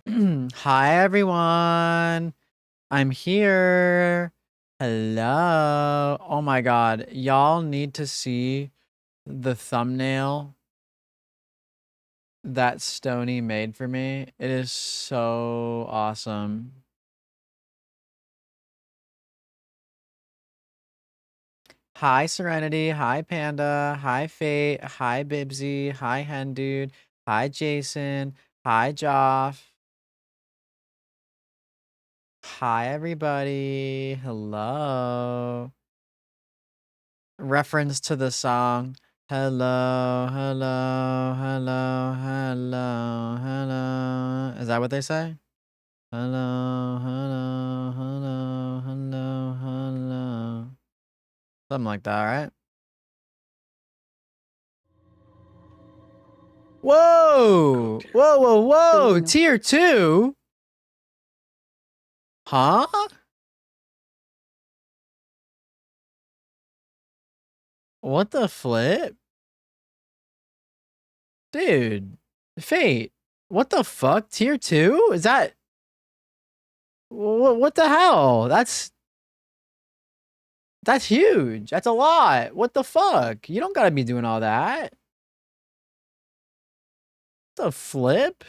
Hi, everyone. I'm here. Hello. Oh my god. Y'all need to see the thumbnail that Stony made for me. It is so awesome. Hi, Serenity. Hi, Panda. Hi, Fate. Hi, Bibsy. Hi, Hen Dude. Hi, Jason. Hi, Joff. Hi, everybody. Hello. Reference to the song. Hello, hello, hello, hello, hello. Is that what they say? Hello, hello, hello, hello, hello. Something like that, right? Whoa! Whoa, whoa, whoa! Tier 2? Huh? What the flip? Dude. Fate. What the fuck? Tier 2? Is that... What the hell? That's huge. That's a lot. What the fuck? You don't gotta be doing all that. The flip?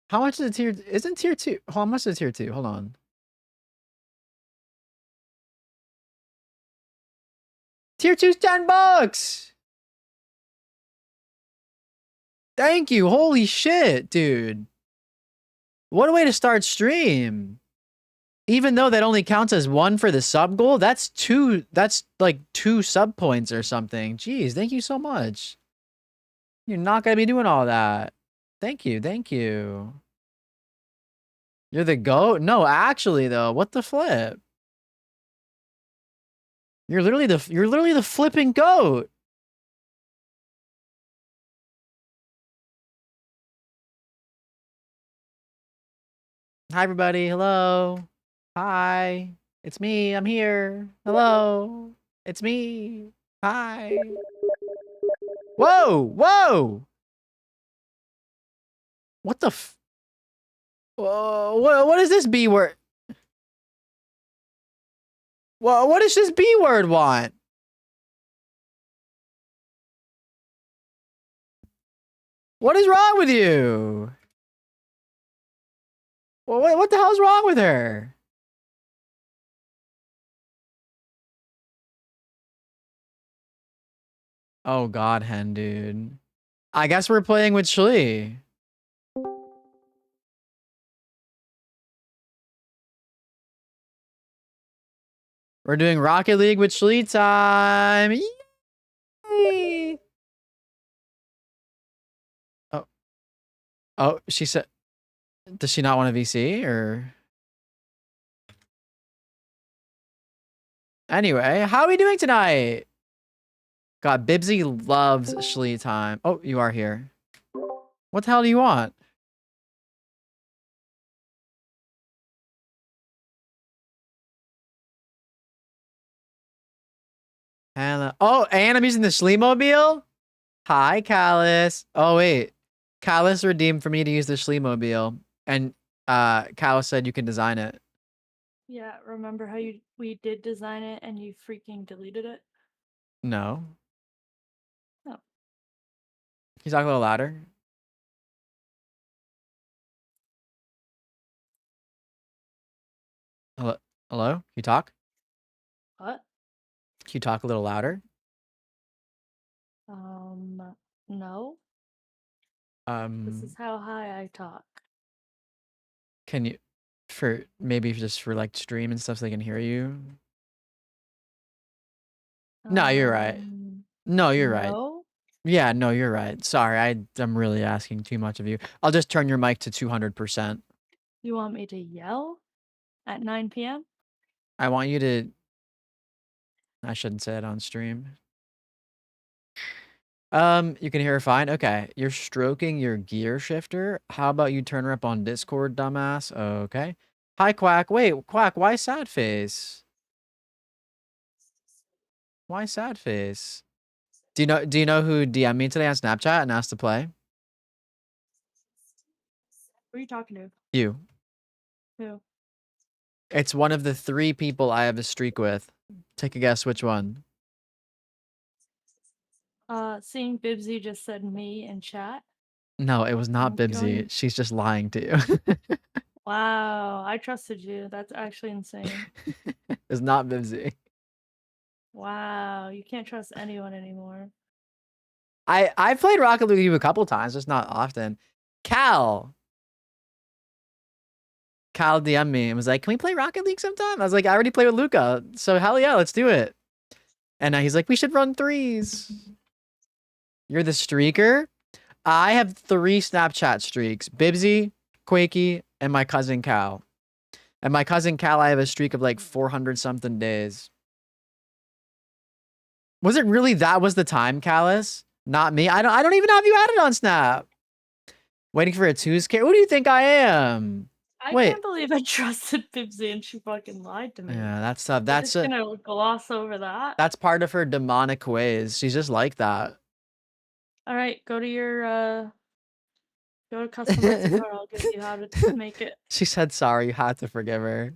How much is a tier? Isn't tier 2? How much is tier 2? Hold on. Tier 2's $10. Thank you. Holy shit, dude. What a way to start stream. Even though that only counts as 1 for the sub goal, that's 2. That's like 2 sub points or something. Jeez, thank you so much. You're not gonna be doing all that. Thank you. Thank you. You're the GOAT? No, actually though, what the flip? You're literally the flipping GOAT. Hi everybody. Hello. Hi. It's me. I'm here. Hello. It's me. Hi. Whoa! Whoa! What the f... Whoa, what is this B word? Whoa, what does this B word want? What is wrong with you? What the hell's wrong with her? Oh god, hen dude. I guess we're playing with Shlee. We're doing Rocket League with Shlee time. Yay! Oh, oh, she said, does she not want a VC or? Anyway, how are we doing tonight? God, Bibsy loves Shlee time. Oh, you are here. What the hell do you want? Hello. Oh, and I'm using the Shlee mobile? Hi, Callus. Oh, wait. Callus redeemed for me to use the Shlee mobile. And Callus said you can design it. Yeah, remember how we did design it and you freaking deleted it? No. Oh. Can you talk a little louder? Hello? Hello? Can you talk? What? Can you talk a little louder? No. This is how high I talk. Can you, for maybe just for like stream and stuff so they can hear you? No, you're right. No, you're right. No? Yeah, no, you're right. Sorry, I'm really asking too much of you. I'll just turn your mic to 200%. You want me to yell at 9 p.m.? I want you to... I shouldn't say it on stream. You can hear her fine? Okay. You're stroking your gear shifter. How about you turn her up on Discord, dumbass? Okay. Hi, Quack. Wait, Quack, why sad face? Why sad face? Do you know who DM'd me today on Snapchat and asked to play? Who are you talking to? You. Who? It's one of the 3 people I have a streak with. Take a guess which one. Seeing Bibsy just said me in chat. No, it was not Bibsy. She's just lying to you. Wow, I trusted you. That's actually insane. It's not Bibsy. Wow, you can't trust anyone anymore. I played Rocket League with you a couple times, just not often. Cal DM'd me and was like, "Can we play Rocket League sometime?" I was like, "I already played with Luca, so hell yeah, let's do it." And he's like, "We should run 3s." You're the streaker? I have 3 Snapchat streaks. Bibsy, Quakey, and my cousin Cal. And my cousin Cal, I have a streak of like 400 something days. Was it really that was the time, Callus? Not me. I don't even have you added on Snap. Waiting for a 2's care. Who do you think I am? I Wait. can't believe I trusted Bibsy and she fucking lied to me. Yeah, that's tough. We're just gonna gloss over that. That's part of her demonic ways. She's just like that. All right, go to your go to customize your car. I'll give you how to make it. She said sorry. You had to forgive her.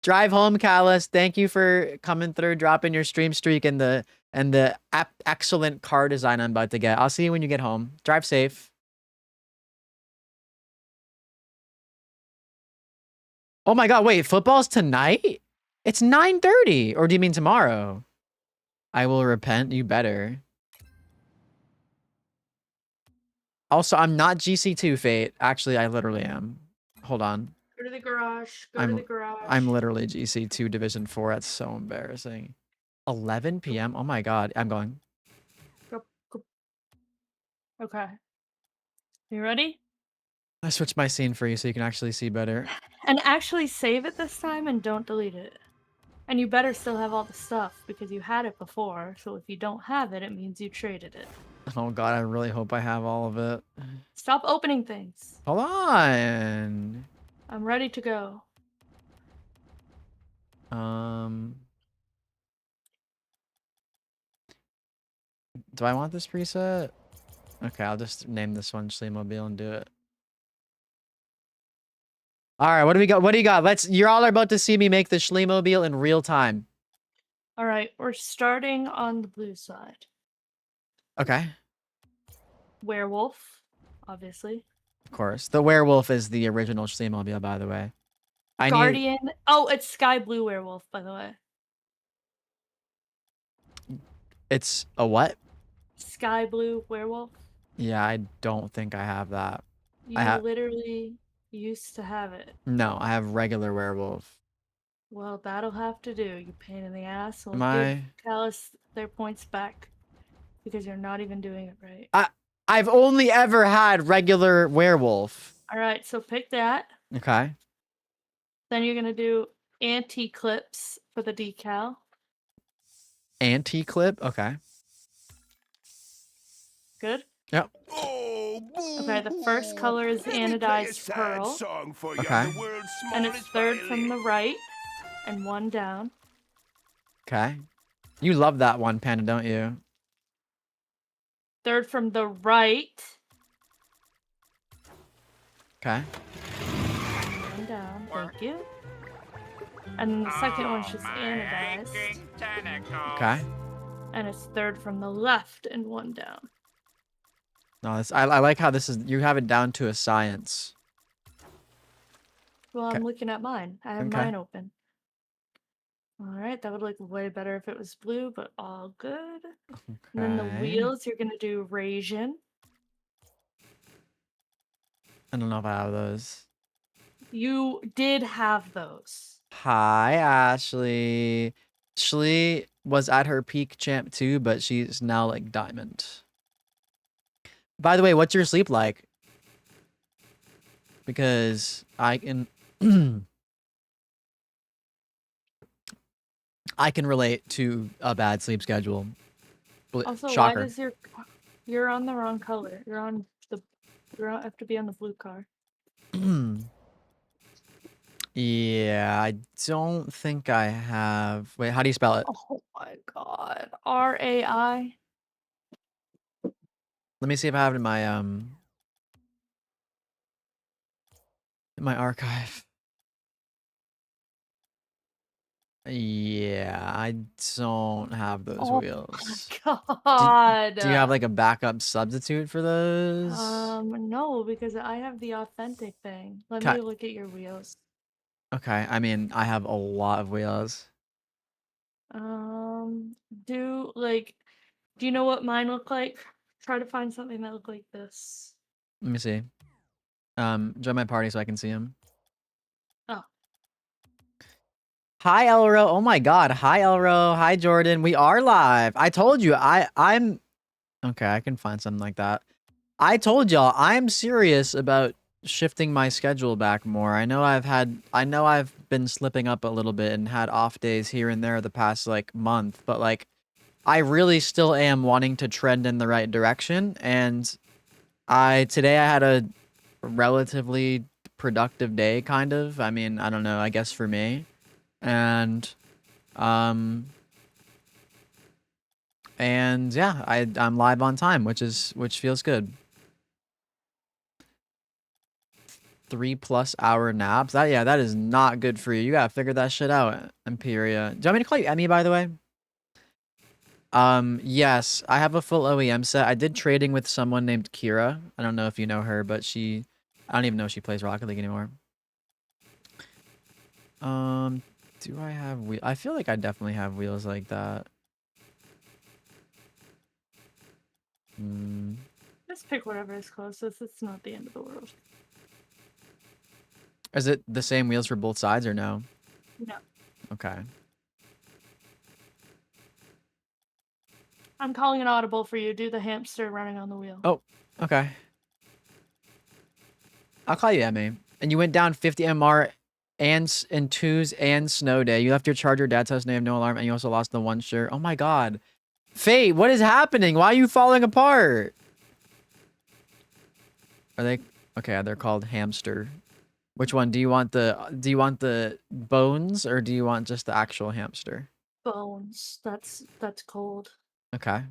Drive home, Callus. Thank you for coming through, dropping your stream streak and the excellent car design I'm about to get. I'll see you when you get home. Drive safe. Oh my god, wait, football's tonight? It's 9:30. Or do you mean tomorrow? I will repent. You better. Also, I'm not GC2 Fate. Actually, I literally am. Hold on. Go to the garage. Go to the garage. I'm literally GC2 Division 4. That's so embarrassing. 11 p.m. Oh my god. I'm going. Go. Okay. You ready? I switched my scene for you so you can actually see better. And actually save it this time and don't delete it. And you better still have all the stuff because you had it before. So if you don't have it, it means you traded it. Oh god, I really hope I have all of it. Stop opening things. Hold on. I'm ready to go. Do I want this preset? Okay, I'll just name this one Schleemobile and do it. All right, what do we got? What do you got? You're all about to see me make the Schleemobile in real time. All right, we're starting on the blue side. Okay. Werewolf, obviously. Of course. The werewolf is the original Schleemobile, by the way. Guardian. Oh, it's sky blue werewolf, by the way. It's a what? Sky blue werewolf. Yeah, I don't think I have that. You literally used to have it. No, I have regular werewolf. Well, that'll have to do, you pain in the ass. We'll give Callus their points back because you're not even doing it right. I've only ever had regular werewolf. All right, so pick that. Okay. Then you're gonna do anti-clips for the decal. Anti-clip? Okay. Good? Yep. Okay, the first color is anodized pearl. Okay. And it's third from the right and 1 down. Okay. You love that one, Panda, don't you? Third from the right. Okay. 1 down, thank you. And then the second one's just anodized. Okay. And it's third from the left and 1 down. No, I like how this is. You have it down to a science. Well, I'm looking at mine. I have mine open. All right, that would look way better if it was blue, but all good. Okay. And then the wheels, you're gonna do Rasian. I don't know if I have those. You did have those. Hi, Ashley. Ashley was at her peak champ too, but she's now like diamond. By the way, what's your sleep like? Because I can I can relate to a bad sleep schedule. Also, shocker. why does you're on the wrong color? You have to be on the blue car. Yeah, I don't think I have. Wait, how do you spell it? Oh my god. RAI. Let me see if I have it in my archive. Yeah, I don't have those Oh wheels. my Do, do you have god. like a backup substitute for those? No, because I have the authentic thing. Let Okay. me look at your wheels. Okay. I mean, I have a lot of wheels. Um, do like, do you know what mine look like? Try to find something that look like this. Let me see. Join my party so I can see them. Oh, Hi Elro. Oh my god. Hi Elro. Hi Jordan. We are live. I told you I'm okay, I can find something like that. I told y'all I'm serious about shifting my schedule back more. I know I've been slipping up a little bit and had off days here and there the past like month, but like I really still am wanting to trend in the right direction, and today I had a relatively productive day kind of. I mean, I don't know, I guess for me. And um and yeah, I'm live on time, which feels good. 3+ hour naps. That is not good for you. You gotta figure that shit out, Imperia. Do you want me to call you Emmy, by the way? Yes, I have a full OEM set. I did trading with someone named Kira. I don't know if you know her, but I don't even know if she plays Rocket League anymore. Um, do I have wheel? I feel like I definitely have wheels like that. Hmm. just pick whatever is closest. It's not the end of the world. Is it the same wheels for both sides or no? No. Okay. I'm calling an audible for you. Do the hamster running on the wheel. Oh, okay. I'll call you Emmy. And you went down 50 MR and twos and snow day. You left your charger, dad's house, and they have no alarm, and you also lost the one shirt. Oh my god. Fate, what is happening? Why are you falling apart? Are they okay? They're called hamster. Which one do you want? The bones or do you want just the actual hamster? Bones. That's cold. Okay.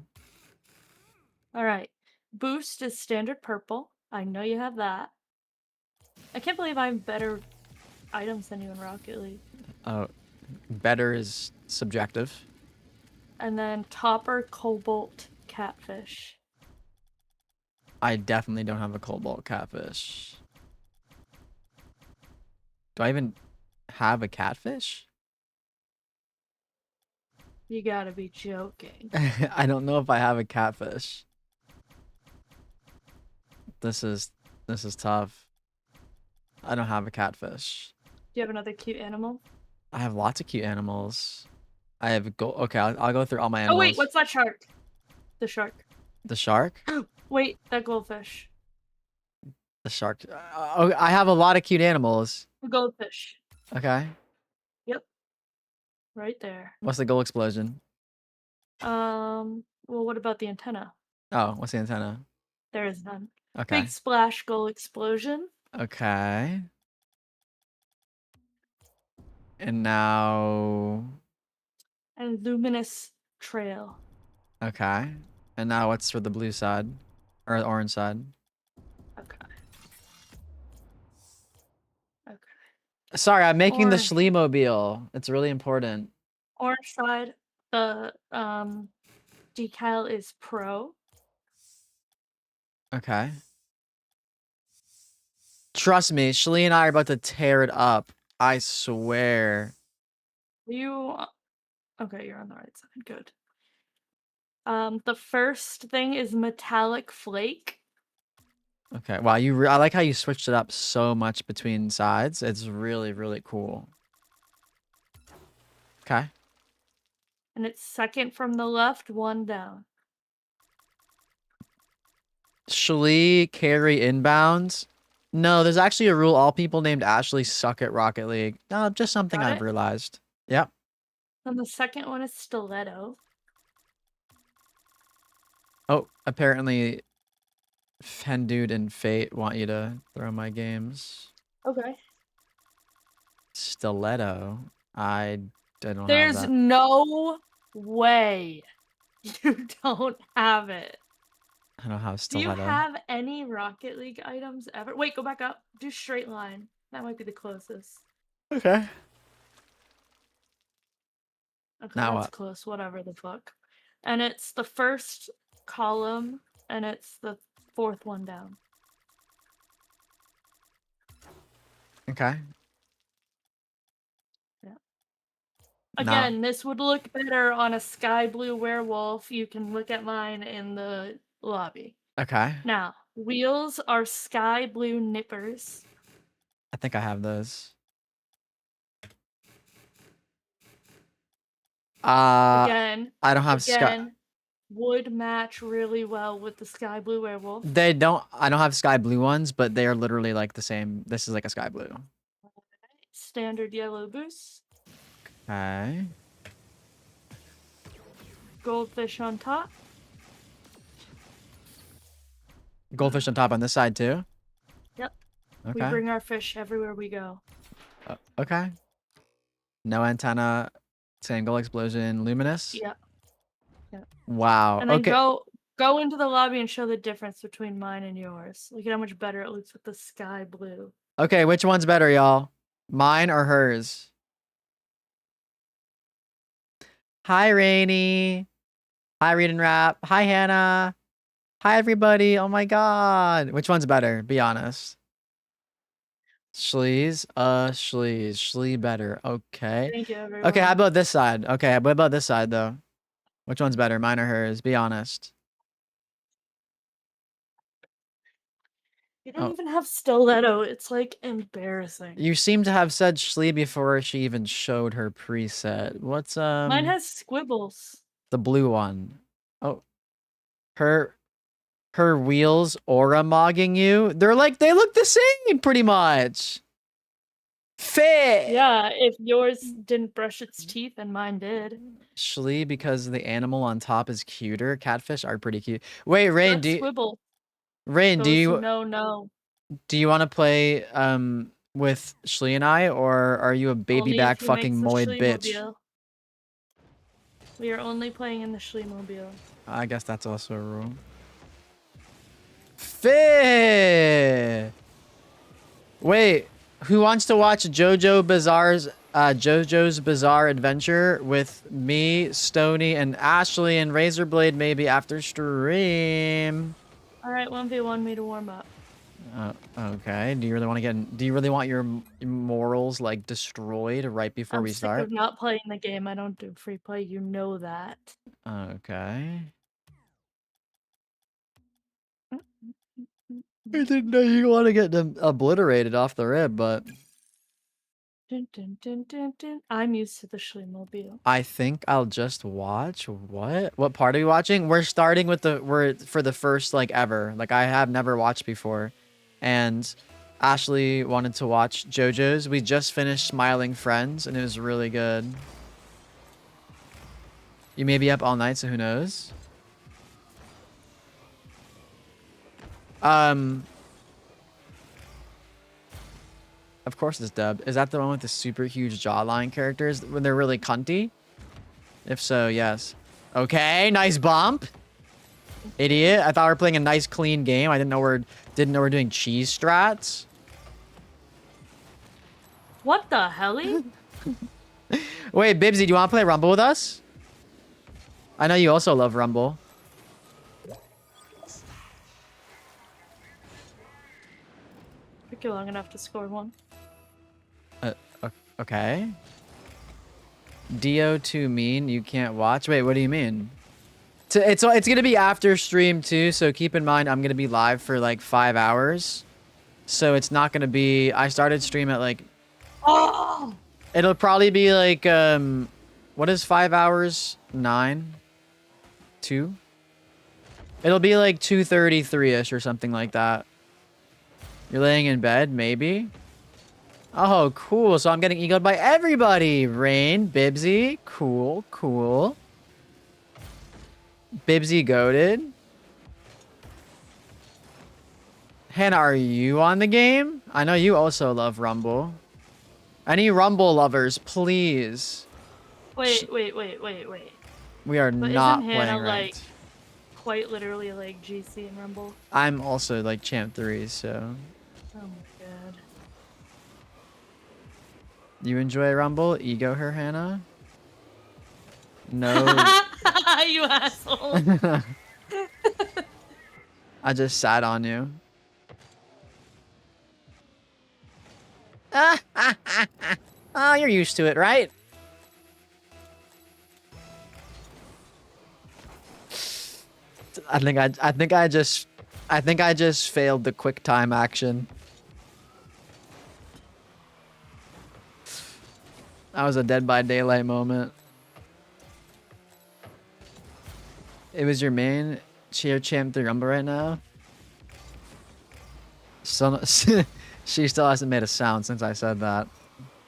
All right. Boost is standard purple. I know you have that. I can't believe I have better items than you in Rocket League. Oh, better is subjective. And then topper, cobalt, catfish. I definitely don't have a cobalt catfish. Do I even have a catfish? You gotta be joking. I don't know if I have a catfish. This is this is tough. I don't have a catfish. Do you have another cute animal? I have lots of cute animals. I have go. Okay, I'll go through all my Oh wait, animals. what's that shark? The shark. The shark. Wait, that goldfish. The shark. Oh, I have a lot of cute animals. The goldfish. Okay. Yep, right there. What's the goal explosion? Well, what about the antenna? Oh, what's the antenna? There is none. Okay. Big splash goal explosion. Okay. And now. And luminous trail. Okay. And now what's for the blue side? Or the orange side? Okay. Okay. Sorry, I'm making the Orange. Schleemobile. It's really important. Orange side. The decal is pro. Okay. Trust me, Shlee and I are about to tear it up. I swear. You okay, you're on the right side. Good. The first thing is metallic flake. Okay. Wow, I like how you switched it up so much between sides. It's really, really cool. Okay. And it's second from the left, one down. Shlee carry inbounds. No, there's actually a rule. All people named Ashley suck at Rocket League. No, just something Got I've it? realized. Yep. And the second one is stiletto. Oh, apparently Fendude and Fate want you to throw my games. Okay. Stiletto. I don't have There's that. no way you don't have it. I don't have Do you stiletto. have any Rocket League items ever? Wait, go back up. Do straight line. That might be the closest. Okay. Okay, Now that's what? close. Whatever the fuck. And it's the first column, and it's the fourth one down. Okay. Yeah. Now. Again, this would look better on a sky blue werewolf. You can look at mine in the lobby. Okay. Now, wheels are sky blue nippers. I think I have those. Again, I don't have sky. would match really well with the sky blue werewolf. They don't. I don't have sky blue ones, but they are literally like the same. This is like a sky blue. Standard yellow boost. Okay. Goldfish on top. Goldfish on top on this side too. Yep. Okay. We bring our fish everywhere we go. Okay. No antenna. Same goal explosion. Luminous. Yep. Yep. Wow. And then Okay. go into the lobby and show the difference between mine and yours. Look at how much better it looks with the sky blue. Okay. Which one's better, y'all? Mine or hers? Hi, Rainy. Hi, Read and Rap. Hi, Hannah. Hi, everybody. Oh my God. Which one's better? Be honest. Schlees? Schlees. Schlee better. Okay. Thank you, everyone. Okay, how about this side? Okay, what about this side, though? Which one's better, mine or hers? Be honest. You don't even have stiletto. It's like embarrassing. You seem to have said Schlee before she even showed her preset. What's Mine has squibbles. the blue one? Oh, her wheels aura mogging you. They're like they look the same pretty much. Fit. Yeah, if yours didn't brush its teeth and mine did. Schlee because the animal on top is cuter. Catfish are pretty cute. Wait, Rain, That's squibble. Rain, Those do you who know. do you want to play with Schlee and I, or are you a baby Only back if he fucking makes the moid bitch? Schleemobile. We are only playing in the Schleemobile. I guess that's also a rule. Fit. Wait, who wants to watch JoJo's Bizarre Adventure with me, Stony, and Ashley and Razorblade maybe after stream? All right, 1v1 me to warm up. Okay. Do you really want to get? Do you really want your morals like destroyed right before we start? I'm sick of not playing the game. I don't do free play. You know that. Okay. I didn't know you want to get them obliterated off the rib, but Dun, dun, dun, dun, dun. I'm used to the Schleemobile. I think I'll just watch. What part are you watching? We're starting with we're for the first like ever. Like I have never watched before. And Ashley wanted to watch JoJo's. We just finished Smiling Friends and it was really good. You may be up all night, so who knows? Of course it's dubbed. Is that the one with the super huge jawline characters when they're really cunty? If so, yes. Okay, nice bump. Idiot. I thought we were playing a nice clean game. I didn't know we're doing cheese strats. What the helly? Wait, Bibsy, do you want to play Rumble with us? I know you also love Rumble. Took you long enough to score one. Okay. Dio too mean. You can't watch. Wait, what do you mean? It's gonna be after stream too, so keep in mind I'm gonna be live for like 5 hours. So it's not gonna be. I started stream at like. Oh! It'll probably be like what is 5 hours? 9. 2. It'll be like 2:33ish or something like that. You're laying in bed, maybe. Oh, cool. So I'm getting egoed by everybody. Rain, Bibsy. Cool, cool. Bibsy goated. Hannah, are you on the game? I know you also love Rumble. Any Rumble lovers, please. Wait. We are But isn't not Hannah playing like ranked. quite literally like GC and Rumble? I'm also like champ 3, so. Oh my god. You enjoy Rumble? Ego her, Hannah? No. You asshole. I just sat on you. Oh, you're used to it, right? I think I just failed the quick time action. That was a Dead by Daylight moment. It was your main cheer champ 3 Rumble right now? So, she still hasn't made a sound since I said that.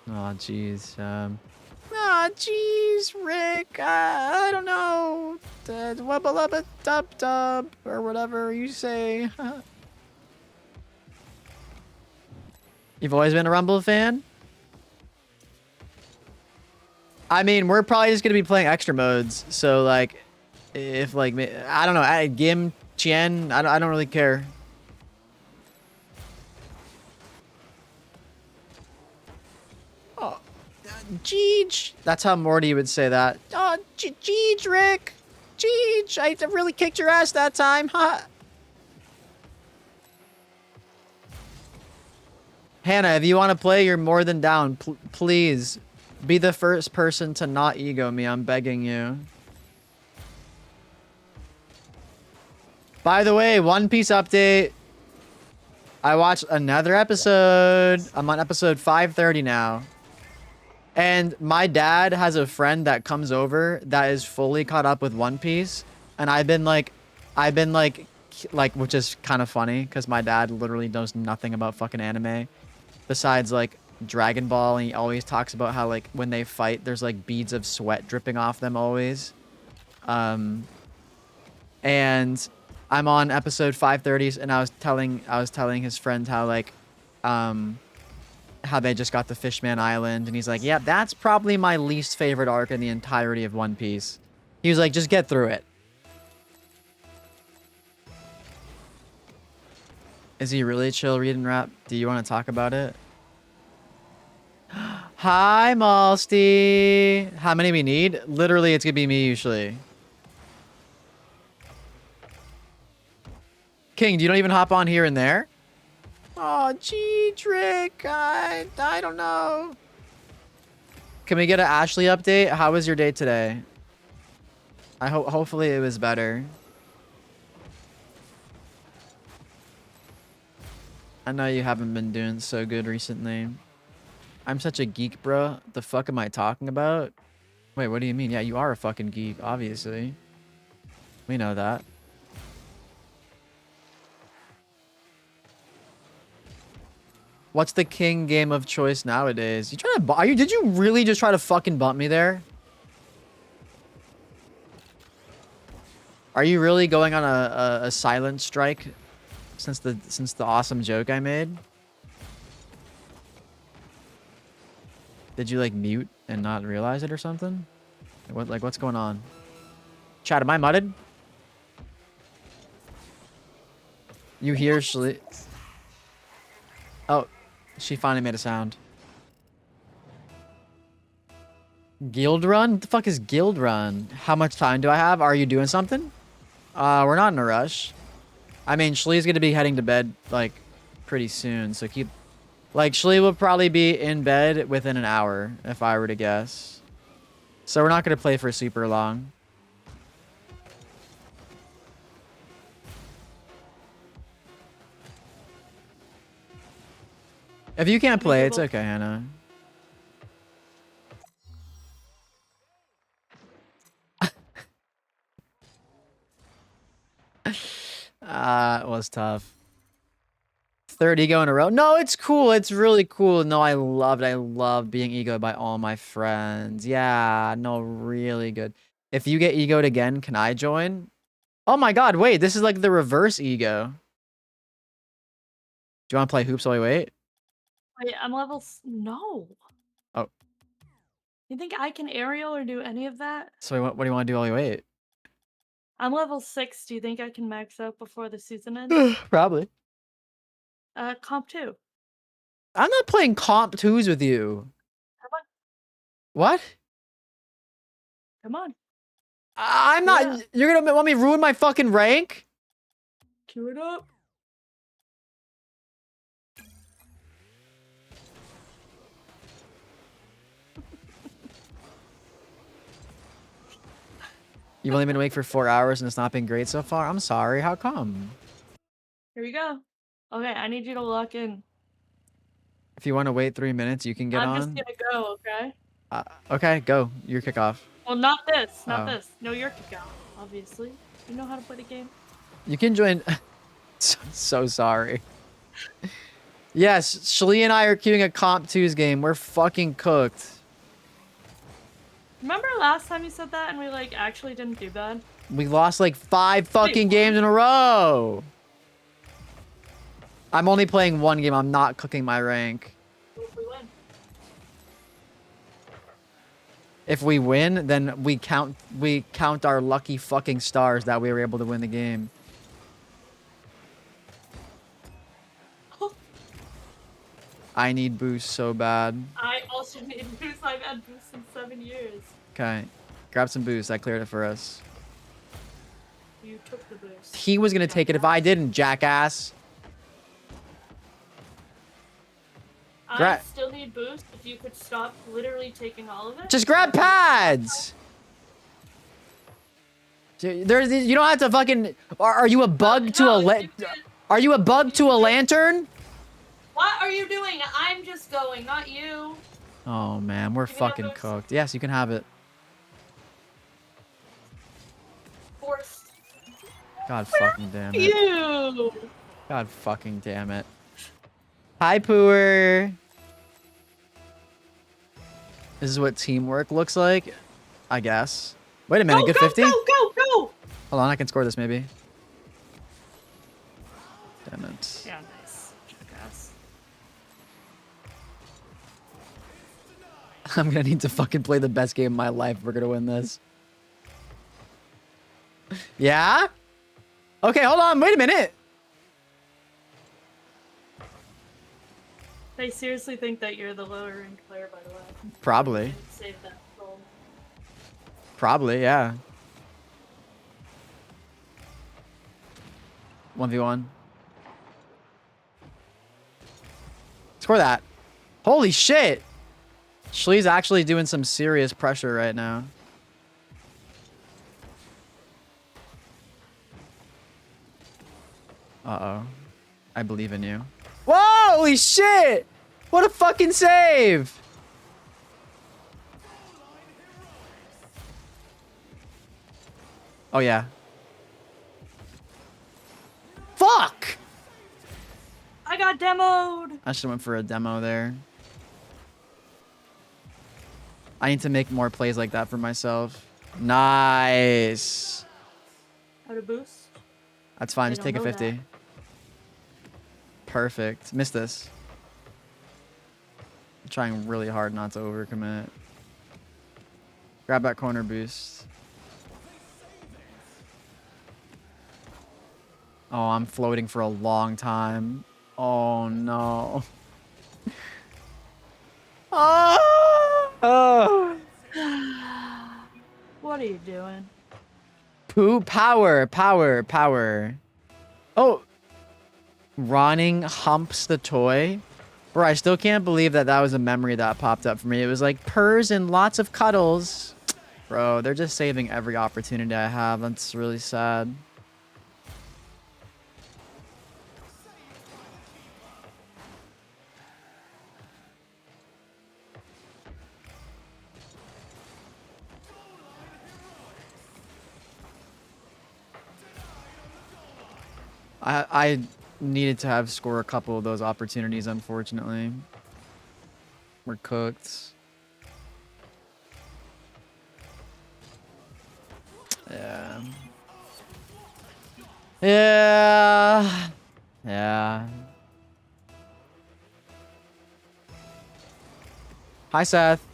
Oh, jeez. Oh, jeez, Rick. I don't know. Wubba lubba dub dub or whatever you say. You've always been a Rumble fan? I mean, we're probably just gonna be playing extra modes. So like, if like, I don't know, Gim, Chien, I don't really care. Oh, Jeej. That's how Morty would say that. Oh, Jeej, Rick. Jeej, I really kicked your ass that time, huh? Hannah, if you want to play, you're more than down. Please, be the first person to not ego me. I'm begging you. By the way, One Piece update. I watched another episode. I'm on episode 530 now. And my dad has a friend that comes over that is fully caught up with One Piece. And I've been like, which is kind of funny because my dad literally knows nothing about fucking anime besides like Dragon Ball. And he always talks about how like when they fight, there's like beads of sweat dripping off them always. And I'm on episode 530 and I was telling his friend how like, how they just got the Fishman Island, and he's like, yeah, that's probably my least favorite arc in the entirety of One Piece. He was like, just get through it. Is he really chill reading rap? Do you want to talk about it? Hi, Malsty. How many we need? Literally, it's gonna be me usually. King, you don't even hop on here and there? Oh, gee, Drake. I don't know. Can we get an Ashley update? How was your day today? Hopefully it was better. I know you haven't been doing so good recently. I'm such a geek, bro. The fuck am I talking about? Wait, what do you mean? Yeah, you are a fucking geek, obviously. We know that. What's the king game of choice nowadays? You trying to did you really just try to fucking bump me there? Are you really going on a silent strike since the awesome joke I made? Did you like mute and not realize it or something? What's going on? Chat, am I mudded? You hear Shli? Oh, she finally made a sound. Guild run? What the fuck is guild run? How much time do I have? Are you doing something? We're not in a rush. I mean, Shlee's gonna be heading to bed, like, pretty soon, so keep... Like, Shlee will probably be in bed within an hour, if I were to guess. So we're not gonna play for super long. If you can't play, it's okay, Hannah. It was tough. Third ego in a row. No, it's cool. It's really cool. No, I loved it. I love being egoed by all my friends. Yeah, no, really good. If you get egoed again, can I join? Oh my god, wait, this is like the reverse ego. Do you want to play hoops while we wait? Wait, I'm level... No. Oh. You think I can aerial or do any of that? So what do you want to do while you wait? I'm level 6. Do you think I can max out before the season ends? Probably. Comp 2. I'm not playing comp 2s with you. Come on. What? Come on. I'm not. Yeah. You're gonna want me to ruin my fucking rank? Queue it up. You've only been awake for 4 hours and it's not been great so far? I'm sorry. How come? Here we go. Okay, I need you to lock in. If you want to wait 3 minutes, you can get I'm on. just gonna go, okay? Okay, go. Your kickoff. Well, not this. Not Oh. this. No, your kickoff, obviously. You know how to play the game. You can join. So sorry. Yes, Shali and I are queuing a Comp 2's game. We're fucking cooked. Remember last time you said that and we, like, actually didn't do bad? We lost like 5 fucking games in a row. I'm only playing 1 game. I'm not cooking my rank. What if we win? If we win, then we count our lucky fucking stars that we were able to win the game. I need boost so bad. I also need boost. I've had boost in 7 years. Okay. Grab some boost. I cleared it for us. You took the boost. He was gonna take it if I didn't, jackass. I still need boost. If you could stop literally taking all of it. Just grab pads! You don't have to fucking... Are you a bug to a... Are you a bug to a lantern? What are you doing? I'm just going, not you. Oh, man. We're fucking cooked. Yes, you can have it. Forced. God fucking damn it. You. God fucking damn it. Hi, Pooer. This is what teamwork looks like, I guess. Wait a minute, go, good go, 50? Go, go, go! Hold on, I can score this maybe. Damn it. Yeah, nice. Jackass. I'm gonna need to fucking play the best game of my life if we're gonna win this. Yeah? Okay, hold on, wait a minute. They seriously think that you're the lower ranked player, by the way. Probably. Save that goal. Probably, yeah. 1v1. Score that. Holy shit! Shlee's actually doing some serious pressure right now. Uh-oh. I believe in you. Whoa! Holy shit! What a fucking save! Oh, yeah. Fuck! I got demoed! I should have went for a demo there. I need to make more plays like that for myself. Nice. Out of boost? That's fine. They Just take a don't know 50. that. Perfect. Missed this. I'm trying really hard not to overcommit. Grab that corner boost. Oh, I'm floating for a long time. Oh, no. Oh. What are you doing? Poo power, power, power. Oh. Ronning humps the toy. Bro, I still can't believe that that was a memory that popped up for me. It was like purrs and lots of cuddles. Bro, they're just saving every opportunity I have. That's really sad. I needed to have score a couple of those opportunities, unfortunately. We're cooked. Yeah. Yeah. Yeah. Hi, Seth.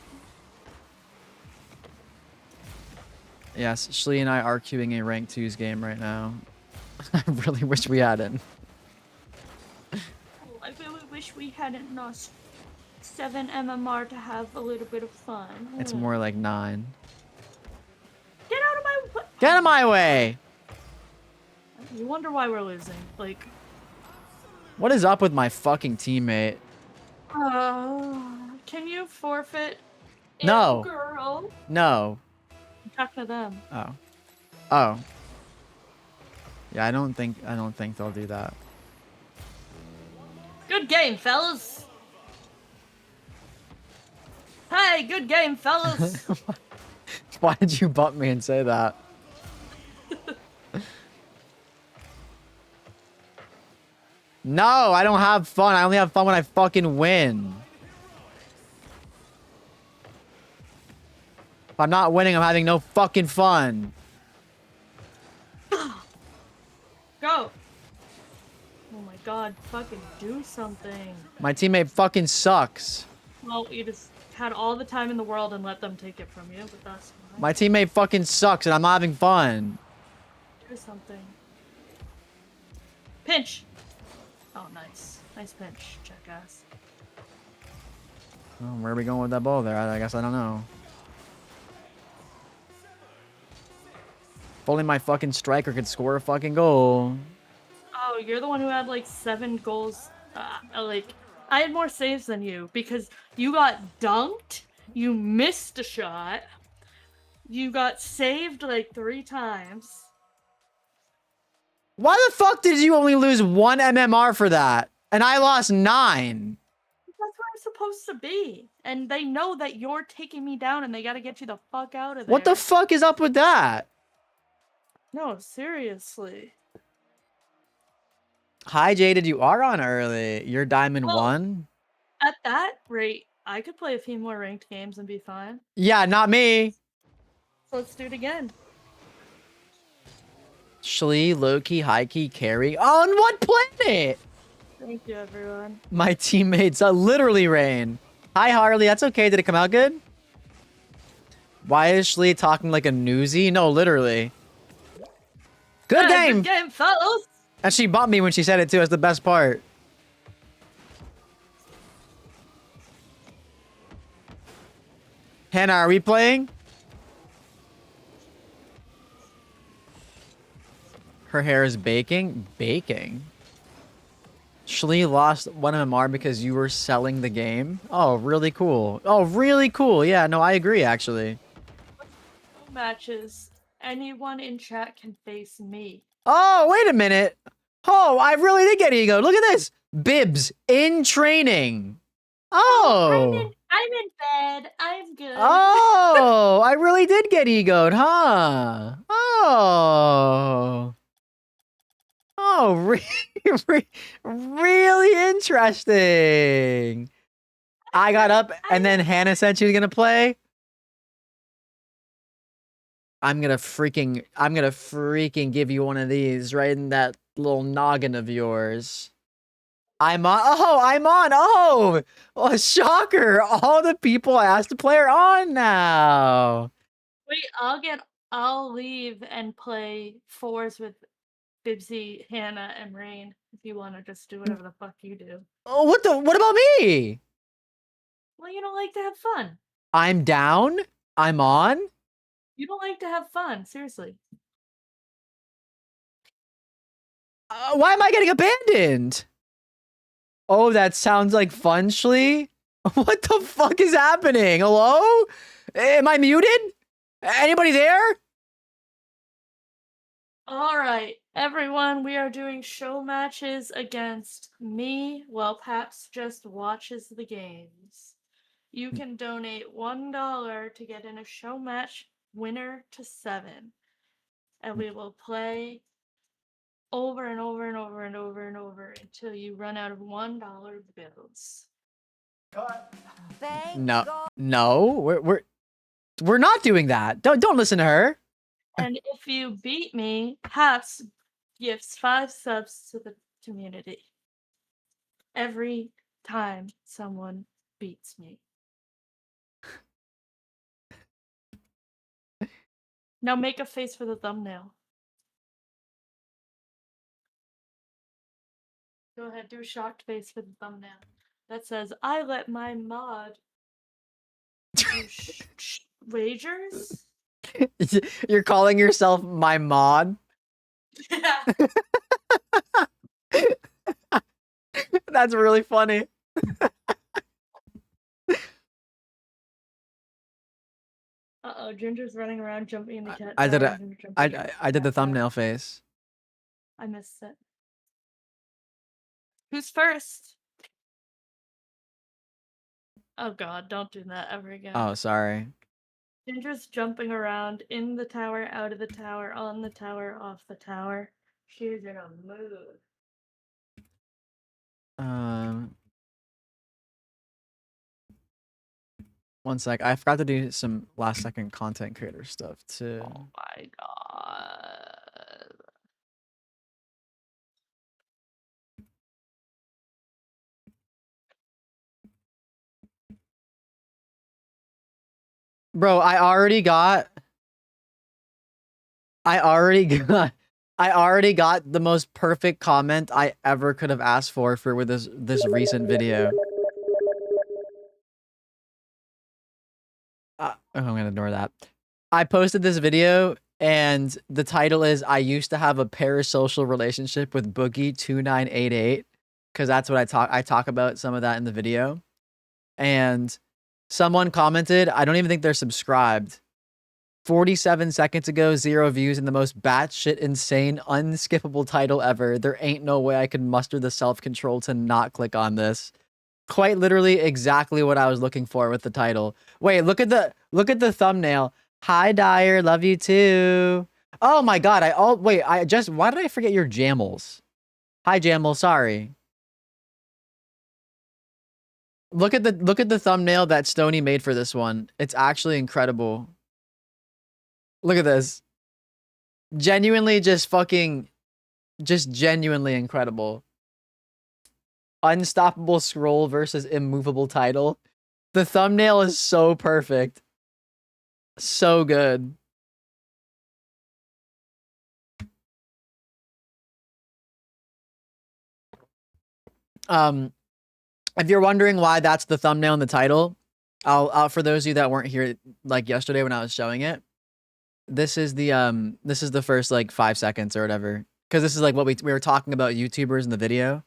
Yes, Shlee and I are queuing a rank 2's game right now. I really wish we hadn't. Oh, I really wish we hadn't lost 7 MMR to have a little bit of fun. It's more like 9. Get out of my way! Get out of my way! You wonder why we're losing. Like, what is up with my fucking teammate? Can you forfeit? No. Girl. No. Talk to them. Oh. Oh. Yeah, I don't think they'll do that. Good game, fellas. Hey, good game, fellas. Why did you bump me and say that? No, I don't have fun. I only have fun when I fucking win. If I'm not winning, I'm having no fucking fun. Go. Oh my god, fucking do something. My teammate fucking sucks. Well, you just had all the time in the world and let them take it from you, but that's fine. My teammate fucking sucks and I'm not having fun. Do something. Pinch. Oh, nice. Nice pinch, jackass. Oh, where are we going with that ball there? I guess I don't know. If only my fucking striker could score a fucking goal. Oh, you're the one who had like 7 goals. Like, I had more saves than you because you got dunked, you missed a shot, you got saved like 3 times. Why the fuck did you only lose 1 MMR for that? And I lost 9. That's where I'm supposed to be. And they know that you're taking me down and they gotta get you the fuck out of there. What the fuck is up with that? No, seriously. Hi, Jaded. You are on early. You're Diamond 1? At that rate, I could play a few more ranked games and be fine. Yeah, not me. So let's do it again. Shlee, Loki, Hikey, Carry. On what planet? Thank you, everyone. My teammates literally Rain. Hi, Harley. That's okay. Did it come out good? Why is Shlee talking like a newsie? No, literally. Good game. Good game, fellas. And she bumped me when she said it too. That's the best part. Hannah, are we playing? Her hair is baking? Baking? Shlee lost 1 MMR because you were selling the game? Oh, really cool. Oh, really cool. Yeah, no, I agree, actually. Matches. Anyone in chat can face me. Oh, wait a minute. Oh, I really did get ego. Look at this. Bibs in training. Oh. I'm in bed. I'm good. Oh, I really did get egoed, huh? Oh. Oh, really interesting. I got up and then Hannah said she was going to play. I'm gonna freaking give you one of these right in that little noggin of yours. I'm on. Oh, I'm on. Oh, shocker. All the people I asked to play are on now. Wait, I'll leave and play 4s with Bibsy, Hannah, and Rain if you want to just do whatever the fuck you do. Oh, what about me? Well, you don't like to have fun. I'm down. I'm on. You don't like to have fun, seriously. Why am I getting abandoned? Oh, that sounds like fun, Shlee. What the fuck is happening? Hello? Am I muted? Anybody there? All right, everyone, we are doing show matches against me while Paps just watches the games. You can donate $1 to get in a show match winner to 7. And we will play over and over and over and over and over until you run out of $1 bills. No, we're not doing that. Don't listen to her. And if you beat me, Paps gives 5 subs to the community every time someone beats me. Now make a face for the thumbnail. Go ahead, do a shocked face for the thumbnail. That says, I let my mod do wagers? You're calling yourself my mod? Yeah. That's really funny. Uh-oh, Ginger's running around jumping in the cat I did tower. I did the thumbnail face. I missed it. Who's first? Oh god, don't do that ever again. Oh, sorry. Ginger's jumping around in the tower, out of the tower, on the tower, off the tower. She's in a mood. One sec. I forgot to do some last second content creator stuff too. Oh my god. Bro, I already got I already got the most perfect comment I ever could have asked for with this recent video. I'm gonna ignore that. I posted this video and the title is I used to have a parasocial relationship with Boogie 2988 because that's what I talk about some of that in the video. And someone commented, I don't even think they're subscribed. 47 seconds ago, 0 views and the most batshit insane, unskippable title ever. There ain't no way I could muster the self-control to not click on this. Quite literally exactly what I was looking for with the title. Wait, look at the thumbnail. Hi Dyer, love you too. Oh my god, why did I forget your Jammels? Hi Jammel, sorry. Look at the thumbnail that Stoney made for this one. It's actually incredible. Look at this. Genuinely just genuinely incredible. Unstoppable scroll versus immovable title. The thumbnail is so perfect. So good. If you're wondering why that's the thumbnail and the title, I'll for those of you that weren't here like yesterday when I was showing it, this is the first like 5 seconds or whatever. Cause this is like what we were talking about YouTubers in the video.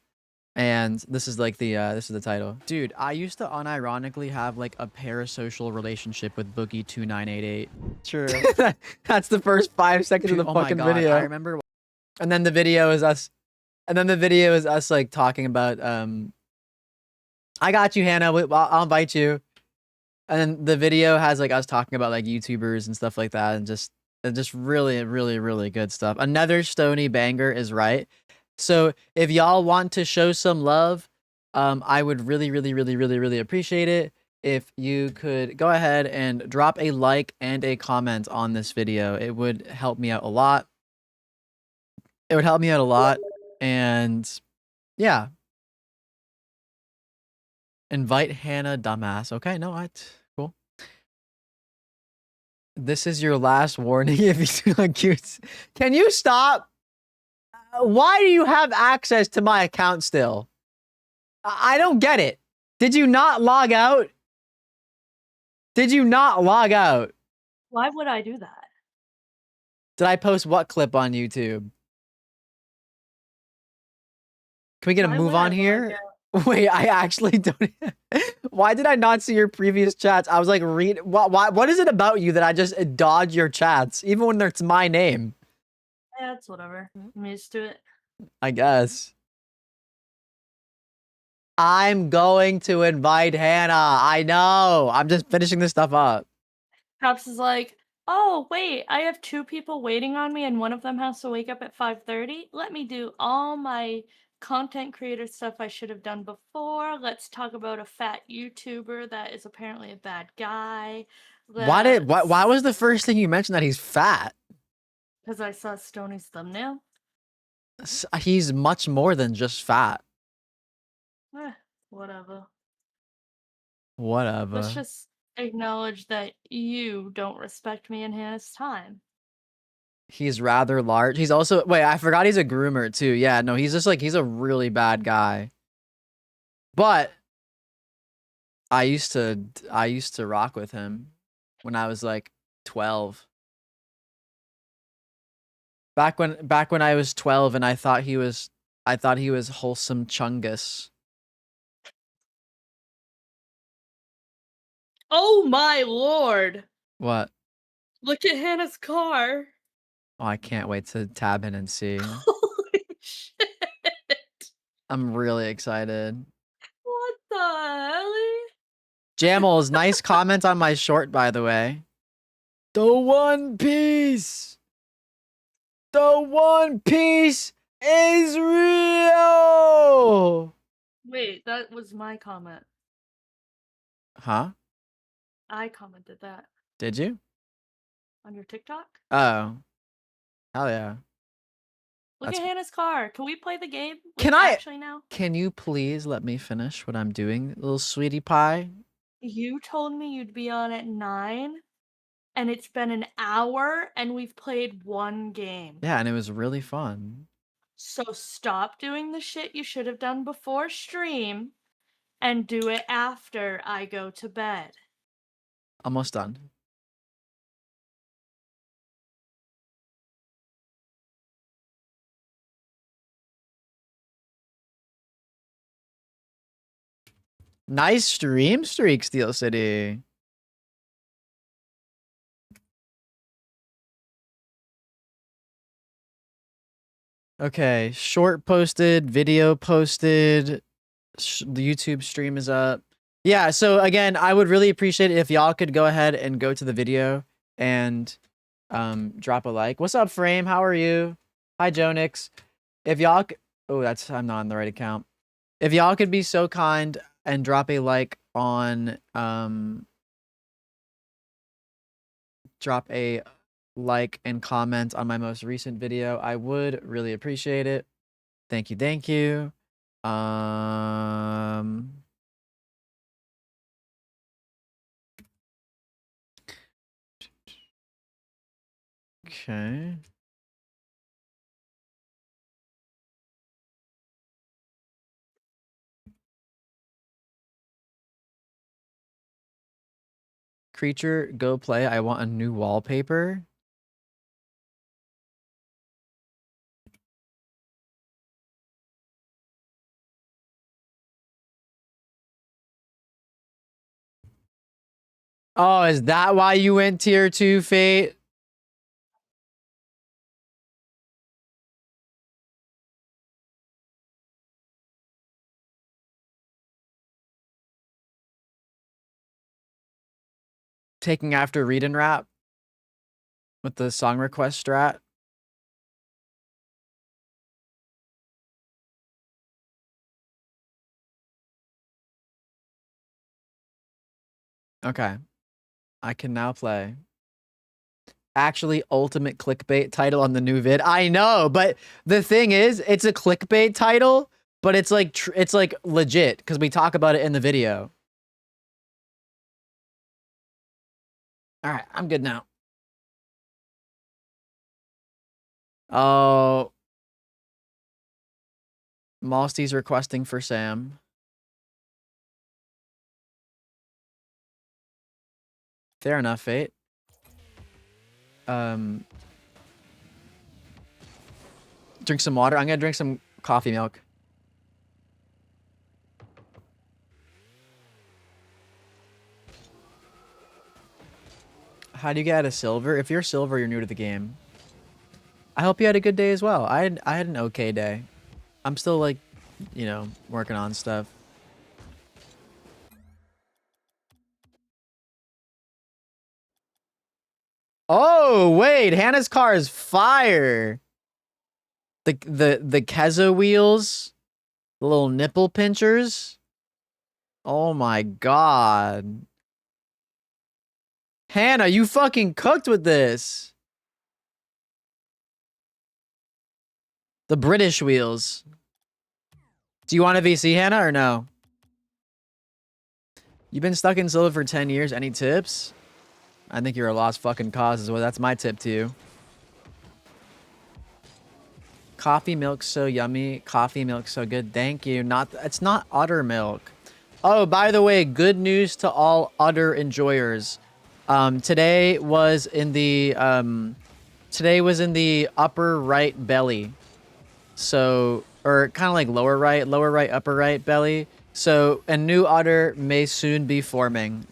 And this is like this is the title. Dude, I used to unironically have like a parasocial relationship with Boogie 2988. True. That's the first 5 seconds of the fucking video. I remember. And then the video is us. And then the video is us like talking about I got you, Hannah. I'll invite you. And then the video has like us talking about like YouTubers and stuff like that, and just really, really, really good stuff. Another Stony banger is right. So if y'all want to show some love, I would really, really, really, really, really appreciate it if you could go ahead and drop a like and a comment on this video. It would help me out a lot. It would help me out a lot, and yeah. Invite Hannah, dumbass. Okay, no, cool. This is your last warning if you see like cute. Can you stop? Why do you have access to my account still? I don't get it. Did you not log out? Did you not log out? Why would I do that? Did I post what clip on YouTube? Can we get a move on here? Wait, I actually don't. Why did I not see your previous chats? I was like, what is it about you that I just dodge your chats, even when it's my name? Yeah, it's whatever. I'm used to it. I guess. I'm going to invite Hannah. I know. I'm just finishing this stuff up. Paps is like, oh, wait, I have 2 people waiting on me and one of them has to wake up at 5:30. Let me do all my content creator stuff I should have done before. Let's talk about a fat YouTuber that is apparently a bad guy. Why was the first thing you mentioned that he's fat? Because I saw Stoney's thumbnail. He's much more than just fat. Whatever. Whatever. Let's just acknowledge that you don't respect me and Hannah's time. He's rather large. He's also wait, I forgot he's a groomer too. Yeah, no, he's just like he's a really bad guy. But I used to rock with him when I was like 12. Back when I was 12 and I thought he was wholesome chungus. Oh my lord! What? Look at Hannah's car. Oh, I can't wait to tab in and see. Holy shit! I'm really excited. What the hell? Jamels, nice comment on my short, by the way. The One Piece! The One Piece is real! Wait, that was my comment. Huh? I commented that Did you? on your TikTok. Oh. Hell yeah. Look That's at Hannah's car. Can we play the game? Can Like, I actually now? Can you please let me finish what I'm doing, little sweetie pie? You told me you'd be on at 9, and it's been an hour, and we've played one game. Yeah, and it was really fun. So stop doing the shit you should have done before stream, and do it after I go to bed. Almost done. Nice stream streak, Steel City. Okay, short posted, video posted, the YouTube stream is up. Yeah, so again, I would really appreciate it if y'all could go ahead and go to the video and drop a like. What's up, Frame? How are you? Hi, Jonix. If y'all oh, that's I'm not on the right account. If y'all could be so kind and drop a like on drop a like and comment on my most recent video, I would really appreciate it. Thank you, thank you. Okay. Creature, go play. I want a new wallpaper. Oh, is that why you went tier 2, Fate? Taking after read and rap with the song request strat. Okay. I can now play. Actually, ultimate clickbait title on the new vid. I know, but the thing is, it's a clickbait title, but it's like it's like legit because we talk about it in the video. All right, I'm good now. Oh, Malsty's requesting for Sam. Fair enough, Fate. Drink some water. I'm gonna drink some coffee milk. How do you get out of silver? If you're silver, you're new to the game. I hope you had a good day as well. I had an okay day. I'm still like, you know, working on stuff. Oh, wait, Hannah's car is fire. The Keza wheels, the little nipple pinchers. Oh my god. Hannah, you fucking cooked with this. The British wheels. Do you want a VC, Hannah, or no? You've been stuck in silver for 10 years. Any tips? I think you're a lost fucking cause as well. That's my tip to you. Coffee milk so yummy. Coffee milk so good. Thank you. It's not udder milk. Oh, by the way, good news to all udder enjoyers. Today was in the upper right belly. So, or kind of like lower right, upper right belly. So, a new udder may soon be forming.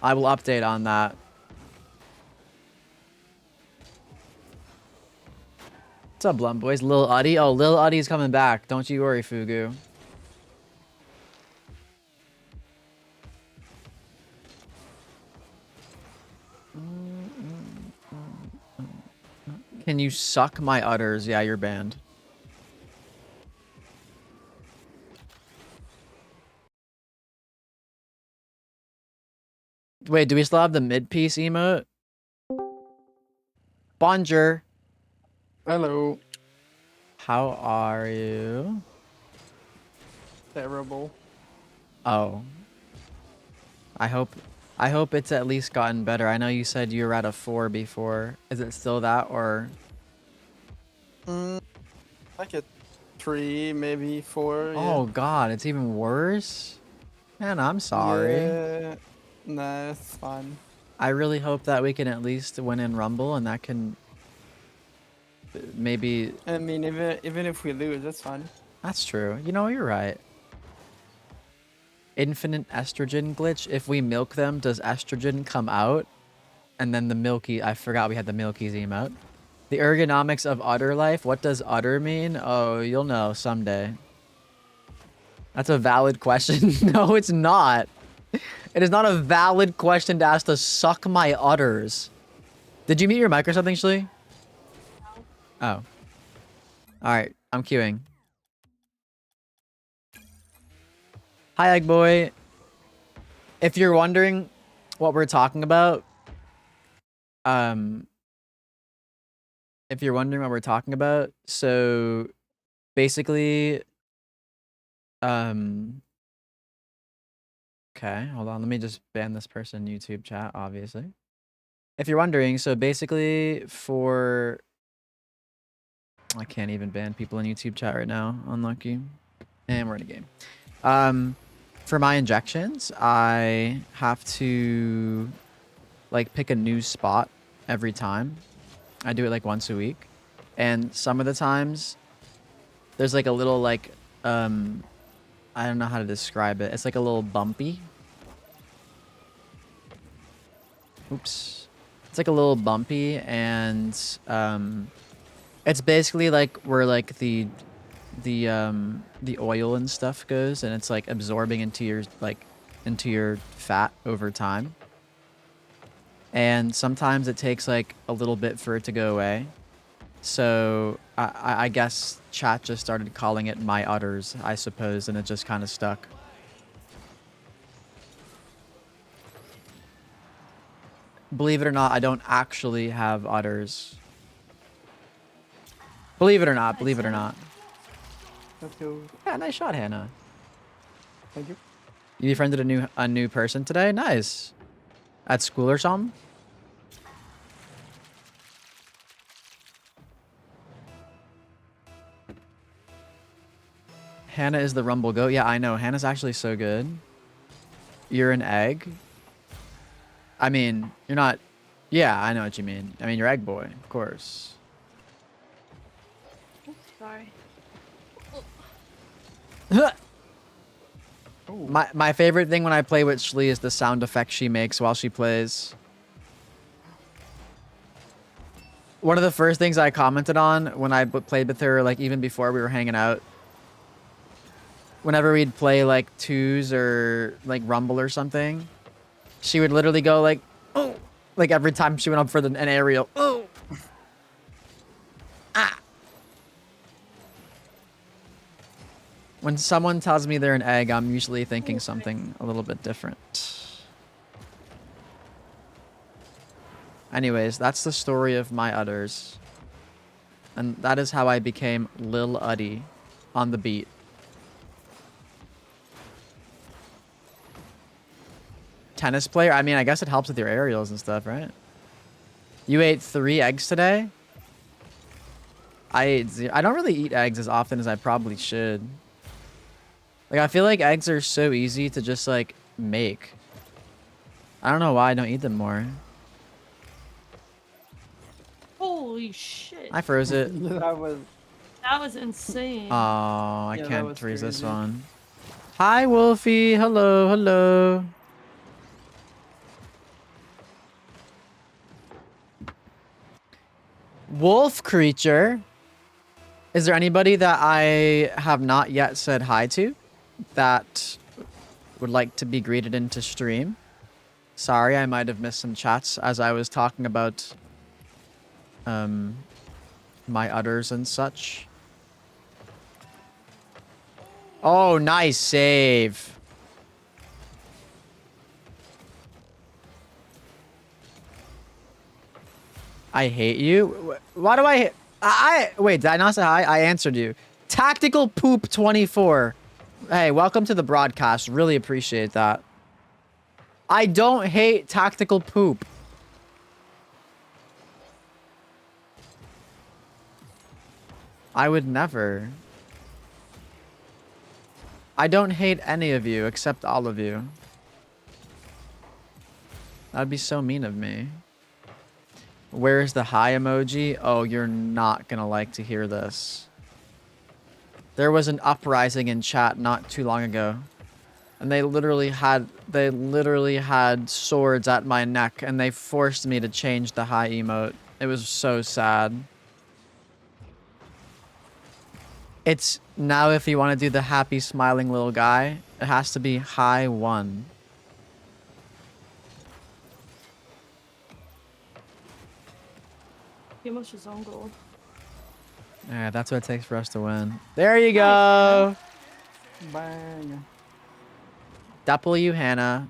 I will update on that. What's up, Blunt Boys? Lil Uddy? Oh, Lil Uddy's coming back. Don't you worry, Fugu. Can you suck my udders? Yeah, you're banned. Wait, do we still have the mid-piece emote? Bonjour. Hello. How are you? Terrible. Oh. I hope it's at least gotten better. I know you said you were at a 4 before. Is it still that or? Like a 3, maybe 4. Oh God, it's even worse. Man, I'm sorry. Yeah. Nah, it's fine. I really hope that we can at least win in Rumble and that can maybe. I mean, even if we lose, that's fine. That's true. You know, you're right. Infinite estrogen glitch. If we milk them, does estrogen come out? And then the milky. I forgot we had the milky's emote. The ergonomics of udder life. What does udder mean? Oh, you'll know someday. That's a valid question. No, it's not. It is not a valid question to ask to suck my udders. Did you mute your mic or something, Shlee? Oh. Alright, I'm queuing. Hi, Egg Boy. If you're wondering what we're talking about, so basically, okay, hold on. Let me just ban this person in YouTube chat, obviously. If you're wondering, so basically I can't even ban people in YouTube chat right now. Unlucky. And we're in a game. For my injections, I have to like pick a new spot every time. I do it like once a week. And some of the times there's like a little like I don't know how to describe it. It's like a little bumpy. Oops. It's like a little bumpy and it's basically like where like the oil and stuff goes and it's like absorbing into your fat over time. And sometimes it takes like a little bit for it to go away. So I guess chat just started calling it my udders, I suppose, and it just kind of stuck. Believe it or not, I don't actually have udders. Believe it or not, believe it or not. Let's go. Yeah, nice shot, Hannah. Thank you. You befriended a new person today? Nice. At school or something? Hannah is the Rumble goat. Yeah, I know. Hannah's actually so good. You're an egg? I mean, you're not... Yeah, I know what you mean. I mean, you're egg boy, of course. Sorry. My favorite thing when I play with Shlee is the sound effect she makes while she plays. One of the first things I commented on when I played with her, like even before we were hanging out, whenever we'd play like twos or like Rumble or something, she would literally go like, oh, like every time she went up for an aerial, oh, ah. When someone tells me they're an egg, I'm usually thinking something a little bit different. Anyways, that's the story of my udders. And that is how I became Lil Uddy on the beat. Tennis player? I mean, I guess it helps with your aerials and stuff, right? You ate 3 eggs today? I don't really eat eggs as often as I probably should. Like, I feel like eggs are so easy to just, like, make. I don't know why I don't eat them more. Holy shit. I froze it. That was insane. Oh, I Yeah, that can't was freeze this crazy. one. Hi, Wolfie. Hello, hello. Wolf creature. Is there anybody that I have not yet said hi to that would like to be greeted into stream? Sorry, I might have missed some chats as I was talking about my udders and such. Oh, nice save. I hate you. Why do I wait, did I not say hi? I answered you. Tactical Poop 24. Hey, welcome to the broadcast. Really appreciate that. I don't hate Tactical Poop. I would never. I don't hate any of you except all of you. That'd be so mean of me. Where's the hi emoji? Oh, you're not gonna like to hear this. There was an uprising in chat not too long ago. And they literally had swords at my neck and they forced me to change the hi emote. It was so sad. It's now if you want to do the happy smiling little guy, it has to be hi 1. He almost his own goal. Yeah, that's what it takes for us to win. There you go. Bang. W Hannah.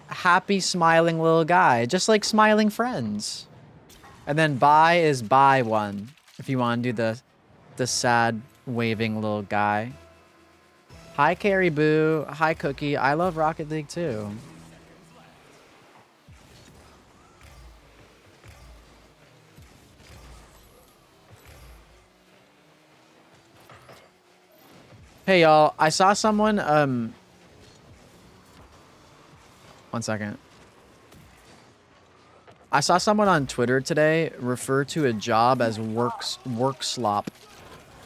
Happy smiling little guy, just like smiling friends. And then bye is bye 1 if you want to do the sad waving little guy. Hi Caribou, hi Cookie. I love Rocket League too. Hey y'all, I saw someone 1 second. I saw someone on Twitter today refer to a job as work slop.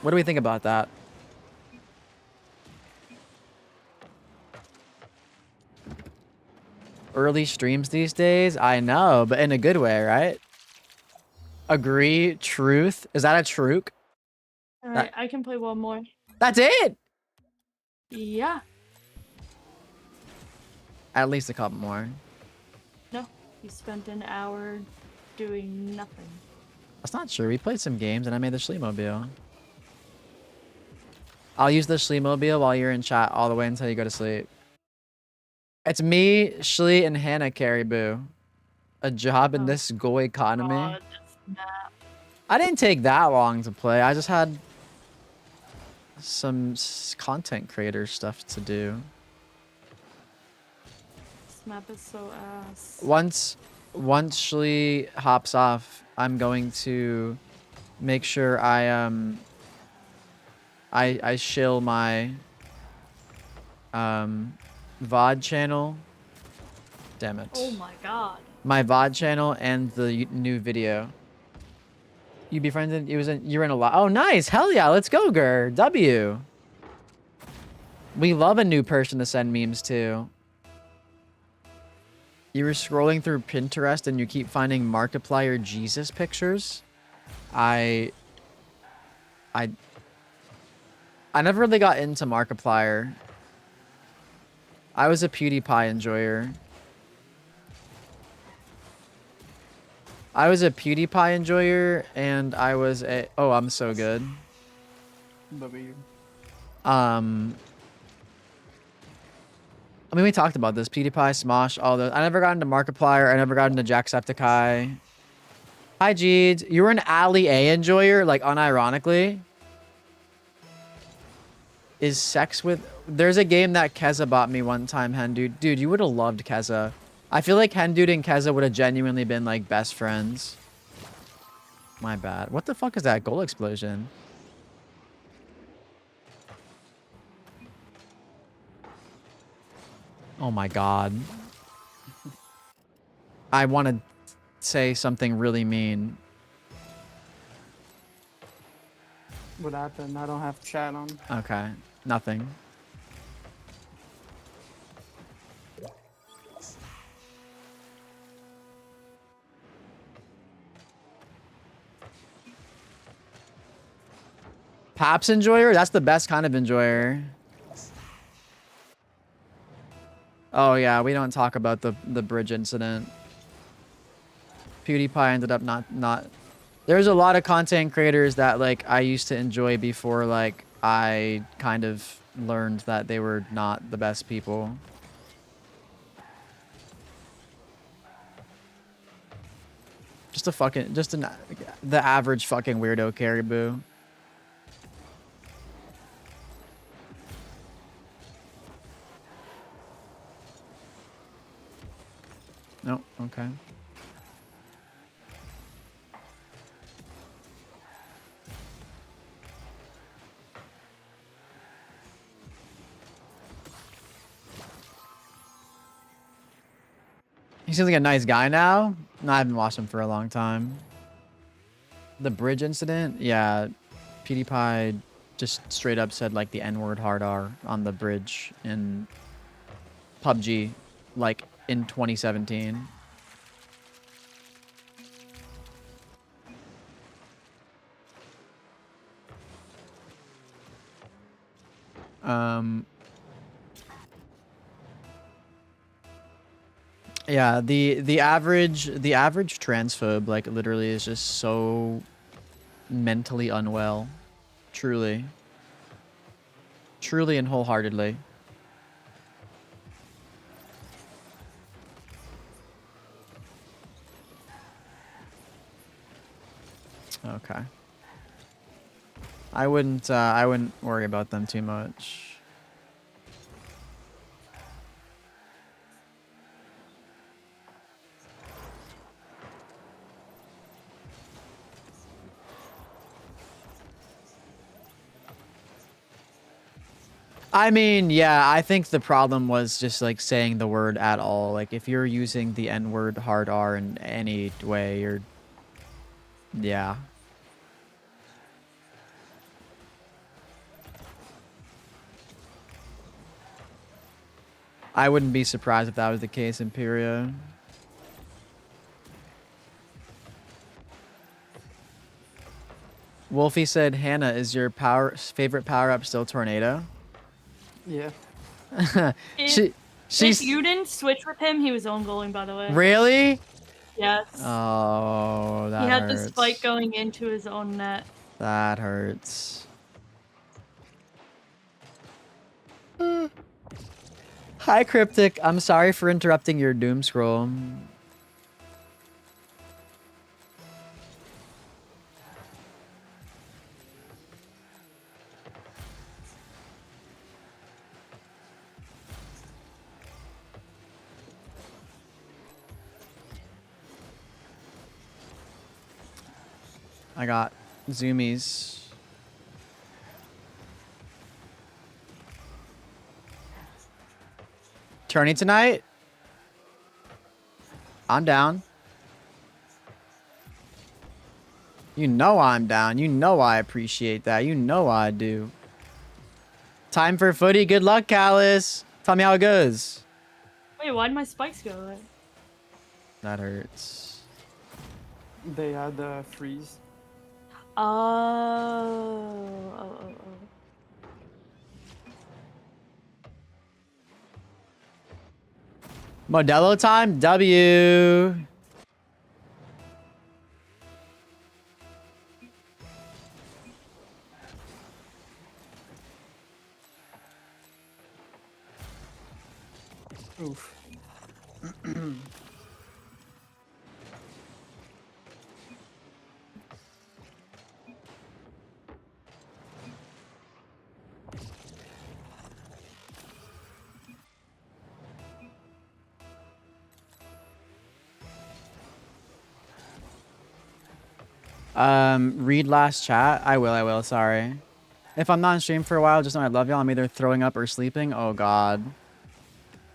What do we think about that? Early streams these days? I know, but in a good way, right? Agree, truth. Is that a truke? Alright, I can play one more. That's it? Yeah. At least a couple more. No. He spent an hour doing nothing. That's not true. We played some games and I made the Schleemobile. I'll use the Schleemobile while you're in chat all the way until you go to sleep. It's me, Shlee, and Hannah Caribou. A job in this Go economy. God, snap. I didn't take that long to play. I just had some content creator stuff to do. This map is so ass. Once Shlee hops off, I'm going to make sure I shill my VOD channel. Damn it. Oh my god. My VOD channel and the new video. You befriended? You were in a lot. Oh, nice. Hell yeah. Let's go, Gur. W. We love a new person to send memes to. You were scrolling through Pinterest and you keep finding Markiplier Jesus pictures. I never really got into Markiplier. I was a PewDiePie enjoyer. And I was a... Oh, I'm so good. W. I mean, we talked about this. PewDiePie, Smosh, all those. I never got into Markiplier. I never got into Jacksepticeye. Hi, Jeeds. You were an Ali A enjoyer, like, unironically. Is sex with... There's a game that Keza bought me one time, Hendude. Dude, you would have loved Keza. I feel like Hendude and Keza would have genuinely been, like, best friends. My bad. What the fuck is that goal explosion? Oh my god. I want to say something really mean. What happened? I don't have chat on. Okay. Nothing. Paps enjoyer? That's the best kind of enjoyer. Oh yeah, we don't talk about the bridge incident. PewDiePie ended up not. There's a lot of content creators that like I used to enjoy before like I kind of learned that they were not the best people. Just the average fucking weirdo caribou. No, okay. He seems like a nice guy now. No, I haven't watched him for a long time. The bridge incident? Yeah. PewDiePie just straight up said like the N-word hard R on the bridge in PUBG like in 2017. Yeah, the average transphobe like literally is just so mentally unwell. Truly. Truly and wholeheartedly. Okay. I wouldn't worry about them too much. I mean, yeah, I think the problem was just like saying the word at all. Like if you're using the N-word hard R in any way, you're yeah. I wouldn't be surprised if that was the case, Imperia. Wolfie said, Hannah, is your favorite power up still Tornado? Yeah. If she's you didn't switch with him, he was own goaling, by the way. Really? Yes. Oh, that he had hurts. the spike going into his own net. That hurts. Hi, Cryptic. I'm sorry for interrupting your doom scroll. I got zoomies. Tourney tonight? I'm down. You know I'm down. You know I appreciate that. You know I do. Time for footy. Good luck, Callus. Tell me how it goes. Wait, why'd my spikes go away? That hurts. They had the freeze. Oh. Modelo time? W. Oof. Read last chat. I will. Sorry. If I'm not on stream for a while, just know I love y'all. I'm either throwing up or sleeping. Oh, God.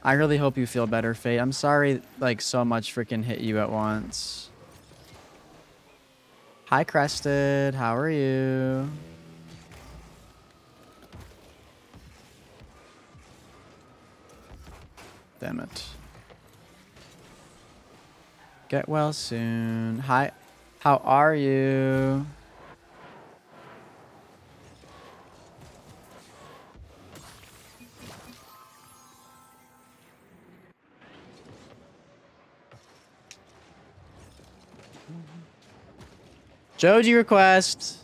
I really hope you feel better, Fate. I'm sorry, like, so much freaking hit you at once. Hi, Crested. How are you? Damn it. Get well soon. Hi. How are you? Joji request.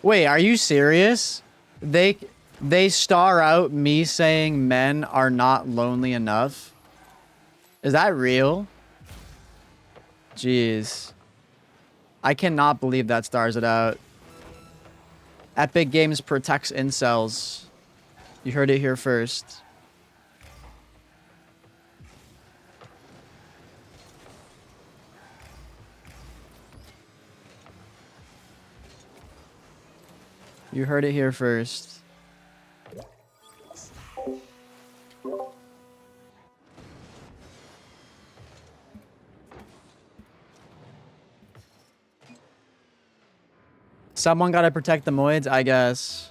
Wait, are you serious? They star out me saying men are not lonely enough. Is that real? Jeez. I cannot believe that stars it out. Epic Games protects incels. You heard it here first. You heard it here first. Someone gotta protect the moids, I guess.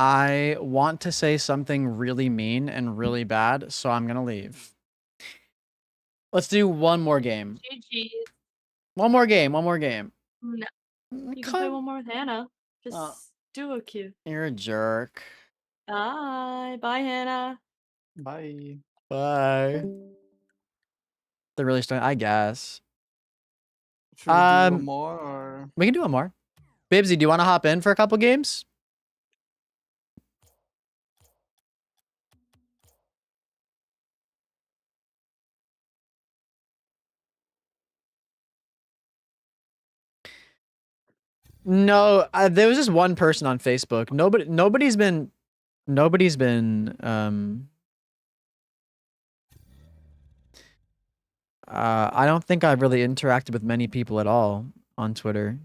I want to say something really mean and really bad, so I'm gonna leave. Let's do one more game. GG. One more game. One more game. No. You can play one more with Hannah. Just duo queue. You're a jerk. Bye. Bye, Hannah. Bye. Bye. They're really starting, I guess. Should we do more or? We can do one more. Bibsy, do you want to hop in for a couple games? No, there was just one person on Facebook. Nobody's been I don't think I've really interacted with many people at all on Twitter.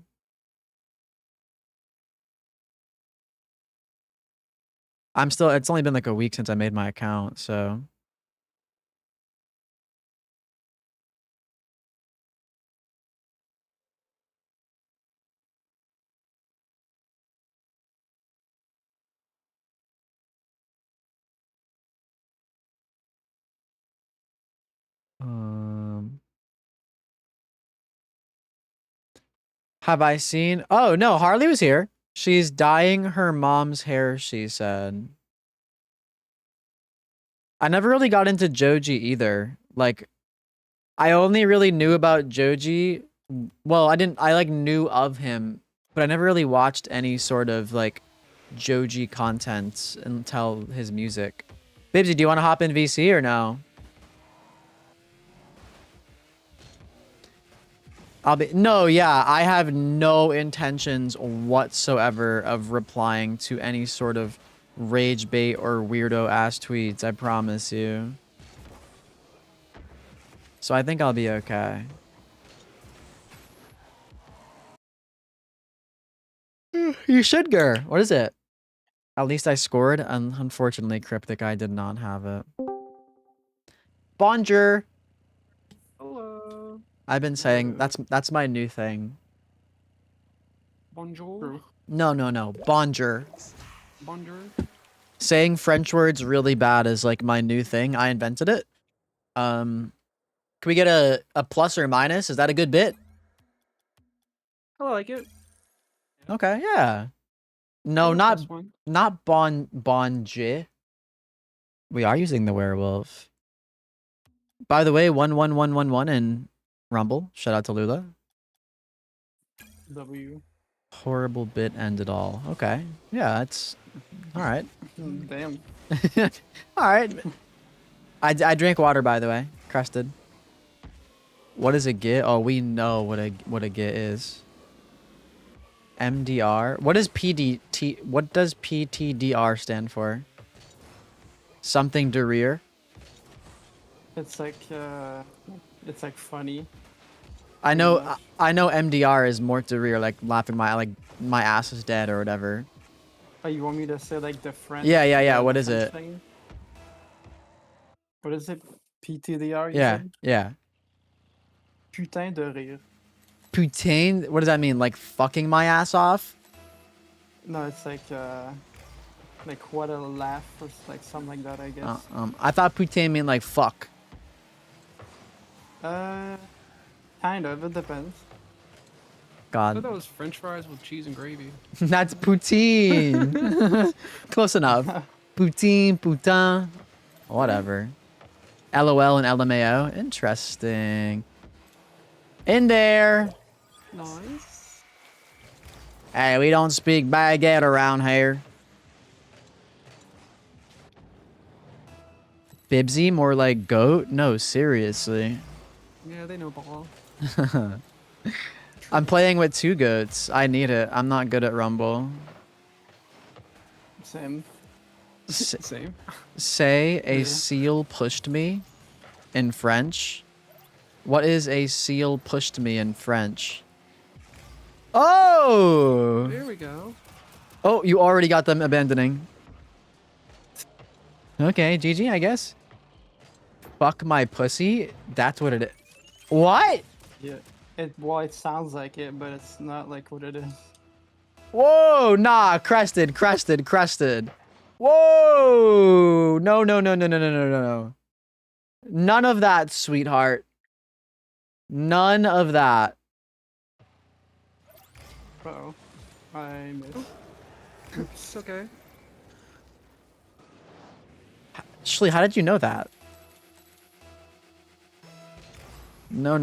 It's only been like a week since I made my account, so. Have I seen? Oh, no, Harley was here. She's dyeing her mom's hair, she said. I never really got into Joji either. Like, I only really knew about Joji. Well, I like knew of him, but I never really watched any sort of like Joji content until his music. Bibsy, do you want to hop in VC or no? I have no intentions whatsoever of replying to any sort of rage bait or weirdo ass tweets, I promise you. So I think I'll be okay. You should, Gur. What is it? At least I scored, and unfortunately, Cryptic, I did not have it. Bonjour. Hello. I've been saying that's my new thing. Bonjour. No. Bonjour. Bonjour. Saying French words really bad is like my new thing. I invented it. Can we get a plus or minus? Is that a good bit? I like it. Okay, yeah. No, not bonje. We are using the werewolf. By the way, 11111 in Rumble. Shout out to Lula. W. Horrible bit ended all. Okay. Yeah, that's all right. Damn. All right. I drink water, by the way. Crusted. What is a git? Oh, we know what a git is. MDR. What does PDT? What does PTDR stand for? Something de rear. It's like funny. I Pretty know. much. I know MDR is mort de rire, like laughing my ass is dead or whatever. Oh, you want me to say like the French? Yeah. the What is French it? thing? What is it? PTDR, you Yeah. said? Yeah. Putain de rire. Putain. What does that mean? Like fucking my ass off? No, it's like what a laugh or like something like that, I guess. I thought putain mean like fuck. Kind of. It depends. I thought God. that was French fries with cheese and gravy. That's poutine. Close enough. Poutine, putain. Whatever. LOL and LMAO. Interesting. In there. Nice. Hey, we don't speak baguette around here. Bibsy, more like goat? No, seriously. Yeah, they know ball. I'm playing with 2 goats. I need it. I'm not good at Rumble. Same. Same. Say a Yeah. seal pushed me in French. What is a seal pushed me in French? Oh! There we go. Oh, you already got them abandoning. Okay, GG, I guess. Fuck my pussy? That's what it is. What? Yeah. It sounds like it, but it's not like what it is. Whoa, nah, crested. Whoa! No. None of that, sweetheart. None of that. Uh-oh. I missed. It's okay. Ashley, how did you know that? No.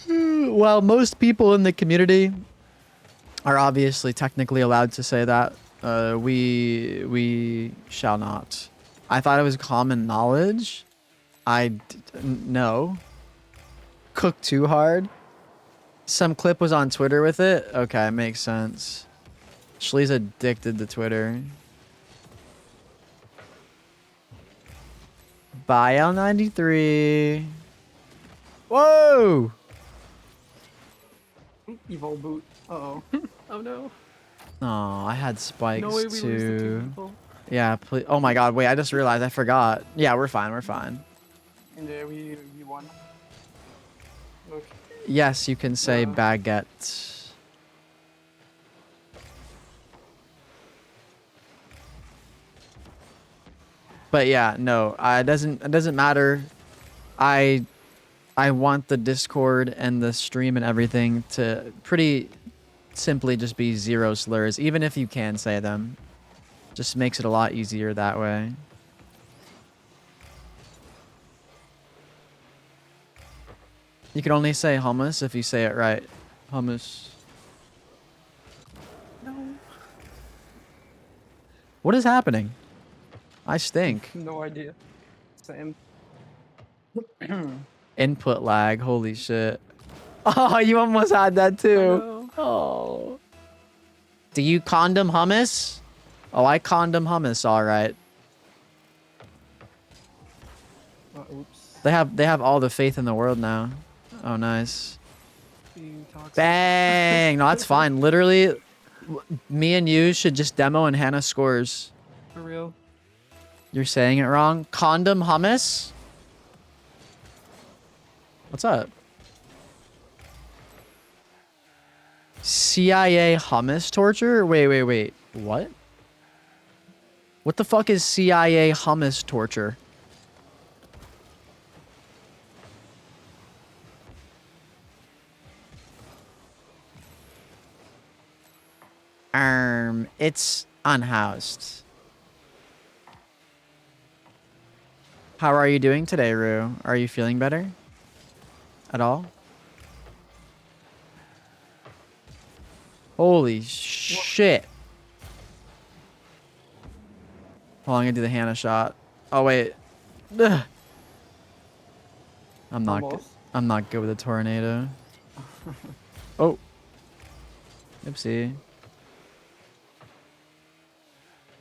Well, most people in the community are obviously technically allowed to say that. We shall not. I thought it was common knowledge. No. Cooked too hard. Some clip was on Twitter with it. Okay, makes sense. Shlee's addicted to Twitter. Bye, L93. Whoa! Evil boot. Uh-oh. Oh no. Oh, I had spikes No way we lose the 2 too. people. Yeah, please. Oh my god, wait, I just realized I forgot. Yeah, we're fine. Yeah, we won. Okay. Yes, you can say Uh. baguette. But yeah, no, it doesn't matter. I want the Discord and the stream and everything to pretty simply just be 0 slurs, even if you can say them. Just makes it a lot easier that way. You can only say hummus if you say it right. Hummus. No. What is happening? I stink. No idea. Same. Input lag. Holy shit. Oh, you almost had that too. know. Oh. Do you condom hummus? Oh, I condom hummus. All right. Oops. They have all the faith in the world now. Oh, nice. Being toxic. Bang. No, that's fine. Literally, me and you should just demo and Hannah scores. For real. You're saying it wrong. Condom hummus? What's up? CIA hummus torture? Wait. What? What the fuck is CIA hummus torture? It's unhoused. How are you doing today, Rue? Are you feeling better? at all? Holy shit. Hold on, I'm gonna do the Hannah shot. Oh wait. Ugh. I'm Almost. not good with a tornado. Oh. Oopsie.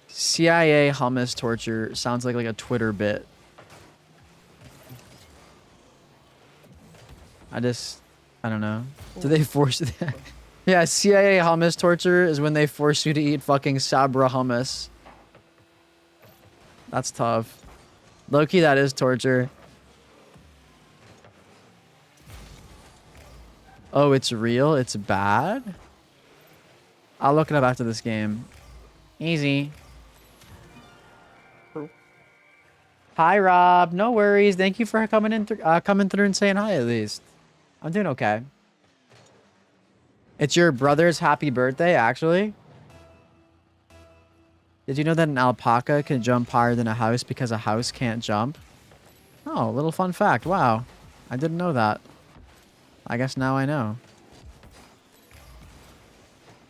CIA hummus torture sounds like a Twitter bit. I don't know. Do they force that? Yeah, CIA hummus torture is when they force you to eat fucking Sabra hummus. That's tough. Low-key, that is torture. Oh, it's real? It's bad? I'll look it up after this game. Easy. True. Hi, Rob. No worries. Thank you for coming in, coming through and saying hi at least. I'm doing okay. It's your brother's happy birthday, actually. Did you know that an alpaca can jump higher than a house because a house can't jump? Oh, little fun fact. Wow. I didn't know that. I guess now I know.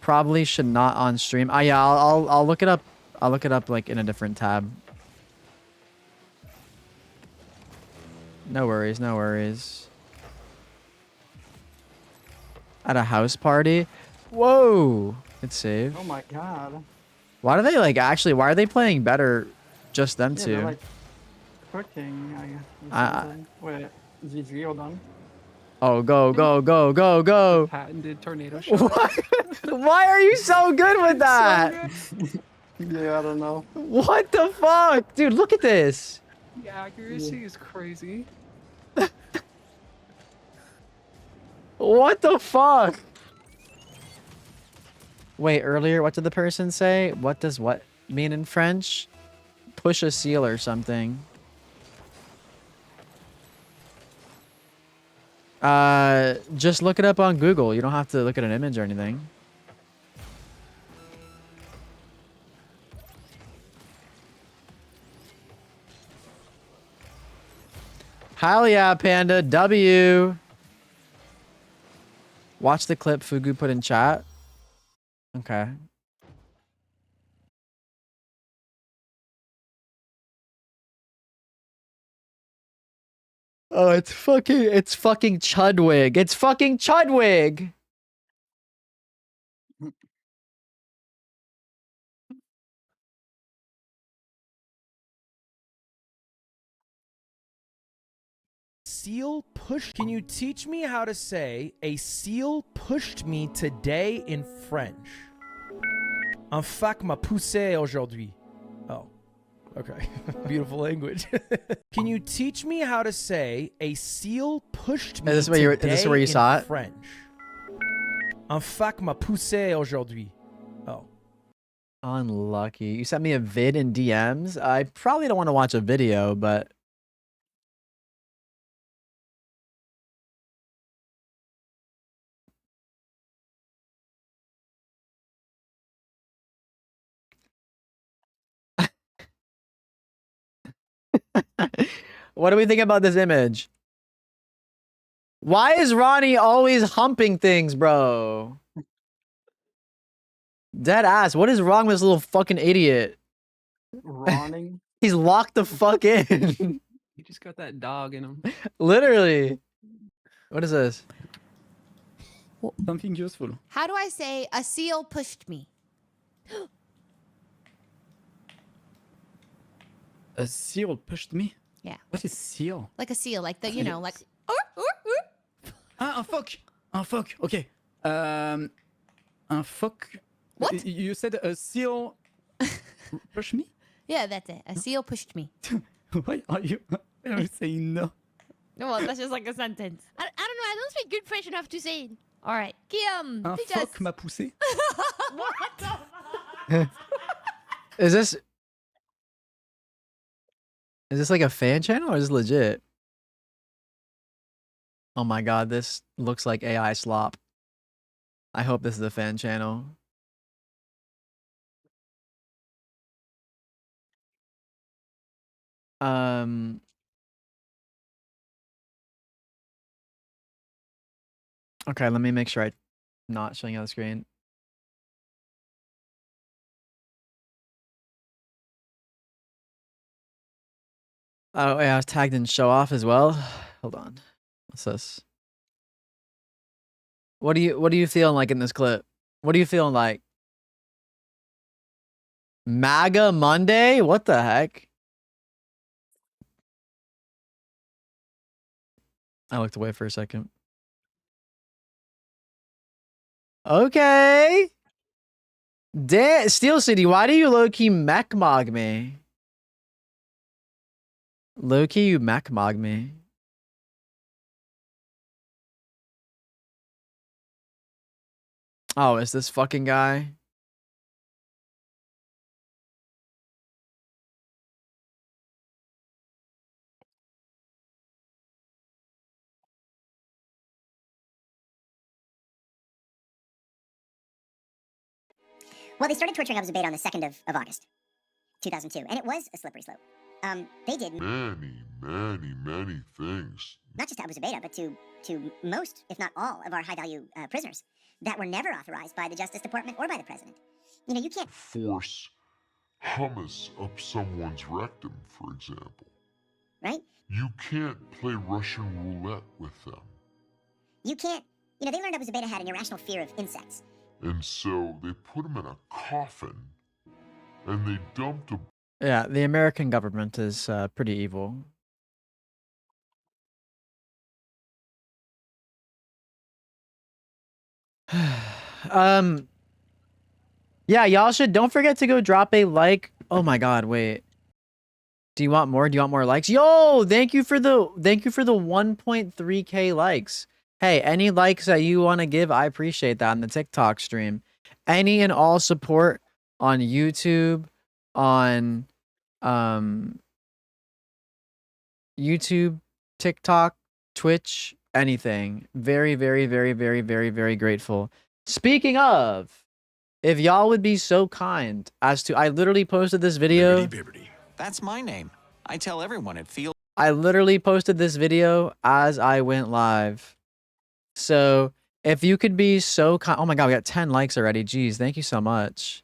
Probably should not on stream. Ah, yeah, I'll look it up. I'll look it up like in a different tab. No worries, no worries. At a house party? Whoa! It's saved. Oh my god. Why do they like actually? Why are they playing better? Just them Yeah, two. they're like cooking, I guess. or I- something. Wait, GG, hold on. Oh, go, go, go, go, go! Patented tornado shot. What? Why are you so good with that? Yeah, I don't know. What the fuck, dude? Look at this. The accuracy is crazy. What the fuck? Wait, earlier, what did the person say? What does what mean in French? Push a seal or something. Just look it up on Google. You don't have to look at an image or anything. Hell yeah, Panda. W. Watch the clip Fugu put in chat. Okay. Oh, it's fucking Chudwig. It's fucking Chudwig. Seal pushed. Can you teach me how to say a seal pushed me today in French? Un fac m'a poussé aujourd'hui. Oh, okay. Beautiful language. Can you teach me how to say a seal pushed me Is today this where you saw it? French? Un fac m'a poussé aujourd'hui. Oh. Unlucky. You sent me a vid in DMs. I probably don't want to watch a video, but what do we think about this image? Why is Ronnie always humping things, bro? Dead ass. What is wrong with this little fucking idiot? Running. He's locked the fuck in. He just got that dog in him. Literally. What is this? Something useful. How do I say a seal pushed me? A seal pushed me. Yeah. What is seal? Like a seal, like the, you know, like. Ah, un fuck. Un fuck. Okay. Un fuck. What? You said a seal pushed me? Yeah, that's it. A seal pushed me. Why are you saying no? Well, that's just like a sentence. I don't know. I don't speak good French enough to say it. All right. Guillaume, Un teach fuck us. m'a poussé. Is this like a fan channel or is this legit? Oh my god, this looks like AI slop. I hope this is a fan channel. Um Okay, let me make sure I'm not showing you the screen. Oh, yeah, I was tagged in show off as well. Hold on. What's this? What are you feeling like in this clip? What are you feeling like? MAGA Monday? What the heck? I looked away for a second. Okay. Steel City, why do you low-key mech-mog me? Low-key, you mech-mog me. Oh, is this fucking guy? Well, they started torturing Abu Zubaydah on the 2nd of August, 2002, and it was a slippery slope. They did many things. not just to Abu Zubaydah, but to most, if not all, of our high-value prisoners that were never authorized by the Justice Department or by the president. You know, you can't Force hummus up someone's rectum, for example. right? You can't play Russian roulette with them. You can't. You know, they learned Abu Zubaydah had an irrational fear of insects. And so they put him in a coffin and they dumped a Yeah, the American government is pretty evil. Yeah, y'all should don't forget to go drop a like. Oh my god, wait. Do you want more? Do you want more likes? Yo, thank you for the 1.3k likes. Hey, any likes that you want to give, I appreciate that on the TikTok stream. Any and all support on YouTube, on YouTube, TikTok, Twitch, anything. Very, very, very, very, very, very grateful. Speaking of, if y'all would be so kind as to, I literally posted this video. That's my name. I tell everyone it feels. I literally posted this video as I went live. So if you could be so kind, oh my god, we got 10 likes already. Jeez, thank you so much.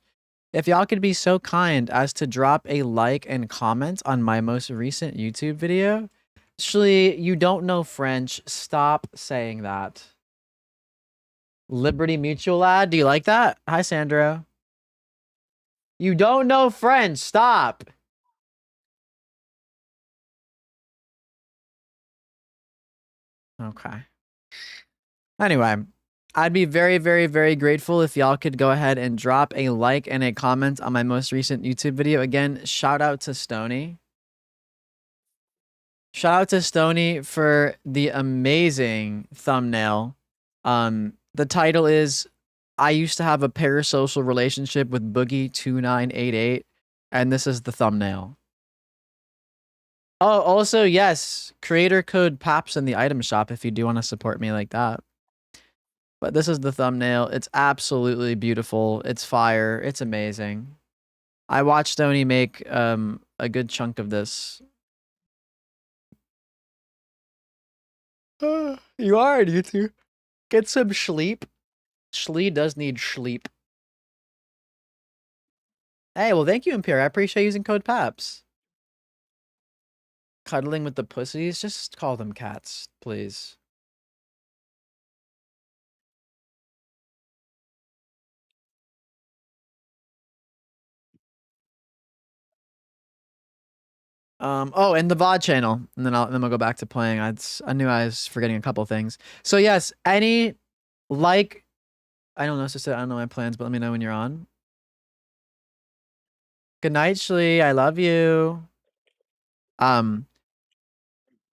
If y'all could be so kind as to drop a like and comment on my most recent YouTube video. Actually, you don't know French. Stop saying that. Liberty Mutual lad, do you like that? Hi, Sandro. You don't know French. Stop. Okay. Anyway, I'd be very, very, very grateful if y'all could go ahead and drop a like and a comment on my most recent YouTube video. Again, shout out to Stony. Shout out to Stony for the amazing thumbnail. The title is I used to have a parasocial relationship with Boogie2988, and this is the thumbnail. Oh, also, yes, creator code Paps in the item shop if you do want to support me like that. But this is the thumbnail. It's absolutely beautiful. It's fire. It's amazing. I watched Stony make a good chunk of this. You are, you two. Get some sleep. Schlee does need sleep. Hey, well, thank you, Imperial. I appreciate using code PAPS. Cuddling with the pussies? Just call them cats, please. Oh, and the VOD channel. And then we'll go back to playing. I knew I was forgetting a couple things. So yes, any like I don't know, sister, I don't know my plans, but let me know when you're on. Good night, Shlee. I love you.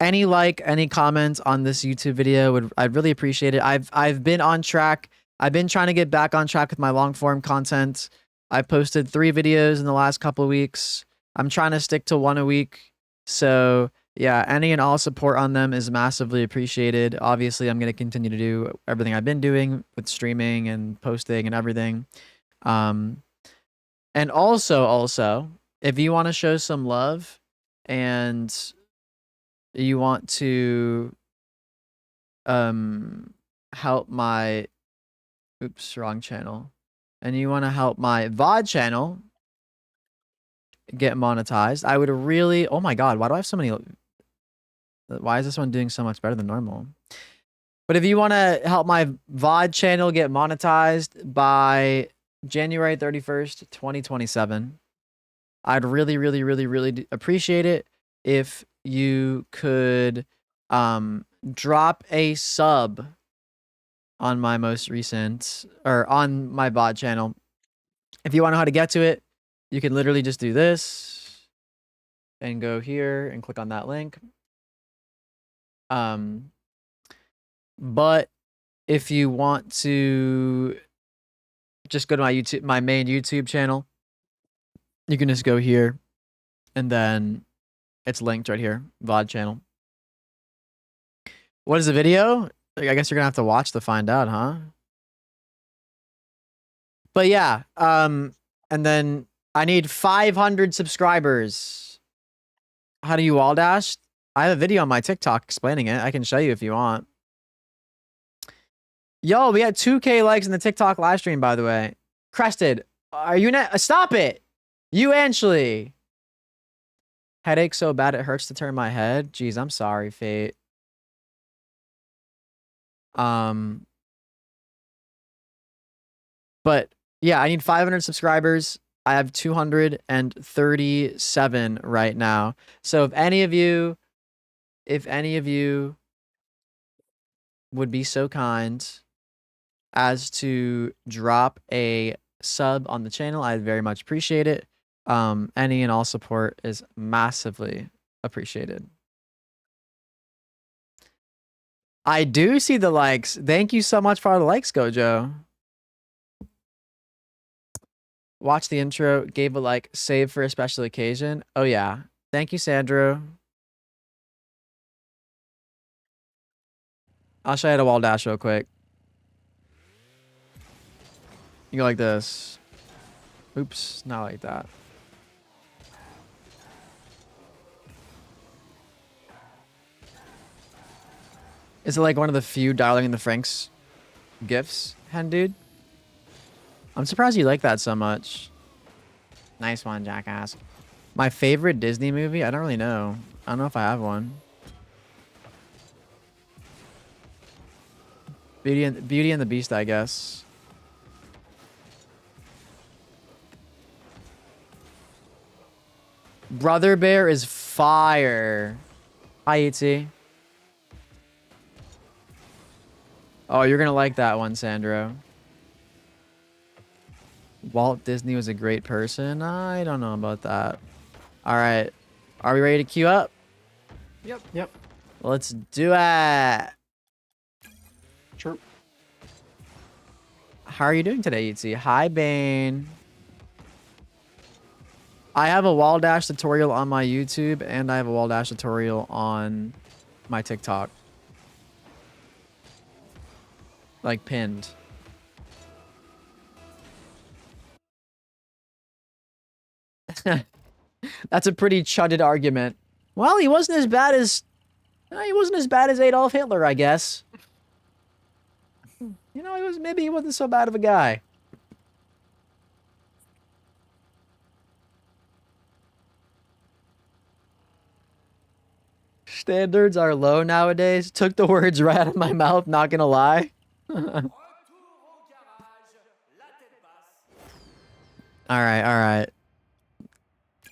Any like, any comments on this YouTube video I'd really appreciate it. I've been on track. I've been trying to get back on track with my long form content. I've posted 3 videos in the last couple of weeks. I'm trying to stick to 1 a week. So yeah, any and all support on them is massively appreciated. Obviously, I'm going to continue to do everything I've been doing with streaming and posting and everything. And also, if you want to show some love and you want to help my oops, wrong channel. And you want to help my VOD channel get monetized, I would really oh my god, why do I have so many why is this one doing so much better than normal? But if you want to help my VOD channel get monetized by January 31st, 2027, I'd really appreciate it if you could drop a sub on my most recent or on my VOD channel. If you want to know how to get to it, you can literally just do this and go here and click on that link. But if you want to just go to my main YouTube channel, you can just go here and then it's linked right here, VOD channel. What is the video? I guess you're gonna have to watch to find out, huh? But yeah, and then I need 500 subscribers. How do you wall dash? I have a video on my TikTok explaining it. I can show you if you want. Yo, we had 2K likes in the TikTok live stream, by the way. Crested, are you not? Stop it! You, Ashley. Headache so bad it hurts to turn my head. Jeez, I'm sorry, Fate. But yeah, I need 500 subscribers. I have 237 right now. So if any of you would be so kind as to drop a sub on the channel, I'd very much appreciate it. Any and all support is massively appreciated. I do see the likes. Thank you so much for all the likes, Gojo. Watch the intro, gave a like, save for a special occasion. Oh yeah. Thank you, Sandro. I'll show you how to wall dash real quick. You go like this. Oops, not like that. Is it like one of the few Darling in the Franxx gifts, hen dude? I'm surprised you like that so much. Nice one, jackass. My favorite Disney movie? I don't really know. I don't know if I have one. Beauty and the Beast, I guess. Brother Bear is fire. Hi, E.T. Oh, you're gonna like that one, Sandro. Walt Disney was a great person. I don't know about that. All right. Are we ready to queue up? Yep. Let's do it. Sure. How are you doing today, E.T.? Hi, Bane. I have a wall dash tutorial on my YouTube, and I have a wall dash tutorial on my TikTok. Like, pinned. That's a pretty chudded argument. Well, he wasn't as bad as Adolf Hitler, I guess. You know, maybe he wasn't so bad of a guy. Standards are low nowadays. Took the words right out of my mouth, not gonna lie. All right.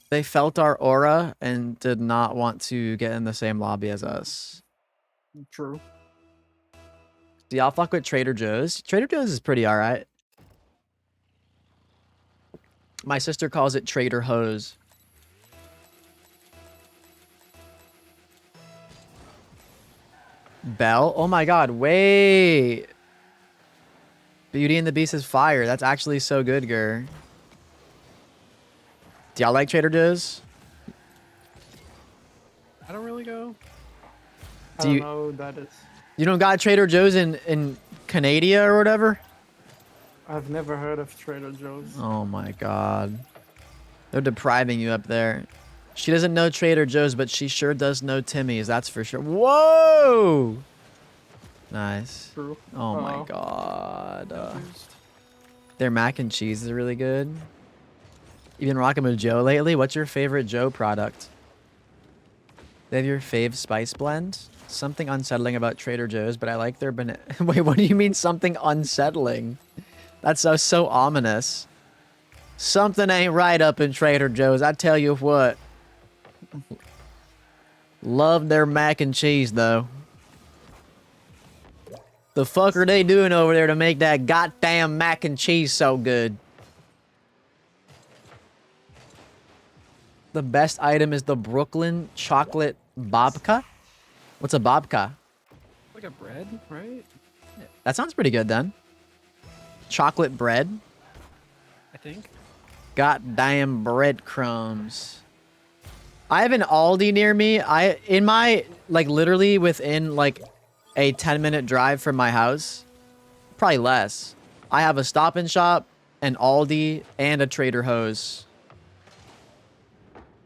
They felt our aura and did not want to get in the same lobby as us. True. Do y'all fuck with Trader Joe's? Trader Joe's is pretty alright. My sister calls it Trader Hose. Belle? Oh my god, wait. Beauty and the Beast is fire. That's actually so good, Gur. Do y'all like Trader Joe's? I don't really go. I don't know who that is. You don't got Trader Joe's in Canada or whatever? I've never heard of Trader Joe's. Oh my god. They're depriving you up there. She doesn't know Trader Joe's, but she sure does know Timmy's, that's for sure. Whoa! Nice. True. Oh my Uh-oh. god. Boost. Their mac and cheese is really good. You been rocking with Joe lately? What's your favorite Joe product? They have your fave spice blend? Something unsettling about Trader Joe's, but I like their banana. Wait, what do you mean something unsettling? That's so ominous. Something ain't right up in Trader Joe's. I tell you what. Love their mac and cheese, though. The fuck are they doing over there to make that goddamn mac and cheese so good? The best item is the Brooklyn chocolate babka. What's a babka? Like a bread, right? That sounds pretty good then. Chocolate bread. I think. Goddamn breadcrumbs. I have an Aldi near me. Literally within like a 10-minute drive from my house. Probably less. I have a Stop and Shop, an Aldi, and a Trader Joe's.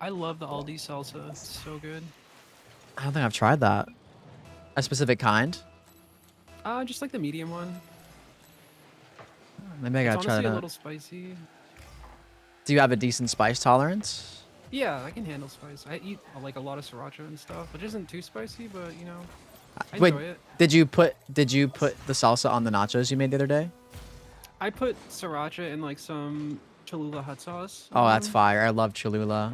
I love the Aldi salsa. It's so good. I don't think I've tried that. A specific kind? Just like the medium one. Maybe I It's gotta try honestly that a out. little spicy. Do you have a decent spice tolerance? Yeah, I can handle spice. I eat like a lot of sriracha and stuff, which isn't too spicy, but you know, I Wait, enjoy it. did you put the salsa on the nachos you made the other day? I put sriracha in like some Cholula hot sauce. Oh, that's fire. I love Cholula.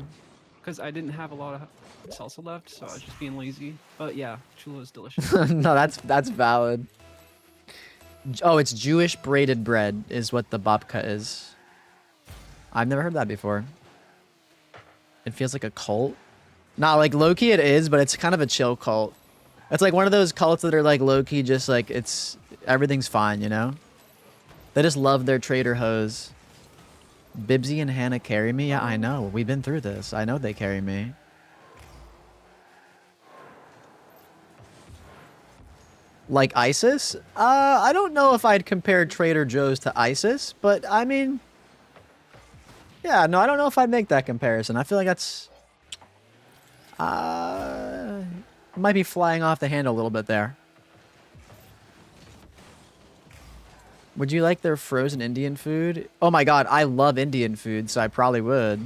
Because I didn't have a lot of salsa left, so I was just being lazy. But yeah, Cholula is delicious. No, that's valid. Oh, it's Jewish braided bread is what the babka is. I've never heard that before. It feels like a cult. Nah, like low-key it is, but it's kind of a chill cult. It's like one of those cults that are like low-key just like everything's fine, you know? They just love their Trader Joe's. Bibsy and Hannah carry me? Yeah, I know. We've been through this. I know they carry me. Like ISIS? I don't know if I'd compare Trader Joe's to ISIS, but I mean... Yeah, no, I don't know if I'd make that comparison. I feel like that's... might be flying off the handle a little bit there. Would you like their frozen Indian food? Oh my god, I love Indian food, so I probably would.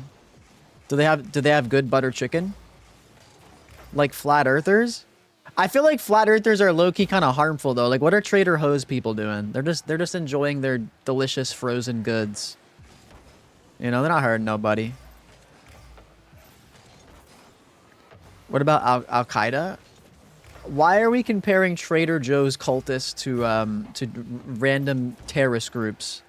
Do they have good butter chicken? Like flat earthers? I feel like flat earthers are low-key kind of harmful though. Like what are Trader Joe's people doing? They're just enjoying their delicious frozen goods. You know, they're not hurting nobody. What about Al Qaeda? Why are we comparing Trader Joe's cultists to random terrorist groups?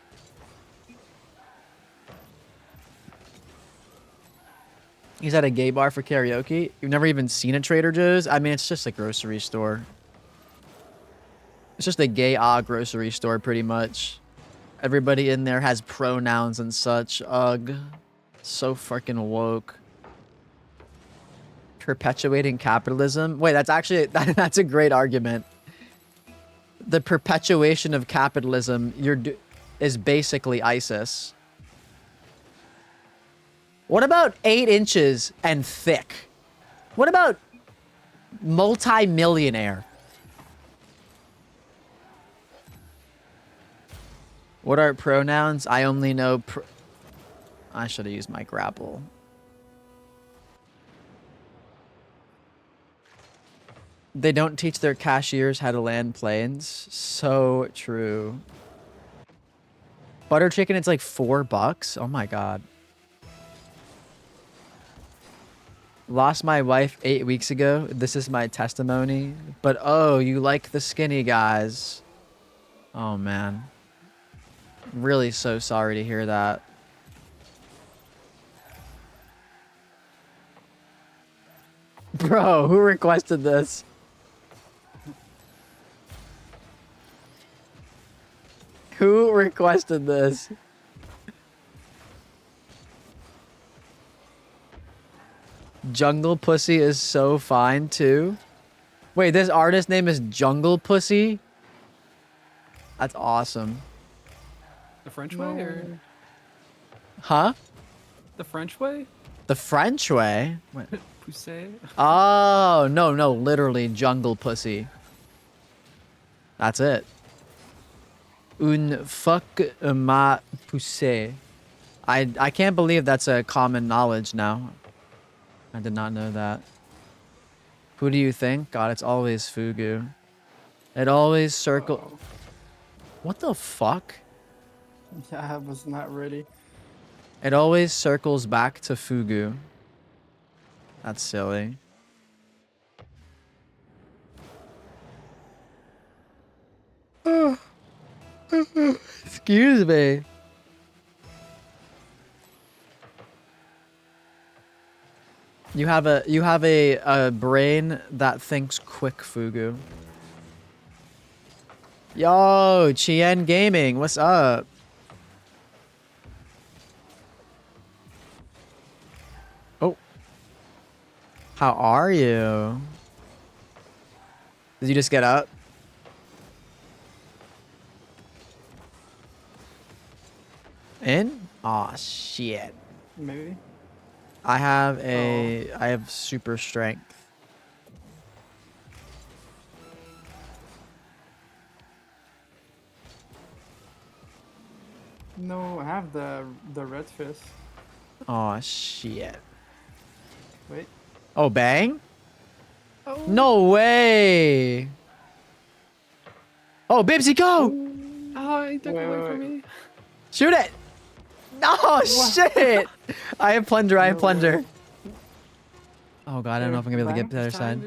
He's at a gay bar for karaoke. You've never even seen a Trader Joe's? I mean, it's just a grocery store. It's just a gay grocery store, pretty much. Everybody in there has pronouns and such. Ugh. So freaking woke. Perpetuating capitalism. Wait, that's actually that's a great argument. The perpetuation of capitalism is basically ISIS. What about 8 inches and thick? What about multi-millionaire? What are pronouns? I only know I should have used my grapple. They don't teach their cashiers how to land planes. So true. Butter chicken, it's like $4. Oh my god. Lost my wife 8 weeks ago. This is my testimony. But oh, you like the skinny guys. Oh man. Really so sorry to hear that. Bro, who requested this? Who requested this? Jungle Pussy is so fine too. Wait, this artist name is Jungle Pussy? That's awesome. The French way or Huh? the French way? The French way? Wait. Poussey? Oh, no, literally Jungle Pussy. That's it. Un fuck ma poussée. I can't believe that's a common knowledge now. I did not know that. Who do you think? God, it's always Fugu. It always circle. Oh. What the fuck? Yeah, I was not ready. It always circles back to Fugu. That's silly. Excuse me. You have a brain that thinks quick, Fugu. Yo, Chien Gaming, what's up? Oh. How are you? Did you just get up? In? Aw, shit. Maybe. I have super strength. No, I have the red fist. Aw, shit. Wait. Oh, bang? Oh. No way! Oh, Bibsy, go! Oh, he took away from me. Shoot it! No, shit! I have plunger, I have plunger. Oh god, I don't know if I'm gonna be able to get to the other side.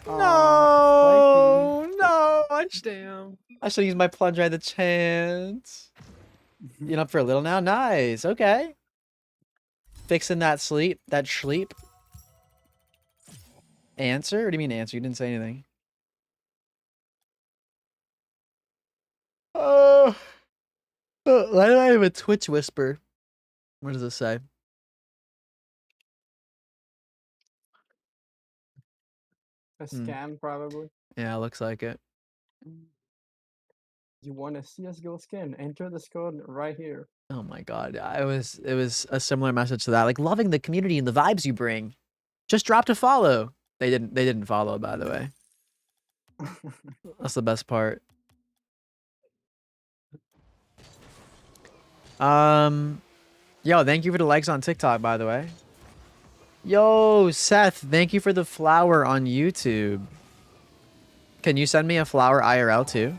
No! No! I should use my plunger. I had the chance. You up for a little now? Nice. Okay. Fixing that sleep. That sleep. Answer? What do you mean answer? You didn't say anything. Oh. Why do I have a Twitch whisper? What does it say? A scam, probably. Yeah, looks like it. You want a CSGO skin? Enter this code right here. Oh my god. It was a similar message to that. Like loving the community and the vibes you bring. Just dropped a follow. They didn't follow, by the way. That's the best part. Yo, thank you for the likes on TikTok, by the way. Yo, Seth, thank you for the flower on YouTube. Can you send me a flower IRL too?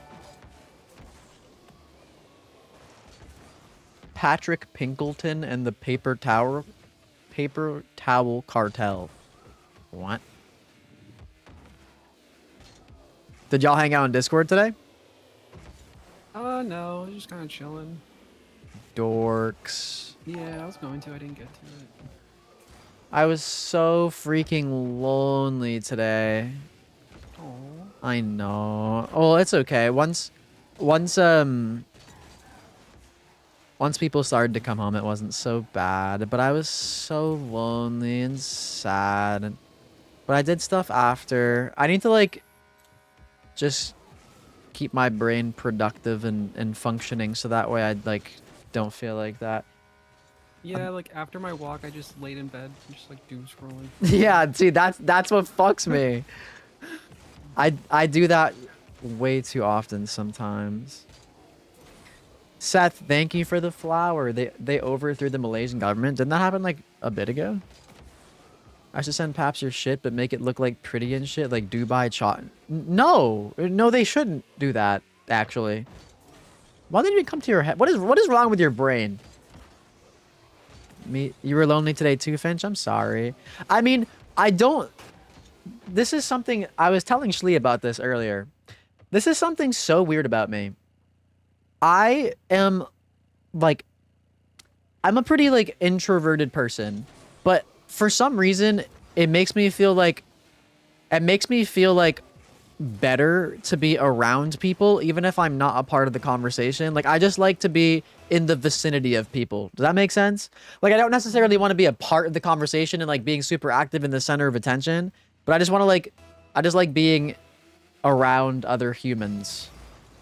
Patrick Pinkleton and the Paper Towel Cartel. What? Did y'all hang out on Discord today? No, just kind of chilling. Dorks. Yeah, I was going to. I didn't get to it. I was so freaking lonely today. Oh. I know. Oh, it's okay. Once people started to come home, it wasn't so bad. But I was so lonely and sad. But I did stuff after. I need to like just keep my brain productive and functioning, so that way I like don't feel like that. Yeah, like after my walk, I just laid in bed, and just like doom scrolling. Yeah, see, that's what fucks me. I do that way too often sometimes. Seth, thank you for the flower. They overthrew the Malaysian government. Didn't that happen like a bit ago? I should send Paps your shit, but make it look like pretty and shit, like Dubai shot. No, they shouldn't do that. Actually, why did it come to your head? What is wrong with your brain? You were lonely today too, Finch? I'm sorry. I mean, I don't... This is something... I was telling Shlee about this earlier. This is something so weird about me. I am, like... I'm a pretty, like, introverted person. But for some reason, it makes me feel like... It makes me feel like better to be around people, even if I'm not a part of the conversation. Like, I just like to be in the vicinity of people. Does that make sense? Like, I don't necessarily want to be a part of the conversation and like being super active in the center of attention, but I just want to like, I just like being around other humans.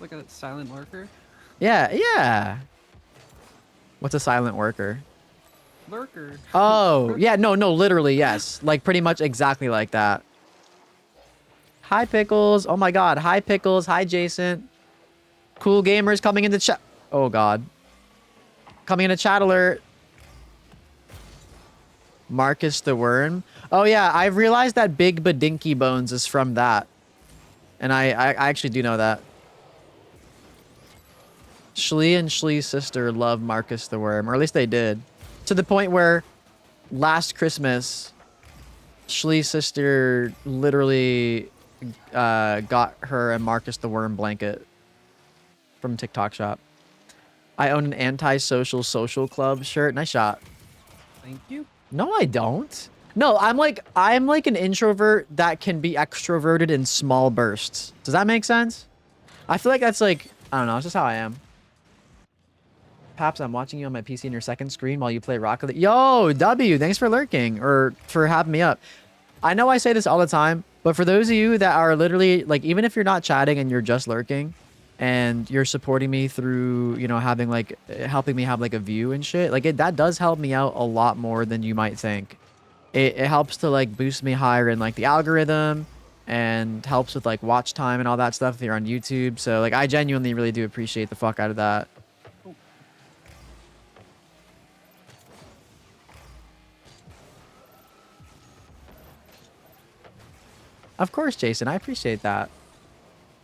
Like a silent lurker? Yeah. What's a silent worker? Lurker. Oh, yeah, no, literally, yes. Like, pretty much exactly like that. Hi, Pickles. Oh my God. Hi, Pickles. Hi, Jason. Cool gamers coming into chat. Oh God. Coming into chat alert. Marcus the Worm. Oh yeah, I've realized that Big Badinky Bones is from that. And I actually do know that. Shlee and Shlee's sister love Marcus the Worm, or at least they did. To the point where last Christmas, Shlee's sister literally got her a Marcus the Worm blanket from TikTok shop. I own an anti-social social club shirt. Nice shot. Thank you. No, I don't. No, I'm like an introvert that can be extroverted in small bursts. Does that make sense? I feel like that's like, I don't know, it's just how I am. Paps, I'm watching you on my PC in your second screen while you play Rocket League. Yo, W, thanks for lurking or for having me up. I know I say this all the time, but for those of you that are literally like, even if you're not chatting and you're just lurking and you're supporting me through, you know, having like, helping me have like a view and shit, like that does help me out a lot more than you might think. It helps to like boost me higher in like the algorithm and helps with like watch time and all that stuff if you're on YouTube. So like I genuinely really do appreciate the fuck out of that. Of course, Jason, I appreciate that.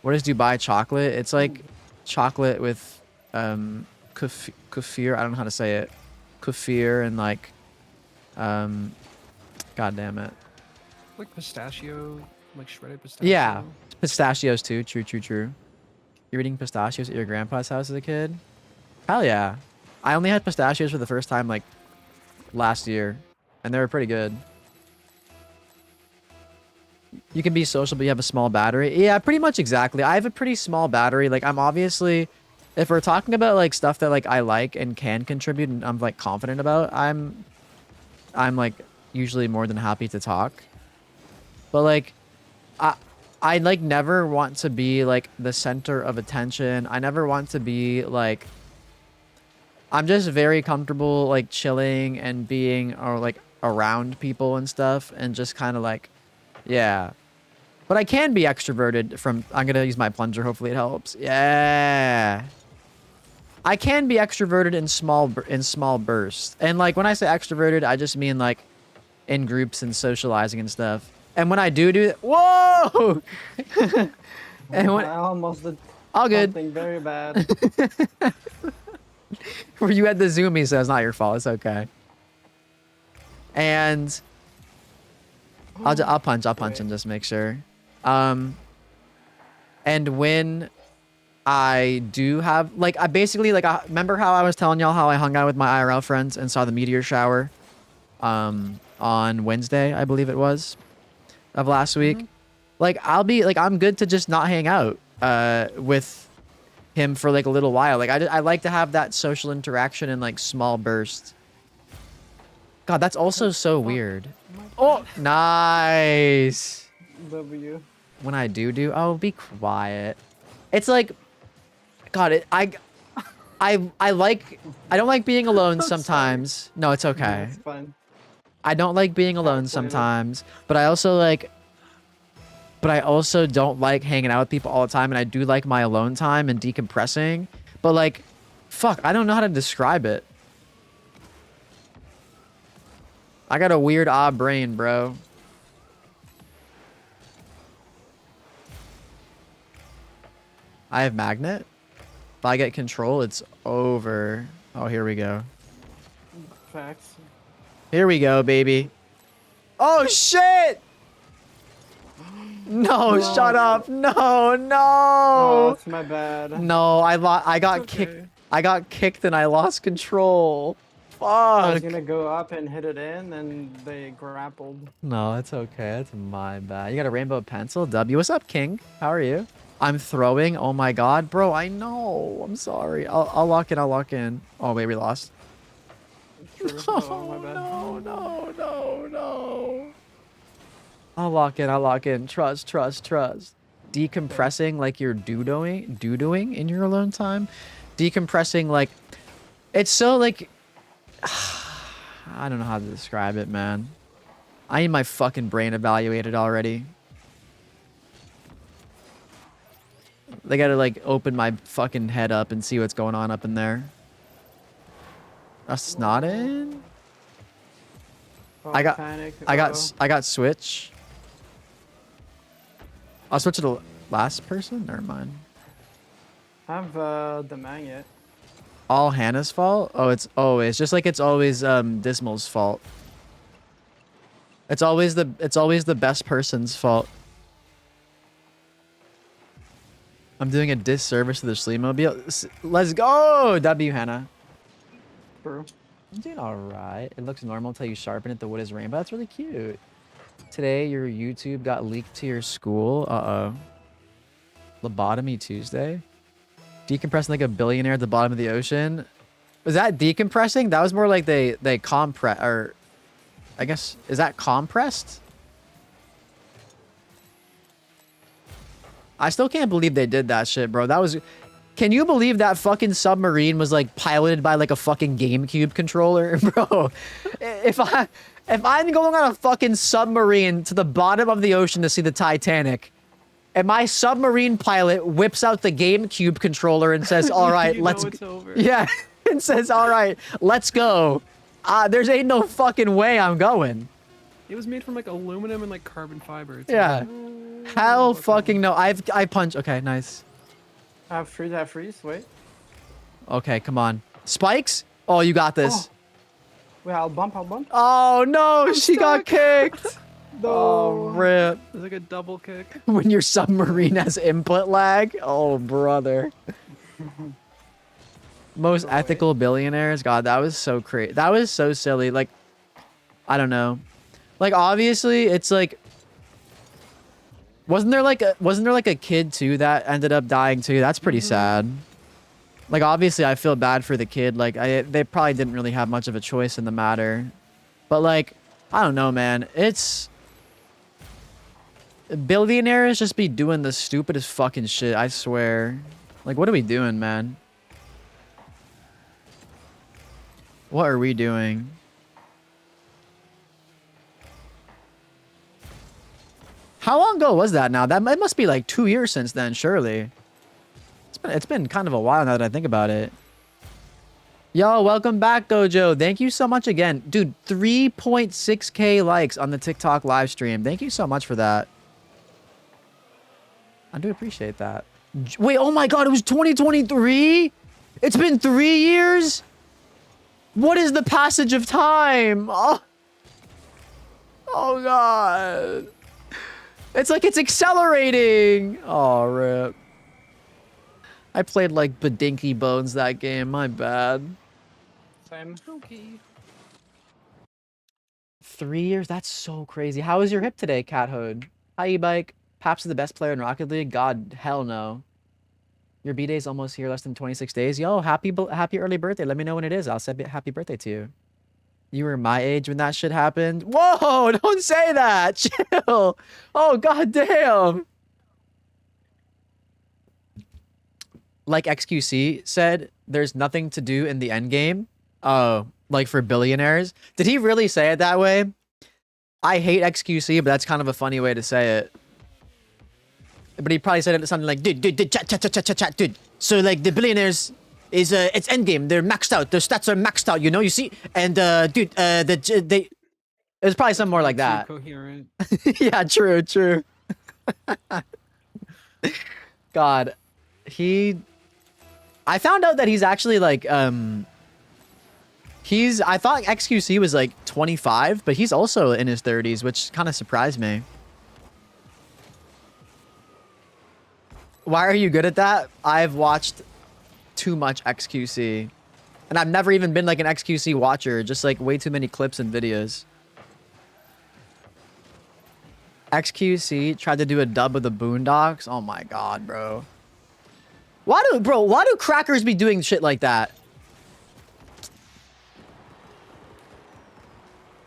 What is Dubai chocolate? It's like chocolate with kefir. I don't know how to say it. Kefir and like God damn it. Like pistachio, like shredded pistachio. Yeah, pistachios too. True, true, true. You're eating pistachios at your grandpa's house as a kid? Hell yeah. I only had pistachios for the first time like last year, and they were pretty good. You can be social, but you have a small battery. Yeah, pretty much exactly. I have a pretty small battery. Like I'm obviously, if we're talking about like stuff that like I like and can contribute and I'm like confident about, I'm like usually more than happy to talk. But like, I like never want to be like the center of attention. I never want to be like, I'm just very comfortable like chilling and being or like around people and stuff and just kind of like, yeah. But I can be extroverted from, I'm going to use my plunger. Hopefully it helps. Yeah. I can be extroverted in small bursts. And like when I say extroverted, I just mean like in groups and socializing and stuff. And when I do that, whoa! And when, I almost did all good. something very bad. Where you had the zoomies, so it's not your fault. It's okay. And I'll punch and just make sure. And when I do have like, I basically like, I remember how I was telling y'all how I hung out with my IRL friends and saw the meteor shower on Wednesday, I believe it was, of last week. Like I'll be like, I'm good to just not hang out with him for like a little while. Like I like to have that social interaction in like small bursts. God, that's also so weird. Oh, nice. W. When I do, oh, be quiet. It's like, God, I don't like being alone sometimes. No, it's okay. It's fine. I don't like being alone sometimes, but I also don't like hanging out with people all the time, and I do like my alone time and decompressing. But like, fuck, I don't know how to describe it. I got a weird odd brain, bro. I have magnet. If I get control, it's over. Oh, here we go. Facts. Here we go, baby. Oh, shit! No, shut up. No, no. Oh, it's my bad. No, I got kicked. I got kicked and I lost control. Fuck. I was gonna go up and hit it in, and they grappled. No, it's okay. That's my bad. You got a rainbow pencil? W. What's up, King? How are you? I'm throwing. Oh my god, bro. I know. I'm sorry. I'll lock in. I'll lock in. Oh wait, we lost. True. Oh, my bad. No. I'll lock in. I'll lock in. Trust. Decompressing like you're doo-dooing in your alone time. Decompressing like, it's so like, I don't know how to describe it, man. I need my fucking brain evaluated already. They gotta like open my fucking head up and see what's going on up in there. That's not in. I got switch. I'll switch to the last person. Never mind. I have the Magnet. All Hannah's fault? Oh, it's always just like it's always Dismal's fault. It's always the best person's fault. I'm doing a disservice to the Sleemobile. Let's go! W, Hannah. True. I'm doing alright. It looks normal until you sharpen it. The wood is rainbow. That's really cute. Today, your YouTube got leaked to your school. Uh-oh. Lobotomy Tuesday? Decompressing like a billionaire at the bottom of the ocean? Was that decompressing? That was more like they compress, or... I guess, is that compressed? I still can't believe they did that shit, bro. That was... Can you believe that fucking submarine was like piloted by like a fucking GameCube controller? Bro, if I'm going on a fucking submarine to the bottom of the ocean to see the Titanic, and my submarine pilot whips out the GameCube controller and says, all right, let's... It's over. Yeah, and says, all right, let's go. There's ain't no fucking way I'm going. It was made from like aluminum and like carbon fiber. It's Yeah. like, Hell fucking no. I punch. Okay, nice. I have freeze, wait. Okay, come on. Spikes? Oh, you got this. Oh. Wait, I'll bump. Oh, no, she got kicked. Oh, rip. It's like a double kick. When your submarine has input lag? Oh, brother. Most ethical billionaires? God, that was so crazy. That was so silly. Like, I don't know. Like, obviously, it's like... Wasn't there like a kid too that ended up dying too? That's pretty sad. Like, obviously I feel bad for the kid. Like, they probably didn't really have much of a choice in the matter. But like, I don't know, man. It's... Billionaires just be doing the stupidest fucking shit, I swear. Like, what are we doing, man? What are we doing? How long ago was that now? It must be like 2 years since then, surely. It's been kind of a while now that I think about it. Yo, welcome back, Dojo. Thank you so much again. Dude, 3.6k likes on the TikTok live stream. Thank you so much for that. I do appreciate that. Wait, oh my god, it was 2023? It's been 3 years? What is the passage of time? Oh god. It's like it's accelerating. Oh, rip. I played like Badinky Bones that game. My bad. Same. Okay. 3 years? That's so crazy. How was your hip today, Cat Hood? Hi, e-bike. Paps is the best player in Rocket League? God, hell no. Your B-day's almost here, less than 26 days. Yo, happy early birthday. Let me know when it is. I'll say happy birthday to you. You were my age when that shit happened. Whoa, don't say that. Chill. Oh, god damn. Like XQC said, there's nothing to do in the end game. Oh, like for billionaires. Did he really say it that way? I hate XQC, but that's kind of a funny way to say it. But he probably said it something like, dude, chat, dude. So like the billionaires is it's endgame. They're maxed out. Their stats are maxed out. You know, you see. And dude, it was probably something more like that. Coherent. Yeah, true. God, I found out that he's actually like I thought XQC was like 25, but he's also in his 30s, which kind of surprised me. Why are you good at that? I've watched too much XQC. And I've never even been like an XQC watcher, just like way too many clips and videos. XQC tried to do a dub of the Boondocks. Oh my god, bro. Why do crackers be doing shit like that?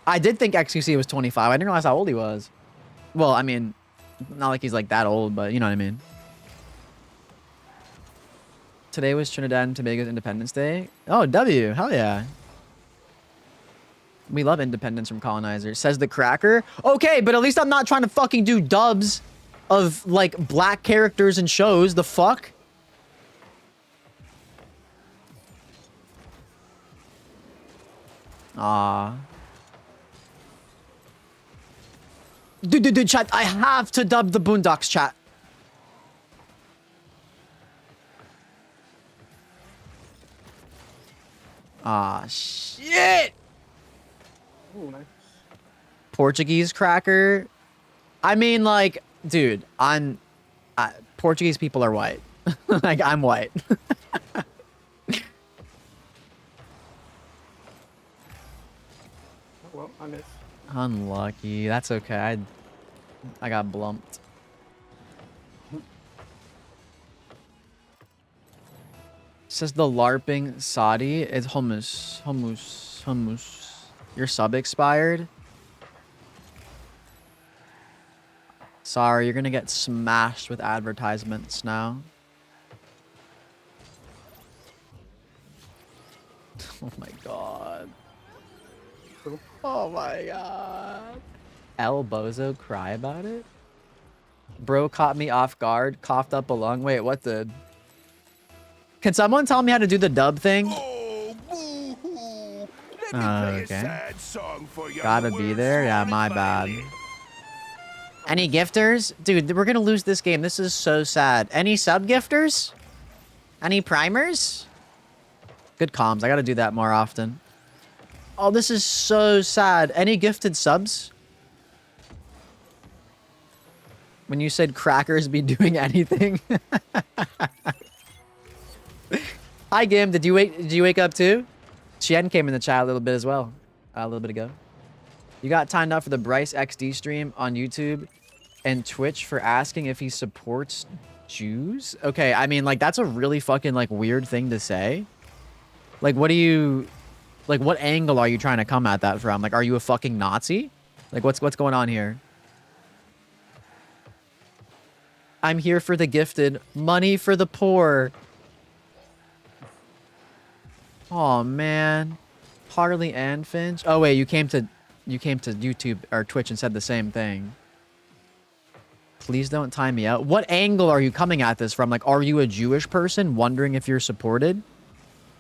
I did think XQC was 25. I didn't realize how old he was. Well, I mean, not like he's like that old, but you know what I mean. Today was Trinidad and Tobago's Independence Day. Oh, W. Hell yeah. We love independence from colonizers. Says the cracker. Okay, but at least I'm not trying to fucking do dubs of like black characters in shows. The fuck? Ah. Dude, chat. I have to dub the Boondocks, chat. Ah, shit. Ooh, nice. Portuguese cracker. I mean, like, dude, Portuguese people are white. Like, I'm white. Well, I missed. Unlucky. That's okay. I got blumped. Says the LARPing Saudi. It's hummus. Your sub expired? Sorry, you're gonna get smashed with advertisements now. Oh my god. Oh my god. El Bozo cry about it? Bro caught me off guard, coughed up a lung. Wait, what the? Can someone tell me how to do the dub thing? Oh, boo-hoo. Let me play a Okay. sad song for you. Gotta The be world's there? Yeah, smallest my bad. violin. Any gifters? Dude, we're gonna lose this game. This is so sad. Any sub gifters? Any primers? Good comms. I gotta do that more often. Oh, this is so sad. Any gifted subs? When you said crackers be doing anything. Hi, Gim. Did you wake up too? Chien came in the chat a little bit as well. A little bit ago. You got timed up for the Bryce XD stream on YouTube and Twitch for asking if he supports Jews? Okay, I mean, like, that's a really fucking, like, weird thing to say. Like, what angle are you trying to come at that from? Like, are you a fucking Nazi? Like, what's going on here? I'm here for the gifted. Money for the poor. Oh man. Harley and Finch. Oh wait, you came to YouTube or Twitch and said the same thing. Please don't time me out. What angle are you coming at this from? Like, are you a Jewish person wondering if you're supported?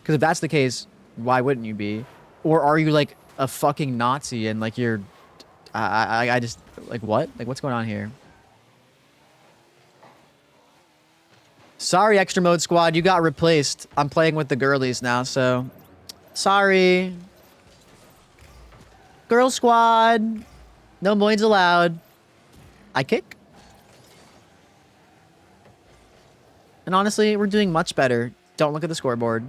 Because if that's the case, why wouldn't you be? Or are you like a fucking Nazi and like you're I just like what? Like what's going on here? Sorry, Extra Mode Squad, you got replaced. I'm playing with the girlies now, so... Sorry. Girl Squad. No moins allowed. I kick. And honestly, we're doing much better. Don't look at the scoreboard.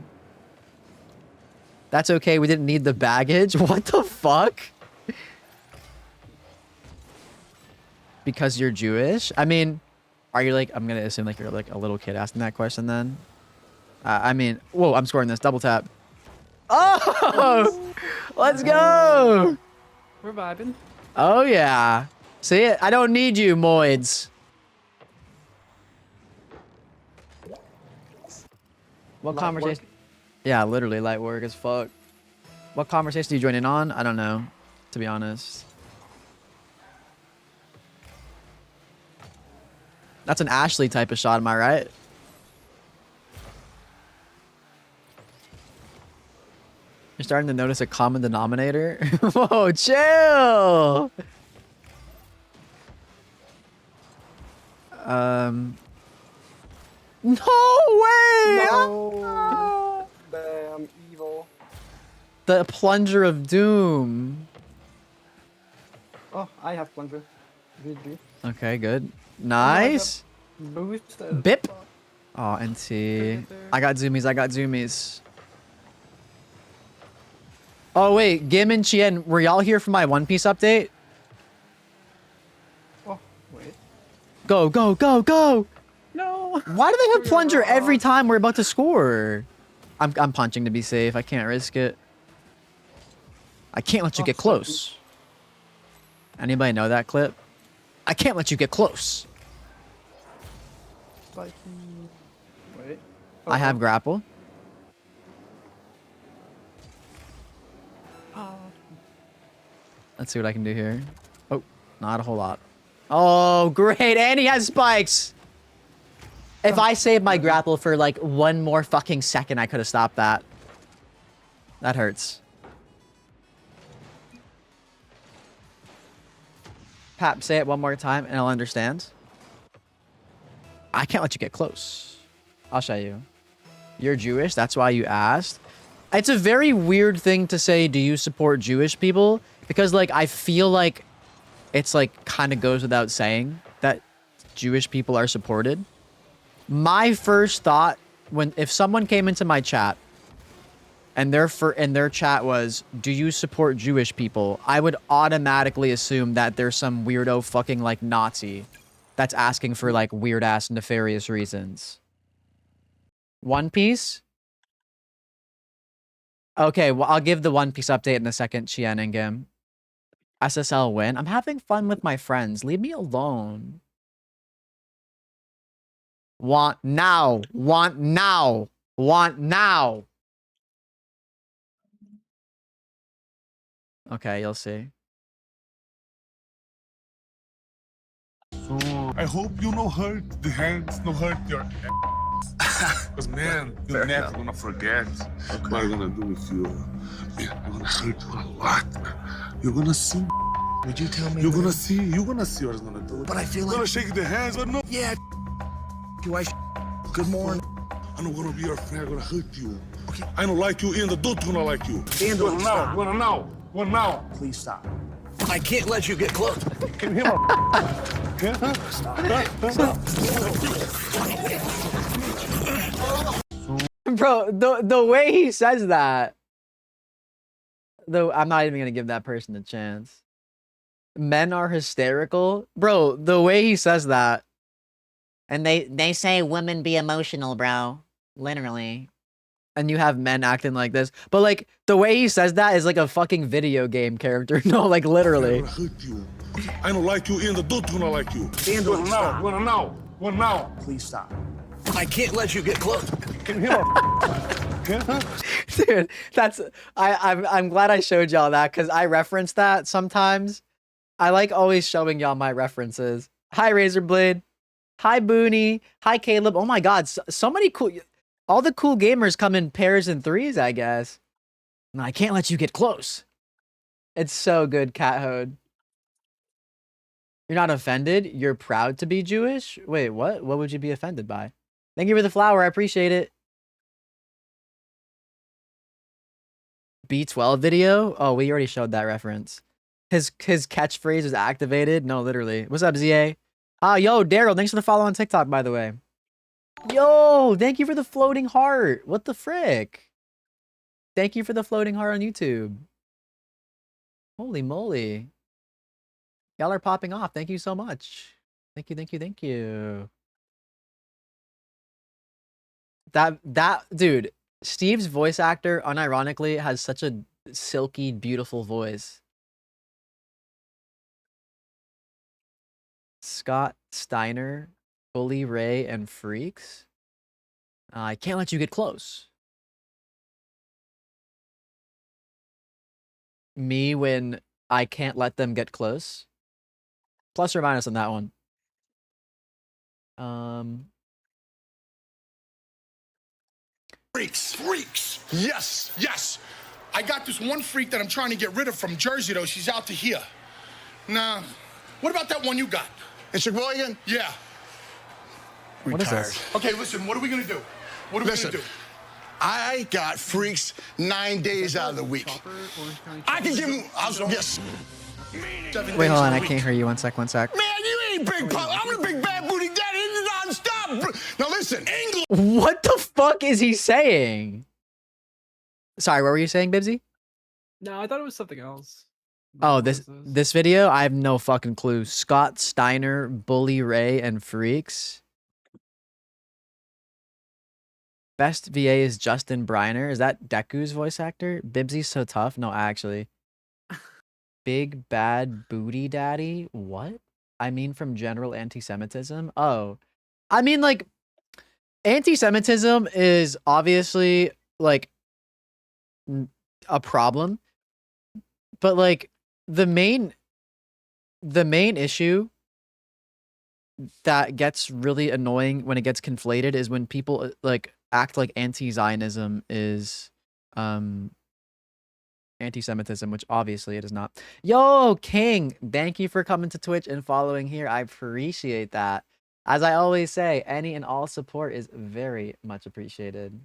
That's okay, we didn't need the baggage. What the fuck? Because you're Jewish? I mean... Are you like, I'm going to assume like you're like a little kid asking that question then. I mean, whoa, I'm scoring this. Double tap. Oh! Let's go! We're vibing. Oh, yeah. See it? I don't need you, Moids. What conversation? Yeah, literally light work as fuck. What conversation do you join in on? I don't know, to be honest. That's an Ashley type of shot, am I right? You're starting to notice a common denominator? Whoa, chill! No way! No! Damn, evil. The plunger of doom. Oh, I have plunger. GG. Okay, good. Nice. Boosted. Bip. Oh, NT. I got zoomies. Oh, wait. Gim and Chien, were y'all here for my One Piece update? Oh, wait. Go, go, go, go! No! Why do they have plunger every time we're about to score? I'm punching to be safe. I can't risk it. I can't let you get close. Anybody know that clip? I can't let you get close. Spiky. Wait. I have grapple. Let's see what I can do here. Oh, not a whole lot. Oh, great. And he has spikes. If I saved my grapple for like one more fucking second, I could have stopped that. That hurts. Pap, say it one more time and I'll understand. I can't let you get close. I'll show you. You're Jewish, that's why you asked. It's a very weird thing to say, do you support Jewish people? Because like, I feel like it's like kind of goes without saying that Jewish people are supported. My first thought if someone came into my chat and their chat was, do you support Jewish people? I would automatically assume that there's some weirdo fucking like Nazi that's asking for like weird ass nefarious reasons. One Piece? Okay, well, I'll give the One Piece update in a second, Chien and Gim. SSL win? I'm having fun with my friends. Leave me alone. Want now. Want now. Want now. Okay, you'll see. So I hope you no hurt the hands, no hurt your ass. Because man, you're never gonna forget what I'm gonna do with you. Man, I'm gonna hurt you a lot. You're gonna see. Would you tell me? You're gonna see what I'm gonna do. But I feel I'm like gonna shake the hands, but no. yeah. Do I? Good morning. I'm not gonna be your friend. I'm gonna hurt you. Okay. I don't like you, and the don't gonna like you. And Go now. Go now. Go now. Please stop. I can't let you get close. Can you hear me? Bro, the way he says that, though, I'm not even gonna give that person a chance. Men are hysterical, bro. The way he says that, and they say women be emotional, bro. Literally. And you have men acting like this, but like the way he says that is like a fucking video game character. No, like literally. I'm gonna hurt you. I don't like you, and the don't gonna like you. And Go now. Go now. Go now. Please stop. I can't let you get close. Can you hear me? Dude, that's I'm glad I showed y'all that because I reference that sometimes. I like always showing y'all my references. Hi Razorblade. Hi Booney. Hi Caleb. Oh my god, so many cool. All the cool gamers come in pairs and threes, I guess. No, I can't let you get close. It's so good, Cat Hode. You're not offended? You're proud to be Jewish? Wait, what? What would you be offended by? Thank you for the flower. I appreciate it. B12 video? Oh, we already showed that reference. His catchphrase is activated. No, literally. What's up, ZA? Yo, Daryl, thanks for the follow on TikTok, by the way. Yo, thank you for the floating heart. What the frick? Thank you for the floating heart on YouTube. Holy moly. Y'all are popping off. Thank you so much. Thank you, thank you, thank you. That dude, Steve's voice actor, unironically, has such a silky, beautiful voice. Scott Steiner, Bully Ray, and Freaks. I can't let you get close. Me when I can't let them get close. Plus or minus on that one. Freaks. Yes. I got this one freak that I'm trying to get rid of from Jersey, though. She's out to here. Nah. What about that one you got? In Sheboygan? Yeah. What is this? Okay, listen, what are we gonna do? What are we gonna do? I got freaks 9 days out of the week. I can give them. Yes. Wait, hold on. I can't hear you. One sec. Man, you ain't big pop. I'm the big bad booty daddy. It's nonstop. Now listen, English. What the fuck is he saying? Sorry, what were you saying, Bibsy? No, I thought it was something else. Oh, this video? I have no fucking clue. Scott Steiner, Bully Ray, and Freaks. Best VA is Justin Briner. Is that Deku's voice actor? Bibsy's so tough. No, actually. Big Bad Booty Daddy? What? I mean from general anti-Semitism? Oh. I mean, like, anti-Semitism is obviously, like, a problem. But, like, the main issue that gets really annoying when it gets conflated is when people like act like anti-Zionism is anti-Semitism, which obviously it is not. Yo, King, thank you for coming to Twitch and following here. I appreciate that. As I always say, any and all support is very much appreciated.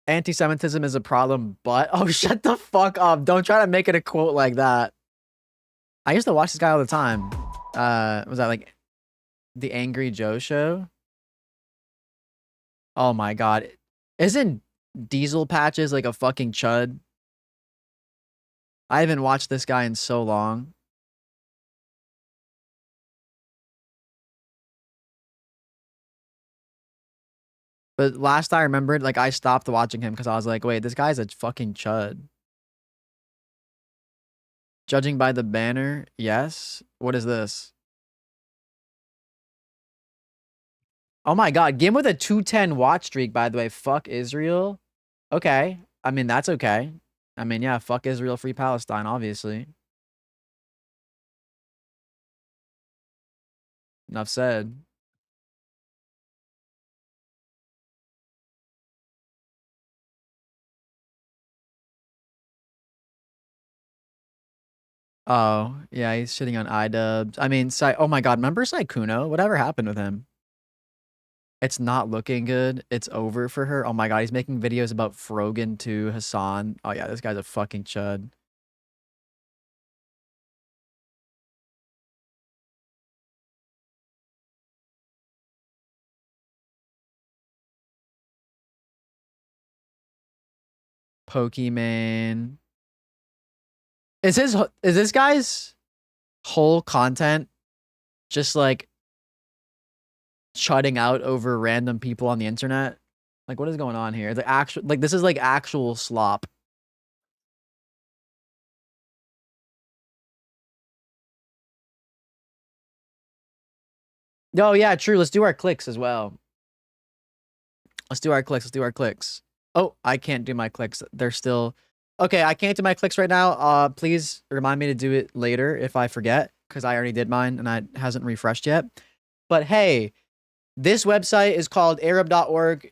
Anti-Semitism is a problem, but oh, shut the fuck up. Don't try to make it a quote like that. I used to watch this guy all the time. Was that like the Angry Joe show? Oh my god. Isn't Diesel Patches like a fucking chud? I haven't watched this guy in so long. But last I remembered, like I stopped watching him because I was like, wait, this guy's a fucking chud. Judging by the banner, yes. What is this? Oh my god, game with a 210 watch streak, by the way. Fuck Israel. Okay. I mean, that's okay. I mean, yeah, fuck Israel, free Palestine, obviously. Enough said. Oh, yeah, he's shitting on iDubbbz. I mean, oh my god, remember Saikuno? Whatever happened with him? It's not looking good. It's over for her. Oh my god, he's making videos about Frogan to Hassan. Oh yeah, this guy's a fucking chud. Pokemon. Is this guy's whole content just like chudding out over random people on the internet? Like, what is going on here? The actual, like, this is like actual slop. Oh yeah, true. Let's do our clicks as well. Let's do our clicks. Let's do our clicks. Oh, I can't do my clicks. They're still okay. I can't do my clicks right now. Please remind me to do it later if I forget, because I already did mine and I hasn't refreshed yet. But hey, this website is called Arab.org.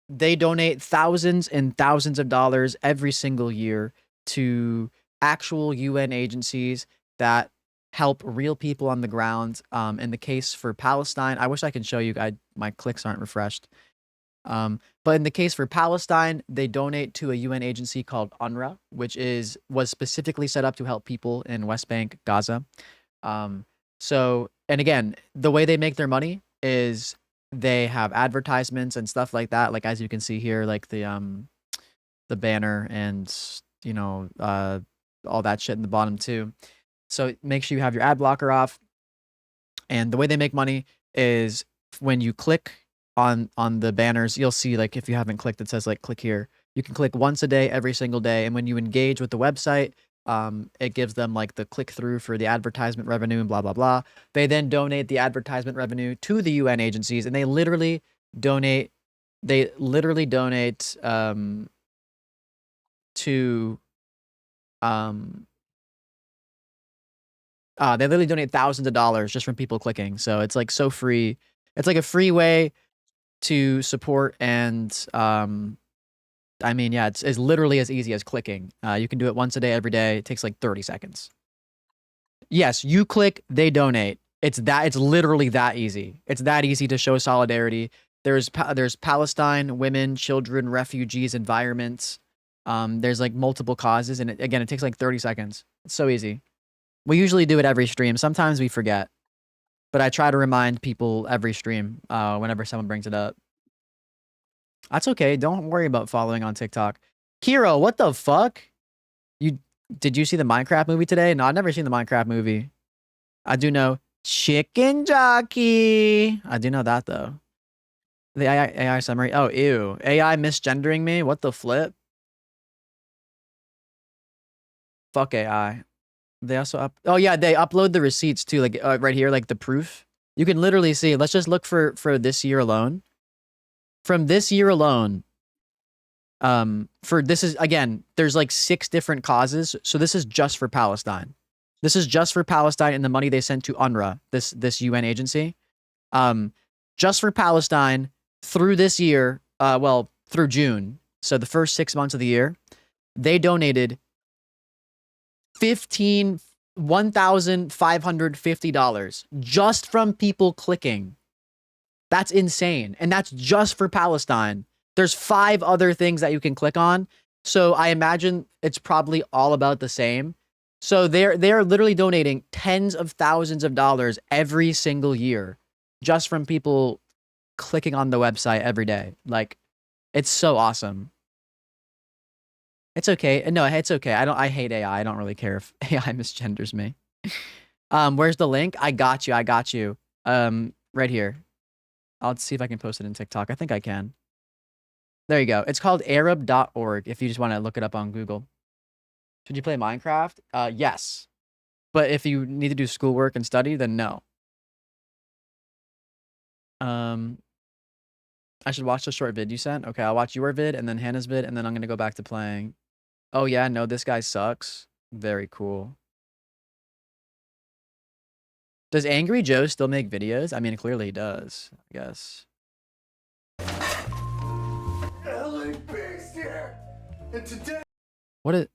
They donate thousands and thousands of dollars every single year to actual UN agencies that help real people on the ground. In the case for Palestine, I wish I could show you. My clicks aren't refreshed. But in the case for Palestine, they donate to a UN agency called UNRWA, which was specifically set up to help people in West Bank, Gaza. So, and again, the way they make their money is they have advertisements and stuff like that. Like, as you can see here, like the banner and, you know, all that shit in the bottom too. So make sure you have your ad blocker off. And the way they make money is when you click on the banners, you'll see, like, if you haven't clicked, it says like click here. You can click once a day, every single day. And when you engage with the website, it gives them like the click through for the advertisement revenue and blah, blah, blah. They then donate the advertisement revenue to the UN agencies, and they literally donate to they literally donate thousands of dollars just from people clicking. So it's like so free. It's like a free way to support, and I mean, yeah, it's literally as easy as clicking. You can do it once a day, every day. It takes like 30 seconds. Yes, you click, they donate. It's literally that easy. It's that easy to show solidarity. There's Palestine, women, children, refugees, environments. There's like multiple causes, and again, it takes like 30 seconds. It's so easy. We usually do it every stream. Sometimes we forget, but I try to remind people every stream whenever someone brings it up. That's okay. Don't worry about following on TikTok. Hero, what the fuck? Did you see the Minecraft movie today? No, I've never seen the Minecraft movie. I do know Chicken Jockey. I do know that though. The AI summary. Oh, ew. AI misgendering me? What the flip? Fuck AI. They also oh yeah, they upload the receipts too, like right here, like the proof. You can literally see. Let's just look for this year alone. From this year alone, For this is, again, there's like 6 different causes. So this is just for Palestine. This is just for Palestine and the money they sent to UNRWA, this UN agency. Just for Palestine through this year, well, through June. So the first 6 months of the year, they donated $1,550 just from people clicking. That's insane. And that's just for Palestine. There's 5 other things that you can click on. So I imagine it's probably all about the same. So they're literally donating tens of thousands of dollars every single year just from people clicking on the website every day. Like, it's so awesome. It's okay. No, it's okay. I hate AI. I don't really care if AI misgenders me. Where's the link? I got you. Right here. I'll see if I can post it in TikTok. I think I can. There you go. It's called Arab.org if you just want to look it up on Google. Should you play Minecraft? Yes. But if you need to do schoolwork and study, then no. I should watch the short vid you sent. Okay, I'll watch your vid and then Hannah's vid, and then I'm going to go back to playing. Oh yeah, no, this guy sucks. Very cool. Does Angry Joe still make videos? I mean, clearly he does, I guess. LA Pigs here, and today. What is...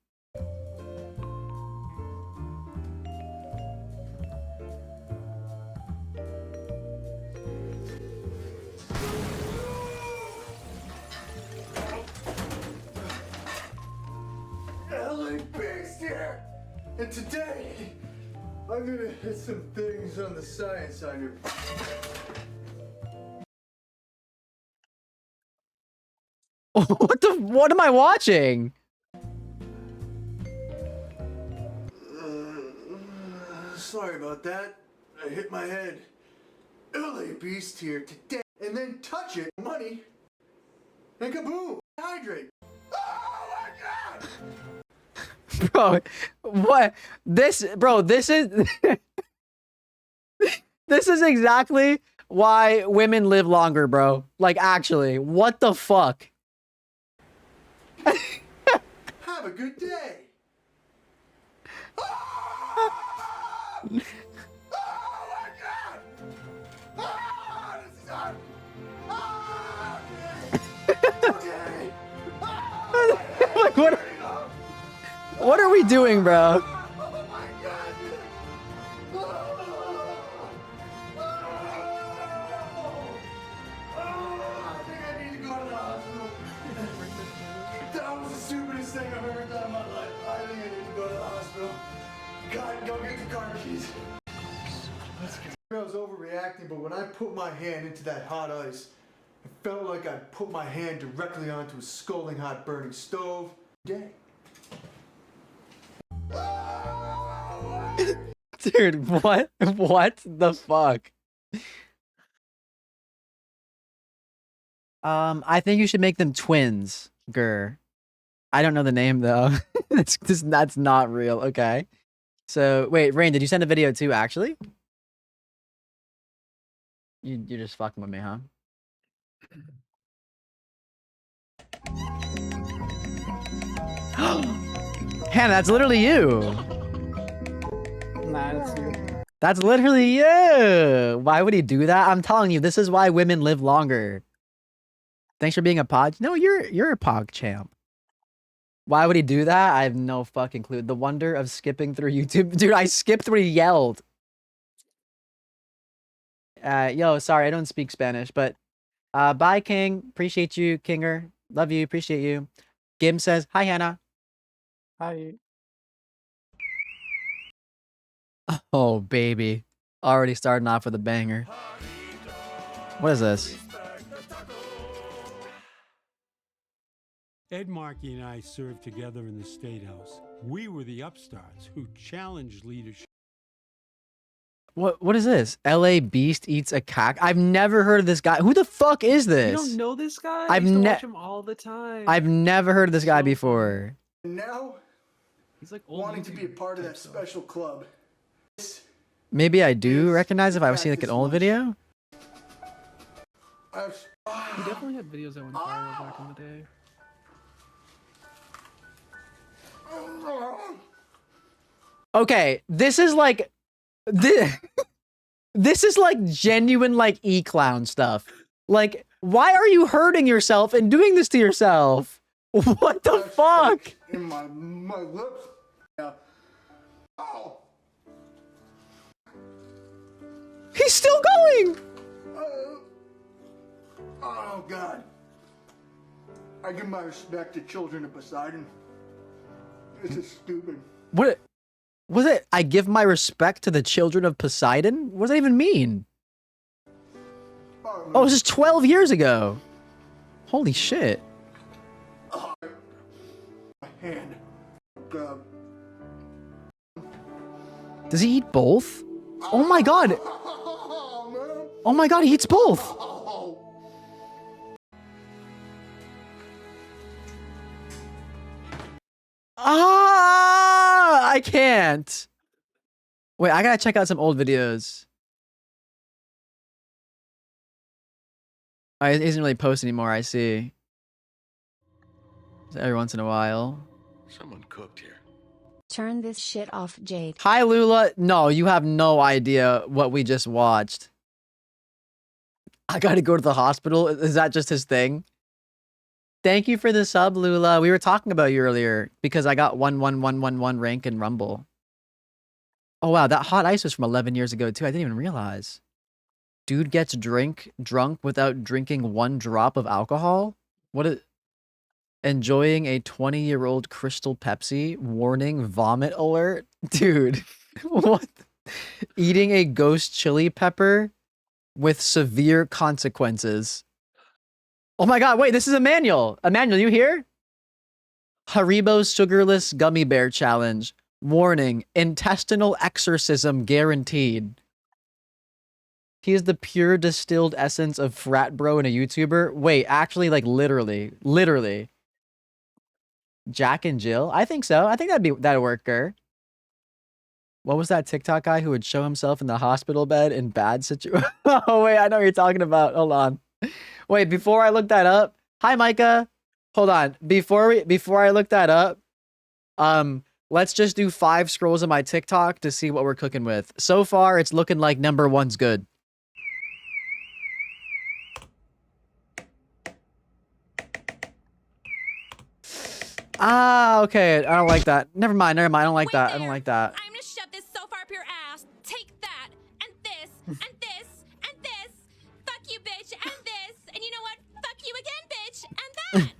LA Pigs here, and today I'm gonna hit some things on the science on your. What am I watching? Sorry about that. I hit my head. LA Beast here today, and then touch it, money, and kaboom, hydrate. Oh my god! Bro, what? This is... this is exactly why women live longer, bro. Like, actually, what the fuck? Have a good day. Oh my god! Oh, this is hot. Okay. Like, what are we doing, bro? Oh my god! I think I need to go to the hospital. That was the stupidest thing I've ever done in my life. I think I need to go to the hospital. God, go get the car keys. I was overreacting, but when I put my hand into that hot ice, it felt like I put my hand directly onto a scalding hot burning stove. Day. Dude, what? What the fuck? I think you should make them twins, Gur. I don't know the name though. That's not real. Okay. So wait, Rain, did you send a video too? Actually, you're just fucking with me, huh? Hannah, that's literally you. Nah, that's you. That's literally you. Why would he do that? I'm telling you, this is why women live longer. Thanks for being a pod. No, you're a pog champ. Why would he do that? I have no fucking clue. The wonder of skipping through YouTube. Dude, I skipped through, he yelled. Yo, sorry, I don't speak Spanish, but bye, King. Appreciate you, Kinger. Love you, appreciate you. Gim says, hi, Hannah. Hi. Oh, baby. Already starting off with a banger. What is this? Ed Markey and I served together in the State House. We were the upstarts who challenged leadership. What is this? LA Beast eats a cack. I've never heard of this guy. Who the fuck is this? You don't know this guy? I've I used to watch him all the time. I've never heard of this guy before. Now, he's like wanting to be a part of that special club. Maybe I do recognize if I was seeing like an old video. He definitely had videos that went viral back in the day. Okay, this is like this, this is like genuine like e-clown stuff. Like, why are you hurting yourself and doing this to yourself? What the fuck? In my lips. Yeah. Oh. He's still going. Oh God. I give my respect to children of Poseidon. This is stupid. What was it? I give my respect to the children of Poseidon? What does that even mean? Oh, this is 12 years ago. Holy shit. My hand. God. Does he eat both? Oh my god. Oh my god, he eats both. Ah, I can't. Wait, I gotta check out some old videos. He doesn't really post anymore, I see. Just every once in a while. Someone cooked here. Turn this shit off, Jade. Hi, Lula. No, you have no idea what we just watched. I gotta go to the hospital. Is that just his thing? Thank you for the sub, Lula. We were talking about you earlier because I got 11111 rank in Rumble. Oh, wow. That hot ice was from 11 years ago, too. I didn't even realize. Dude gets drunk without drinking 1 drop of alcohol? What is... Enjoying a 20-year-old Crystal Pepsi? Warning, vomit alert? Dude, what? Eating a ghost chili pepper with severe consequences. Oh my god, wait, this is Emmanuel. Emmanuel, you here? Haribo's Sugarless Gummy Bear Challenge. Warning, intestinal exorcism guaranteed. He is the pure distilled essence of frat bro and a YouTuber. Wait, actually, like literally. Jack and Jill? I think so. I think that'd work, Gur. What was that TikTok guy who would show himself in the hospital bed in bad situation? Oh, wait, I know what you're talking about. Hold on. Wait, before I look that up. Hi, Micah. Hold on. Before I look that up, let's just do 5 scrolls of my TikTok to see what we're cooking with. So far, it's looking like number 1's good. Ah, okay. I don't like that. Never mind. I don't like that. I don't like that. I'm gonna shove this so far up your ass. Take that, and this, and this, and this. Fuck you, bitch, and this. And you know what? Fuck you again, bitch, and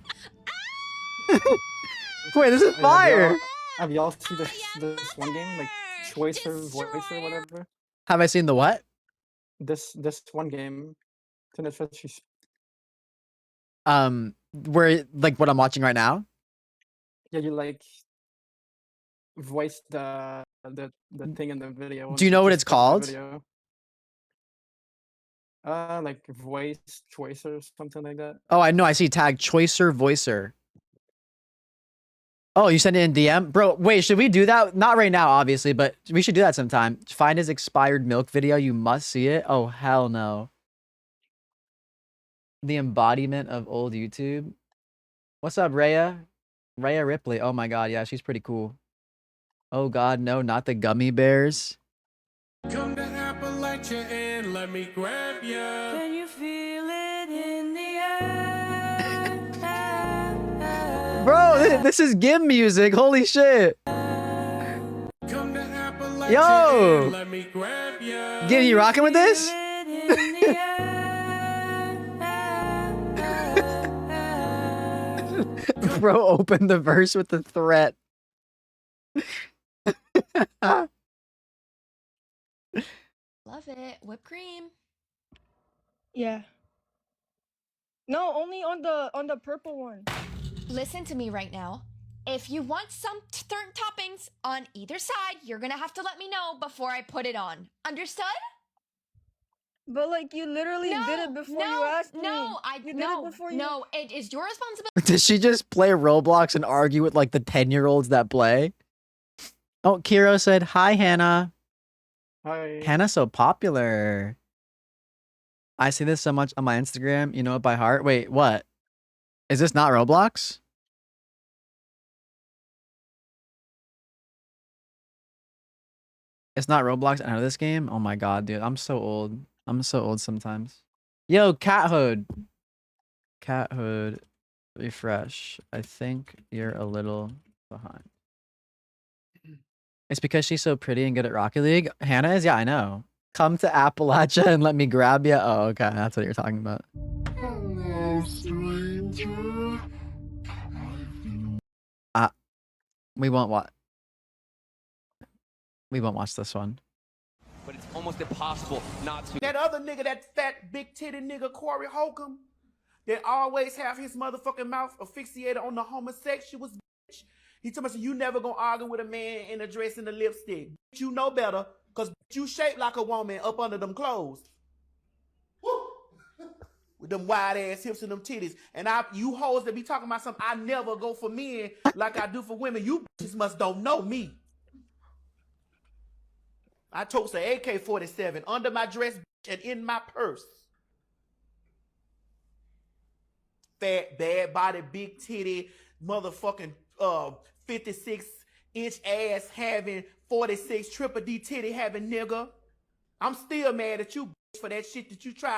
that. Wait, this is fire. Have y'all seen this one game, like Choicer, Voicer, whatever? Have I seen the what? This one game. Where like what I'm watching right now? Yeah, you like voice the thing in the video. Do you know what it's called? Like voice choicer or something like that. Oh, I know. I see tag Choicer Voicer. Oh, you sent it in DM? Bro, wait, should we do that? Not right now, obviously, but we should do that sometime. Find his expired milk video. You must see it. Oh, hell no. The embodiment of old YouTube. What's up, Rhea? Rhea Ripley. Oh my god, yeah, she's pretty cool. Oh god, no, not the gummy bears. Come to Appalachia and let me grab ya. Can you feel it in the air? Bro, this is Gim music. Holy shit. Come to Appalachia Yo! and let me grab ya. Gim, you rocking with this? Bro, open the verse with the threat. Love it. Whipped cream. Yeah. No, only on the purple one. Listen to me right now. If you want some certain toppings on either side, you're gonna have to let me know before I put it on. Understood? But like you literally did it before you asked me. No, it is your responsibility. Did she just play Roblox and argue with like the 10-year-olds that play? Oh, Kiro said, hi, Hannah. Hi. Hannah's so popular. I see this so much on my Instagram. You know it by heart. Wait, what? Is this not Roblox? It's not Roblox. I know this game. Oh my god, dude. I'm so old. I'm so old sometimes. Yo, Cat Hood. Cat Hood. Refresh. I think you're a little behind. It's because she's so pretty and good at Rocket League. Hannah is? Yeah, I know. Come to Appalachia and let me grab you. Oh, okay. That's what you're talking about. Hello, stranger. We won't watch. We won't watch this one. But it's almost impossible not to. That other nigga, that fat, big titty nigga, Corey Holcomb, that always have his motherfucking mouth asphyxiated on the homosexuals, bitch. He told me, you never gonna argue with a man in a dress and a lipstick. Bitch, you know better, cause bitch, you shaped like a woman up under them clothes. With them wide ass hips and them titties. And you hoes that be talking about something, I never go for men like I do for women. You bitches must don't know me. I toast an AK-47 under my dress and in my purse. Fat, bad body, big titty, motherfucking 56-inch ass having 46 triple D titty having nigga. I'm still mad at you for that shit that you tried.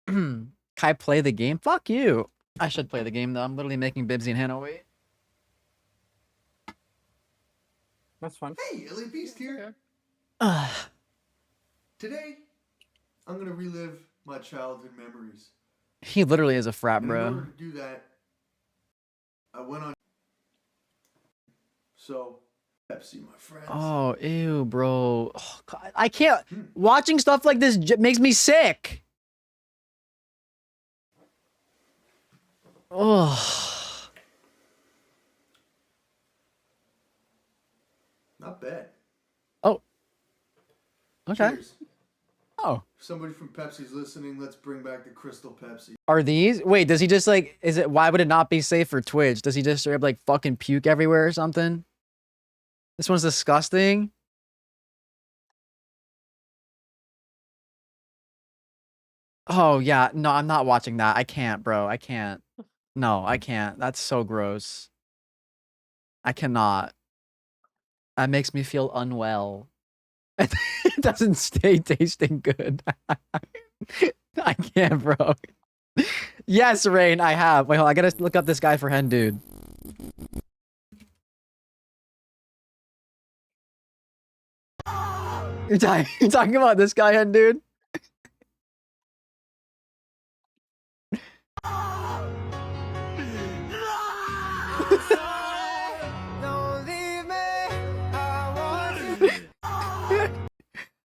Can I play the game? Fuck you. I should play the game though. I'm literally making Bibsy and Hannah wait. That's fun. Hey, Illy Beast here. Today, I'm gonna relive my childhood memories. He literally is a frat, And bro. in order to do that, I went on. So, Pepsi, my friends. Oh, ew, bro. Oh, God. I can't. Watching stuff like this makes me sick. Oh. Not bad. Oh. Okay. Cheers. Oh. If somebody from Pepsi's listening, let's bring back the Crystal Pepsi. Are these? Wait, does he just like, is it, why would it not be safe for Twitch? Does he just straight up like fucking puke everywhere or something? This one's disgusting. Oh, yeah. No, I'm not watching that. I can't, bro. I can't. No, I can't. That's so gross. I cannot. That makes me feel unwell. It doesn't stay tasting good. I can't, bro. Yes, Rain, I have. Wait, hold on. I gotta look up this guy for Hen Dude. You're talking about this guy, Hen Dude?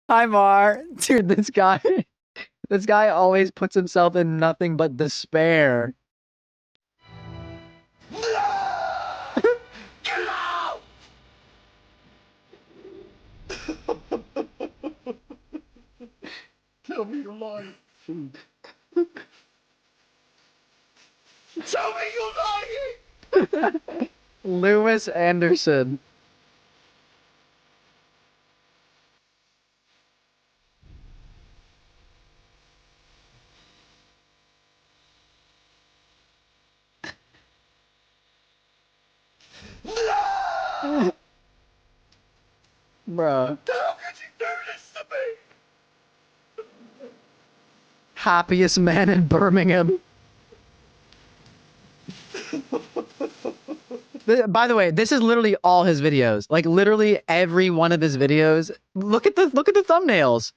Hi, Mar. Dude, this guy always puts himself in nothing but despair. Tell me you're lying. Tell me you're lying. Lewis Anderson. Bruh. How could you do this to me? Happiest man in Birmingham. By the way, this is literally all his videos. Like literally every one of his videos. Look at the thumbnails.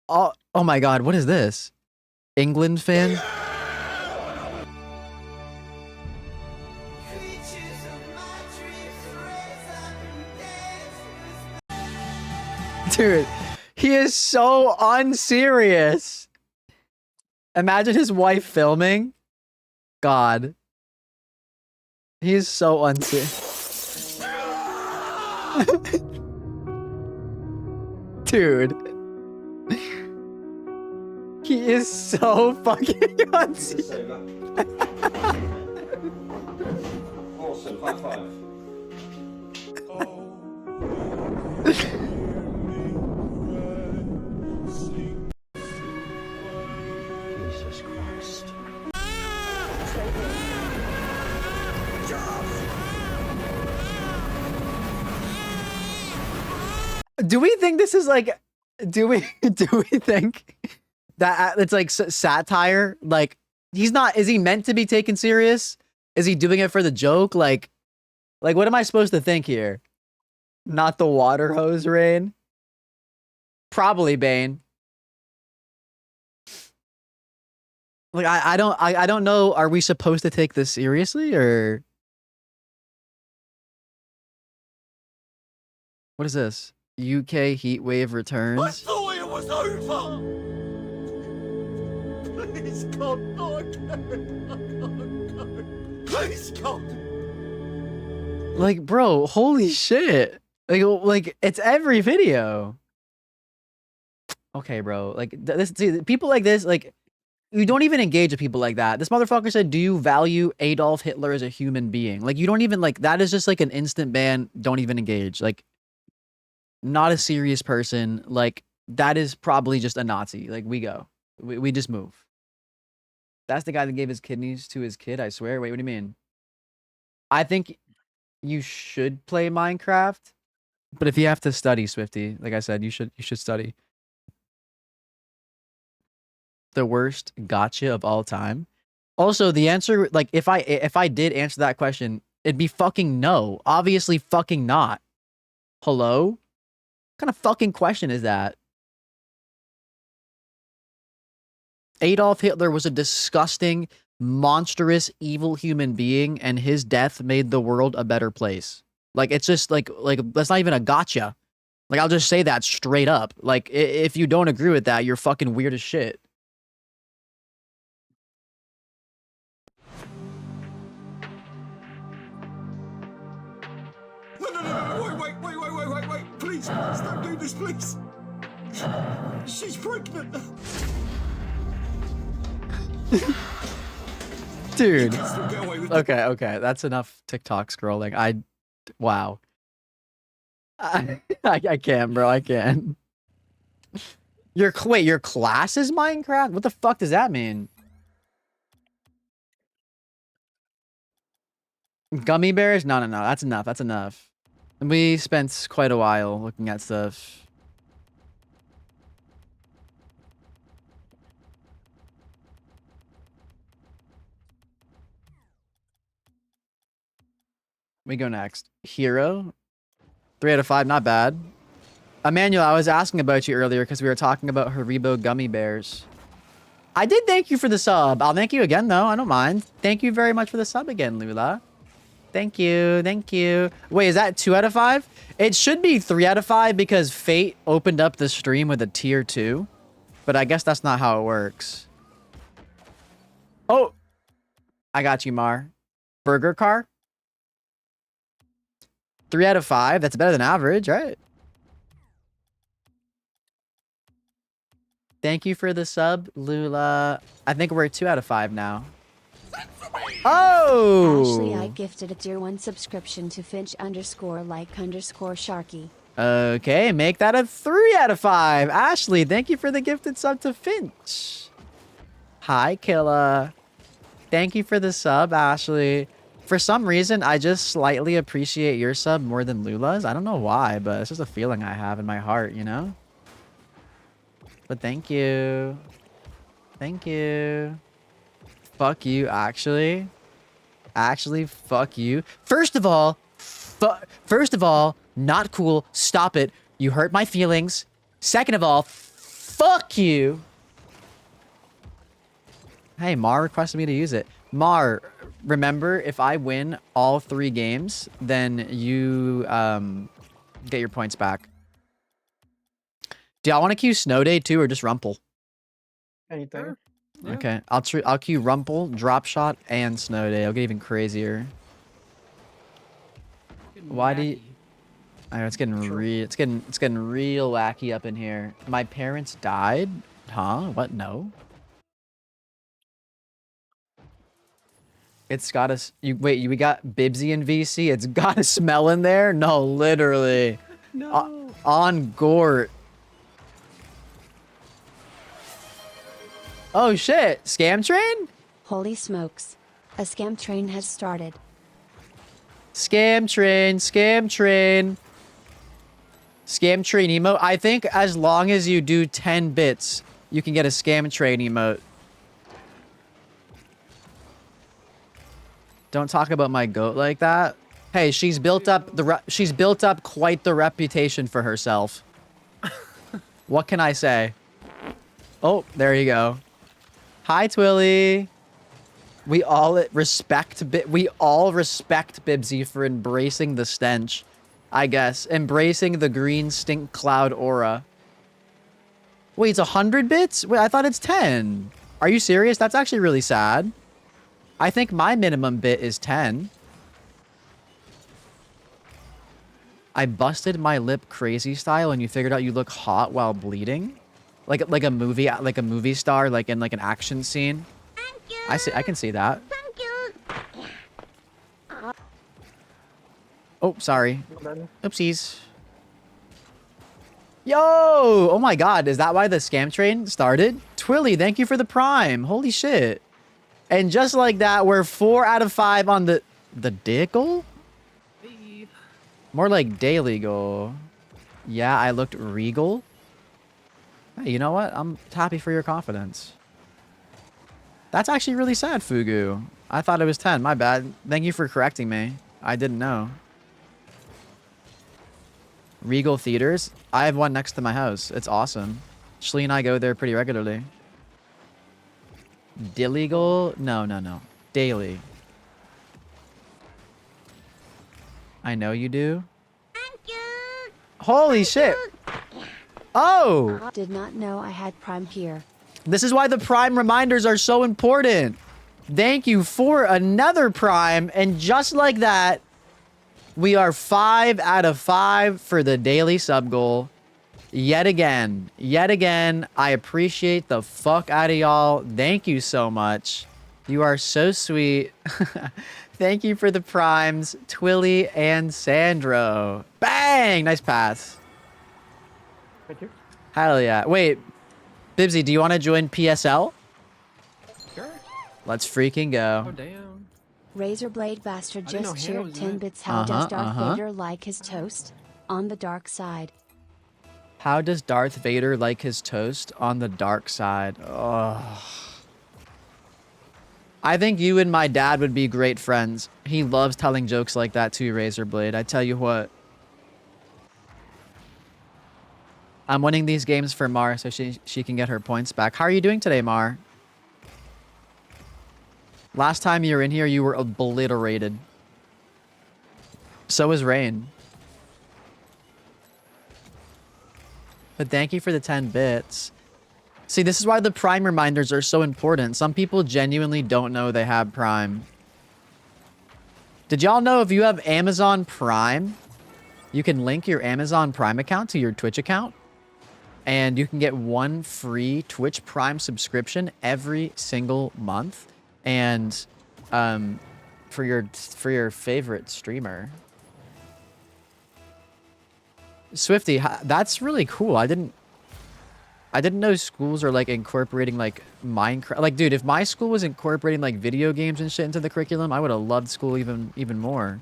Oh my god, what is this? England fan? Dude, he is so unserious. Imagine his wife filming. God. He is so unserious. Dude. He is so fucking unserious. Awesome, high five. Jesus Christ. Do we think this is like? Do we think that it's like satire? Like he's not. Is he meant to be taken serious? Is he doing it for the joke? Like what am I supposed to think here? Not the water hose rain. Probably Bane. Like I don't know. Are we supposed to take this seriously or what is this? UK heat wave returns. thought it was over! Please, God, no, I can't. Please, God! Like, bro, holy shit. Like it's every video. Okay, bro. Like see, people like this, like you don't even engage with people like that. This motherfucker said, "Do you value Adolf Hitler as a human being?" Like you don't even like that is just like an instant ban. Don't even engage. Like not a serious person. Like that is probably just a Nazi. Like we just move. That's the guy that gave his kidneys to his kid. I swear. Wait, what do you mean? I think you should play Minecraft, but if you have to study, Swifty, like I said, you should study. The worst gotcha of all time. Also, the answer, like if I did answer that question, it'd be fucking no. Obviously, fucking not. Hello? What kind of fucking question is that? Adolf Hitler was a disgusting, monstrous, evil human being, and his death made the world a better place. Like, it's just like that's not even a gotcha. Like, I'll just say that straight up. Like, if you don't agree with that, you're fucking weird as shit. No, wait, please, stop doing this, please. She's pregnant. Dude. Okay, that's enough TikTok scrolling. Wow. I can't, bro. I can't. Wait, your class is Minecraft? What the fuck does that mean? Gummy bears? No. That's enough. That's enough. We spent quite a while looking at stuff. We go next. Hero. 3 out of 5. Not bad. Emmanuel, I was asking about you earlier because we were talking about Haribo gummy bears. I did thank you for the sub. I'll thank you again, though. I don't mind. Thank you very much for the sub again, Lula. Thank you. Thank you. Wait, is that 2 out of 5? It should be 3 out of 5 because Fate opened up the stream with a tier 2. But I guess that's not how it works. Oh! I got you, Mar. Burger car? 3 out of 5. That's better than average, right? Thank you for the sub, Lula. I think we're at 2 out of 5 now. Oh! Ashley, I gifted a tier 1 subscription to Finch_like_Sharky. Okay, make that a 3 out of 5. Ashley, thank you for the gifted sub to Finch. Hi, Killa. Thank you for the sub, Ashley. For some reason, I just slightly appreciate your sub more than Lula's. I don't know why, but it's just a feeling I have in my heart, you know? But thank you. Thank you. Fuck you, actually. Actually, fuck you. First of all, not cool. Stop it. You hurt my feelings. Second of all, fuck you. Hey, Mar requested me to use it. Mar, remember, if I win all 3 games, then you get your points back. Do y'all want to queue Snow Day too, or just Rumple? Anything. Yeah. Okay, I'll queue Rumple, Drop Shot, and Snow Day. I'll get even crazier. Why do you? It's getting it's getting real wacky up in here. My parents died? Huh? What? No. It's got us. We got Bibsy and VC. It's got a smell in there. No, literally. No. On Gort. Oh shit! Scam train? Holy smokes. A scam train has started. Scam train, scam train. Scam train emote. I think as long as you do 10 bits, you can get a scam train emote. Don't talk about my goat like that. Hey, she's built up quite the reputation for herself. What can I say? Oh, there you go. Hi, Twilly. We all respect Bibsy for embracing the stench. I guess. Embracing the green stink cloud aura. Wait, it's 100 bits? Wait, I thought it's 10. Are you serious? That's actually really sad. I think my minimum bit is 10. I busted my lip crazy style and you figured out you look hot while bleeding? Like a movie star, like in like an action scene. I can see that. Oh, sorry. Oopsies. Yo! Oh my god, is that why the scam train started? Twilly, thank you for the prime. Holy shit. And just like that, we're 4 out of 5 on the day goal? More like daily goal. Yeah, I looked regal. Hey, you know what? I'm happy for your confidence. That's actually really sad, Fugu. I thought it was 10. My bad. Thank you for correcting me. I didn't know. Regal Theaters. I have one next to my house. It's awesome. Shlee and I go there pretty regularly. Dillygal? No. Daily. I know you do. Holy shit. Oh! Did not know I had Prime here. This is why the Prime reminders are so important. Thank you for another Prime. And just like that, we are 5 out of 5 for the daily sub goal. Yet again, I appreciate the fuck out of y'all. Thank you so much. You are so sweet. Thank you for the primes, Twilly and Sandro. Bang! Nice pass. Thank you. Hell yeah. Wait, Bibsy, do you want to join PSL? Sure. Let's freaking go. Oh, damn. Razorblade Bastard I didn't just know Hannah cheered was 10 in it. bits. How does Darth Vader like his toast? On the dark side. How does Darth Vader like his toast? On the dark side. Oh. I think you and my dad would be great friends. He loves telling jokes like that too, Razorblade. I tell you what. I'm winning these games for Mar so she can get her points back. How are you doing today, Mar? Last time you were in here, you were obliterated. So is Rain. But thank you for the 10 bits. See, this is why the Prime reminders are so important. Some people genuinely don't know they have Prime. Did y'all know if you have Amazon Prime, you can link your Amazon Prime account to your Twitch account? And you can get 1 free Twitch Prime subscription every single month. And for your favorite streamer. Swifty, that's really cool. I didn't know schools are like incorporating like Minecraft. Like, dude, if my school was incorporating like video games and shit into the curriculum, I would have loved school even more.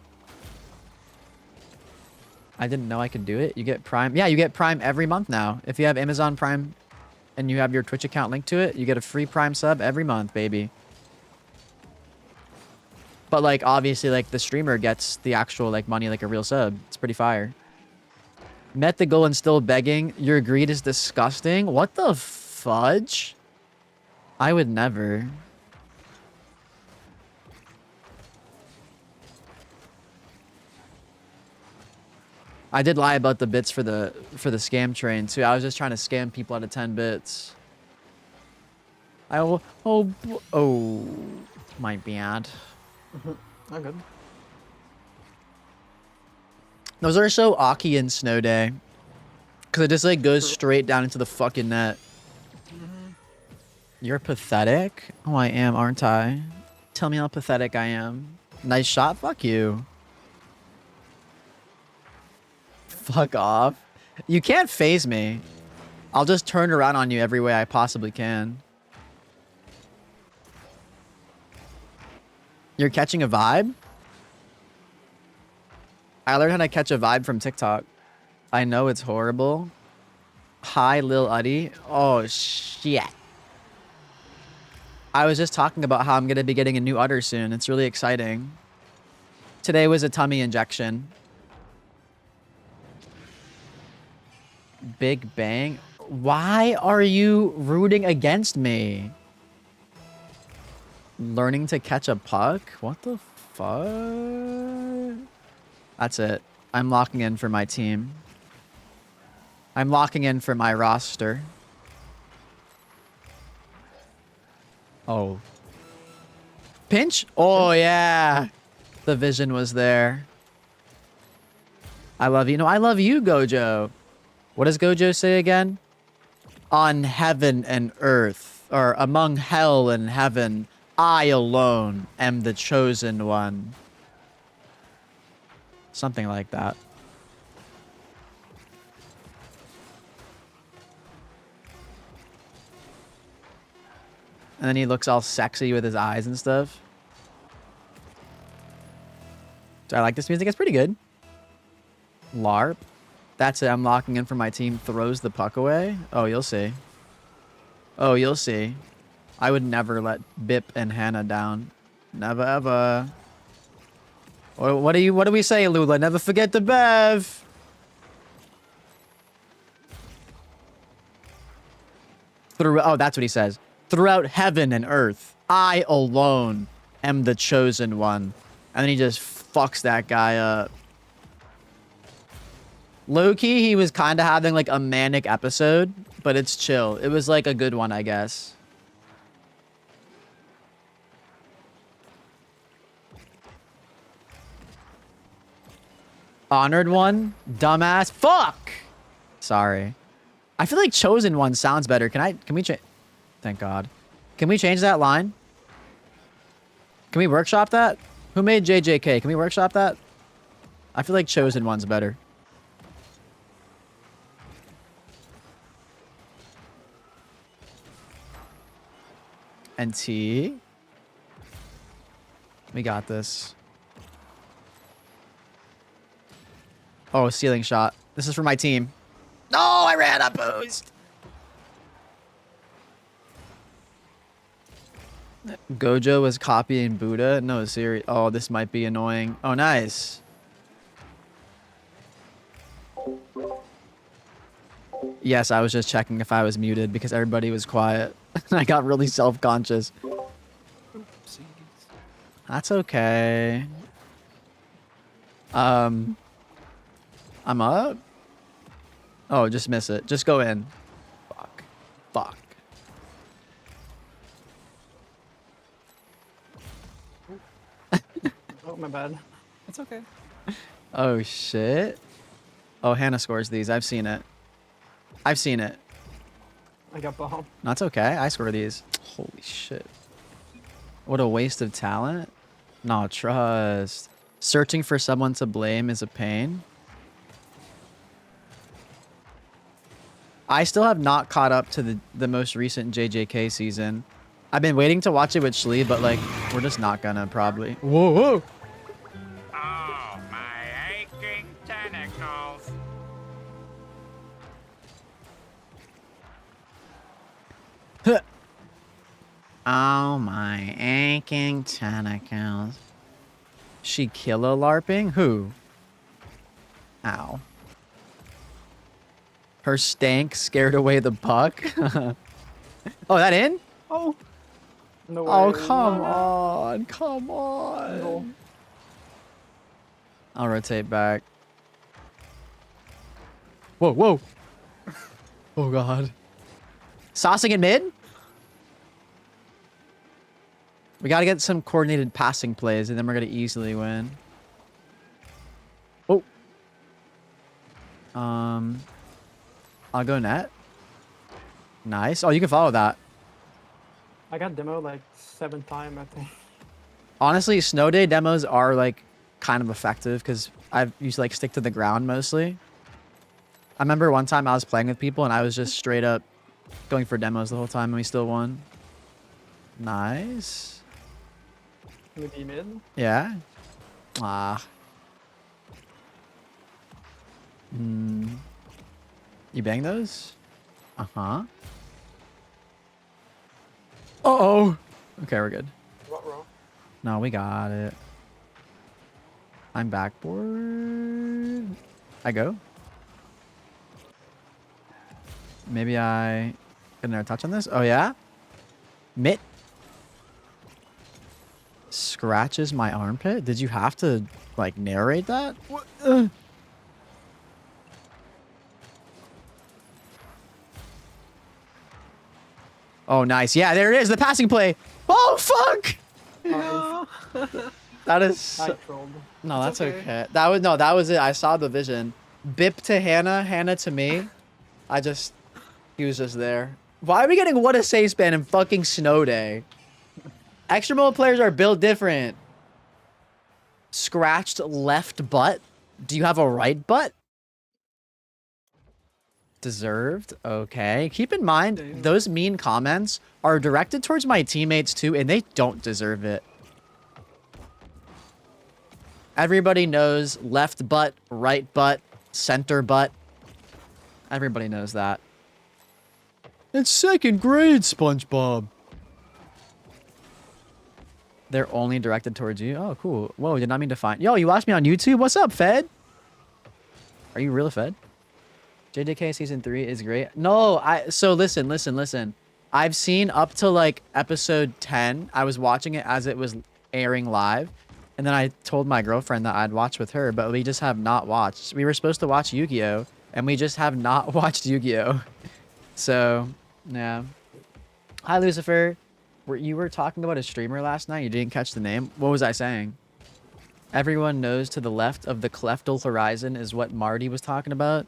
I didn't know I could do it. You get Prime. Yeah, you get Prime every month now. If you have Amazon Prime and you have your Twitch account linked to it, you get a free Prime sub every month, baby. But like, obviously, like the streamer gets the actual like money like a real sub. It's pretty fire. Met the goal and still begging. Your greed is disgusting. What the fudge? I would never. I did lie about the bits for the scam train too. I was just trying to scam people out of 10 bits. Oh, my bad. I'm good. Those are so Aki and Snow Day. Because it just like goes straight down into the fucking net. You're pathetic? Oh, I am, aren't I? Tell me how pathetic I am. Nice shot? Fuck you. Fuck off. You can't phase me. I'll just turn around on you every way I possibly can. You're catching a vibe? I learned how to catch a vibe from TikTok. I know it's horrible. Hi, Lil Uddy. Oh, shit. I was just talking about how I'm going to be getting a new udder soon. It's really exciting. Today was a tummy injection. Big Bang. Why are you rooting against me? Learning to catch a puck? What the fuck? That's it. I'm locking in for my team. I'm locking in for my roster. Oh. Pinch? Oh, yeah. The vision was there. I love you. No, I love you, Gojo. What does Gojo say again? On heaven and earth, or among hell and heaven, I alone am the chosen one. Something like that. And then he looks all sexy with his eyes and stuff. Do I like this music? It's pretty good. LARP. That's it. I'm locking in for my team. Throws the puck away. Oh, you'll see. Oh, you'll see. I would never let Bip and Hannah down. Never ever. What do we say, Lula? Never forget the Bev. Oh, that's what he says. Throughout heaven and earth, I alone am the chosen one. And then he just fucks that guy up. Low-key, he was kind of having like a manic episode, but it's chill. It was like a good one, I guess. Honored one? Dumbass? Fuck! Sorry. I feel like chosen one sounds better. Can we change? Thank God. Can we change that line? Can we workshop that? Who made JJK? Can we workshop that? I feel like chosen one's better. And T. We got this. Oh, ceiling shot. This is for my team. No, I ran a boost. Gojo was copying Buddha. No, serious. Oh, this might be annoying. Oh, nice. Yes, I was just checking if I was muted because everybody was quiet. I got really self-conscious. That's okay. I'm up. Oh, just miss it. Just go in. Fuck. Fuck. Oh, my bad. It's okay. Oh, shit. Oh, Hannah scores these. I've seen it. I've seen it. I got bombed. That's okay. I score these. Holy shit. What a waste of talent. No, trust. Searching for someone to blame is a pain. I still have not caught up to the most recent JJK season. I've been waiting to watch it with Shlee, but like, we're just not gonna probably. Whoa, whoa. Oh, my aching tentacles. Oh, my aching tentacles. She killer LARPing? Who? Ow. Her stank scared away the puck? Oh, that in? Oh. No Oh, way. come on. Come on. No. I'll rotate back. Whoa, whoa. Oh, God. Saucing in mid? We got to get some coordinated passing plays, and then we're going to easily win. Oh. I'll go net. Nice. Oh, you can follow that. I got demo like 7 times, I think. Honestly, snow day demos are like kind of effective because I've used to like stick to the ground mostly. I remember one time I was playing with people and I was just straight up going for demos the whole time and we still won. Nice. Maybe mid. Yeah. Ah. You bang those? Uh-huh. Uh-oh. Okay, we're good. What row? No, we got it. I'm backboard. I go. Maybe I get another touch on this. Oh, yeah? Mitt. Scratches my armpit? Did you have to, like, narrate that? What? Oh, nice. Yeah, there it is. The passing play. Oh, fuck. That is... I trolled. No, that's okay. That was it. I saw the vision. Bip to Hannah. Hannah to me. He was just there. Why are we getting what a say span in fucking snow day? Extra mode players are built different. Scratched left butt. Do you have a right butt? Deserved. Okay. Keep in mind, those mean comments are directed towards my teammates too, and they don't deserve it. Everybody knows left butt, right butt, center butt. Everybody knows that. It's second grade, SpongeBob. They're only directed towards you. Oh, cool. Whoa, did not mean to find. Yo, you watched me on YouTube? What's up, Fed? Are you really Fed? JJK season 3 is great. No, so listen. I've seen up to like episode 10. I was watching it as it was airing live. And then I told my girlfriend that I'd watch with her, but we just have not watched. We were supposed to watch Yu-Gi-Oh! And we just have not watched Yu-Gi-Oh! So, yeah. Hi, Lucifer. You were talking about a streamer last night. You didn't catch the name. What was I saying? Everyone knows to the left of the cleftal horizon is what Marty was talking about.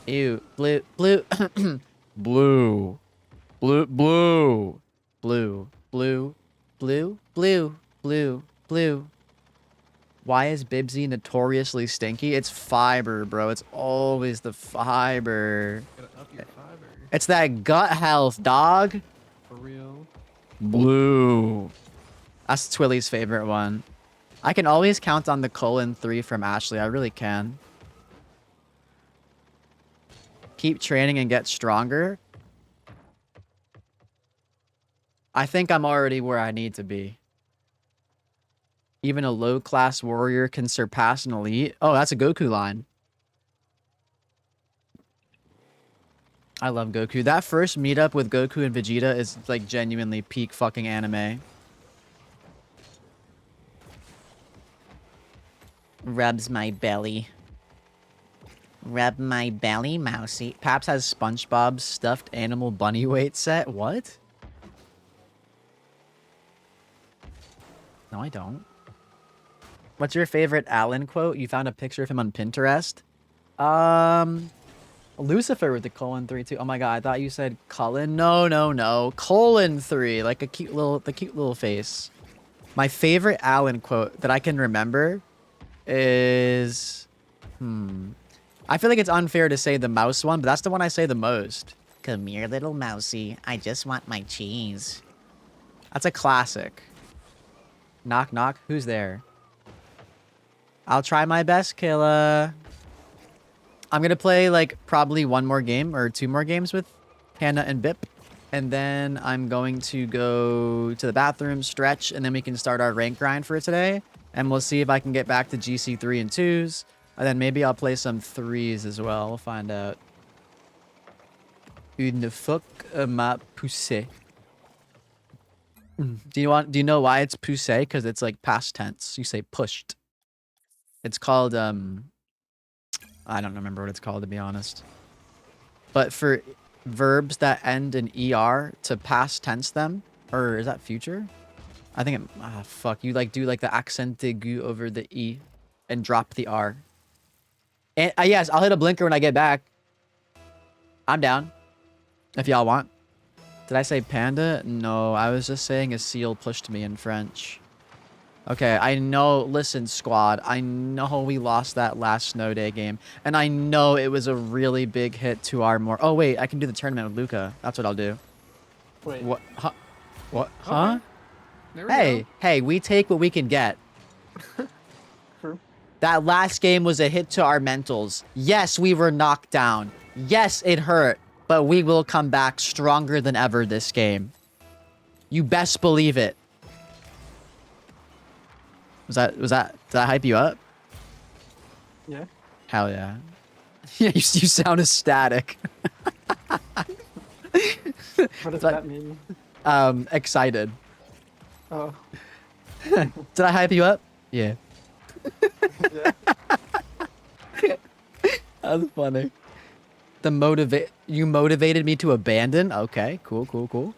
Ew. Blue. Blue. Blue. Blue. Blue. Blue. Blue. Blue. Blue. Blue. Blue. Why is Bibsy notoriously stinky? It's fiber, bro. It's always the fiber. Gotta up your fiber. It's that gut health, dog. For real. Blue. That's Twilly's favorite one. I can always count on the :3 from Ashley. I really can. Keep training and get stronger. I think I'm already where I need to be. Even a low-class warrior can surpass an elite. Oh, that's a Goku line. I love Goku. That first meetup with Goku and Vegeta is like genuinely peak fucking anime. Rubs my belly. Rub my belly, mousy. Paps has SpongeBob's stuffed animal bunny weight set. What? No, I don't. What's your favorite Alan quote? You found a picture of him on Pinterest? Lucifer with the :3 too. Oh my god, I thought you said Cullen. No. :3, like the cute little face. My favorite Alan quote that I can remember is I feel like it's unfair to say the mouse one, but that's the one I say the most. Come here, little mousy. I just want my cheese. That's a classic. Knock knock. Who's there? I'll try my best, Killa. I'm gonna play like probably one more game or two more games with Hannah and Bip. And then I'm going to go to the bathroom, stretch, and then we can start our rank grind for today. And we'll see if I can get back to GC 3 and 2s. And then maybe I'll play some 3s as well. We'll find out. Une fuck ma poussée. Do you know why it's poussé? Because it's like past tense. You say pushed. It's called I don't remember what it's called, to be honest. But for verbs that end in ER to past tense them, or is that future? I think fuck, you like do like the accent aigu over the E and drop the R. And yes, I'll hit a blinker when I get back. I'm down. If y'all want. Did I say panda? No, I was just saying a seal pushed me in French. Okay, I know, listen, squad, I know we lost that last snow day game, and I know it was a really big hit to our more... Oh, wait, I can do the tournament with Luca. That's what I'll do. Wait. What? Huh? What? Huh? There we Hey, go. hey, we take what we can get. True. That last game was a hit to our mentals. Yes, we were knocked down. Yes, it hurt, but we will come back stronger than ever this game. You best believe it. Did that hype you up? Yeah. Hell yeah. Yeah, you sound ecstatic. What does that mean? Excited. Oh. Did I hype you up? Yeah. Yeah. That's funny. You motivated me to abandon? Okay, cool.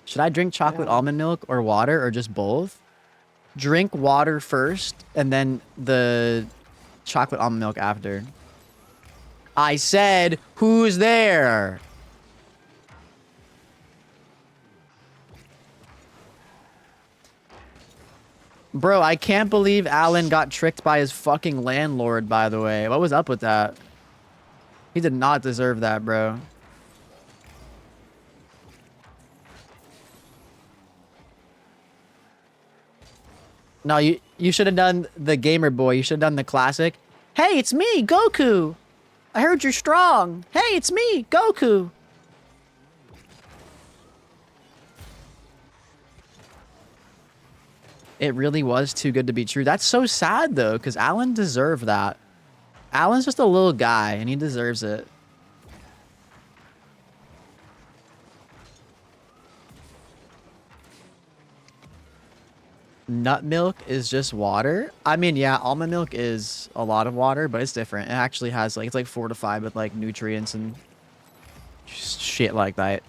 Should I drink chocolate almond milk or water or just both? Drink water first and then the chocolate almond milk after. I said, who's there? Bro, I can't believe Alan got tricked by his fucking landlord, by the way. What was up with that? He did not deserve that, bro. No, you should have done the gamer boy. You should have done the classic. Hey, it's me, Goku. I heard you're strong. Hey, it's me, Goku. It really was too good to be true. That's so sad, though, because Alan deserved that. Alan's just a little guy, and he deserves it. Nut milk is just water. I mean, yeah, almond milk is a lot of water, but it's different. It actually has, like, it's, like, fortified with, like, nutrients and shit like that.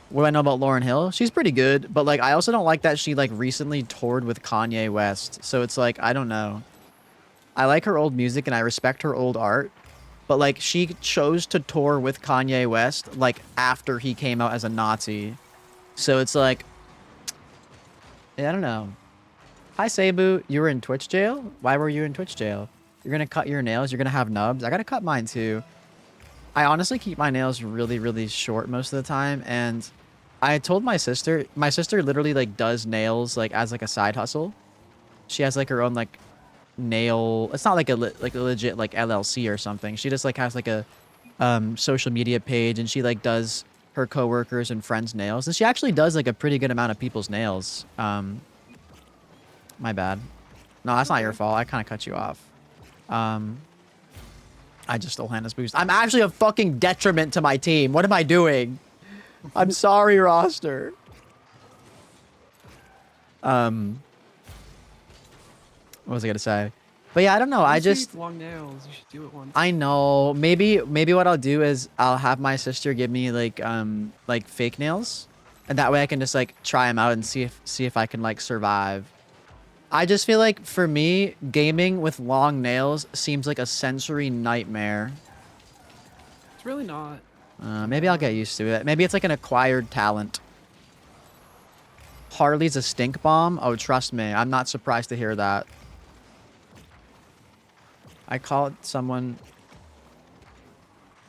What do I know about Lauryn Hill? She's pretty good, but, like, I also don't like that she, like, recently toured with Kanye West. So it's like, I don't know. I like her old music and I respect her old art, but, like, she chose to tour with Kanye West, like, after he came out as a Nazi. So it's like, yeah, I don't know. Hi, Sabu. You were in Twitch jail? Why were you in Twitch jail? You're gonna cut your nails? You're gonna have nubs? I gotta cut mine, too. I honestly keep my nails really, really short most of the time, and I told my sister literally, like, does nails, like, as, like, a side hustle. She has, like, her own, like, nail... It's not, like, a legit, like, LLC or something. She just, like, has, like, a social media page, and she, like, does her coworkers and friends' nails. And she actually does, like, a pretty good amount of people's nails. My bad. No, that's not your fault. I kind of cut you off. I just stole Hannah's boost. I'm actually a fucking detriment to my team. What am I doing? I'm sorry, roster. What was I gonna say? But yeah, I don't know. I just long nails. You should do it once. I know. Maybe what I'll do is I'll have my sister give me like fake nails, and that way I can just like try them out and see if I can like survive. I just feel like for me, gaming with long nails seems like a sensory nightmare. It's really not. Maybe I'll get used to it. Maybe it's like an acquired talent. Harley's a stink bomb? Oh, trust me. I'm not surprised to hear that. told someone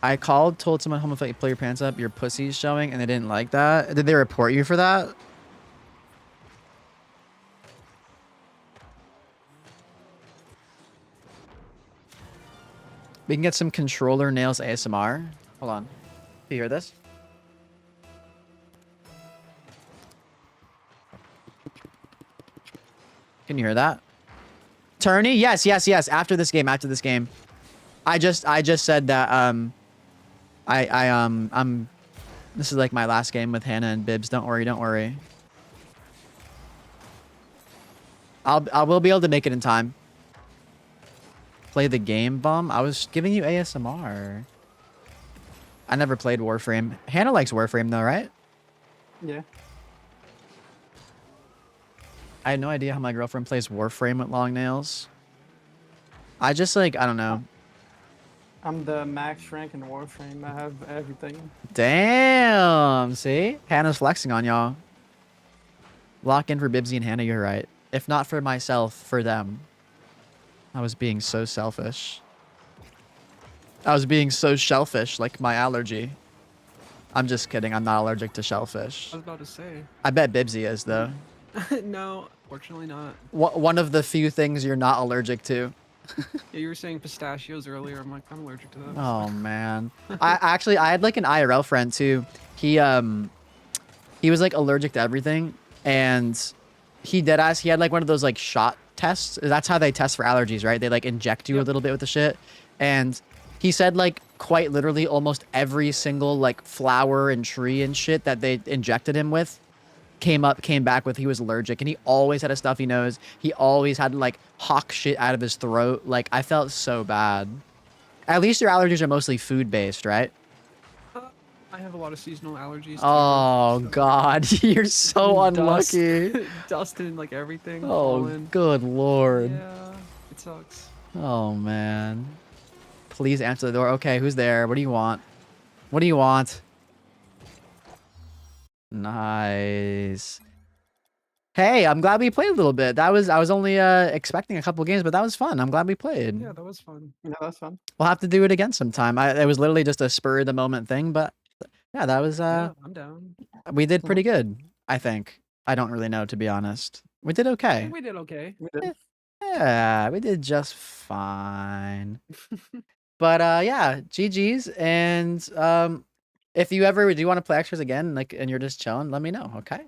homophobic, pull your pants up, your pussy's showing, and they didn't like that. Did they report you for that? We can get some controller nails ASMR. Hold on. Do you hear this? Can you hear that? Tourney? Yes. After this game. I just said that this is like my last game with Hannah and Bibs. Don't worry. I will be able to make it in time. Play the game, bum. I was giving you ASMR. I never played Warframe. Hannah likes Warframe though, right? Yeah. I had no idea how my girlfriend plays Warframe with long nails. I just like, I don't know. I'm the max rank in Warframe. I have everything. Damn, see? Hannah's flexing on y'all. Lock in for Bibsy and Hannah, you're right. If not for myself, for them. I was being so selfish. I was being so shellfish, like my allergy. I'm just kidding, I'm not allergic to shellfish. I was about to say. I bet Bibsy is, though. No, fortunately not. One of the few things you're not allergic to. Yeah, you were saying pistachios earlier. I'm like, I'm allergic to those. Oh man. I had like an IRL friend too. He was like allergic to everything, and he had like one of those like shot tests. That's how they test for allergies, right? They like inject you a little bit with the shit. And he said like quite literally almost every single like flower and tree and shit that they injected him with came back with he was allergic, and he always had a stuffy nose. He always had like hawk shit out of his throat. Like I felt so bad. At least your allergies are mostly food based, right? I have a lot of seasonal allergies Oh too. God, you're so unlucky. Dust and like everything. Oh, Pollen. good Lord. Yeah, it sucks. Oh man. Please answer the door. Okay, who's there? What do you want? What do you want? Nice. Hey, I'm glad we played a little bit. I was only expecting a couple games, but that was fun. I'm glad we played. Yeah, that was fun. Yeah, that's fun. We'll have to do it again sometime. It was literally just a spur of the moment thing, but yeah, that was Yeah, I'm down. we did pretty good, I think. I don't really know, to be honest. We did I okay. think we did okay. Yeah, we did just fine. But yeah, GG's. And if you ever do want to play extras again, like, and you're just chilling, let me know. Okay.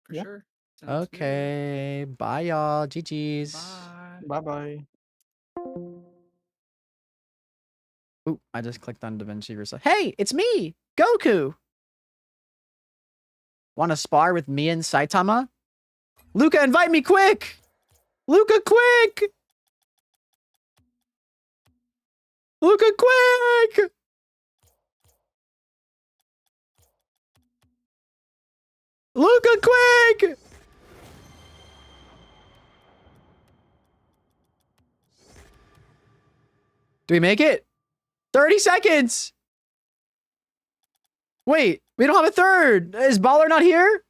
For sure. Sounds good. Okay. Bye, y'all. GG's. Bye bye. Ooh, I just clicked on DaVinci Resolve. Hey, it's me, Goku. Want to spar with me and Saitama? Luca, invite me quick. Luca, quick. Luca, quick. Luca, quick. Do we make it? 30 seconds. Wait, we don't have a third. Is Baller not here?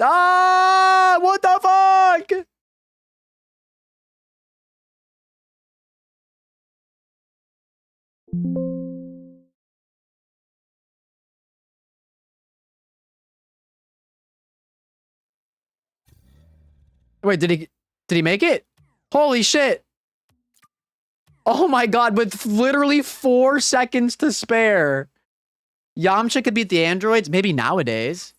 Ah, what the fuck? Wait, did he make it? Holy shit. Oh my god, with literally 4 seconds to spare. Yamcha could beat the androids, maybe nowadays.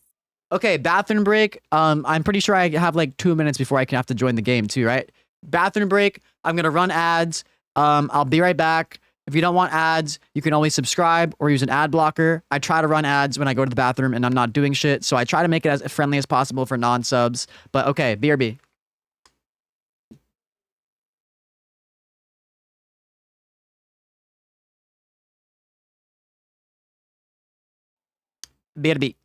Okay, bathroom break. I'm pretty sure I have like 2 minutes before I can have to join the game too, right? Bathroom break. I'm gonna run ads. I'll be right back. If you don't want ads, you can always subscribe or use an ad blocker. I try to run ads when I go to the bathroom and I'm not doing shit, so I try to make it as friendly as possible for non-subs. But okay, BRB. BRB.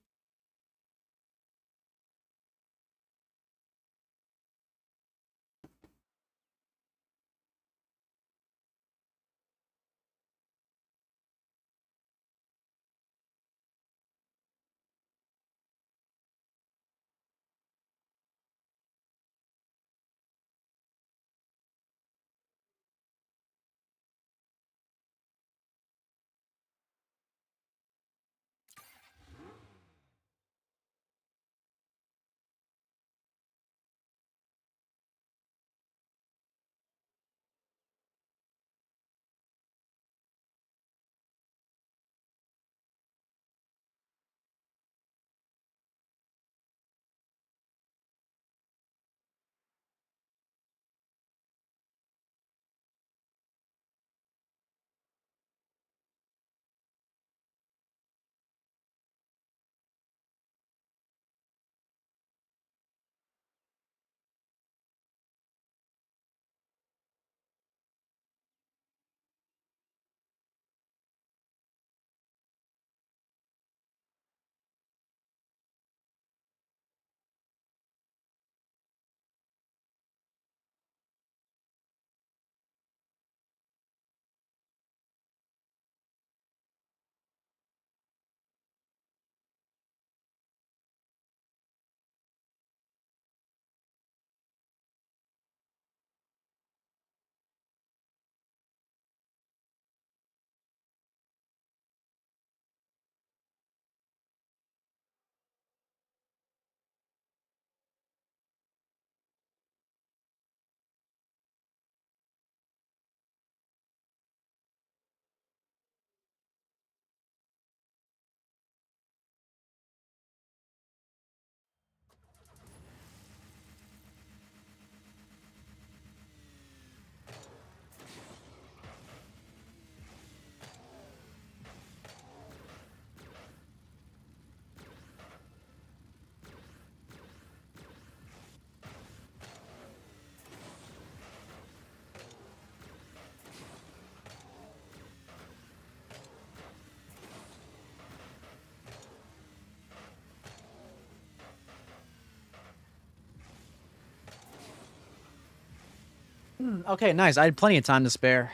Okay, nice. I had plenty of time to spare.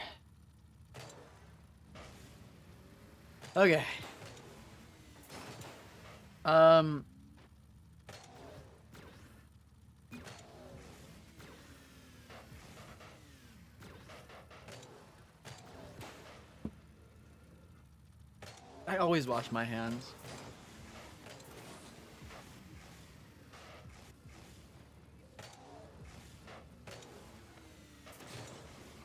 Okay. I always wash my hands.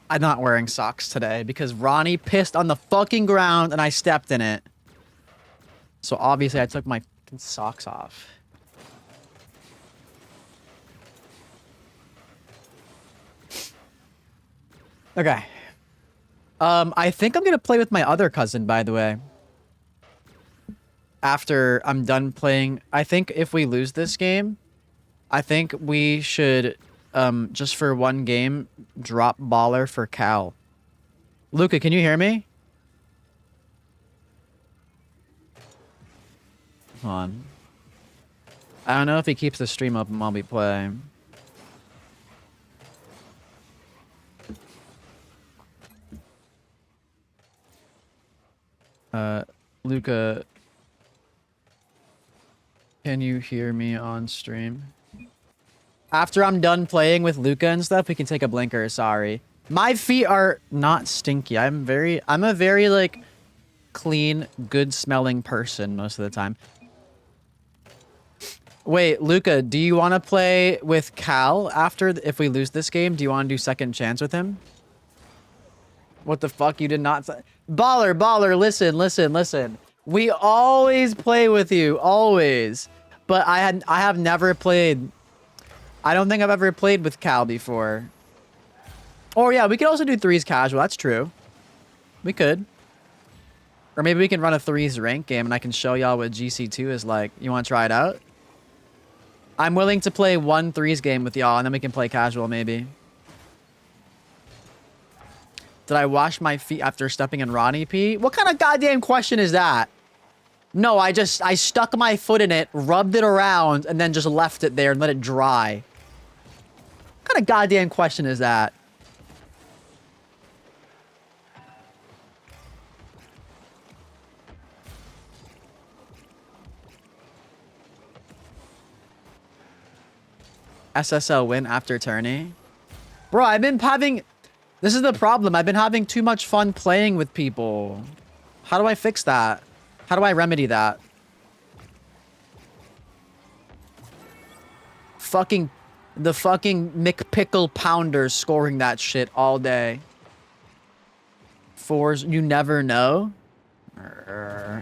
I'm not wearing socks today because Ronnie pissed on the fucking ground and I stepped in it. So obviously I took my fucking socks off. Okay. I think I'm gonna play with my other cousin, by the way. After I'm done playing, I think if we lose this game, I think we should, just for one game, drop Baller for Cal. Luca, can you hear me? Hold on. I don't know if he keeps the stream up while we play. Luca, can you hear me on stream? After I'm done playing with Luca and stuff, we can take a blinker. Sorry. My feet are not stinky. I'm a very, like, clean, good-smelling person most of the time. Wait, Luca, do you want to play with Cal after, if we lose this game? Do you want to do second chance with him? What the fuck? You did not say. Baller, listen. We always play with you, always. But I have never played. I don't think I've ever played with Cal before. Oh yeah, we could also do threes casual. That's true. We could. Or maybe we can run a threes rank game and I can show y'all what GC2 is like. You want to try it out? I'm willing to play one threes game with y'all and then we can play casual maybe. Did I wash my feet after stepping in Ronnie pee? What kind of goddamn question is that? No, I stuck my foot in it, rubbed it around, and then just left it there and let it dry. What kind of goddamn question is that? SSL win after tourney? Bro, I've been having... This is the problem. I've been having too much fun playing with people. How do I fix that? How do I remedy that? The fucking McPickle Pounder scoring that shit all day. Fours, you never know.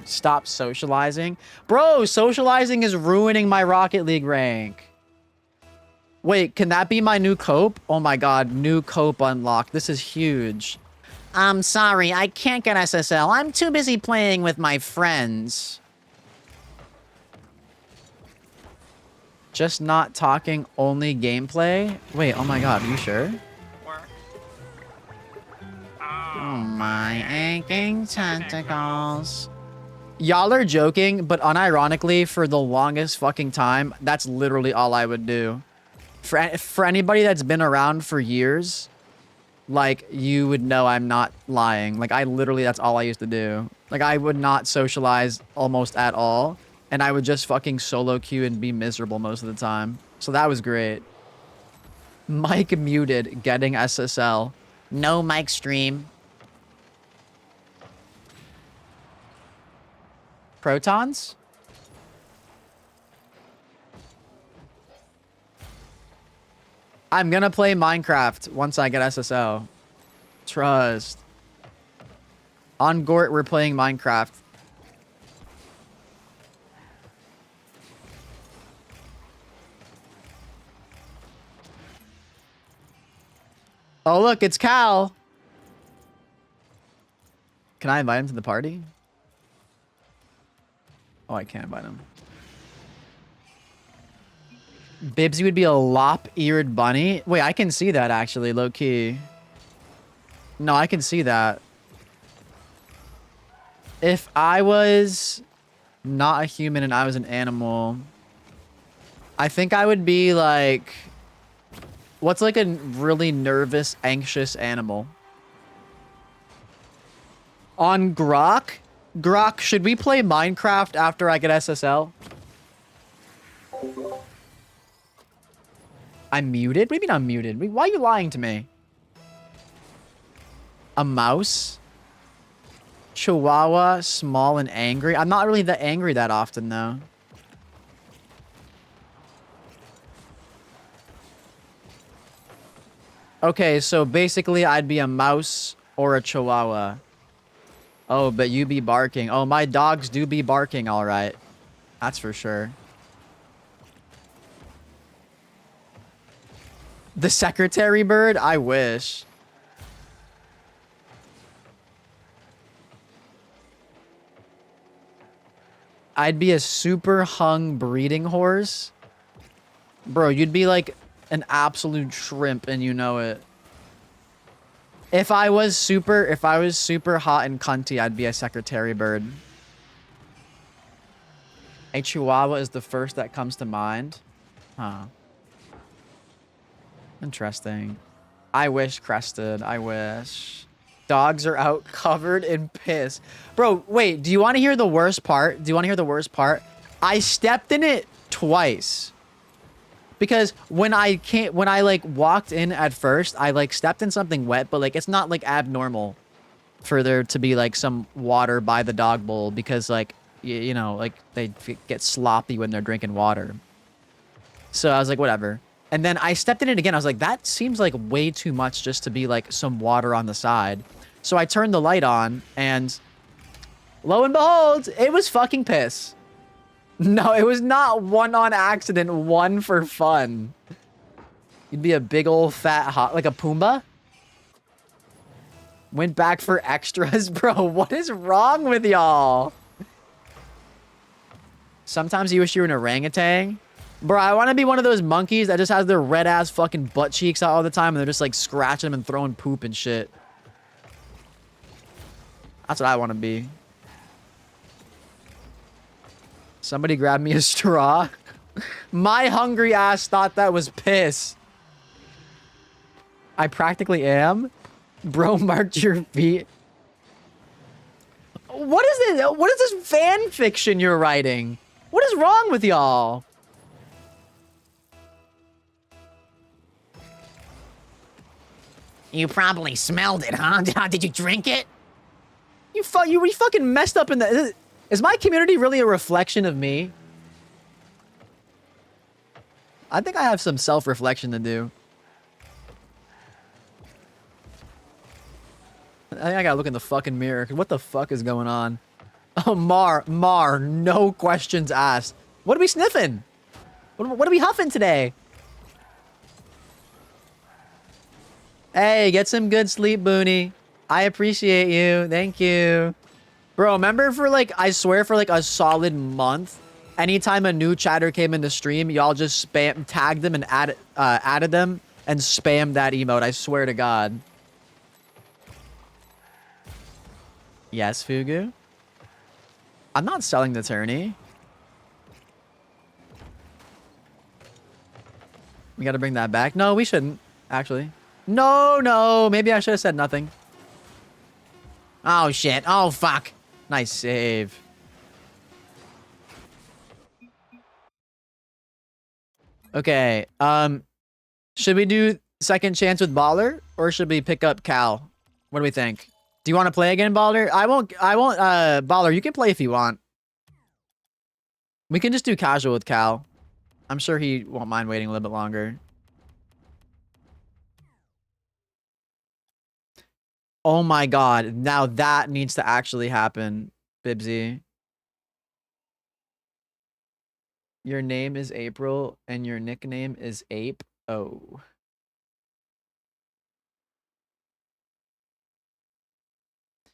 Stop socializing. Bro, socializing is ruining my Rocket League rank. Wait, can that be my new cope? Oh my god, new cope unlocked. This is huge. I'm sorry, I can't get SSL. I'm too busy playing with my friends. Just not talking, only gameplay? Wait, oh my god, are you sure? Oh my aching tentacles. Y'all are joking, but unironically, for the longest fucking time, that's literally all I would do. For anybody that's been around for years, like, you would know I'm not lying. Like, I literally, that's all I used to do. Like, I would not socialize almost at all. And I would just fucking solo queue and be miserable most of the time. So that was great. Mike muted, getting SSL. No mic stream. Protons? I'm gonna play Minecraft once I get SSL. Trust. On Gort, we're playing Minecraft. Oh, look, it's Cal. Can I invite him to the party? Oh, I can't invite him. Bibsy would be a lop-eared bunny? Wait, I can see that, actually, low-key. No, I can see that. If I was not a human and I was an animal, I think I would be, like... What's like a really nervous, anxious animal? On Grok? Grok, should we play Minecraft after I get SSL? I'm muted? What do you mean I'm muted? Why are you lying to me? A mouse? Chihuahua, small and angry. I'm not really that angry that often, though. Okay, so basically I'd be a mouse or a chihuahua. Oh, but you be barking. Oh, my dogs do be barking, all right. That's for sure. The secretary bird? I wish. I'd be a super hung breeding horse. Bro, you'd be like an absolute shrimp and you know it. If I was super hot and cunty, I'd be a secretary bird. A chihuahua is the first that comes to mind. Huh. Interesting. I wish, Crested. I wish. Dogs are out covered in piss. Bro, wait, do you want to hear the worst part? Do you want to hear the worst part? I stepped in it twice. Because when I like walked in at first, I like stepped in something wet, but like it's not like abnormal for there to be like some water by the dog bowl because like, you know, like they get sloppy when they're drinking water. So I was like, whatever. And then I stepped in it again. I was like, that seems like way too much just to be like some water on the side. So I turned the light on and lo and behold, it was fucking piss. No, it was not one on accident, one for fun. You'd be a big old fat hot, like a Pumbaa. Went back for extras, bro. What is wrong with y'all? Sometimes you wish you were an orangutan. Bro, I want to be one of those monkeys that just has their red ass fucking butt cheeks out all the time and they're just like scratching them and throwing poop and shit. That's what I want to be. Somebody grab me a straw. My hungry ass thought that was piss. I practically am. Bro marked your feet. What is this? What is this fan fiction you're writing? What is wrong with y'all? You probably smelled it, huh? Did you drink it? You fucking messed up in the... Is my community really a reflection of me? I think I have some self-reflection to do. I think I gotta look in the fucking mirror. What the fuck is going on? Oh, Mar, no questions asked. What are we sniffing? What are we huffing today? Hey, get some good sleep, Booney. I appreciate you. Thank you. Bro, remember for like, I swear for like a solid month, anytime a new chatter came in the stream, y'all just tagged them and added them and spammed that emote. I swear to God. Yes, Fugu? I'm not selling the tourney. We gotta bring that back. No, we shouldn't, actually. No. Maybe I should have said nothing. Oh, shit. Oh, fuck. Nice save. Okay. Should we do second chance with Baller or should we pick up Cal? What do we think? Do you want to play again, Baller? I won't, Baller, you can play if you want. We can just do casual with Cal. I'm sure he won't mind waiting a little bit longer. Oh my God. Now that needs to actually happen, Bibsy. Your name is April and your nickname is Ape. Oh.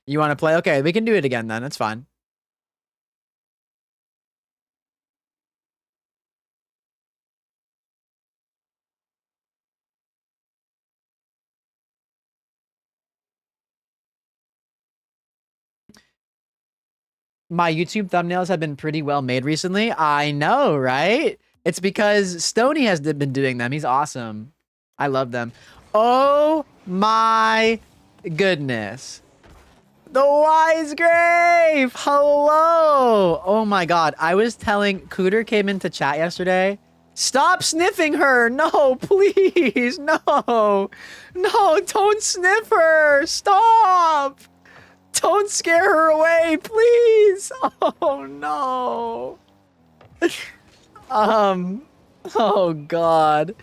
You want to play? Okay, we can do it again then. That's fine. My YouTube thumbnails have been pretty well made recently. I know, right? It's because Stoney has been doing them. He's awesome. I love them. Oh my goodness. The wise grape. Hello. Oh my god. I was telling Cooter came into chat yesterday. Stop sniffing her. No, please. No. No, don't sniff her. Stop. Don't scare her away, please. Oh no. Oh god.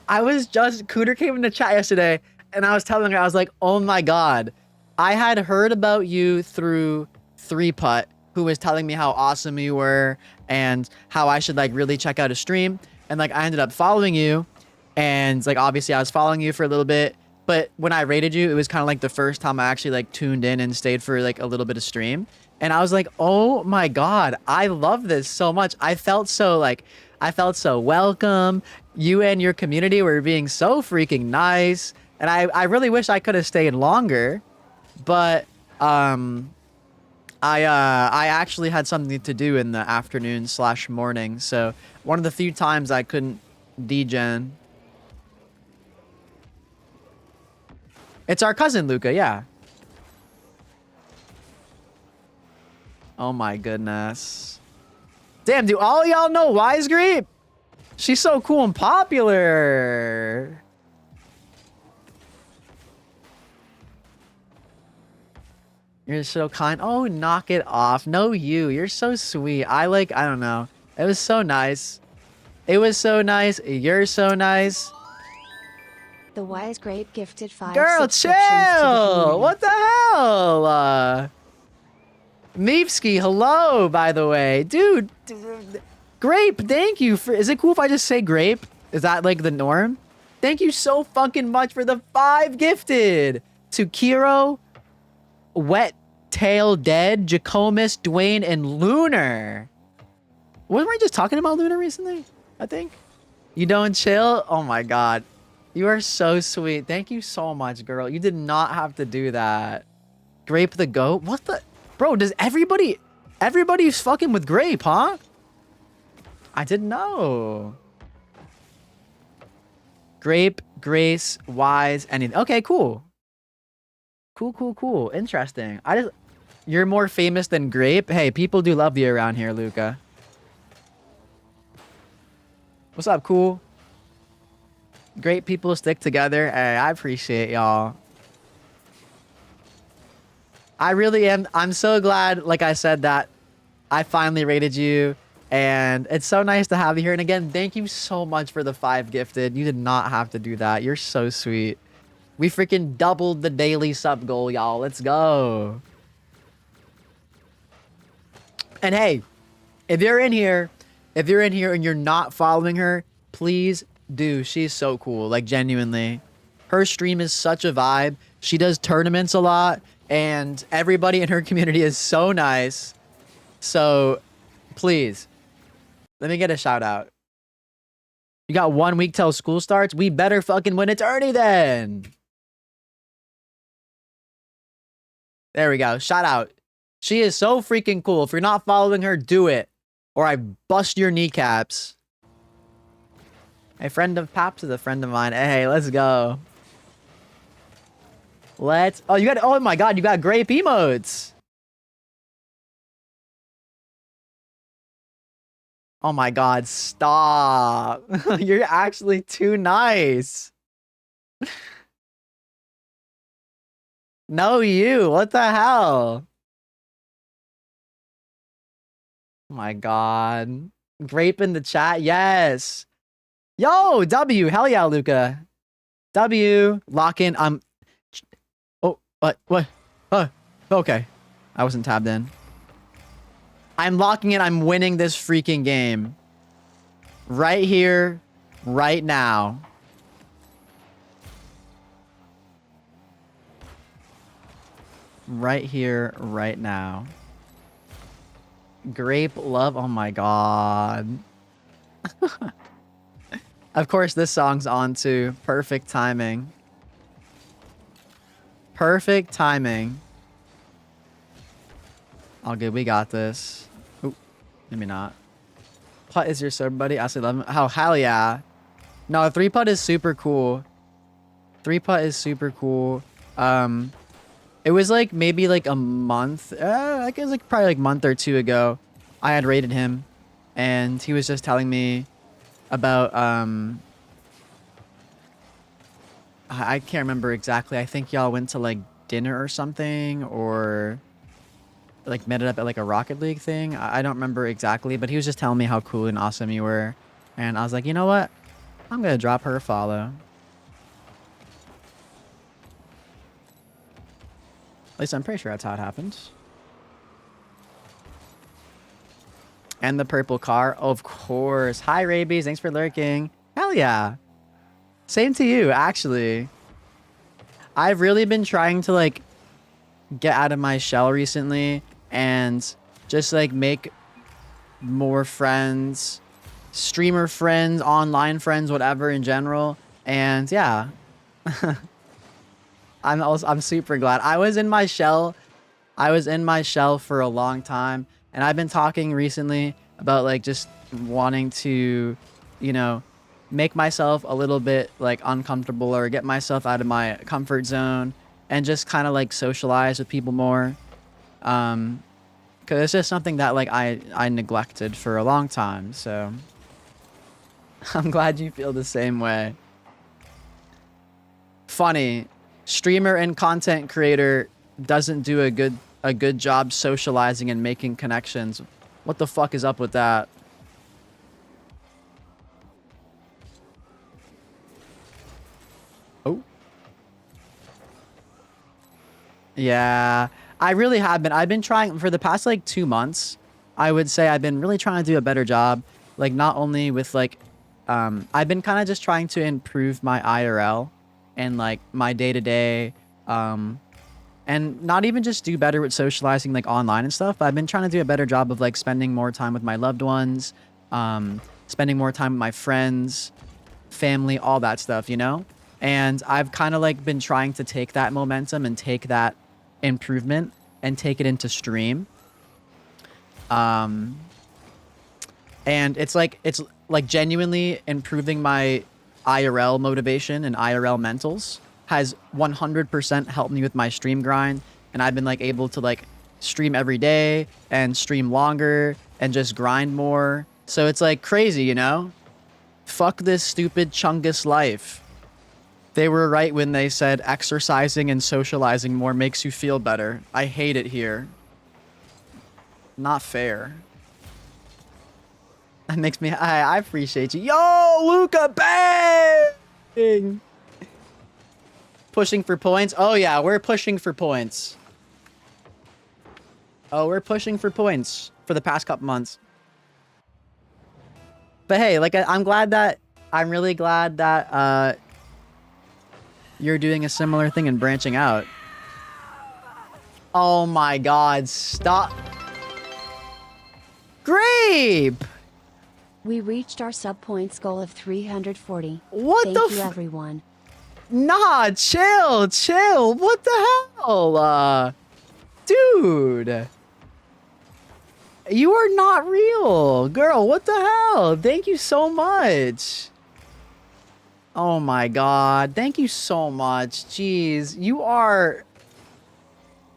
I was just Cooter came into chat yesterday and I was telling her, I was like, oh my god. I had heard about you through 3Putt, who was telling me how awesome you were and how I should like really check out a stream. And like I ended up following you and like obviously I was following you for a little bit, but when I rated you, it was kind of like the first time I actually like tuned in and stayed for like a little bit of stream. And I was like, oh my god, I love this so much. I felt so welcome. You and your community were being so freaking nice. And I really wish I could have stayed longer. But I actually had something to do in the afternoon / morning, so one of the few times I couldn't degen. It's our cousin Luca, yeah. Oh my goodness. Damn, do all y'all know Wise Grape? She's so cool and popular. You're so kind. Oh, knock it off. No, you're so sweet. I don't know. It was so nice. It was so nice. You're so nice. The Wise Grape gifted 5 Girl, subscriptions to the chill. community. What the hell? Meepski, hello, by the way. Dude, Grape, thank you for... Is it cool if I just say Grape? Is that like the norm? Thank you so fucking much for the 5 gifted. To Kiro, Wet Tail Dead, Jacomus, Dwayne, and Lunar. Wasn't we just talking about Lunar recently? I think. You don't chill? Oh my god. You are so sweet. Thank you so much, girl. You did not have to do that. Grape the goat? What the... Bro, does everybody's fucking with Grape, huh? I didn't know. Grape, Grace, Wise, anything. Okay, cool. Cool. Interesting. You're more famous than Grape? Hey, people do love you around here, Luca. What's up, cool? Great people stick together. Hey, I appreciate y'all. I really am. I'm so glad, like I said, that I finally rated you. And it's so nice to have you here. And again, thank you so much for the 5 gifted. You did not have to do that. You're so sweet. We freaking doubled the daily sub goal, y'all. Let's go. And hey, if you're in here and you're not following her, please do. She's so cool. Like, genuinely. Her stream is such a vibe. She does tournaments a lot. And everybody in her community is so nice. So, please, let me get a shout out. You got 1 week till school starts? We better fucking win a tourney then. There we go. Shout out. She is so freaking cool. If you're not following her, do it. Or I bust your kneecaps. A friend of Paps is a friend of mine. Hey, let's go. Oh, you got... Oh my god, you got grape emotes. Oh my god, stop. You're actually too nice. No, you. What the hell? Oh my god. Grape in the chat. Yes. Yo, W. Hell yeah, Luca. W. Lock in. Oh, what? Okay. I wasn't tabbed in. I'm locking in. I'm winning this freaking game. Right here. Right now. Right here. Right now. Grape love. Oh my god. Of course, this song's on too. Perfect timing. Perfect timing. All good. We got this. Ooh, maybe not. Putt is your sub buddy. I say 11. Oh, hell yeah. No, 3Putt is super cool. 3-putt is super cool. It was like maybe like a month, I guess like probably like a month or two ago, I had raided him and he was just telling me about, I can't remember exactly. I think y'all went to like dinner or something, or like met up at like a Rocket League thing. I don't remember exactly, but he was just telling me how cool and awesome you were. And I was like, you know what? I'm going to drop her a follow. At least I'm pretty sure that's how it happens. And the purple car, of course. Hi, Rabies. Thanks for lurking. Hell yeah. Same to you, actually. I've really been trying to, like, get out of my shell recently and just, like, make more friends, streamer friends, online friends, whatever in general. And, yeah. I'm super glad. I was in my shell for a long time, and I've been talking recently about like just wanting to, you know, make myself a little bit like uncomfortable or get myself out of my comfort zone and just kind of like socialize with people more. Cause it's just something that like I neglected for a long time. So I'm glad you feel the same way. Funny. Streamer and content creator doesn't do a good job socializing and making connections. What the fuck is up with that? Oh. Yeah, I really have been. I've been trying for the past like 2 months. I would say I've been really trying to do a better job. Like not only with like, I've been kind of just trying to improve my IRL and like my day-to-day, and not even just do better with socializing like online and stuff, but I've been trying to do a better job of like spending more time with my loved ones, spending more time with my friends, family, all that stuff, you know? And I've kind of like been trying to take that momentum and take that improvement and take it into stream. And it's like genuinely improving my IRL motivation and IRL mentals has 100% helped me with my stream grind. And I've been like able to like stream every day and stream longer and just grind more. So it's like crazy, you know? Fuck this stupid Chungus life. They were right when they said exercising and socializing more makes you feel better. I hate it here. Not fair. That makes me... I appreciate you. Yo, Luca, bang! Pushing for points? Oh, yeah, we're pushing for points. Oh, we're pushing for points for the past couple months. But hey, like, I'm really glad that, you're doing a similar thing and branching out. Oh my god, stop. Grape! We reached our sub points goal of 340. What Thank the you, everyone. Nah, chill. What the hell? Dude. You are not real. Girl, what the hell? Thank you so much. Oh my god. Thank you so much. Jeez. You are...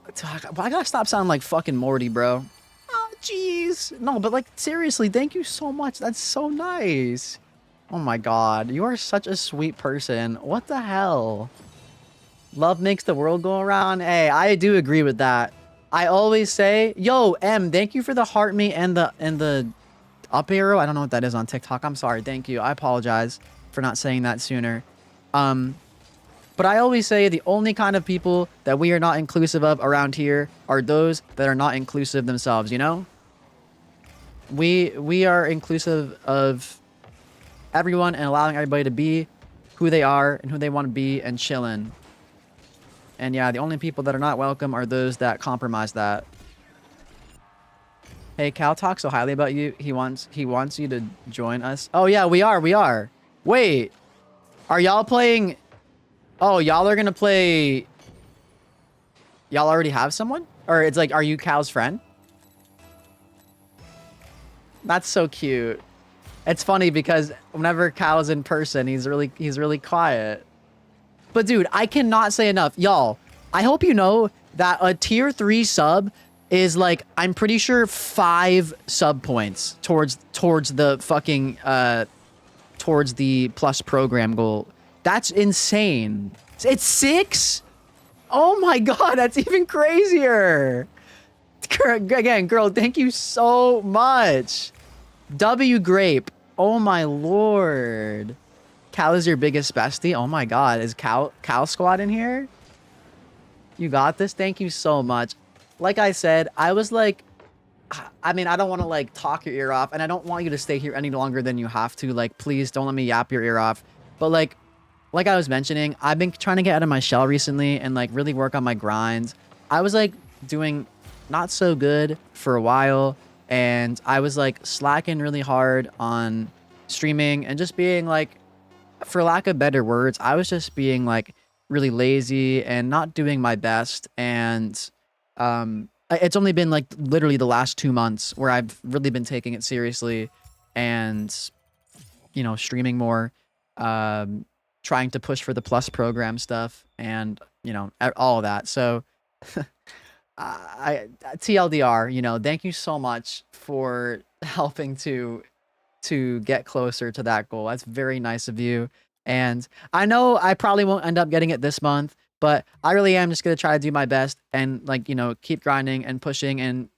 I gotta stop sounding like fucking Morty, bro. Oh, jeez. No, but like, seriously, thank you so much. That's so nice. Oh my god. You are such a sweet person. What the hell? Love makes the world go around. Hey, I do agree with that. I always say, yo, M, thank you for the heart me and the up arrow. I don't know what that is on TikTok. I'm sorry. Thank you. I apologize for not saying that sooner. But I always say the only kind of people that we are not inclusive of around here are those that are not inclusive themselves, you know? We are inclusive of everyone and allowing everybody to be who they are and who they want to be and chillin'. And yeah, the only people that are not welcome are those that compromise that. Hey, Cal talks so highly about you. He wants you to join us. Oh yeah, we are. Wait. Are y'all playing... Oh, y'all are gonna play... Y'all already have someone? Or it's like, are you Cal's friend? That's so cute. It's funny because whenever Cal's in person, he's really quiet. But dude, I cannot say enough. Y'all, I hope you know that a tier 3 sub is like, I'm pretty sure 5 sub points towards the fucking, towards the plus program goal. That's insane. It's 6? Oh my god, that's even crazier. Again, girl, thank you so much. W Grape. Oh my lord. Cal is your biggest bestie? Oh my god, is Cal Squad in here? You got this? Thank you so much. Like I said, I was like, I mean, I don't want to like talk your ear off, and I don't want you to stay here any longer than you have to. Like, please don't let me yap your ear off. But like I was mentioning, I've been trying to get out of my shell recently and like really work on my grinds. I was like doing not so good for a while, and I was like slacking really hard on streaming and just being like, for lack of better words, I was just being like really lazy and not doing my best. And it's only been like literally the last 2 months where I've really been taking it seriously and, you know, streaming more, trying to push for the plus program stuff and, you know, all of that. So TLDR, you know, thank you so much for helping to get closer to that goal. That's very nice of you. And I know I probably won't end up getting it this month, but I really am just going to try to do my best and like, you know, keep grinding and pushing, and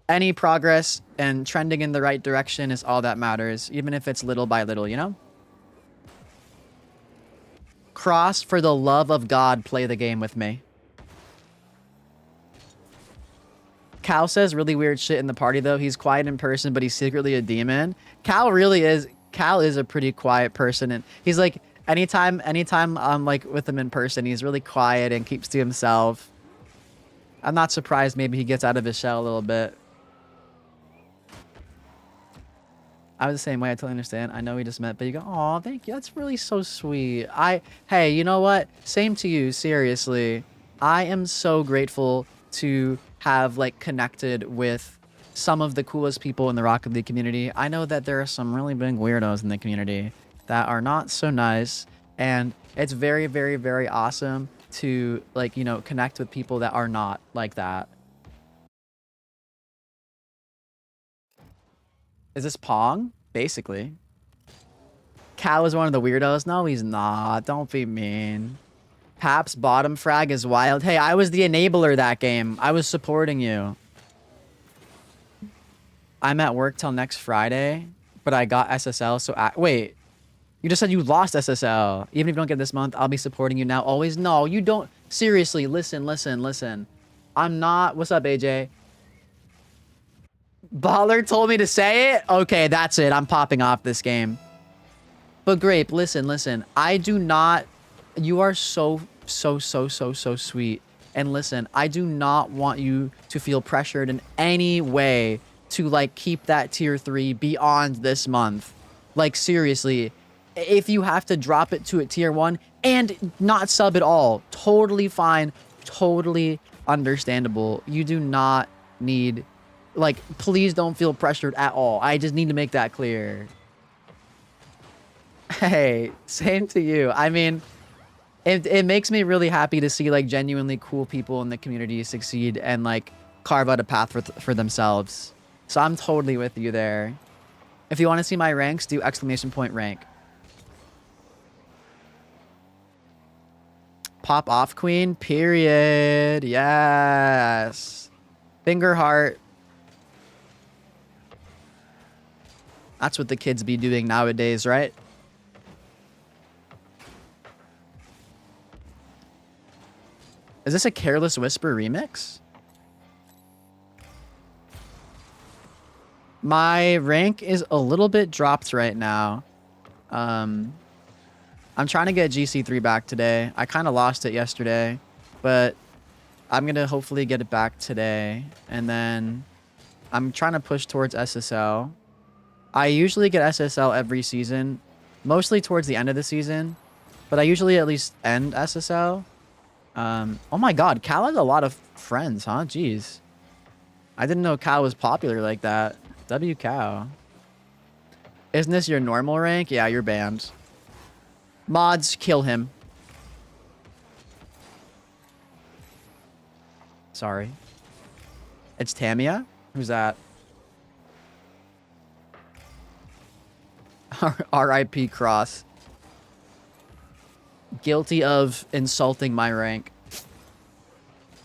any progress and trending in the right direction is all that matters, even if it's little by little, you know? Cross, for the love of God, play the game with me. Cal says really weird shit in the party, though. He's quiet in person, but he's secretly a demon. Cal really is. Cal is a pretty quiet person, and he's like, anytime I'm like with him in person, he's really quiet and keeps to himself. I'm not surprised maybe he gets out of his shell a little bit. I was the same way. I totally understand. I know we just met, but you go, "Aw, thank you. That's really so sweet." Hey, you know what? Same to you. Seriously, I am so grateful to have like connected with some of the coolest people in the Rocket League community. I know that there are some really big weirdos in the community that are not so nice, and it's very, very, very awesome to like, you know, connect with people that are not like that. Is this Pong? Basically. Cal is one of the weirdos. No, he's not. Don't be mean. Paps bottom frag is wild. Hey, I was the enabler that game. I was supporting you. I'm at work till next Friday, but I got SSL, so wait. You just said you lost SSL. Even if you don't get this month, I'll be supporting you now. Always. No, you don't. Seriously, listen. I'm not. What's up, AJ? Baller told me to say it? Okay, that's it. I'm popping off this game. But Grape, listen. I do not... You are so sweet. And listen, I do not want you to feel pressured in any way to, like, keep that tier 3 beyond this month. Like, seriously, if you have to drop it to a tier 1 and not sub at all, totally fine, totally understandable. You do not need... Like, please don't feel pressured at all. I just need to make that clear. Hey, same to you. I mean, it makes me really happy to see, like, genuinely cool people in the community succeed and, like, carve out a path for themselves. So I'm totally with you there. If you want to see my ranks, do ! Rank. Pop off, queen. Period. Yes. Finger heart. That's what the kids be doing nowadays, right? Is this a Careless Whisper remix? My rank is a little bit dropped right now. I'm trying to get GC3 back today. I kind of lost it yesterday, but I'm going to hopefully get it back today. And then I'm trying to push towards SSL. I usually get SSL every season, mostly towards the end of the season, but I usually at least end SSL. Oh my god, Cal has a lot of friends, huh? Jeez. I didn't know Cal was popular like that. W Cal. Isn't this your normal rank? Yeah, you're banned. Mods, kill him. Sorry. It's Tamia? Who's that? R.I.P. Cross. Guilty of insulting my rank.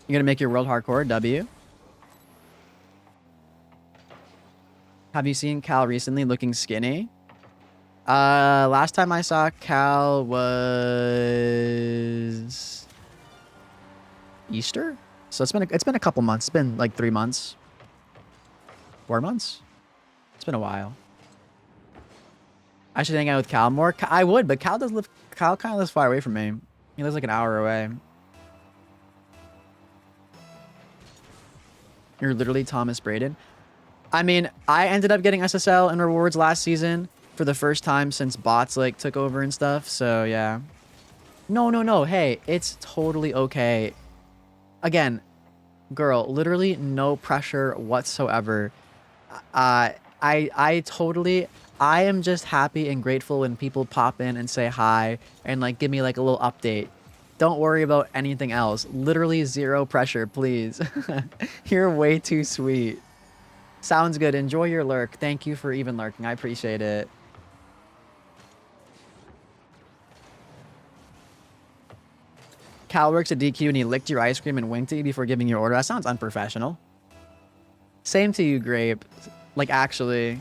You're gonna make your world hardcore W? Have you seen Cal recently looking skinny? Last time I saw Cal was Easter? So it's been a couple months. It's been like 3 months. 4 months? It's been a while. I should hang out with Cal more. I would, but Cal kind of lives far away from me. He lives like an hour away. You're literally Thomas Braden. I mean, I ended up getting SSL and rewards last season for the first time since bots like took over and stuff. So yeah. No. Hey, it's totally okay. Again, girl, literally no pressure whatsoever. I am just happy and grateful when people pop in and say hi and like give me like a little update. Don't worry about anything else. Literally zero pressure, please. You're way too sweet. Sounds good. Enjoy your lurk. Thank you for even lurking. I appreciate it. Cal works at DQ and he licked your ice cream and winked at you before giving your order. That sounds unprofessional. Same to you, Grape. Like, actually,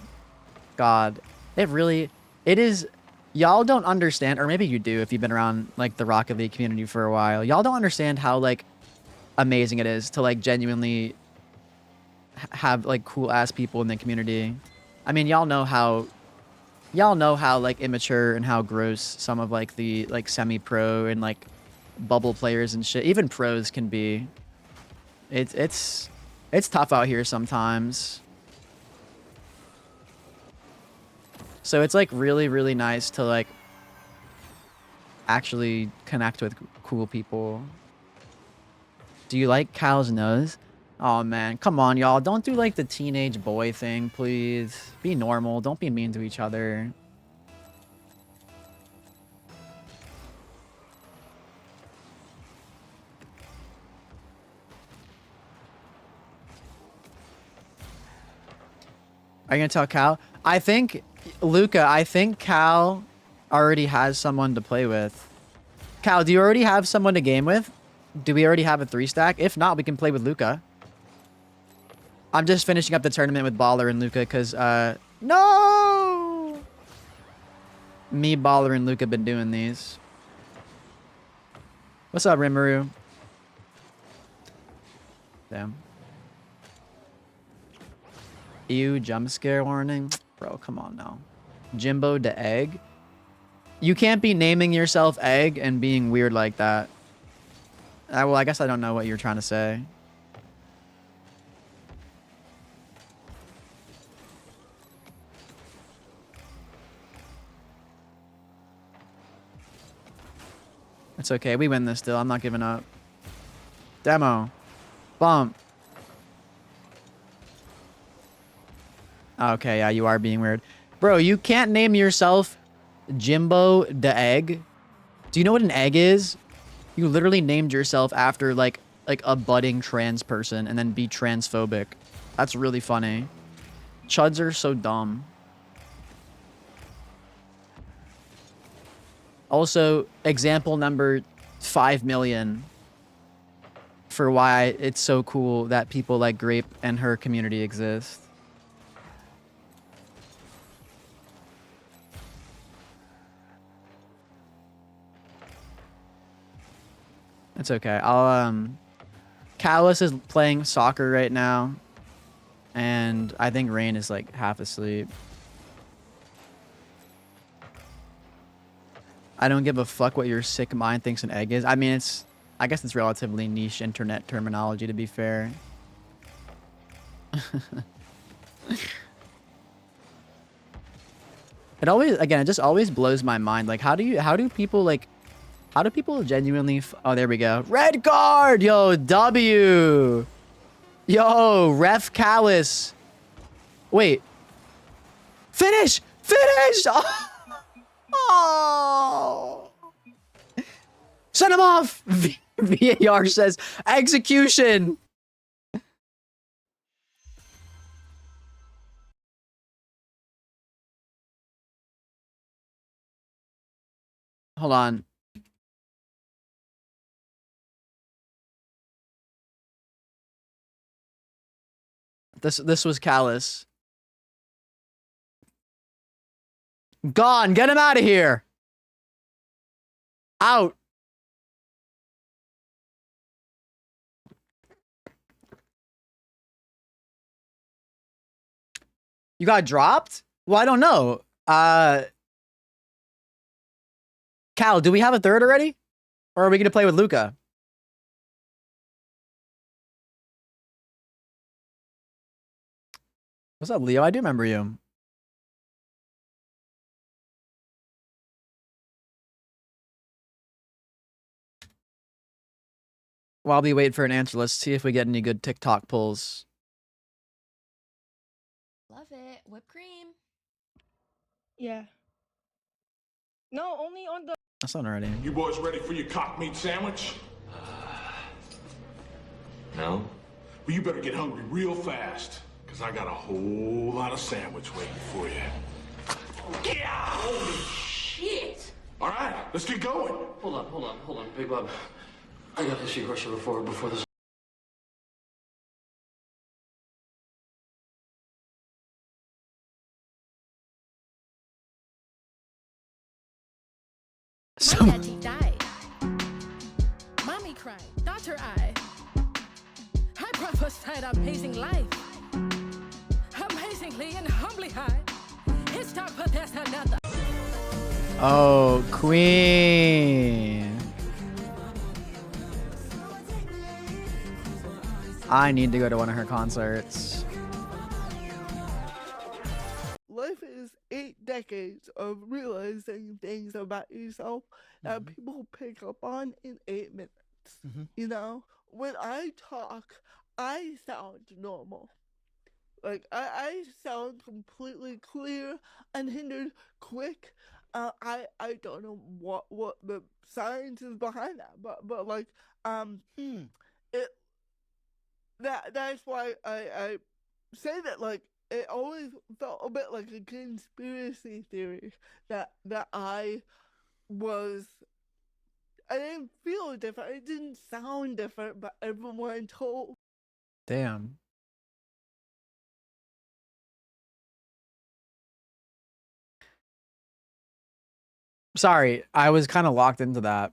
God, it is. Y'all don't understand, or maybe you do if you've been around like the Rocket League community for a while. Y'all don't understand how like amazing it is to like genuinely have like cool ass people in the community. I mean, y'all know how like immature and how gross some of like the like semi-pro and like bubble players and shit, even pros can be. It's tough out here sometimes. So it's like really, really nice to like actually connect with cool people. Do you like Cal's nose? Oh man, come on y'all. Don't do like the teenage boy thing, please. Be normal. Don't be mean to each other. Are you gonna tell Cal? I think Cal already has someone to play with. Cal, do you already have someone to game with? Do we already have a 3-stack? If not, we can play with Luca. I'm just finishing up the tournament with Baller and Luca because, no! Me, Baller, and Luca been doing these. What's up, Rimuru? Damn. Ew, jump scare warning. Bro, come on now. Jimbo the Egg? You can't be naming yourself Egg and being weird like that. Well, I guess I don't know what you're trying to say. It's okay. We win this still. I'm not giving up. Demo. Bump. Okay, yeah, you are being weird. Bro, you can't name yourself Jimbo the Egg. Do you know what an egg is? You literally named yourself after like a budding trans person and then be transphobic. That's really funny. Chuds are so dumb. Also, example number 5 million for why it's so cool that people like Grape and her community exist. It's okay. Callus is playing soccer right now. And I think Rain is like half asleep. I don't give a fuck what your sick mind thinks an egg is. I mean, I guess it's relatively niche internet terminology, to be fair. It just always blows my mind. Like, how do people genuinely oh, there we go. Red card! Yo, W! Yo, Ref Callus. Wait. Finish! Finish! Oh! Send him off! VAR says, execution! Hold on. This was callous. Gone. Get him out of here. Out. You got dropped? Well, I don't know. Cal, do we have a third already? Or are we going to play with Luca? What's up, Leo? I do remember you. While we wait for an answer, let's see if we get any good TikTok pulls. Love it. Whipped cream. Yeah. No, only on the. That's not already. You boys ready for your cock meat sandwich? No? Well, you better get hungry real fast, because I got a whole lot of sandwich waiting for you. Yeah! Holy shit! All right, let's get going. Hold on, Big Bob. I got this Russia before this. So Daddy died. Mommy cried. Daughter I. I prophesied amazing life. Amazingly and humbly high. His dark, but there's another. Oh, Queen. I need to go to one of her concerts. Life is 8 decades of realizing things about yourself that people pick up on in 8 minutes. You know, when I talk, I sound normal. Like, I sound completely clear, unhindered, quick. I don't know what the science is behind that, but like, that's why I say that, like, it always felt a bit like a conspiracy theory that I didn't feel different, it didn't sound different, but everyone told. Damn. Sorry, I was kind of locked into that.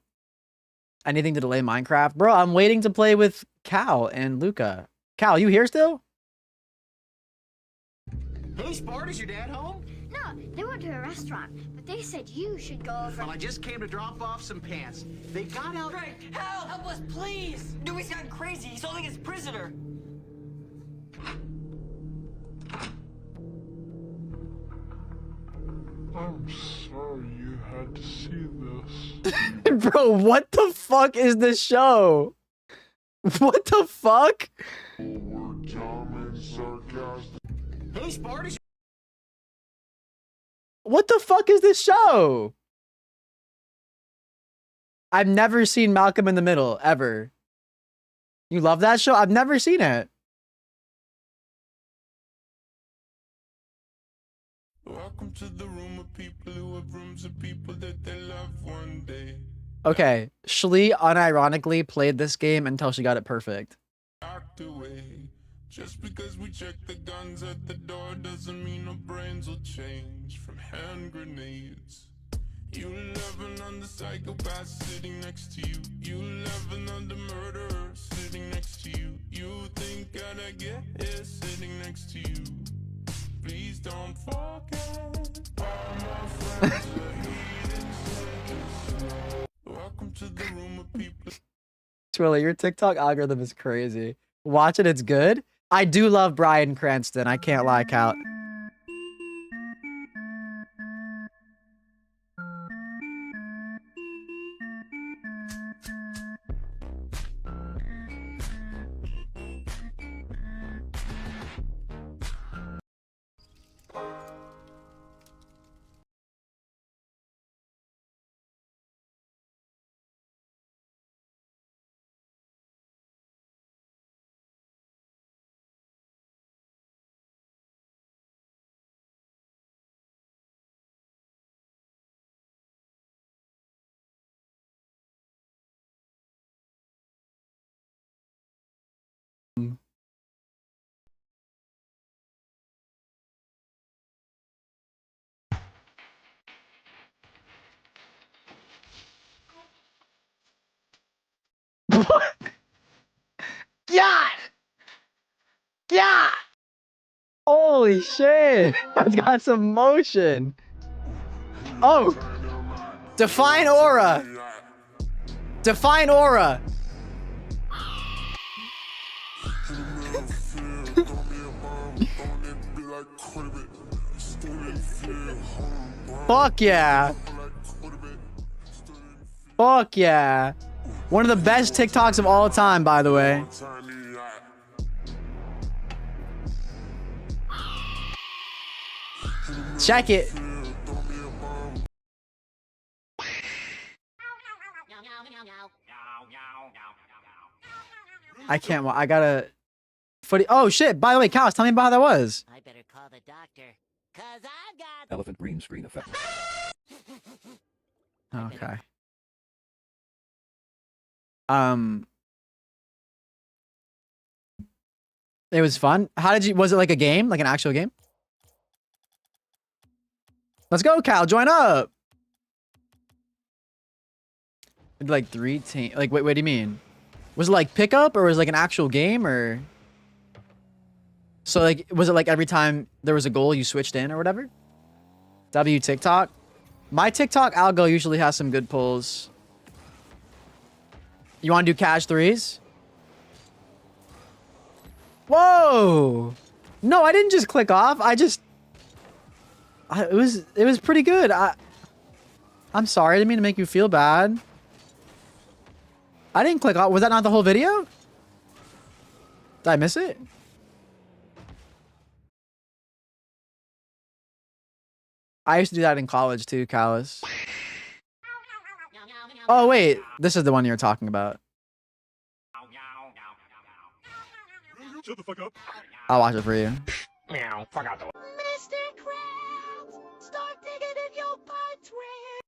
Anything to delay Minecraft? Bro, I'm waiting to play with Cal and Luca. Cal, you here still? Hey, Spart, is your dad home? No, they went to a restaurant, but they said you should go over. Well, I just came to drop off some pants. They got out. Greg, help us, please! Dewey's gotten crazy. He's holding his prisoner. I'm sorry you had to see this. Bro, what the fuck is this show? What the fuck? We're dumb and sarcastic. Hey, Spart, is What the fuck is this show? I've never seen Malcolm in the Middle, ever. You love that show? I've never seen it. Welcome to the room of people who have rooms of people that they love one day. Okay, Shlee unironically played this game until she got it perfect. Act away. Just because we check the guns at the door doesn't mean our brains will change from hand grenades. You laughing on the psychopath sitting next to you. You laughing on the murderer sitting next to you. You think I'd get here sitting next to you. Please don't forget all my friends are heathens. Welcome to the room of people. Twilly, your TikTok algorithm is crazy. Watch it, it's good. I do love Bryan Cranston. I can't lie, Cal. God! God! Holy shit! That's got some motion. Oh! Define aura! Define aura! Fuck yeah! Fuck yeah! One of the best TikToks of all time, by the way. Check it. I can't. I gotta. Footy. Oh shit! By the way, Cows, tell me about how that was. I better call the doctor, cause I've got Elephant green screen effect. Okay. It was fun. How did you? Was it like a game, like an actual game? Let's go, Cal. Join up. Like 3 teams. Like, wait, what do you mean? Was it like pickup or was it like an actual game or? So like, was it like every time there was a goal you switched in or whatever? W TikTok. My TikTok algo usually has some good pulls. You want to do cash threes? Whoa! No, I didn't just click off. It was pretty good. I'm sorry. I didn't mean to make you feel bad. I didn't click off. Was that not the whole video? Did I miss it? I used to do that in college too, Callus. Oh wait, this is the one you're talking about. Shut the fuck up. I'll watch it for you. Meow. Fuck out the way. Mr. Krabs, start digging in your butt,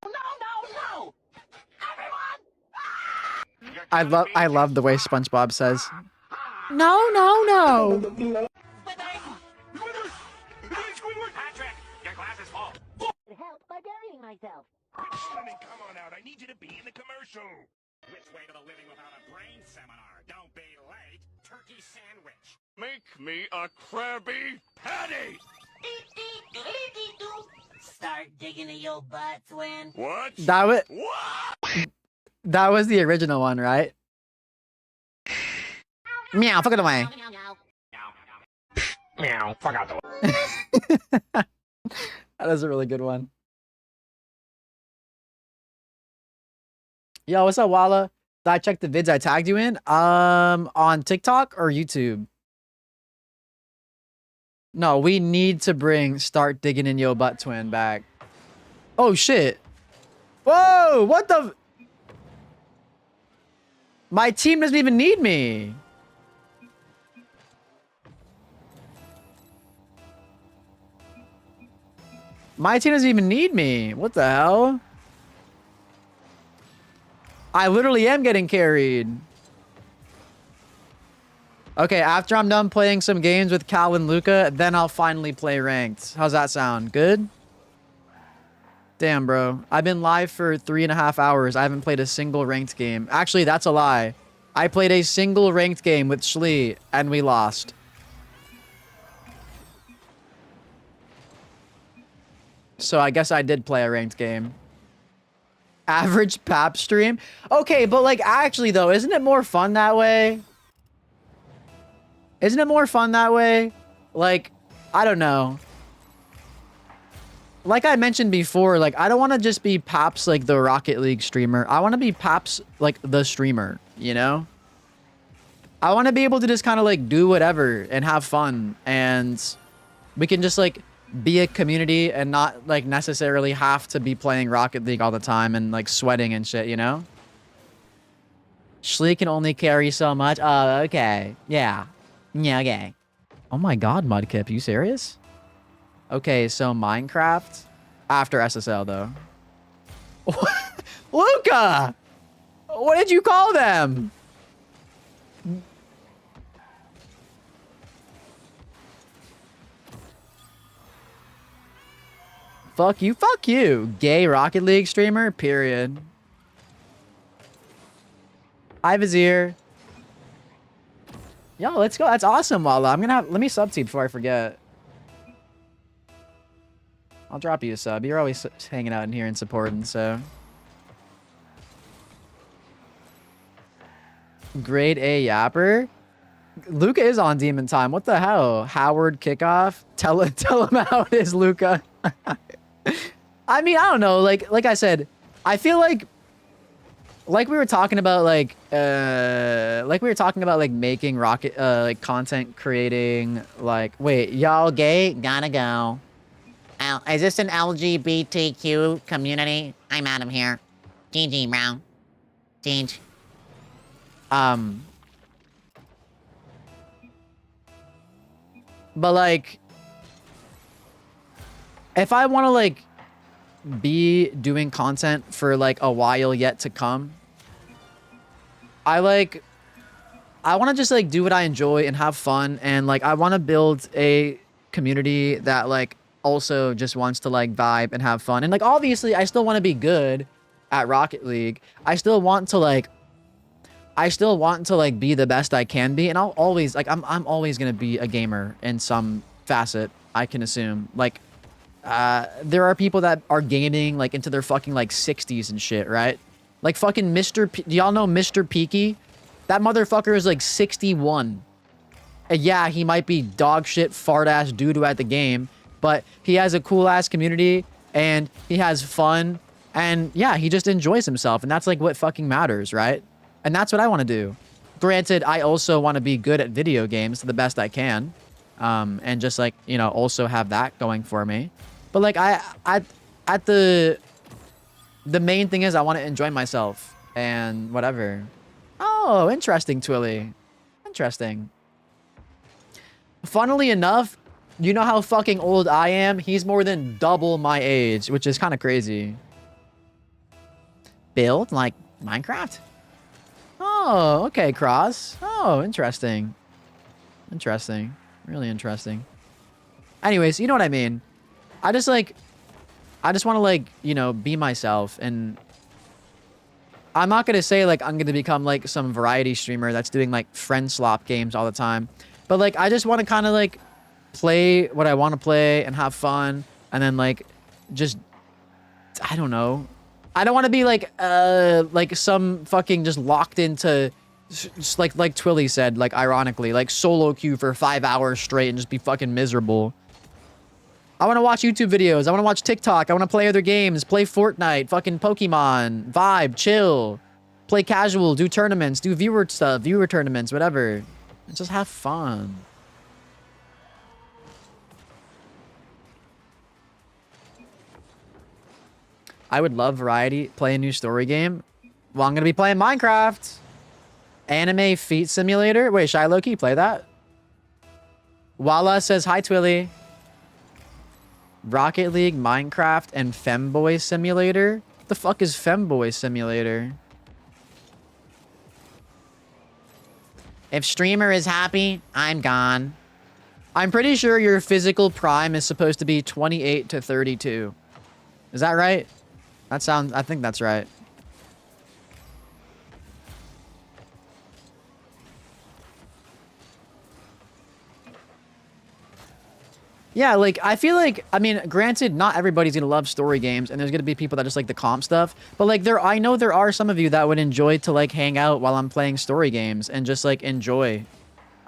Red. No! Everyone! I love the way SpongeBob says, no. Patrick, your glass is full. Help by burying myself. Come on out. I need you to be in the commercial. Which way to the living without a brain seminar? Don't be late. Turkey sandwich. Make me a Krabby Patty. Start digging in your butt, Twin. What? That was the original one, right? Meow, fuck it away. Meow. Fuck out the way. That is a really good one. Yo, what's up, Walla? Did I check the vids I tagged you in? On TikTok or YouTube? No, we need to bring Start Digging in Yo Butt Twin back. Oh, shit. Whoa, what the? My team doesn't even need me. My team doesn't even need me. What the hell? I literally am getting carried. Okay, after I'm done playing some games with Cal and Luca, then I'll finally play ranked. How's that sound? Good? Damn, bro. I've been live for 3.5 hours. I haven't played a single ranked game. Actually, that's a lie. I played a single ranked game with Shlee, and we lost. So I guess I did play a ranked game. Average Pap stream? Okay, but like actually though, isn't it more fun that way? Isn't it more fun that way? Like, I don't know. Like I mentioned before, like I don't want to just be Paps like the Rocket League streamer. I want to be Paps like the streamer, you know? I want to be able to just kind of like do whatever and have fun, and we can just like be a community and not like necessarily have to be playing Rocket League all the time and like sweating and shit, you know? Shlee can only carry so much. Oh, okay. Yeah. Yeah, okay. Oh my god, Mudkip, you serious? Okay, so Minecraft after SSL though. Luca! What did you call them? Fuck you. Gay Rocket League streamer, period. Hi, Vizier. Yo, let's go. That's awesome, Walla. I'm gonna have... Let me sub to you before I forget. I'll drop you a sub. You're always hanging out in here and supporting, so... Grade A Yapper? Luca is on Demon Time. What the hell? Howard kickoff? Tell him how it is, Luca. I mean, I don't know. Like I said, I feel like we were talking about like making rocket like content creating like wait, y'all gay? Gotta go. Is this an LGBTQ community? I'm Adam here. GG, bro. GG. But like if I want to like be doing content for like a while yet to come, I want to just like do what I enjoy and have fun, and like I want to build a community that like also just wants to like vibe and have fun. And like obviously I still want to be good at Rocket League. I still want to like be the best I can be, and I'll always like I'm always going to be a gamer in some facet, I can assume. Like there are people that are gaming like into their fucking like 60s and shit, right? Like fucking do y'all know Mr. Peaky? That motherfucker is like 61. And yeah, he might be dog shit, fart ass doo-doo at the game, but he has a cool ass community and he has fun, and yeah, he just enjoys himself, and that's like what fucking matters, right? And that's what I want to do. Granted, I also want to be good at video games to the best I can, and just like, you know, also have that going for me. But like the main thing is I want to enjoy myself and whatever. Oh, interesting, Twilly. Interesting. Funnily enough, you know how fucking old I am? He's more than double my age, which is kind of crazy. Build like Minecraft? Oh, okay, Cross. Oh, interesting. Interesting. Really interesting. Anyways, you know what I mean. I just want to like, you know, be myself, and I'm not going to say like I'm going to become like some variety streamer that's doing like friend slop games all the time. But like I just want to kind of like play what I want to play and have fun, and then like just I don't know. I don't want to be like some fucking just locked into just like Twilly said, like ironically, like solo queue for 5 hours straight and just be fucking miserable. I want to watch YouTube videos. I want to watch TikTok. I want to play other games, play Fortnite, fucking Pokemon, vibe, chill, play casual, do tournaments, do viewer stuff, viewer tournaments, whatever. And just have fun. I would love variety, play a new story game. Well, I'm going to be playing Minecraft. Anime Feet Simulator. Wait, should I low-key play that? Walla says, hi, Twilly. Rocket League, Minecraft, and Femboy Simulator? What the fuck is Femboy Simulator? If streamer is happy, I'm gone. I'm pretty sure your physical prime is supposed to be 28 to 32. Is that right? I think that's right. Yeah, like, I feel like, I mean, granted, not everybody's gonna love story games, and there's gonna be people that just like the comp stuff, but like, I know there are some of you that would enjoy to like hang out while I'm playing story games and just like enjoy.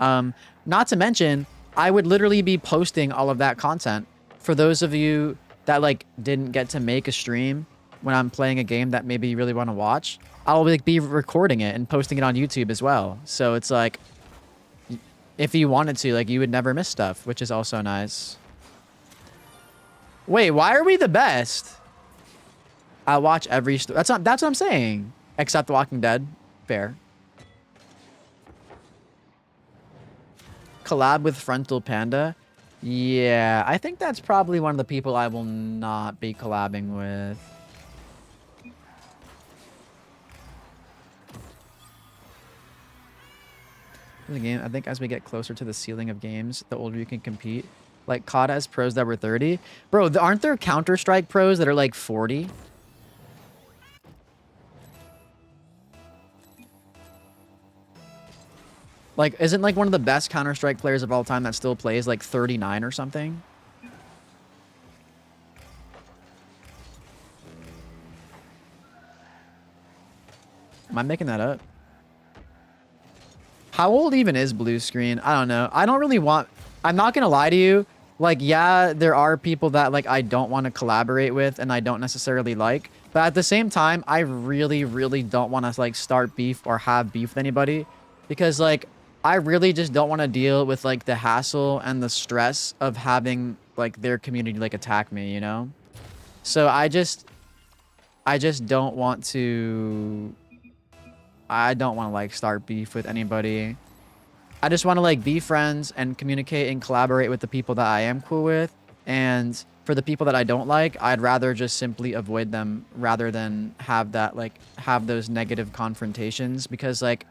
Not to mention, I would literally be posting all of that content for those of you that like didn't get to make a stream when I'm playing a game that maybe you really want to watch. I'll like be recording it and posting it on YouTube as well. So it's like, if you wanted to, like, you would never miss stuff, which is also nice. Wait, why are we the best? I watch every story. That's what I'm saying. Except The Walking Dead. Fair. Collab with Frontal Panda. Yeah, I think that's probably one of the people I will not be collabing with. The game, I think as we get closer to the ceiling of games, the older you can compete. Like COD has pros that were 30. Bro, aren't there Counter-Strike pros that are like 40? Like, isn't like one of the best Counter-Strike players of all time that still plays like 39 or something? Am I making that up? How old even is blue screen? I don't know. I don't really want... I'm not going to lie to you. Like, yeah, there are people that, like, I don't want to collaborate with and I don't necessarily like. But at the same time, I really, really don't want to, like, start beef or have beef with anybody. Because, like, I really just don't want to deal with, like, the hassle and the stress of having, like, their community, like, attack me, you know? So I just don't want to... I don't want to, like, start beef with anybody. I just want to, like, be friends and communicate and collaborate with the people that I am cool with. And for the people that I don't like, I'd rather just simply avoid them rather than have that, like, have those negative confrontations. Because, like,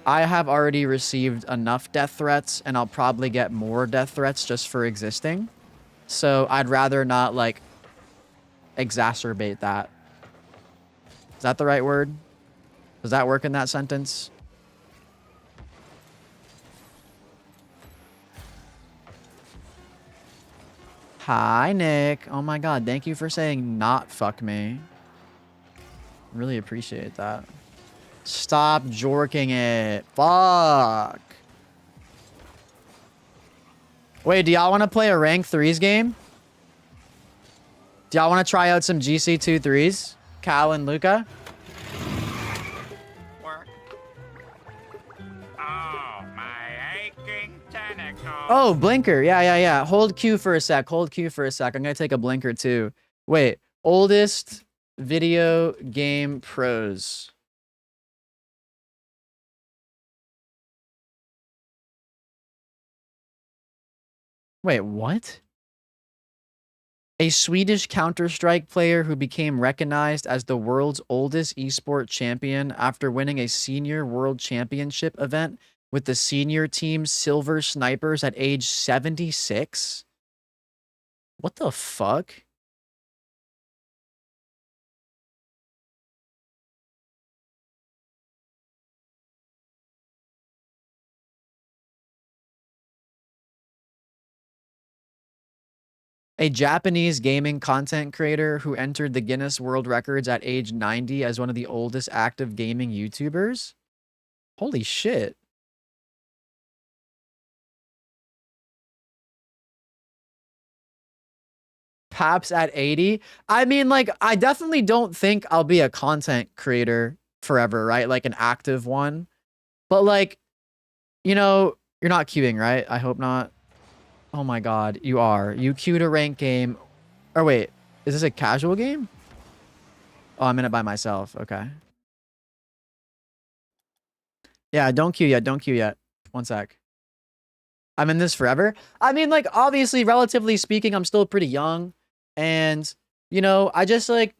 I have already received enough death threats and I'll probably get more death threats just for existing. So I'd rather not, like, exacerbate that. Is that the right word? Does that work in that sentence? Hi, Nick. Oh my god, thank you for saying not fuck me. Really appreciate that. Stop jorking it. Fuck. Wait, do y'all want to play a rank 3s game? Do y'all want to try out some GC2 3s? Cal and Luca? Oh, blinker. Yeah. Hold Q for a sec. Hold Q for a sec. I'm going to take a blinker too. Wait. Oldest video game pros. Wait, what? A Swedish Counter-Strike player who became recognized as the world's oldest esport champion after winning a senior world championship event with the senior team Silver Snipers at age 76? What the fuck? A Japanese gaming content creator who entered the Guinness World Records at age 90 as one of the oldest active gaming YouTubers? Holy shit. Paps at 80? I mean, like, I definitely don't think I'll be a content creator forever, right? Like an active one. But like, you know, you're not queuing, right? I hope not. Oh my god, you are. You queued a rank game. Or wait, is this a casual game? Oh, I'm in it by myself. Okay. Yeah, don't queue yet. Don't queue yet. One sec. I'm in this forever. I mean, like, obviously, relatively speaking, I'm still pretty young. And, you know, I just, like,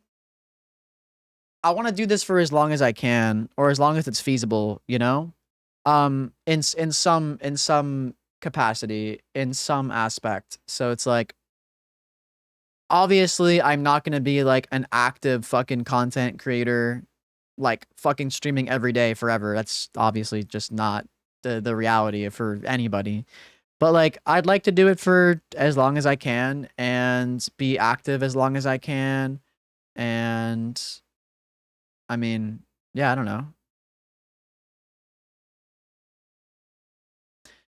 I want to do this for as long as I can, or as long as it's feasible, you know? In some capacity, in some aspect. So it's like, obviously, I'm not going to be, like, an active fucking content creator, like, fucking streaming every day forever. That's obviously just not the reality for anybody. But, like, I'd like to do it for as long as I can and be active as long as I can. And, I mean, yeah, I don't know.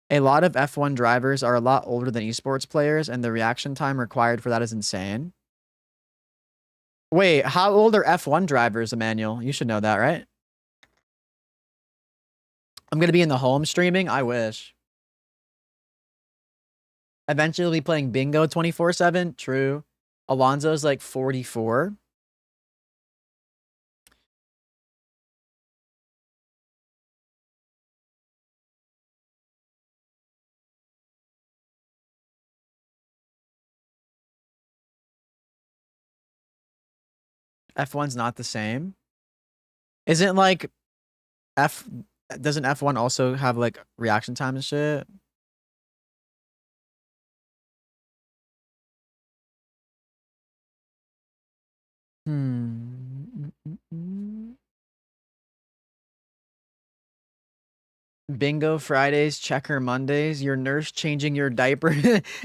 A lot of F1 drivers are a lot older than esports players, and the reaction time required for that is insane. Wait, how old are F1 drivers, Emmanuel? You should know that, right? I'm going to be in the home streaming? I wish. Eventually, we'll be playing bingo 24/7. True. Alonso's like 44. F1's not the same. Isn't like doesn't F1 also have like reaction time and shit? Bingo Fridays, checker Mondays, your nurse changing your diaper.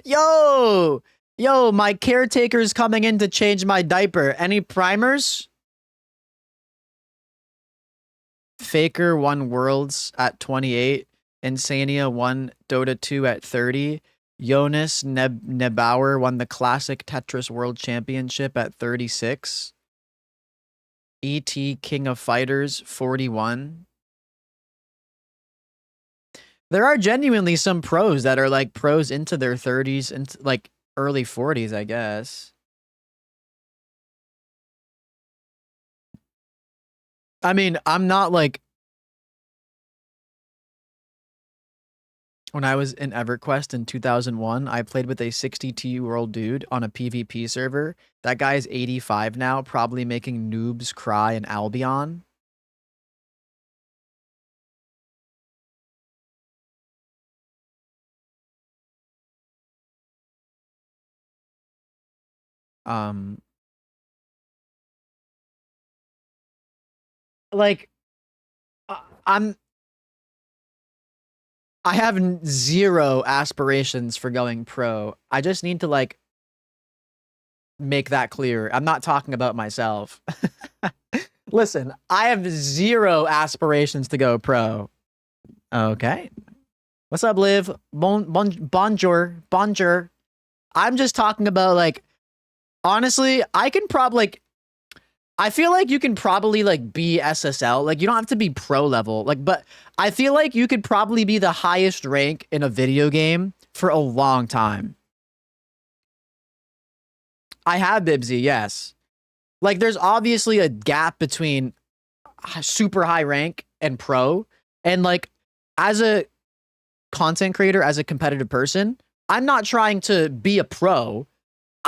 Yo! Yo, my caretaker's coming in to change my diaper. Any primers? Faker won Worlds at 28. Insania won Dota 2 at 30. Jonas Nebauer won the Classic Tetris World Championship at 36. ET King of Fighters 41. There are genuinely some pros that are like pros into their 30s and like early 40s, I guess. I mean, I'm not like when I was in EverQuest in 2001, I played with a 62-year-old dude on a PvP server. That guy is 85 now, probably making noobs cry in Albion. Like I have zero aspirations for going pro. I just need to like make that clear. I'm not talking about myself. Listen, I have zero aspirations to go pro. Okay. What's up, Liv? Bonjour. Bonjour. I'm just talking about like, honestly, I can probably like, I feel like you can probably like be SSL. Like you don't have to be pro level. Like, but I feel like you could probably be the highest rank in a video game for a long time. I have Bibsy, yes. Like there's obviously a gap between super high rank and pro. And like as a content creator, as a competitive person, I'm not trying to be a pro.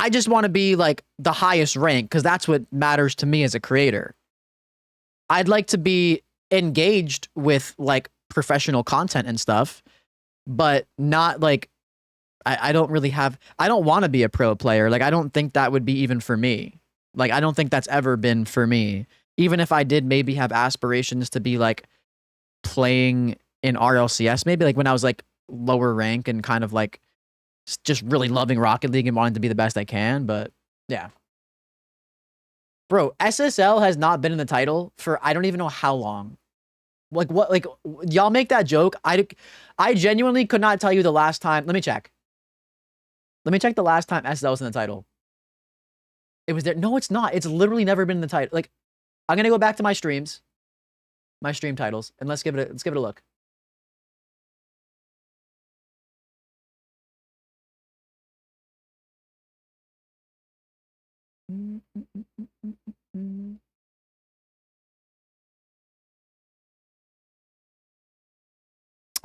I just want to be like the highest rank because that's what matters to me as a creator. I'd like to be engaged with like professional content and stuff, but not like I don't really have, I don't want to be a pro player. Like I don't think that would be even for me. Like I don't think that's ever been for me. Even if I did maybe have aspirations to be like playing in RLCS, maybe like when I was like lower rank and kind of like just really loving Rocket League and wanting to be the best I can, but yeah. Bro, SSL has not been in the title for I don't even know how long. Like what, like y'all make that joke. I genuinely could not tell you the last time. Let me check. Let me check the last time SSL was in the title. It was there. No, it's not. It's literally never been in the title. Like, I'm gonna go back to my streams, my stream titles, and let's give it a look.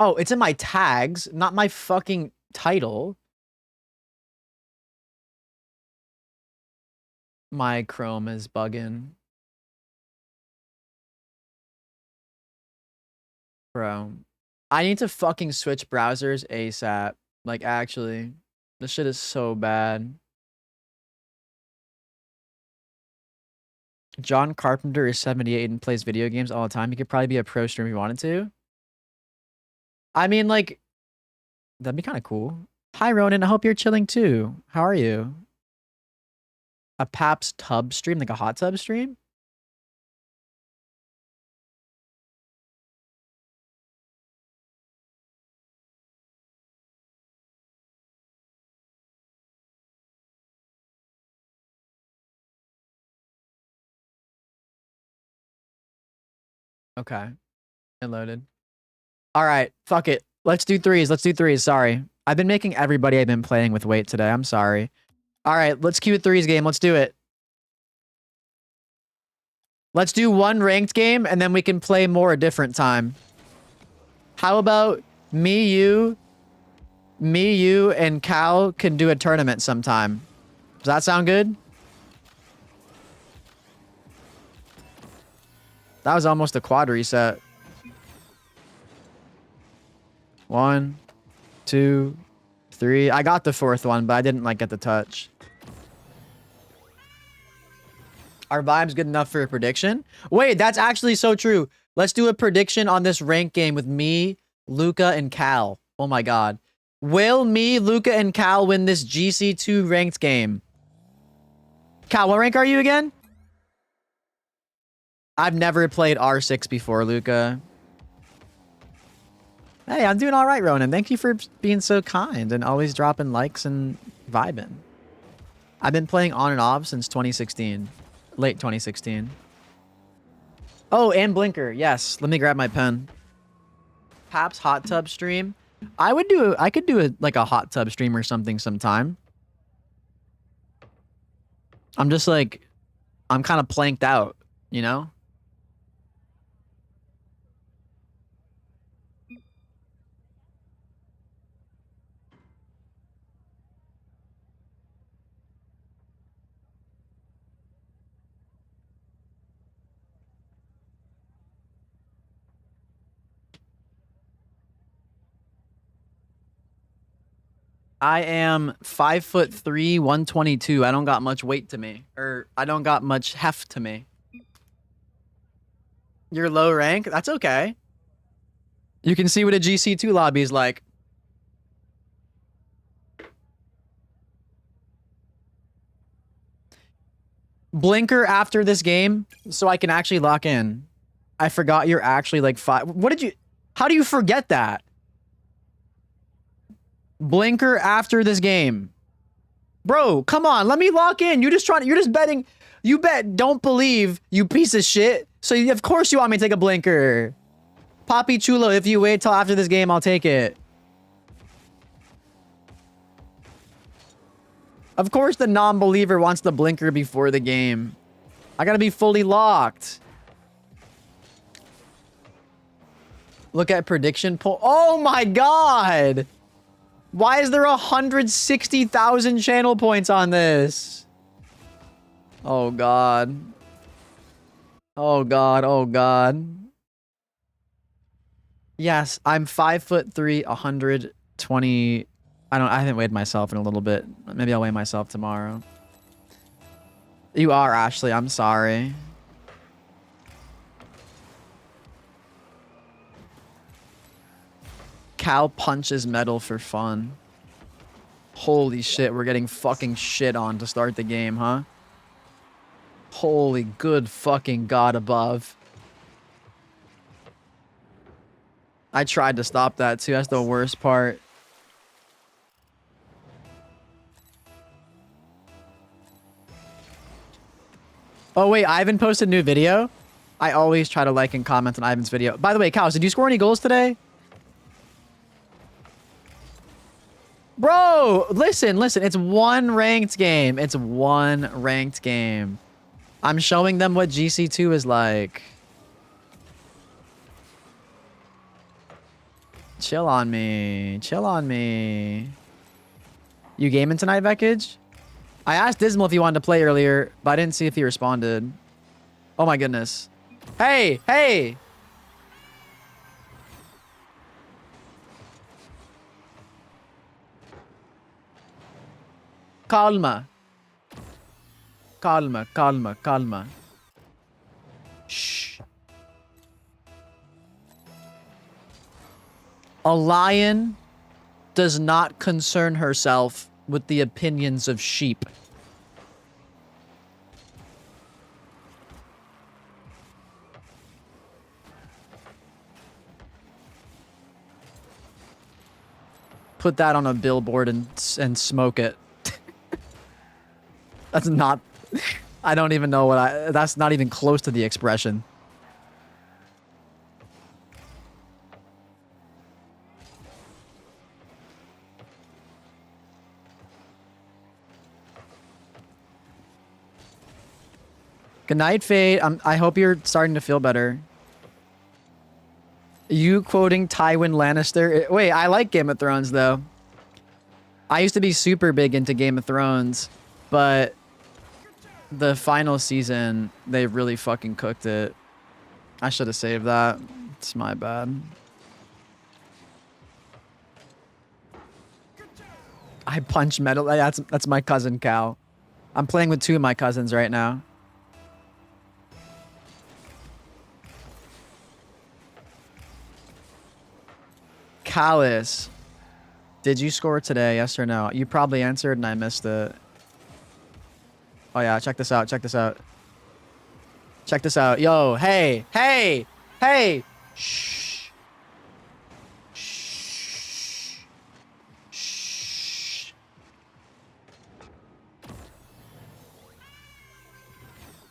Oh, it's in my tags, not my fucking title. My Chrome is bugging. Bro, I need to fucking switch browsers ASAP. Like, actually, this shit is so bad. John Carpenter is 78 and plays video games all the time. He could probably be a pro streamer if he wanted to. I mean, like, that'd be kind of cool. Hi, Ronan. I hope you're chilling too. How are you? A Paps tub stream, like a hot tub stream? Okay. It loaded. All right. Fuck it. Let's do threes. Let's do threes. Sorry. I've been making everybody I've been playing with wait today. I'm sorry. All right. Let's queue a threes game. Let's do it. Let's do one ranked game and then we can play more a different time. How about me, you, and Cal can do a tournament sometime? Does that sound good? That was almost a quad reset. 1, 2, 3. I got the fourth one, but I didn't like get the touch. Are vibes good enough for a prediction? Wait, that's actually so true. Let's do a prediction on this rank game with me, Luca and Cal. Oh my god. Will me, Luca, and Cal win this GC2 ranked game? Cal, what rank are you again? I've never played R6 before, Luca. Hey, I'm doing all right, Ronan. Thank you for being so kind and always dropping likes and vibing. I've been playing on and off since 2016. Late 2016. Oh, and Blinker. Yes. Let me grab my pen. Paps hot tub stream. I could do like a hot tub stream or something sometime. I'm just like, I'm kind of planked out, you know? I am 5'3", 122. I don't got much weight to me. Or I don't got much heft to me. You're low rank? That's okay. You can see what a GC2 lobby is like. Blinker after this game so I can actually lock in. I forgot you're actually like 5. What did you... How do you forget that? Blinker after this game. Bro, come on. Let me lock in. You're just betting. You bet don't believe, you piece of shit. So of course you want me to take a blinker. Papi Chulo, if you wait till after this game, I'll take it. Of course the non-believer wants the blinker before the game. I gotta be fully locked. Look at prediction poll. Oh my god! Why is there 160,000 channel points on this? Oh god. Oh god, oh god. Yes, I'm 5'3", 120. I haven't weighed myself in a little bit. Maybe I'll weigh myself tomorrow. You are, Ashley. I'm sorry. Cal punches metal for fun. Holy shit, we're getting fucking shit on to start the game, huh? Holy good fucking god above. I tried to stop that too. That's the worst part. Oh wait, Ivan posted a new video? I always try to like and comment on Ivan's video. By the way, Cows, did you score any goals today? Bro, listen. It's one ranked game. It's one ranked game. I'm showing them what GC2 is like. Chill on me. Chill on me. You gaming tonight, Vekage? I asked Dismal if he wanted to play earlier, but I didn't see if he responded. Oh my goodness. Hey! Hey! Calma. Calma, calma, calma. Shh. A lion does not concern herself with the opinions of sheep. Put that on a billboard and smoke it. That's not... I don't even know what that's not even close to the expression. Good night, Fate. I hope you're starting to feel better. You quoting Tywin Lannister? Wait, I like Game of Thrones, though. I used to be super big into Game of Thrones, but the final season, they really fucking cooked it. I should have saved that. It's my bad. I punch metal. That's my cousin, Cal. I'm playing with 2 of my cousins right now. Callus. Did you score today? Yes or no? You probably answered and I missed it. Oh yeah, check this out. Check this out. Check this out. Yo, hey, hey, hey. Shh. Shh. Shh.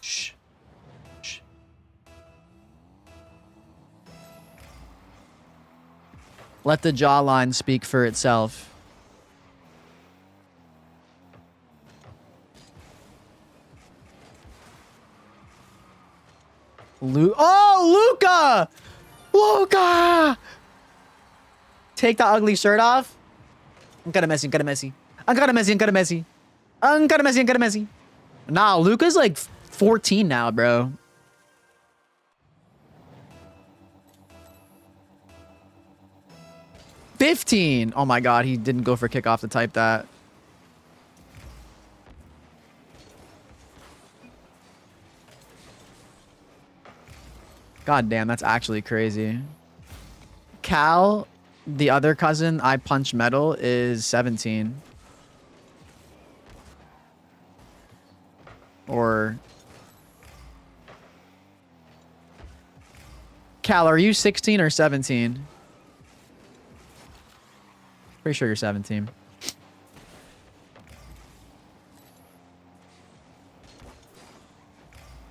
Shh. Shh. Let the jawline speak for itself. Oh, Luca! Luca! Take the ugly shirt off. I'm kinda messy, I'm kinda messy. I'm kinda messy, I'm kinda messy. I'm kinda messy, I'm kinda messy. Nah, Luca's like 14 now, bro. $15. Oh my god, he didn't go for kickoff to type that. God damn, that's actually crazy. Cal, the other cousin I punch metal, is 17. Or... Cal, are you 16 or 17? Pretty sure you're 17.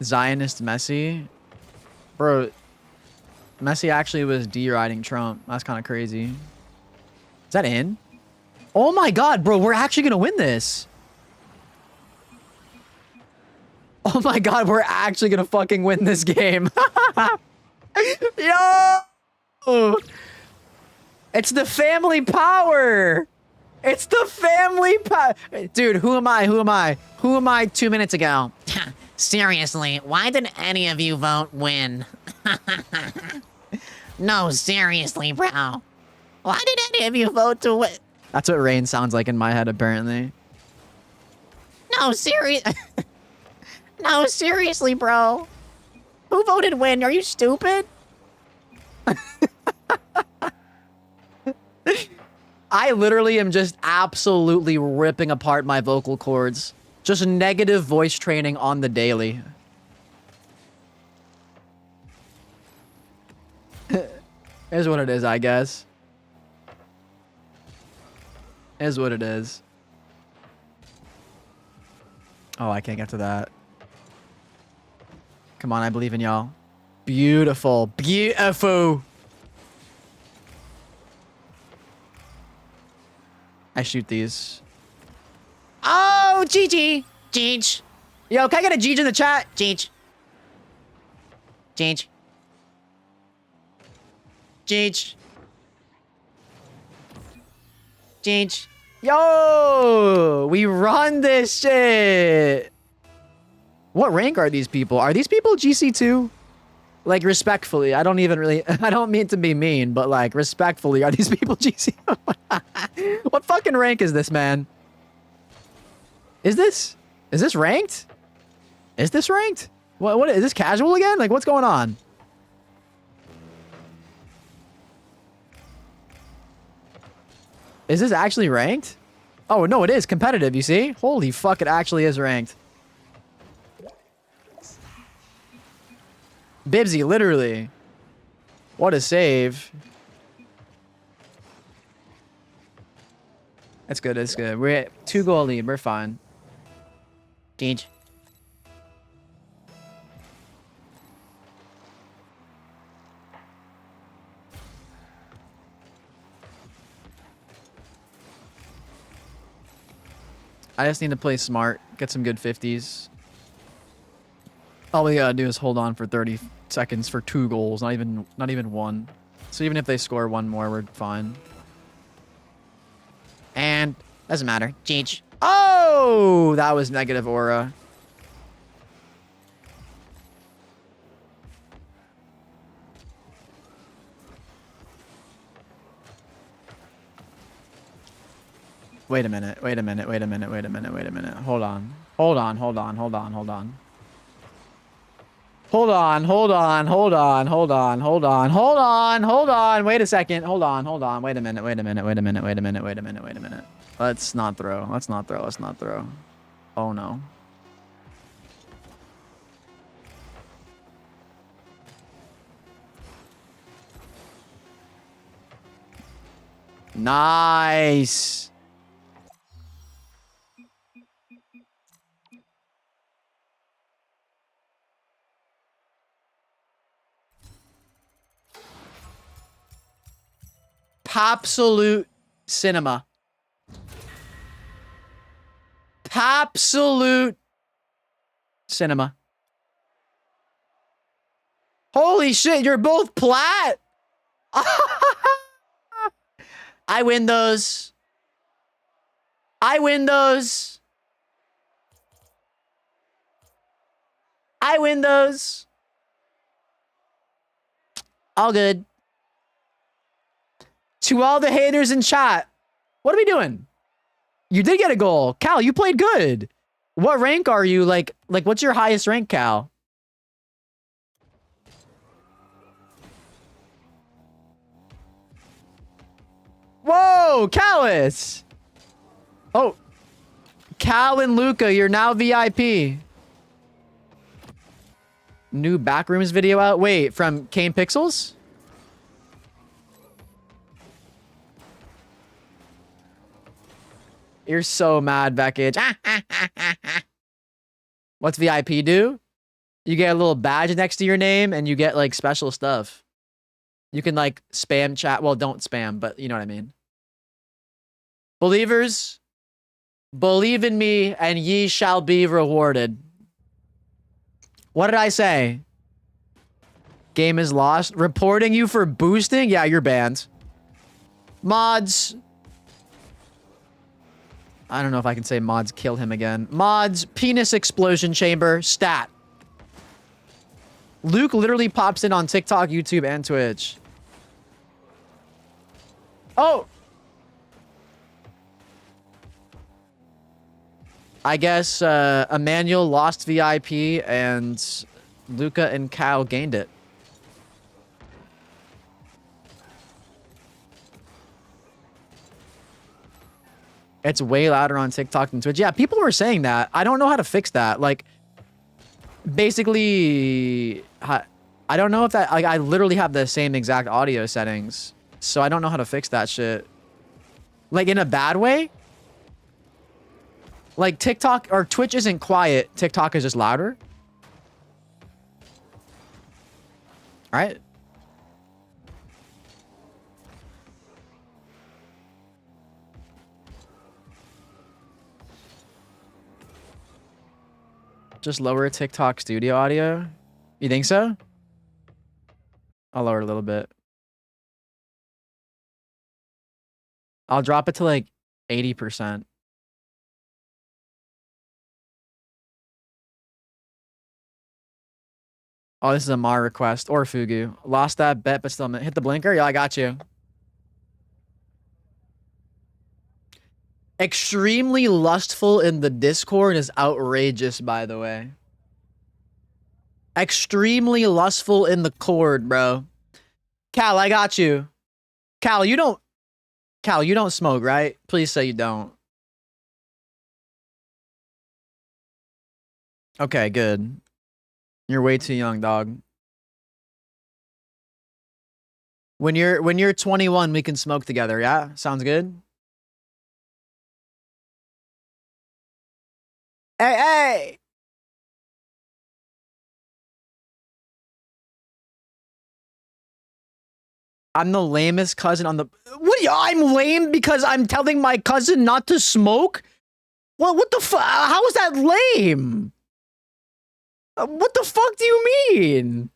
Zionist Messi? Bro, Messi actually was deriding Trump. That's kind of crazy. Is that in? Oh my god, bro, we're actually gonna win this. Oh my god, we're actually gonna fucking win this game. Yo! It's the family power! It's the family power! Dude, who am I? Who am I? Who am I 2 minutes ago? Seriously, why did any of you vote win? No, seriously, bro. Why did any of you vote to win? That's what Rain sounds like in my head, apparently. No, No, seriously, bro. Who voted win? Are you stupid? I literally am just absolutely ripping apart my vocal cords. Just negative voice training on the daily. Is what it is, I guess. Is what it is. Oh, I can't get to that. Come on, I believe in y'all. Beautiful. Beautiful. I shoot these. Oh, GG. Jeej. Yo, can I get a Jeej in the chat? Jeej. Jeej. Jeej. Jeej. Yo, we run this shit. What rank are these people? Are these people GC2? Like, respectfully, I don't even really, I don't mean to be mean, but like, respectfully, are these people GC? What fucking rank is this, man? Is this ranked? Is this ranked? What is this casual again? Like, what's going on? Is this actually ranked? Oh, no, it is competitive, you see? Holy fuck, it actually is ranked. Bibsy, literally. What a save. That's good, that's good. We're at 2-goal lead, we're fine. Jeej. I just need to play smart, get some good 50s. All we gotta do is hold on for 30 seconds for 2 goals, not even one. So even if they score one more, we're fine. And doesn't matter. Jeej. Oh, that was negative aura. Wait a minute. Hold on. Hold on, hold on, hold on, hold on, hold on, hold on, hold on. Wait a second. Hold on, hold on. Wait a minute, wait a minute, wait a minute, wait a minute, wait a minute, wait a minute. Let's not throw. Let's not throw. Let's not throw. Oh no. Nice. Absolute cinema. Absolute cinema. Holy shit, you're both plat. I win those. I win those. I win those. All good. To all the haters in chat, what are we doing? You did get a goal. Cal, you played good. What rank are you? Like what's your highest rank, Cal? Whoa, Callus. Oh. Cal and Luca, you're now VIP. New Backrooms video out? Wait, from Kane Pixels? You're so mad, Beckage. What's VIP do? You get a little badge next to your name and you get like special stuff. You can like spam chat. Well, don't spam, but you know what I mean. Believers, believe in me and ye shall be rewarded. What did I say? Game is lost. Reporting you for boosting? Yeah, you're banned. Mods. I don't know if I can say mods kill him again. Mods, penis explosion chamber, stat. Luke literally pops in on TikTok, YouTube, and Twitch. Oh! I guess Emmanuel lost VIP and Luca and Cal gained it. It's way louder on TikTok than Twitch. Yeah, people were saying that. I don't know how to fix that. Like, basically, I don't know if that... Like, I literally have the same exact audio settings. So I don't know how to fix that shit. Like, in a bad way? Like, TikTok or Twitch isn't quiet. TikTok is just louder. All right. Just lower TikTok studio audio? You think so? I'll lower it a little bit. I'll drop it to like 80%. Oh, this is a Mar request or Fugu. Lost that bet, but still hit the blinker. Yeah, I got you. Extremely lustful in the Discord is outrageous, by the way. Extremely lustful in the cord, bro. Cal, I got you. Cal, you don't smoke, right? Please say you don't. Okay, good. You're way too young, dog. When you're 21, we can smoke together, yeah? Sounds good? Hey, hey! I'm the lamest cousin on the... What are you... I'm lame because I'm telling my cousin not to smoke? What the fuck? How is that lame? What the fuck do you mean?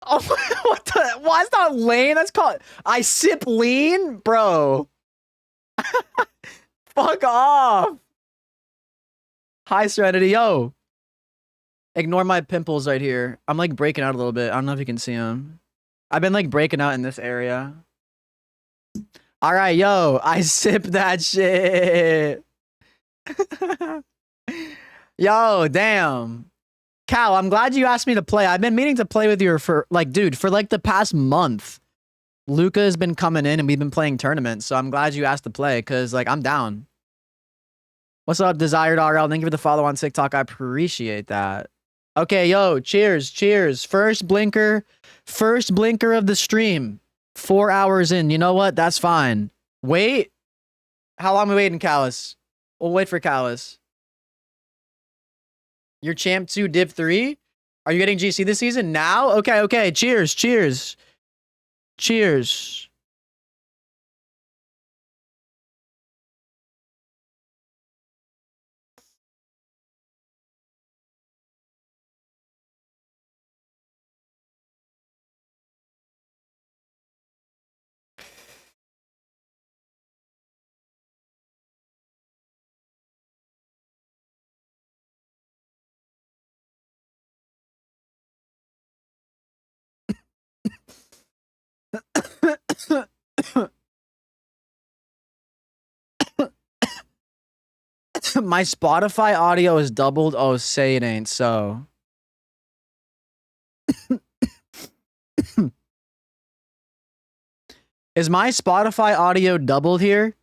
Oh, what the... Why is that lame? That's called... I sip lean? Bro. Fuck off. Hi, Serenity. Yo. Ignore my pimples right here. I'm like breaking out a little bit. I don't know if you can see them. I've been like breaking out in this area. All right, yo. I sip that shit. Yo, damn. Cal, I'm glad you asked me to play. I've been meaning to play with you for like, dude, for like the past month. Luca has been coming in and we've been playing tournaments. So I'm glad you asked to play because like I'm down. What's up, Desired RL? Thank you for the follow on TikTok. I appreciate that. Okay, yo, cheers, cheers. First blinker of the stream. 4 hours in. You know what? That's fine. Wait. How long are we waiting, Callus? We'll wait for Callus. You're champ 2, div 3? Are you getting GC this season? Now? Okay, okay. Cheers, cheers. Cheers. My Spotify audio is doubled. Oh, say it ain't so. Is my Spotify audio doubled here?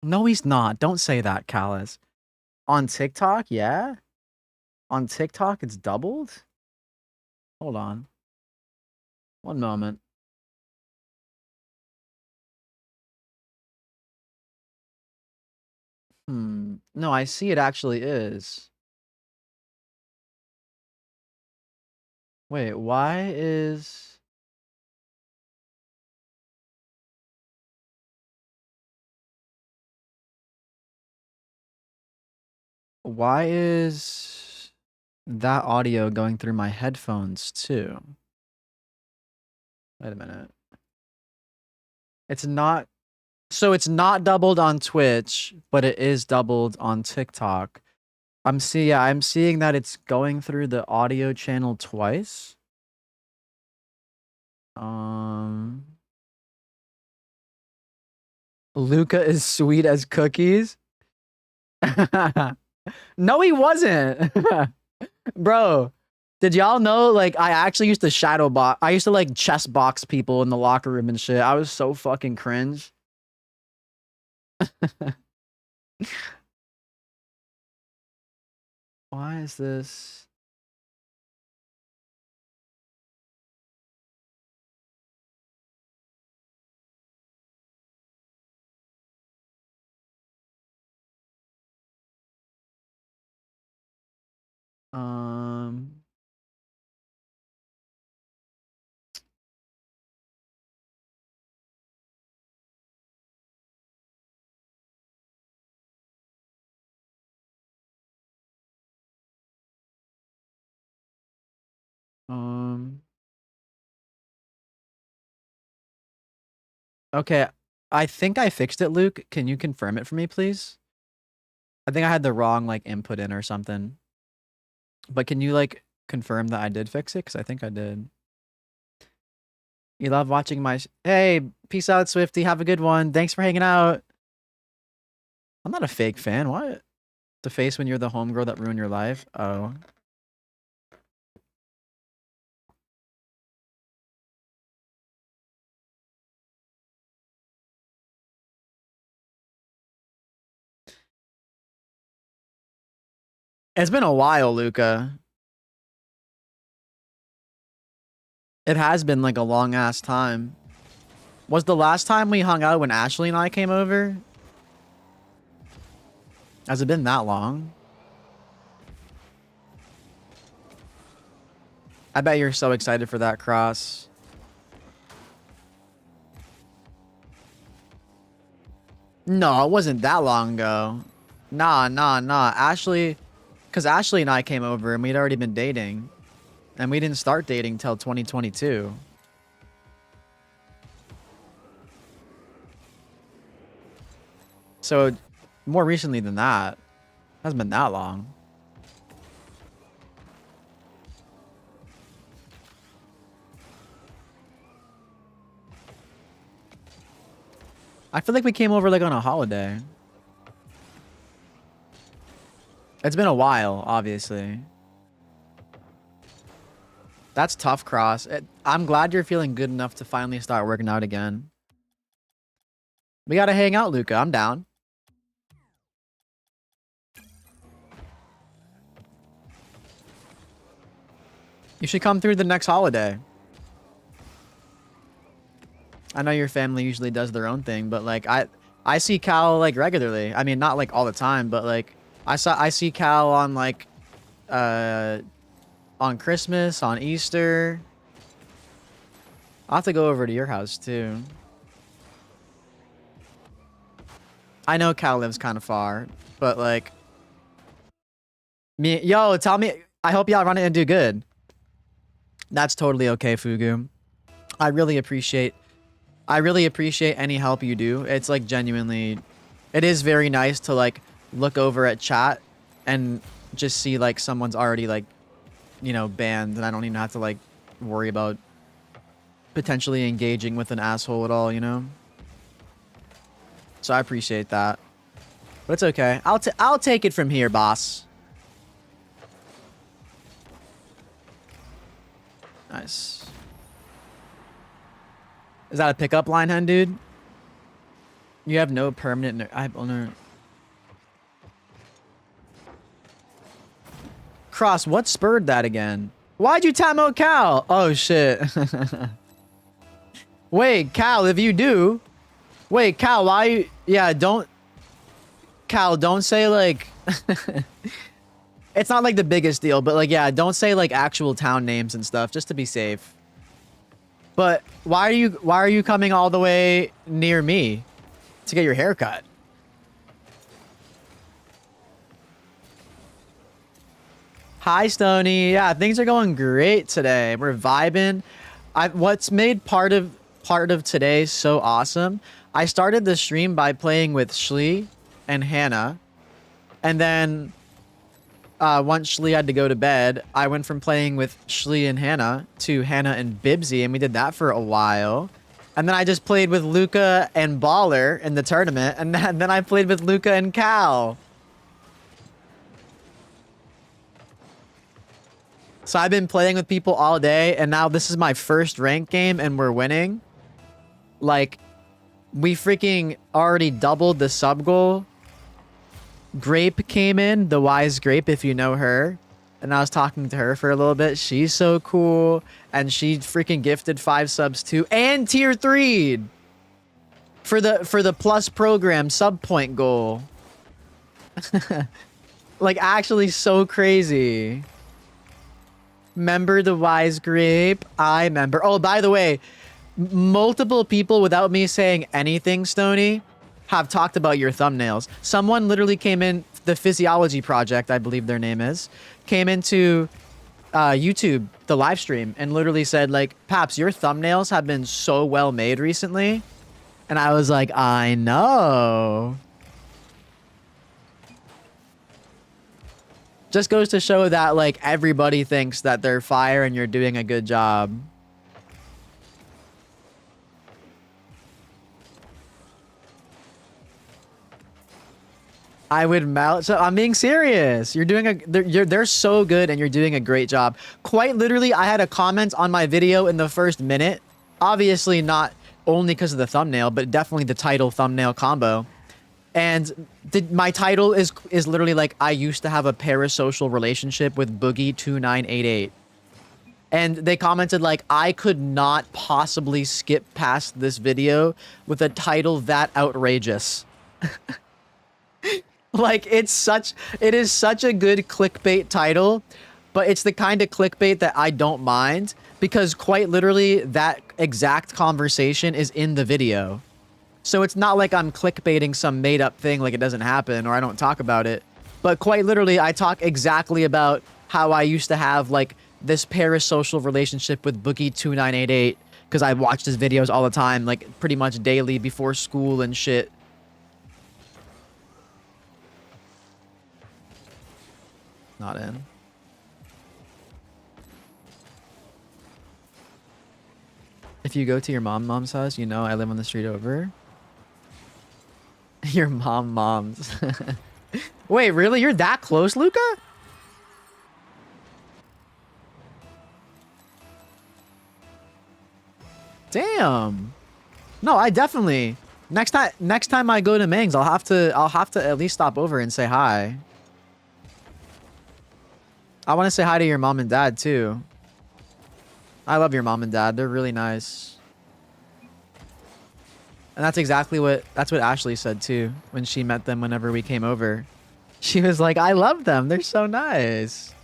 No, he's not. Don't say that, Callus. On TikTok, yeah? On TikTok, it's doubled? Hold on. One moment. No, I see it actually is. Wait, why is... Why is that audio going through my headphones too? Wait a minute. It's not... So it's not doubled on Twitch, but it is doubled on TikTok. I'm seeing that it's going through the audio channel twice. Luca is sweet as cookies. No, he wasn't. Bro, did y'all know, like, I actually used to shadow box. I used to, like, chess box people in the locker room and shit. I was so fucking cringe. Why is this? Okay, I think I fixed it, Luke. Can you confirm it for me, please? I think I had the wrong, like, input in or something. But can you, like, confirm that I did fix it? Because I think I did. You love watching my... Hey, peace out, Swifty. Have a good one. Thanks for hanging out. I'm not a fake fan. What? The face when you're the homegirl that ruined your life? Oh. It's been a while, Luca. It has been like a long ass time. Was the last time we hung out when Ashley and I came over? Has it been that long? I bet you're so excited for that cross. No, it wasn't that long ago. Nah. Ashley, because Ashley and I came over and we'd already been dating. And we didn't start dating till 2022. So, more recently than that. It hasn't been that long. I feel like we came over like on a holiday. It's been a while, obviously. That's tough, Cross. I'm glad you're feeling good enough to finally start working out again. We gotta hang out, Luca. I'm down. You should come through the next holiday. I know your family usually does their own thing, but like I see Cal like regularly. I mean, not like all the time, but like I see Cal on like on Christmas, on Easter. I'll have to go over to your house too. I know Cal lives kind of far, but like yo, tell me, I hope y'all run it and do good. That's totally okay, Fugu. I really appreciate any help you do. It's like genuinely, it is very nice to like look over at chat and just see like someone's already like, you know, banned, and I don't even have to like worry about potentially engaging with an asshole at all, you know? So I appreciate that. But it's okay. I'll take it from here, boss. Nice. Is that a pickup line, hen, dude? You have no permanent... Cross, what spurred that again? Why'd you tap out Cal? Oh, shit. Wait, Cal, if you do... Wait, Cal, why... Yeah, don't... Cal, don't say, like... It's not, like, the biggest deal, but, like, yeah, don't say, like, actual town names and stuff, just to be safe. But why are you coming all the way near me to get your hair cut? Hi, Stony. Yeah, things are going great today. We're vibing. What's made part of today so awesome, I started the stream by playing with Shlee and Hannah. And then once Shlee had to go to bed, I went from playing with Shlee and Hannah to Hannah and Bibsy, and we did that for a while. And then I just played with Luca and Baller in the tournament, and then I played with Luca and Cal. So I've been playing with people all day, and now this is my first ranked game, and we're winning. Like, we freaking already doubled the sub goal. Grape came in, the wise Grape, if you know her. And I was talking to her for a little bit. She's so cool. And she freaking gifted 5 subs too. And tier 3'd for the plus program sub point goal. Like, actually so crazy. Member the wise Grape. I member. Oh, by the way, multiple people without me saying anything, Stony, have talked about your thumbnails. Someone literally came in, the Physiology Project, I believe their name is, came into YouTube, the live stream, and literally said, like, Paps, your thumbnails have been so well made recently. And I was like, I know. Just goes to show that, like, everybody thinks that they're fire and you're doing a good job. I would melt. So I'm being serious. You're doing they're so good and you're doing a great job. Quite literally, I had a comment on my video in the first minute. Obviously not only because of the thumbnail, but definitely the title thumbnail combo. And my title is literally like, I used to have a parasocial relationship with Boogie2988. And they commented like, I could not possibly skip past this video with a title that outrageous. Like, it is such a good clickbait title, but it's the kind of clickbait that I don't mind, because quite literally that exact conversation is in the video. So it's not like I'm clickbaiting some made up thing like it doesn't happen or I don't talk about it. But quite literally, I talk exactly about how I used to have like this parasocial relationship with Boogie2988, because I watched his videos all the time, like pretty much daily before school and shit. Not in. If you go to your mom's house, you know I live on the street over. Your moms. Wait, really? You're that close, Luca? Damn. No, I definitely. Next time I go to Ming's, I'll have to at least stop over and say hi. I want to say hi to your mom and dad too. I love your mom and dad. They're really nice. And that's what Ashley said too when she met them whenever we came over. She was like, "I love them. They're so nice."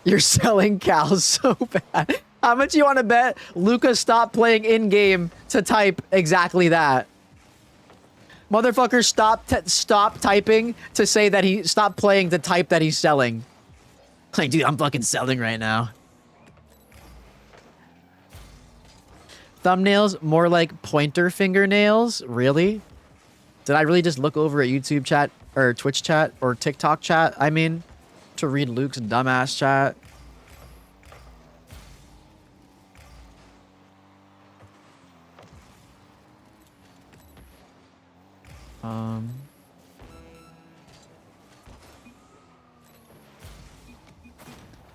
You're selling cows so bad. How much you want to bet Luca stopped playing in-game to type exactly that? Motherfucker stop typing to say that he stopped playing to type that he's selling. Like, dude, I'm fucking selling right now. Thumbnails more like pointer fingernails? Really? Did I really just look over at YouTube chat or Twitch chat or TikTok chat? I mean, to read Luke's dumbass chat.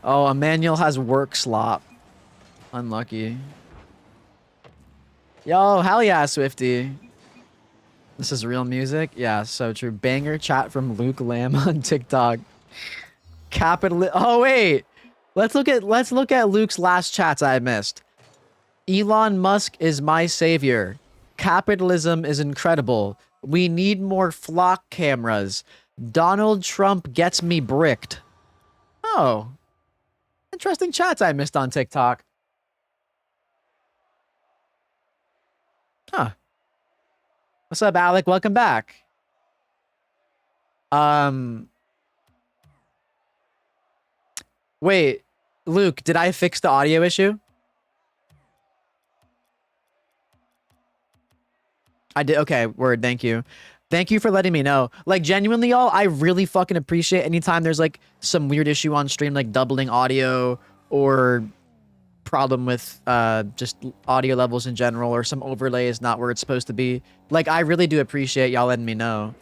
Oh, Emmanuel has work slop. Unlucky. Yo, hell yeah, Swifty. This is real music? Yeah, so true. Banger chat from Luke Lamb on TikTok. Oh wait. Let's look at Luke's last chats I missed. Elon Musk is my savior. Capitalism is incredible. We need more flock cameras. Donald Trump gets me bricked. Oh. Interesting chats I missed on TikTok. Huh. What's up, Alec? Welcome back. Wait, Luke, did I fix the audio issue? I did. Okay, word. Thank you. Thank you for letting me know. Like, genuinely, y'all, I really fucking appreciate anytime there's like some weird issue on stream, like doubling audio or problem with just audio levels in general, or some overlay is not where it's supposed to be. Like, I really do appreciate y'all letting me know.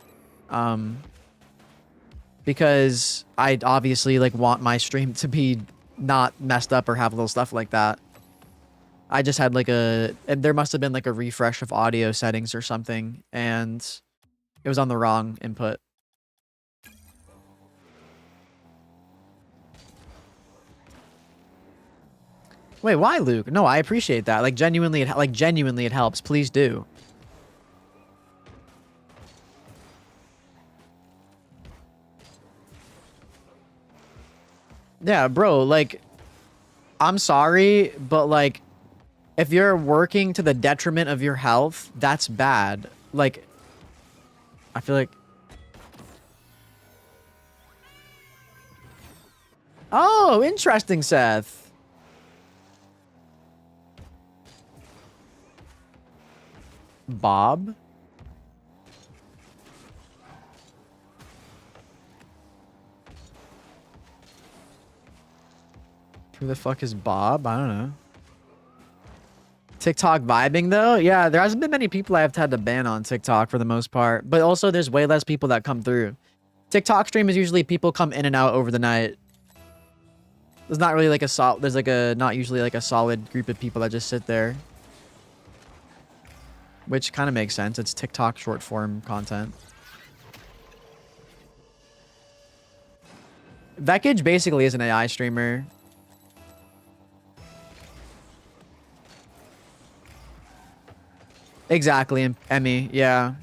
Because I obviously like want my stream to be not messed up or have little stuff like that. I just had like there must have been like a refresh of audio settings or something, and it was on the wrong input. Wait, why, Luke? No, I appreciate that. Like genuinely, it helps. Please do. Yeah, bro, like, I'm sorry, but like, if you're working to the detriment of your health, that's bad. Like, I feel like... Oh, interesting, Seth. Bob? Who the fuck is Bob? I don't know. TikTok vibing though? Yeah, there hasn't been many people I've had to ban on TikTok for the most part. But also there's way less people that come through. TikTok stream is usually people come in and out over the night. There's not really like not usually like a solid group of people that just sit there. Which kind of makes sense. It's TikTok short form content. Vekage basically is an AI streamer. Exactly, Emmy, yeah.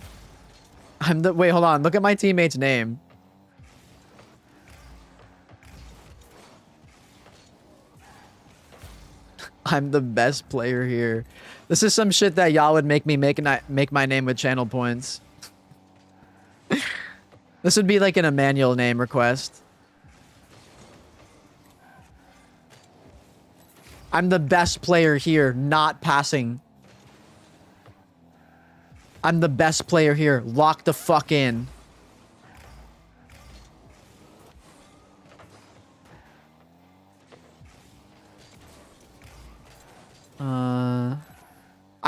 Wait, hold on. Look at my teammate's name. I'm the best player here. This is some shit that y'all would make me make my name with channel points. This would be like an Emmanuel name request. I'm the best player here, not passing. I'm the best player here. Lock the fuck in.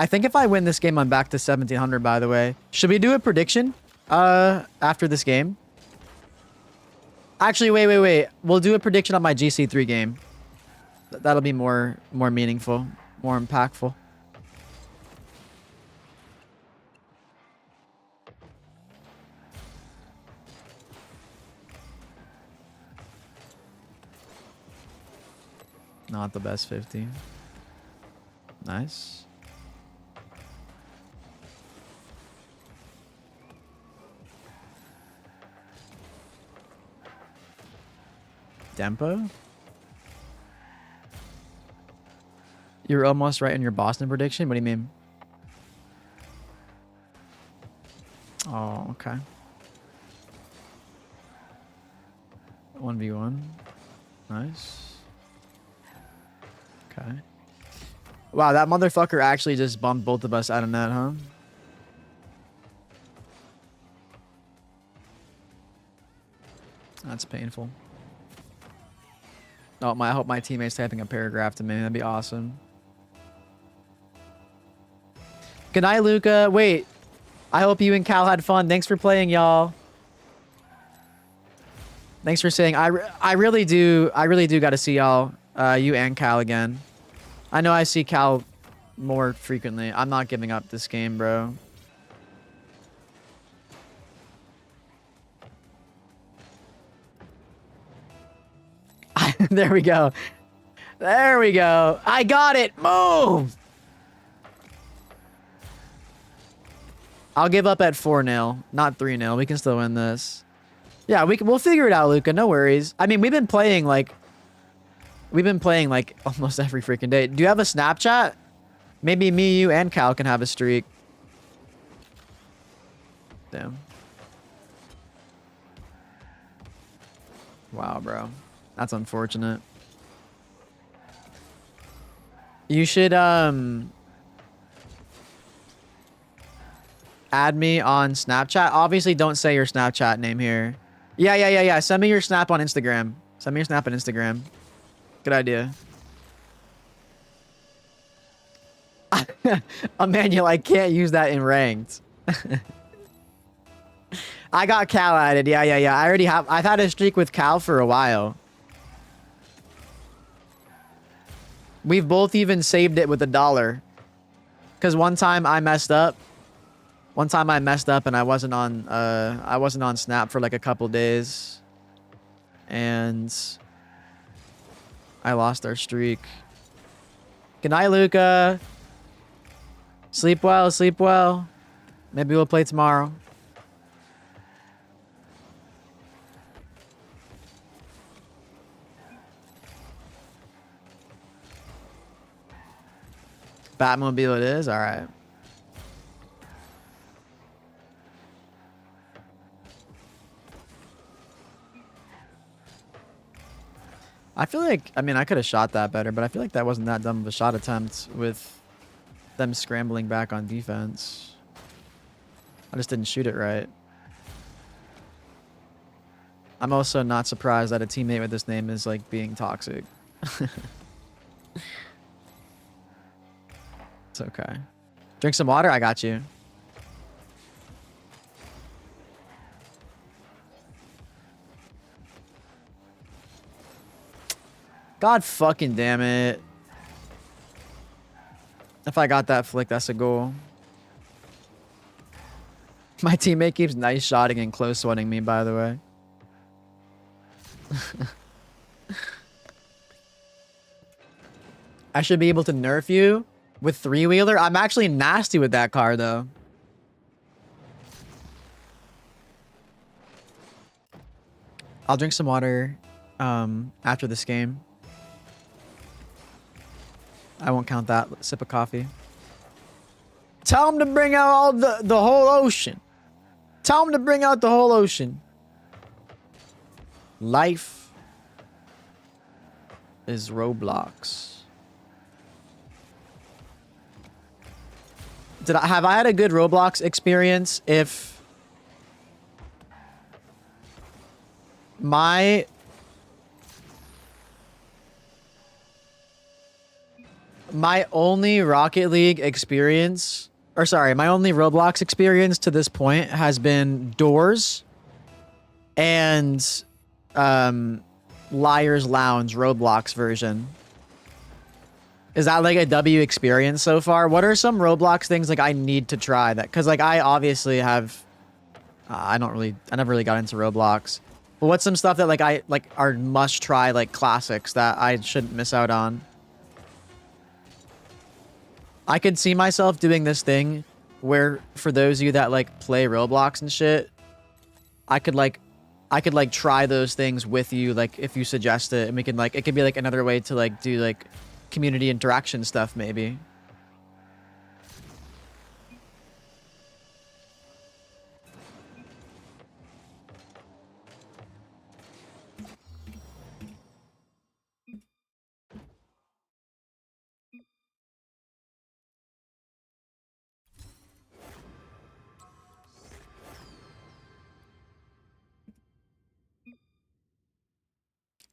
I think if I win this game, I'm back to 1700, by the way. Should we do a prediction after this game? Actually, wait. We'll do a prediction on my GC3 game. That'll be more meaningful, more impactful. Not the best 50. Nice. Dempo? You're almost right in your Boston prediction? What do you mean? Oh, okay. 1v1. Nice. Okay. Wow, that motherfucker actually just bumped both of us out of net, huh? That's painful. Oh, I hope my teammate's typing a paragraph to me. That'd be awesome. Good night, Luca. Wait. I hope you and Cal had fun. Thanks for playing, y'all. Thanks for saying. I really do got to see y'all, you and Cal again. I know I see Cal more frequently. I'm not giving up this game, bro. There we go. There we go. I got it. Move. I'll give up at 4-0, not 3-0. We can still win this. Yeah, we'll figure it out, Luca. No worries. I mean, we've been playing like almost every freaking day. Do you have a Snapchat? Maybe me, you, and Cal can have a streak. Damn. Wow, bro. That's unfortunate. You should add me on Snapchat. Obviously, don't say your Snapchat name here. Yeah. Send me your snap on Instagram. Send me your snap on Instagram. Good idea. Emmanuel, I can't use that in ranked. I got Cal added. Yeah. I already have. I've had a streak with Cal for a while. We've both even saved it with $1. Because one time I messed up. And I wasn't on Snap for like a couple days. And I lost our streak. Good night, Luca. Sleep well, sleep well. Maybe we'll play tomorrow. Batmobile it is? Alright. I feel like, I mean, I could have shot that better, but I feel like that wasn't that dumb of a shot attempt with them scrambling back on defense. I just didn't shoot it right. I'm also not surprised that a teammate with this name is like being toxic. It's okay. Drink some water. I got you. God fucking damn it. If I got that flick, that's a goal. My teammate keeps nice shotting and close sweating me, by the way. I should be able to nerf you with three-wheeler. I'm actually nasty with that car, though. I'll drink some water after this game. I won't count that sip of coffee. Tell him to bring out all the whole ocean. Tell him to bring out the whole ocean. Life is Roblox. Have I had a good Roblox experience if my My only Rocket League experience, or sorry, my only Roblox experience to this point has been Doors and Liar's Lounge Roblox version. Is that like a W experience so far? What are some Roblox things like I need to try that? Because like I obviously have, I never really got into Roblox. But what's some stuff that like I like are must try like classics that I shouldn't miss out on? I could see myself doing this thing where for those of you that like play Roblox and shit, I could like try those things with you, like if you suggest it, and we can like, it could be like another way to like do like community interaction stuff maybe.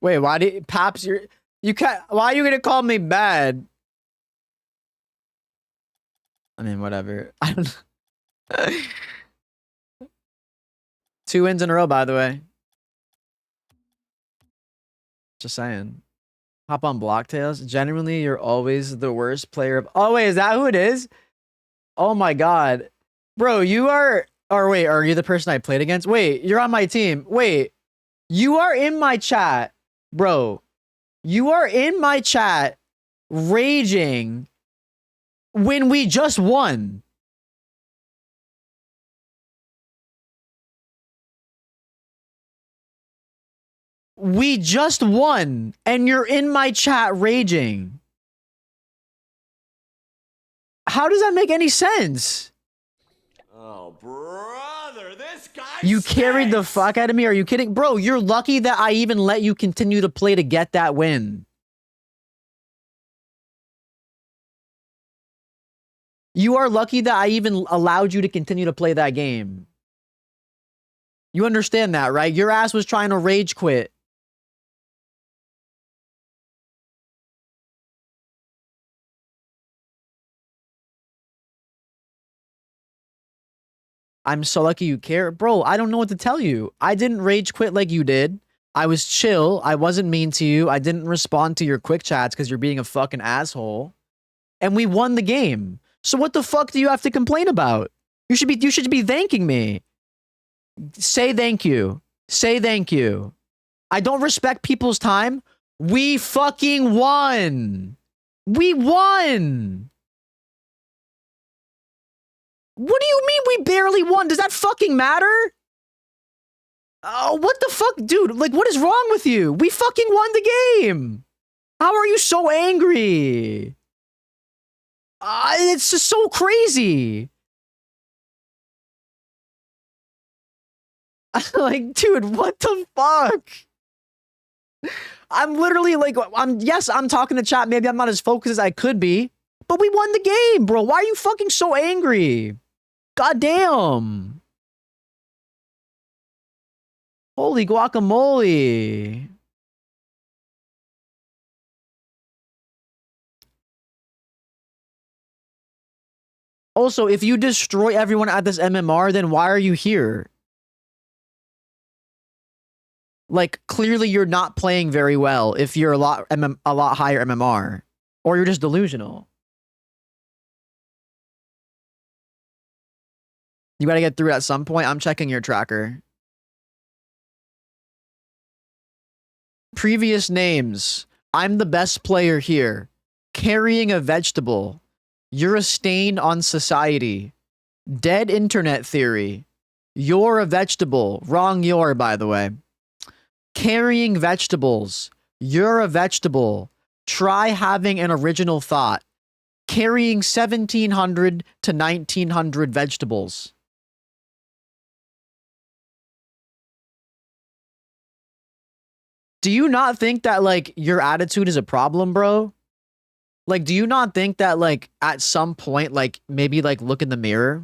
Wait, why do you, Paps, you can't, why are you gonna call me bad? I mean, whatever. I don't know. 2 wins in a row, by the way. Just saying. Hop on Blocktails. Genuinely, you're always the worst player of... Oh, wait, is that who it is? Oh my god. Bro, you are... Or wait, are you the person I played against? Wait, you're on my team. Wait, you are in my chat. Bro, you are in my chat raging when we just won. We just won, and you're in my chat raging. How does that make any sense? Oh, brother, this guy. You carried the fuck out of me. Are you kidding? Bro, you're lucky that I even let you continue to play to get that win. You are lucky that I even allowed you to continue to play that game. You understand that, right? Your ass was trying to rage quit. I'm so lucky you care. Bro, I don't know what to tell you. I didn't rage quit like you did. I was chill. I wasn't mean to you. I didn't respond to your quick chats because you're being a fucking asshole. And we won the game. So what the fuck do you have to complain about? You should be thanking me. Say thank you. Say thank you. I don't respect people's time. We fucking won. We won. What do you mean we barely won? Does that fucking matter? Oh, what the fuck, dude? Like, what is wrong with you? We fucking won the game. How are you so angry? It's just so crazy. Like, dude, what the fuck? I'm literally like, yes, I'm talking to chat. Maybe I'm not as focused as I could be, but we won the game, bro. Why are you fucking so angry? God damn. Holy guacamole. Also, if you destroy everyone at this MMR, then why are you here? Like, clearly you're not playing very well if you're a lot higher MMR. Or you're just delusional. You gotta get through at some point. I'm checking your tracker. Previous names. I'm the best player here. Carrying a vegetable. You're a stain on society. Dead internet theory. You're a vegetable. Wrong you're, by the way. Carrying vegetables. You're a vegetable. Try having an original thought. Carrying 1,700 to 1,900 vegetables. Do you not think that, like, your attitude is a problem, bro? Like, do you not think that, like, at some point, like, maybe, like, look in the mirror?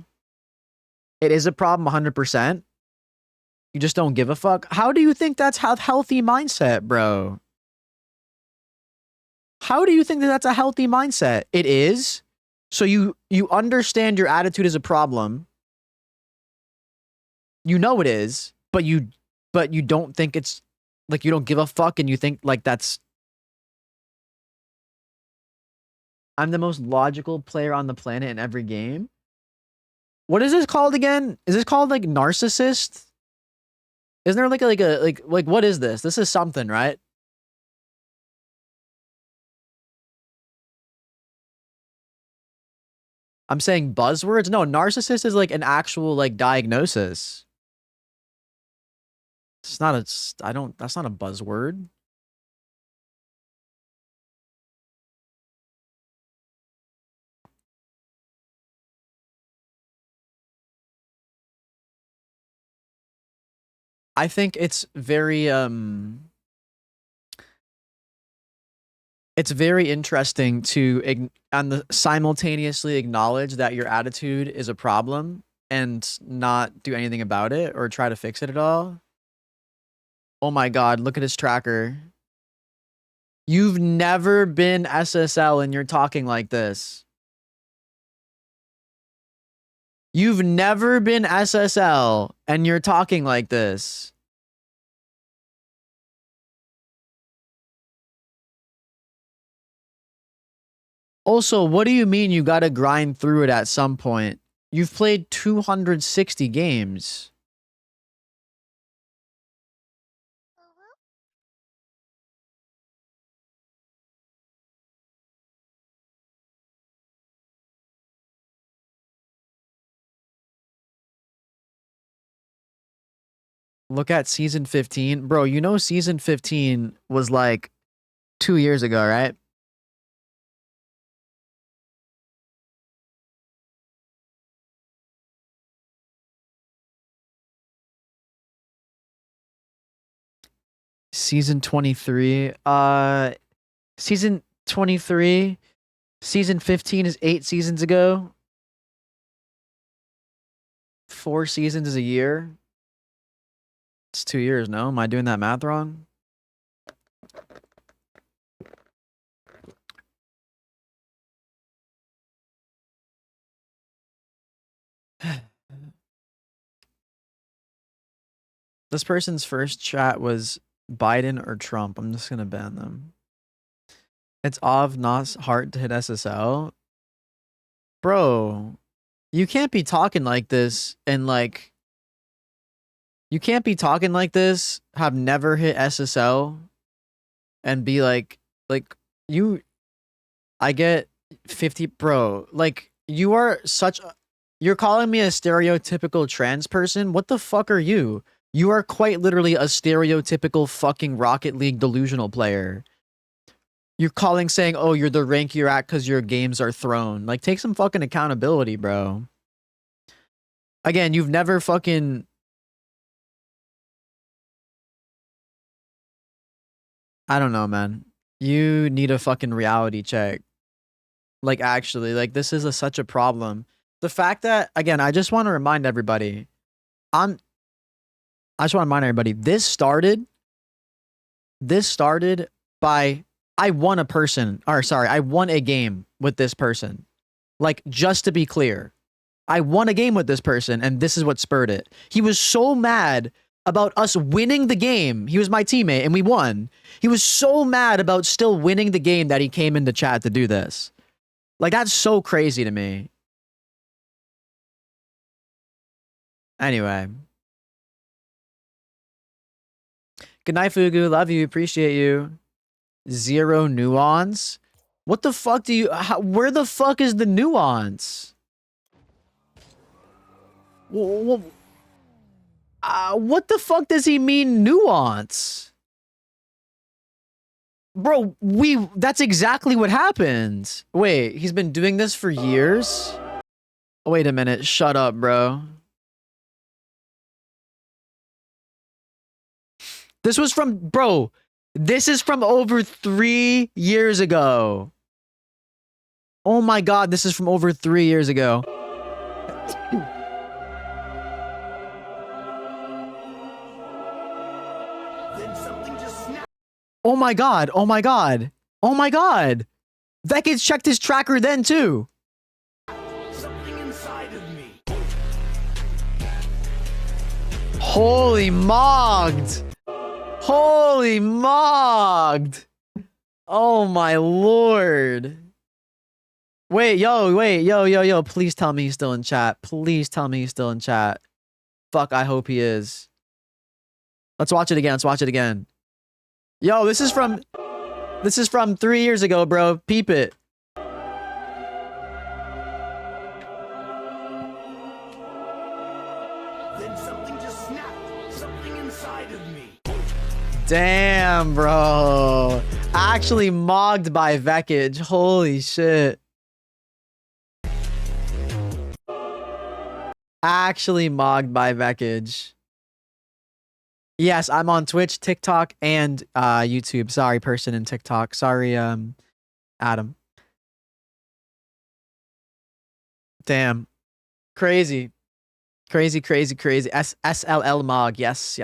It is a problem 100%. You just don't give a fuck? How do you think that's a healthy mindset, bro? How do you think that that's a healthy mindset? It is. So you understand your attitude is a problem. You know it is, but you don't think it's like you don't give a fuck and you think like that's I'm the most logical player on the planet in every game. What is this called again? Is this called like narcissist? Isn't there like what is this? This is something, right? I'm saying buzzwords? No, narcissist is like an actual like diagnosis. It's not that's not a buzzword. I think it's very interesting to simultaneously acknowledge that your attitude is a problem and not do anything about it or try to fix it at all. Oh my god, look at his tracker. You've never been SSL and you're talking like this. You've never been SSL and you're talking like this. Also, what do you mean you gotta grind through it at some point? You've played 260 games. Look at season 15. Bro, you know season 15 was like 2 years ago, right? Season 23. Season 23. Season 15 is 8 seasons ago. 4 seasons is a year. It's 2 years, no? Am I doing that math wrong? This person's first chat was Biden or Trump. I'm just gonna ban them. It's not hard to hit SSL. Bro, you can't be talking like this and like you can't be talking like this, have never hit SSL, and be like you I get 50 bro, like you are such a you're calling me a stereotypical trans person? What the fuck are you? You are quite literally a stereotypical fucking Rocket League delusional player. You're saying, oh, you're the rank you're at because your games are thrown. Like, take some fucking accountability, bro. Again, you've never fucking... I don't know, man. You need a fucking reality check. Like, actually, like, this is such a problem. The fact that, again, I just want to remind everybody, this started by, I won a game with this person. Like, just to be clear, I won a game with this person and this is what spurred it. He was so mad about us winning the game. He was my teammate and we won. He was so mad about still winning the game that he came into chat to do this. Like, that's so crazy to me. Anyway. Good night, Fugu. Love you. Appreciate you. Zero nuance? What the fuck do you... where the fuck is the nuance? What the fuck does he mean nuance? Bro, that's exactly what happened. Wait, he's been doing this for years? Wait a minute. Shut up, bro. This was from... Bro, this is from over 3 years ago. Oh my god, this is from over 3 years ago. Oh my god, oh my god. Oh my god. Vekage checked his tracker then too. Something inside of me. Holy mogged. Holy mogged. Oh my lord. Wait, yo. Please tell me he's still in chat. Please tell me he's still in chat. Fuck, I hope he is. Let's watch it again. Yo, this is from 3 years ago, bro. Peep it. Then something just snapped. Something inside of me. Damn, bro. Actually mogged by Vekage. Holy shit. Actually mogged by Vekage. Yes, I'm on Twitch, TikTok, and YouTube. Sorry, person in TikTok. Sorry, Adam. Damn. Crazy. Crazy. SLL mog. Yes.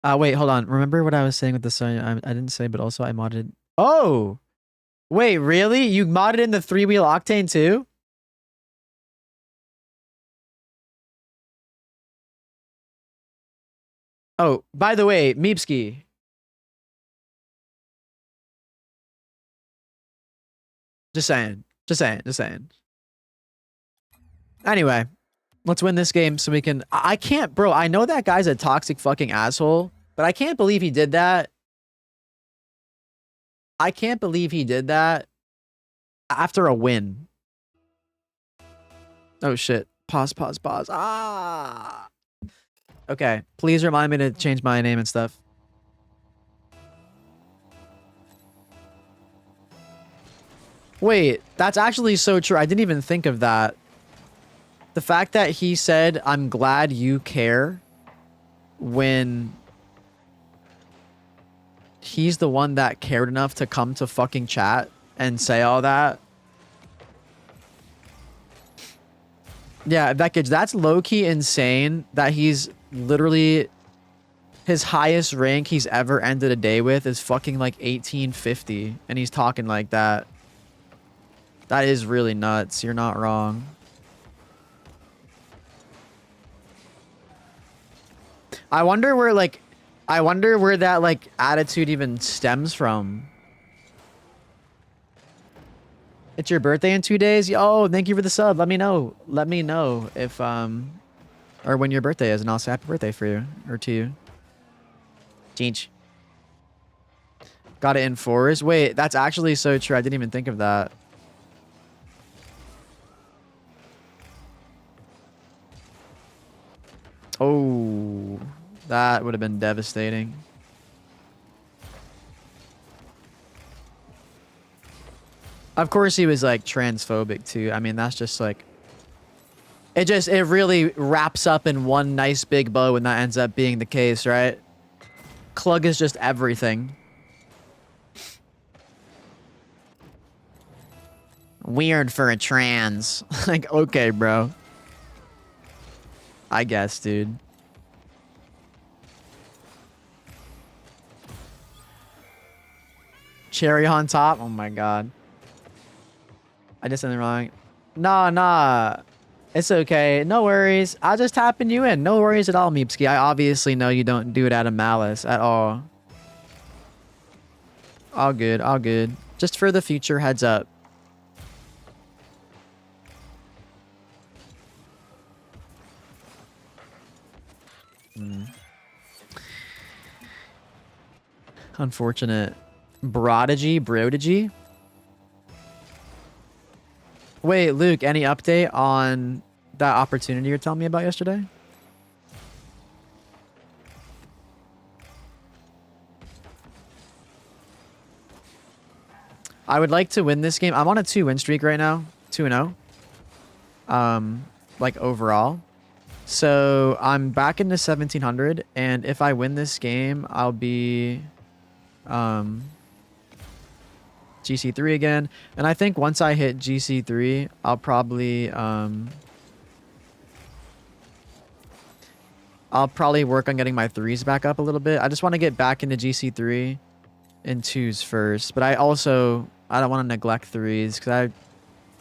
Wait, hold on. Remember what I was saying with the sun? I didn't say, but also I modded. Oh! Wait, really? You modded in the 3-wheel Octane too? Oh, by the way, Meepski. Just saying. Anyway, let's win this game so we can... I can't... Bro, I know that guy's a toxic fucking asshole, but I can't believe he did that. I can't believe he did that after a win. Oh, shit. Pause. Ah! Okay, please remind me to change my name and stuff. Wait, that's actually so true. I didn't even think of that. The fact that he said, I'm glad you care, when he's the one that cared enough to come to fucking chat and say all that. Yeah, Vekage, that's low-key insane that he's literally... His highest rank he's ever ended a day with is fucking like 1850. And he's talking like that. That is really nuts. You're not wrong. I wonder where that like attitude even stems from. It's your birthday in 2 days? Oh, thank you for the sub. Let me know. Let me know if or when your birthday is, and I'll say happy birthday for you or to you. Change. Got it in 4s. Wait, that's actually so true. I didn't even think of that. Oh, that would have been devastating. Of course he was like transphobic too. I mean, that's just like... It really wraps up in one nice big bow when that ends up being the case, right? Clug is just everything. Weird for a trans. Like, okay, bro. I guess, dude. Cherry on top? Oh my god. I did something wrong. Nah. It's okay. No worries. I'll just tapping you in. No worries at all, Meepski. I obviously know you don't do it out of malice at all. All good. Just for the future, heads up. Unfortunate. Brodagy? Wait, Luke, any update on that opportunity you're telling me about yesterday? I would like to win this game. I'm on a 2-win streak right now. 2-0. Like overall. So I'm back into 1700, and if I win this game, I'll be GC3 again. And I think once I hit GC3, I'll probably work on getting my 3s back up a little bit. I just want to get back into GC3 in 2s first, but I don't want to neglect 3s because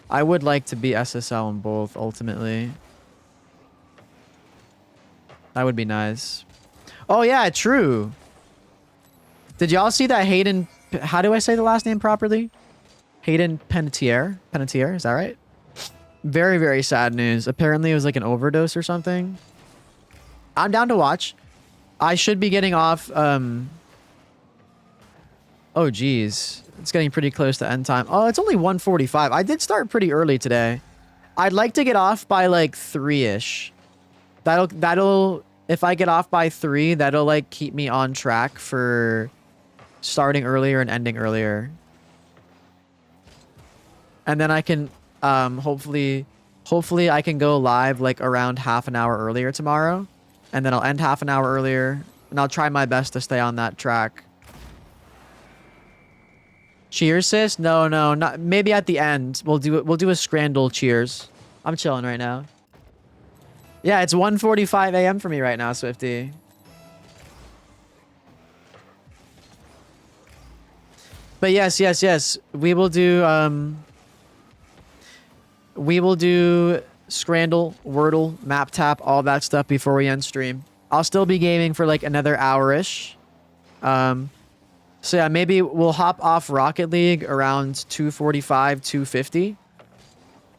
I would like to be SSL in both ultimately. That would be nice. Oh yeah, true. Did y'all see that Hayden? How do I say the last name properly? Hayden Panettiere. Panettiere, is that right? Very, very sad news. Apparently it was like an overdose or something. I'm down to watch. I should be getting off. Oh, geez. It's getting pretty close to end time. Oh, it's only 1:45. I did start pretty early today. I'd like to get off by like 3-ish. That'll, if I get off by 3, that'll like keep me on track for starting earlier and ending earlier. And then I can, hopefully I can go live like around half an hour earlier tomorrow. And then I'll end half an hour earlier. And I'll try my best to stay on that track. Cheers, sis? No, not maybe at the end. We'll do a Scrandle cheers. I'm chilling right now. Yeah, it's 1:45 a.m. for me right now, Swifty. But yes. We will do Scrandle, Wordle, Map Tap, all that stuff before we end stream. I'll still be gaming for like another hour-ish. So yeah, maybe we'll hop off Rocket League around 2:45, 2:50.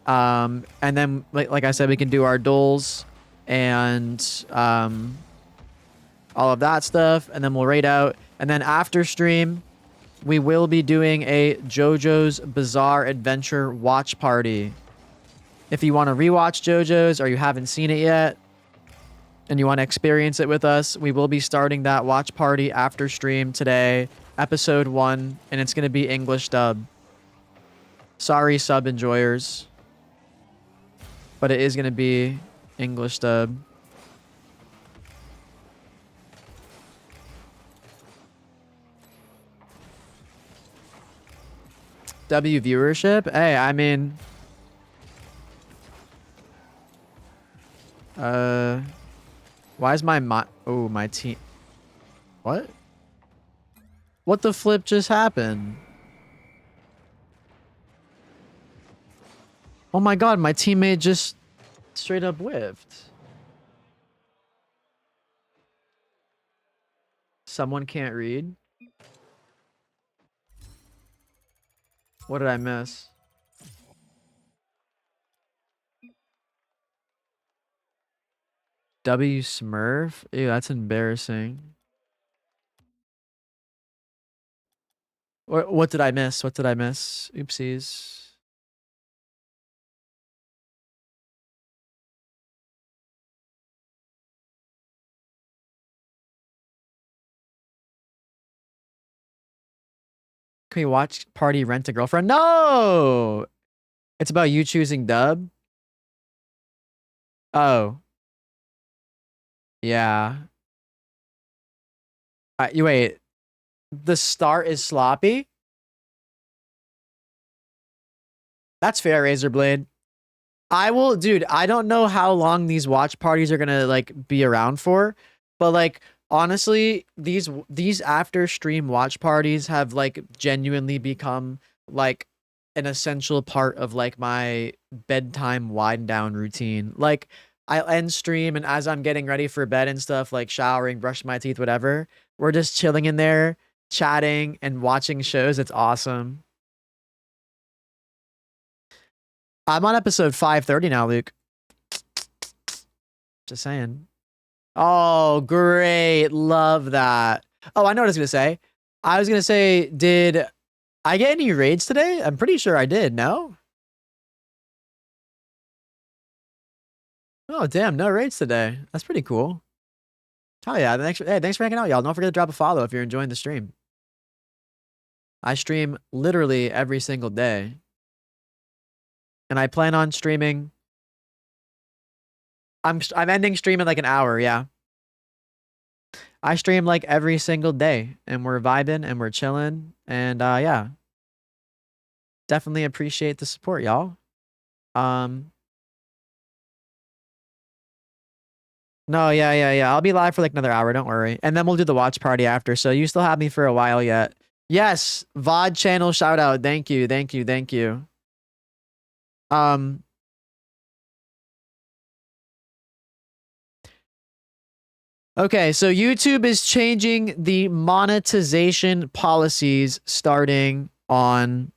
And then like I said, we can do our duels and all of that stuff, and then we'll raid out. And then after stream, we will be doing a JoJo's Bizarre Adventure watch party. If you want to rewatch JoJo's or you haven't seen it yet and you want to experience it with us, we will be starting that watch party after stream today, episode 1, and it's going to be English dub. Sorry, sub enjoyers, but it is going to be English dub. W viewership? Hey, I mean, why is my team? What? What the flip just happened? Oh my god, my teammate just straight up whiffed. Someone can't read? What did I miss? W Smurf? Ew, that's embarrassing. What did I miss? What did I miss? Oopsies. Can we watch Party Rent a Girlfriend? No! It's about you choosing dub? Oh. Yeah. You wait. The start is sloppy? That's fair, Razorblade. Dude, I don't know how long these watch parties are gonna like be around for, but like honestly, these after stream watch parties have like genuinely become like an essential part of like my bedtime wind down routine. Like I end stream and as I'm getting ready for bed and stuff, like showering, brushing my teeth, whatever, we're just chilling in there, chatting and watching shows. It's awesome. I'm on episode 530 now, Luke. Just saying. Oh, great. Love that. Oh, I know what I was going to say. I was going to say, did I get any raids today? I'm pretty sure I did, no? Oh, damn. No raids today. That's pretty cool. Oh, yeah. Hey, thanks for hanging out, y'all. Don't forget to drop a follow if you're enjoying the stream. I stream literally every single day. And I plan on streaming. I'm ending stream in like an hour, yeah. I stream like every single day and we're vibing and we're chilling and yeah. Definitely appreciate the support, y'all. No, yeah. I'll be live for like another hour, don't worry. And then we'll do the watch party after. So you still have me for a while yet. Yes, VOD channel shout out. Thank you, thank you, thank you. Okay, so YouTube is changing the monetization policies starting on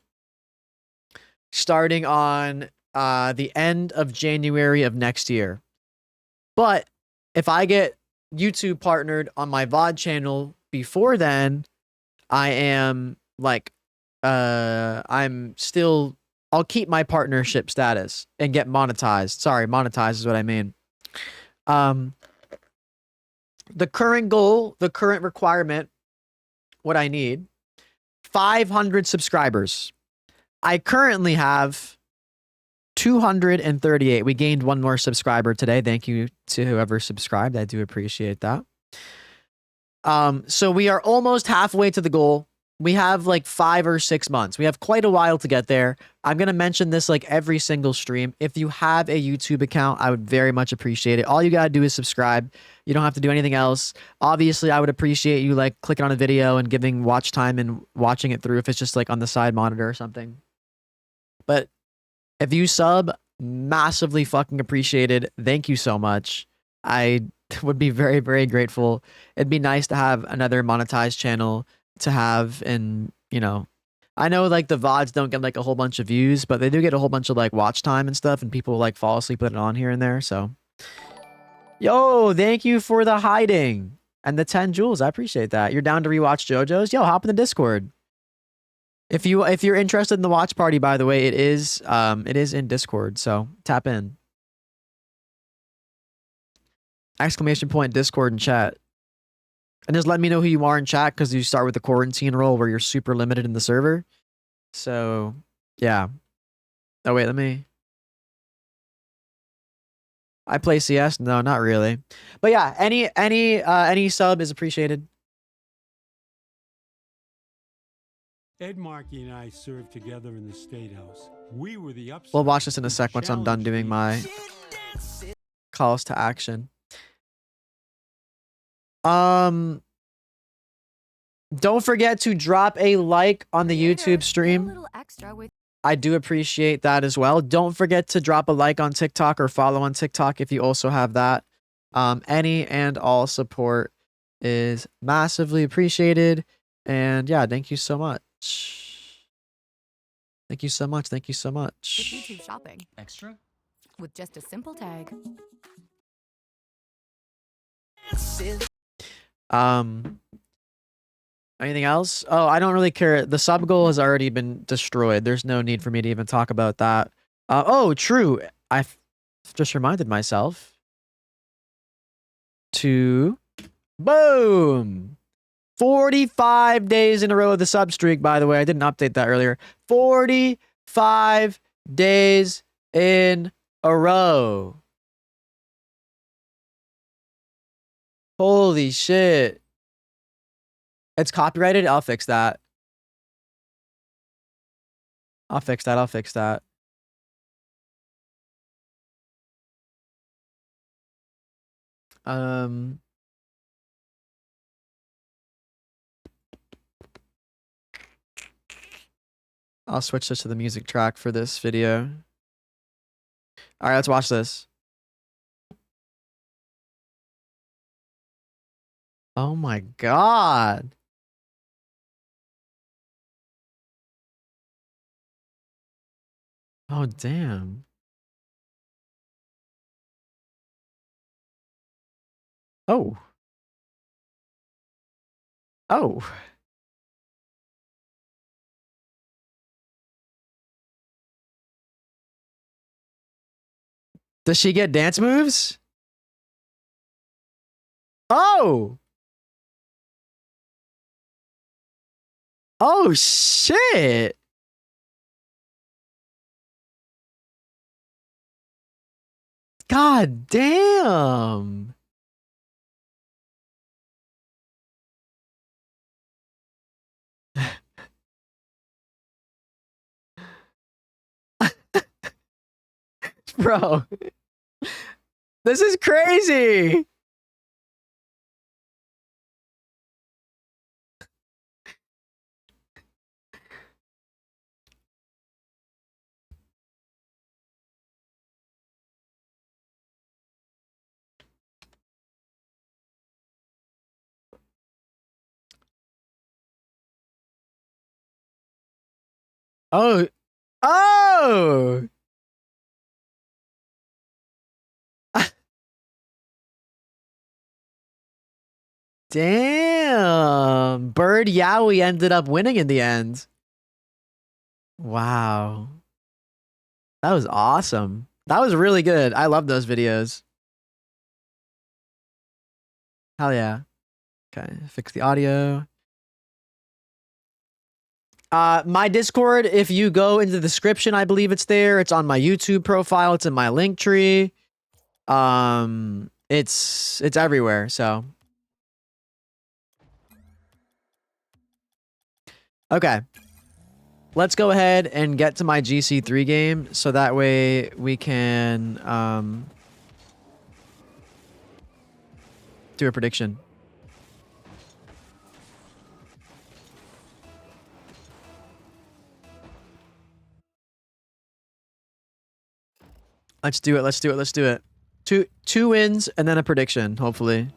the end of January of next year. But if I get YouTube partnered on my VOD channel before then, I am like I'm still I'll keep my partnership status and get monetized. Sorry, monetized is what I mean. The current goal, the current requirement, what I need, 500 subscribers. I currently have 238. We gained one more subscriber today. Thank you to whoever subscribed. I do appreciate that. So we are almost halfway to the goal. We have like 5 or 6 months. We have quite a while to get there. I'm going to mention this like every single stream. If you have a YouTube account, I would very much appreciate it. All you got to do is subscribe. You don't have to do anything else. Obviously, I would appreciate you like clicking on a video and giving watch time and watching it through if it's just like on the side monitor or something. But if you sub, massively fucking appreciated. Thank you so much. I would be very, very grateful. It'd be nice to have another monetized channel to have, and you know, I know like the VODs don't get like a whole bunch of views, but they do get a whole bunch of like watch time and stuff, and people like fall asleep with it on here and there. So, yo, thank you for the hiding and the 10 jewels. I appreciate that. You're down to rewatch JoJo's? Yo, hop in the Discord. If you're interested in the watch party, by the way, it is in Discord, so tap in. Exclamation point Discord and chat. And just let me know who you are in chat, because you start with the quarantine role where you're super limited in the server. So, yeah. Oh, wait, I play CS? No, not really. But yeah, any sub is appreciated. Ed Markey and I served together in the State House. We were the upside. We'll watch this in a sec once I'm done doing my calls to action. Don't forget to drop a like on the YouTube stream. I do appreciate that as well. Don't forget to drop a like on TikTok or follow on TikTok if you also have that. Any and all support is massively appreciated. And yeah, thank you so much. Thank you so much. Thank you so much. YouTube shopping. Extra? With just a simple tag. Anything else? Oh, I don't really care. The sub goal has already been destroyed. There's no need for me to even talk about that. Oh, true. I've just reminded myself to boom. 45 days in a row of the sub streak, by the way. I didn't update that earlier. 45 days in a row. Holy shit. It's copyrighted? I'll fix that. I'll fix that. I'll switch this to the music track for this video. All right, let's watch this. Oh my god. Oh, damn. Oh. Oh. Does she get dance moves? Oh. Oh, shit. God damn. Bro. This is crazy. Oh. Oh! Damn. Bird Yowie ended up winning in the end. Wow. That was awesome. That was really good. I love those videos. Hell yeah. Okay, fix the audio. My Discord, if you go into the description, I believe it's there. It's on my YouTube profile. It's in my link tree. It's everywhere, so. Okay. Let's go ahead and get to my GC3 game so that way we can do a prediction. Let's do it. Let's do it. Let's do it. Two wins and then a prediction, hopefully.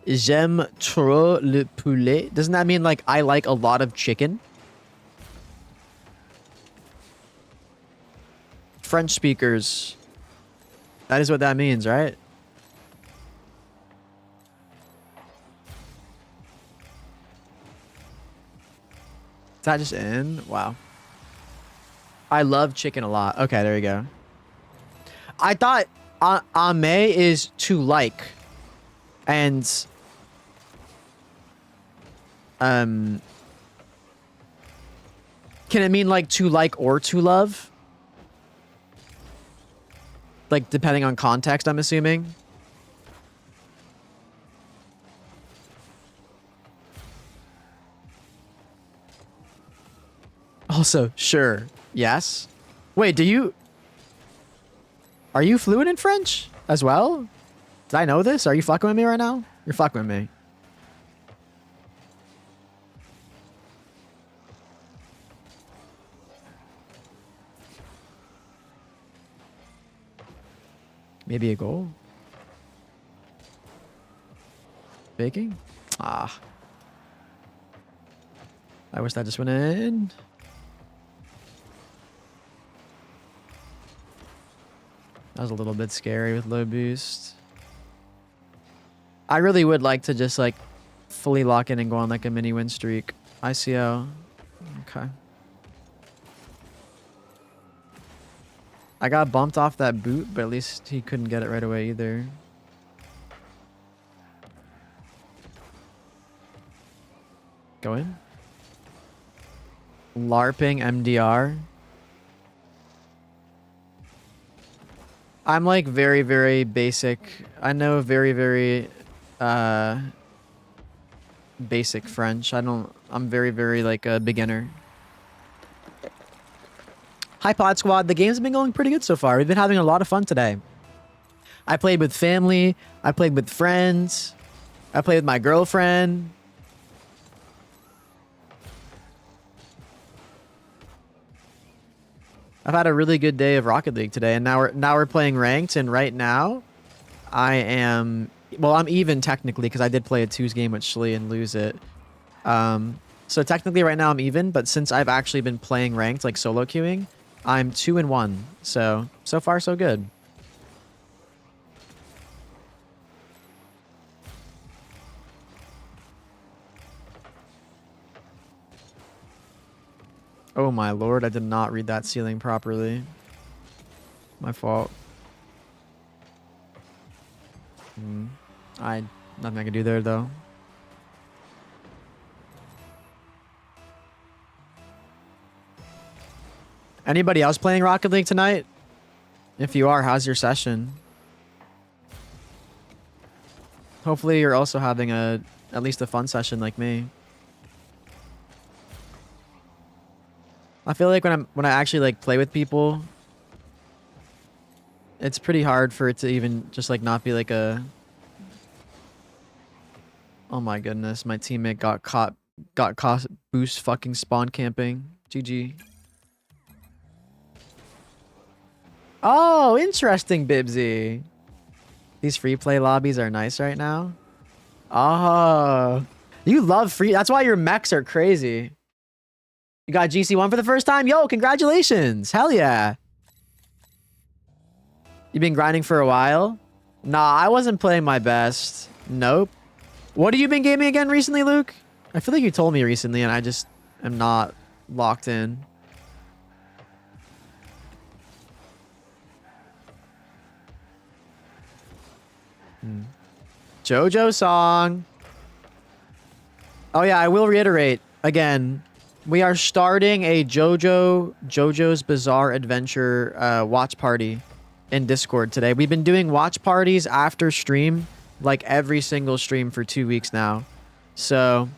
J'aime trop le poulet. Doesn't that mean like I like a lot of chicken? French speakers. That is what that means, right? Is that just in? Wow. I love chicken a lot. Okay, there you go. I thought ame is to like. And can it mean like to like or to love? Like depending on context, I'm assuming. Also, sure. Yes. Wait, are you fluent in French as well? Did I know this? Are you fucking with me right now? You're fucking with me. Maybe a goal? Baking? Ah. I wish that just went in. That was a little bit scary with low boost. I really would like to just like fully lock in and go on like a mini win streak. ICO. Okay. I got bumped off that boot, but at least he couldn't get it right away either. Go in. LARPing MDR. I'm like very, very basic. I know very, very basic French. I'm very, very like a beginner. Hi Pod Squad, the game's been going pretty good so far. We've been having a lot of fun today. I played with family, I played with friends, I played with my girlfriend. I've had a really good day of Rocket League today, and now we're playing ranked, and right now I'm even technically because I did play a 2s game with Shlee and lose it. So technically right now I'm even, but since I've actually been playing ranked like solo queuing, I'm 2-1. So far so good. Oh my lord, I did not read that ceiling properly. My fault. Nothing I can do there though. Anybody else playing Rocket League tonight? If you are, how's your session? Hopefully you're also having at least a fun session like me. I feel like when I actually like play with people, it's pretty hard for it to even just like not be like a. Oh my goodness, my teammate got caught boost fucking spawn camping. GG. Oh, interesting, Bibsy. These free play lobbies are nice right now. Oh, you love free. That's why your mechs are crazy. You got GC1 for the first time? Yo, congratulations. Hell yeah. You been grinding for a while? Nah, I wasn't playing my best. Nope. What have you been gaming again recently, Luke? I feel like you told me recently and I just am not locked in. JoJo song. Oh yeah, I will reiterate again. We are starting a JoJo's Bizarre Adventure watch party in Discord today. We've been doing watch parties after stream, like every single stream for 2 weeks now. So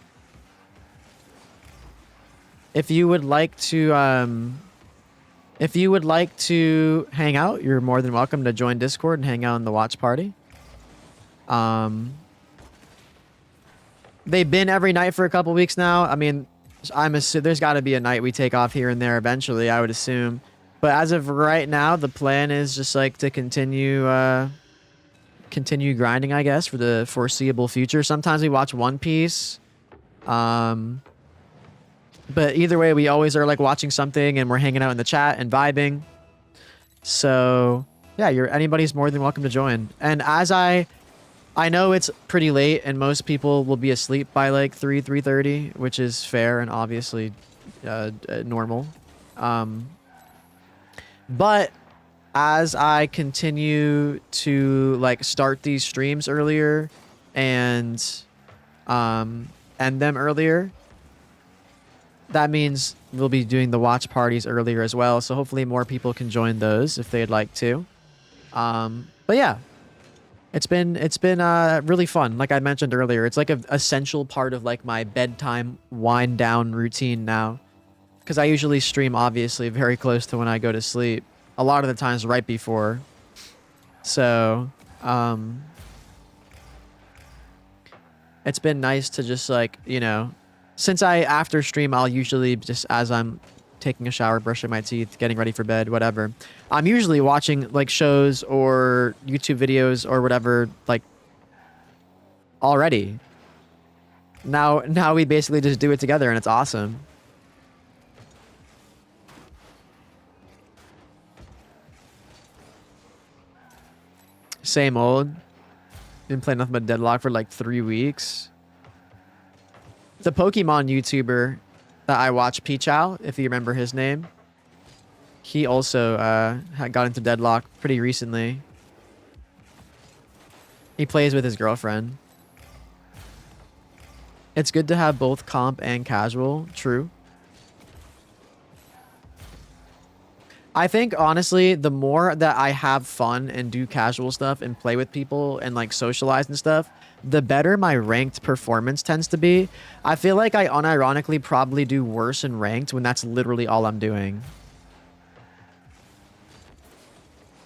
if you would like to hang out, you're more than welcome to join Discord and hang out in the watch party. They've been every night for a couple weeks now. I mean, there's got to be a night we take off here and there eventually, I would assume. But as of right now, the plan is just like to continue grinding, I guess, for the foreseeable future. Sometimes we watch One Piece. But either way, we always are like watching something and we're hanging out in the chat and vibing. So yeah, anybody's more than welcome to join. And as I know it's pretty late and most people will be asleep by like 3:30, which is fair and obviously normal. But as I continue to like start these streams earlier and end them earlier, that means we'll be doing the watch parties earlier as well. So hopefully more people can join those if they'd like to. But yeah. It's been really fun. Like I mentioned earlier, it's like an essential part of like my bedtime wind down routine now. Because I usually stream obviously very close to when I go to sleep. A lot of the times right before. So, it's been nice to just like, you know, since after stream, I'll usually just as I'm taking a shower, brushing my teeth, getting ready for bed, whatever. I'm usually watching like shows or YouTube videos or whatever, like already. Now we basically just do it together and it's awesome. Same old. Been playing nothing but Deadlock for like 3 weeks. The Pokemon YouTuber that I watch, Pichow, if you remember his name. He also got into Deadlock pretty recently. He plays with his girlfriend. It's good to have both comp and casual. True. I think, honestly, the more that I have fun and do casual stuff and play with people and like socialize and stuff, the better my ranked performance tends to be. I feel like I unironically probably do worse in ranked when that's literally all I'm doing.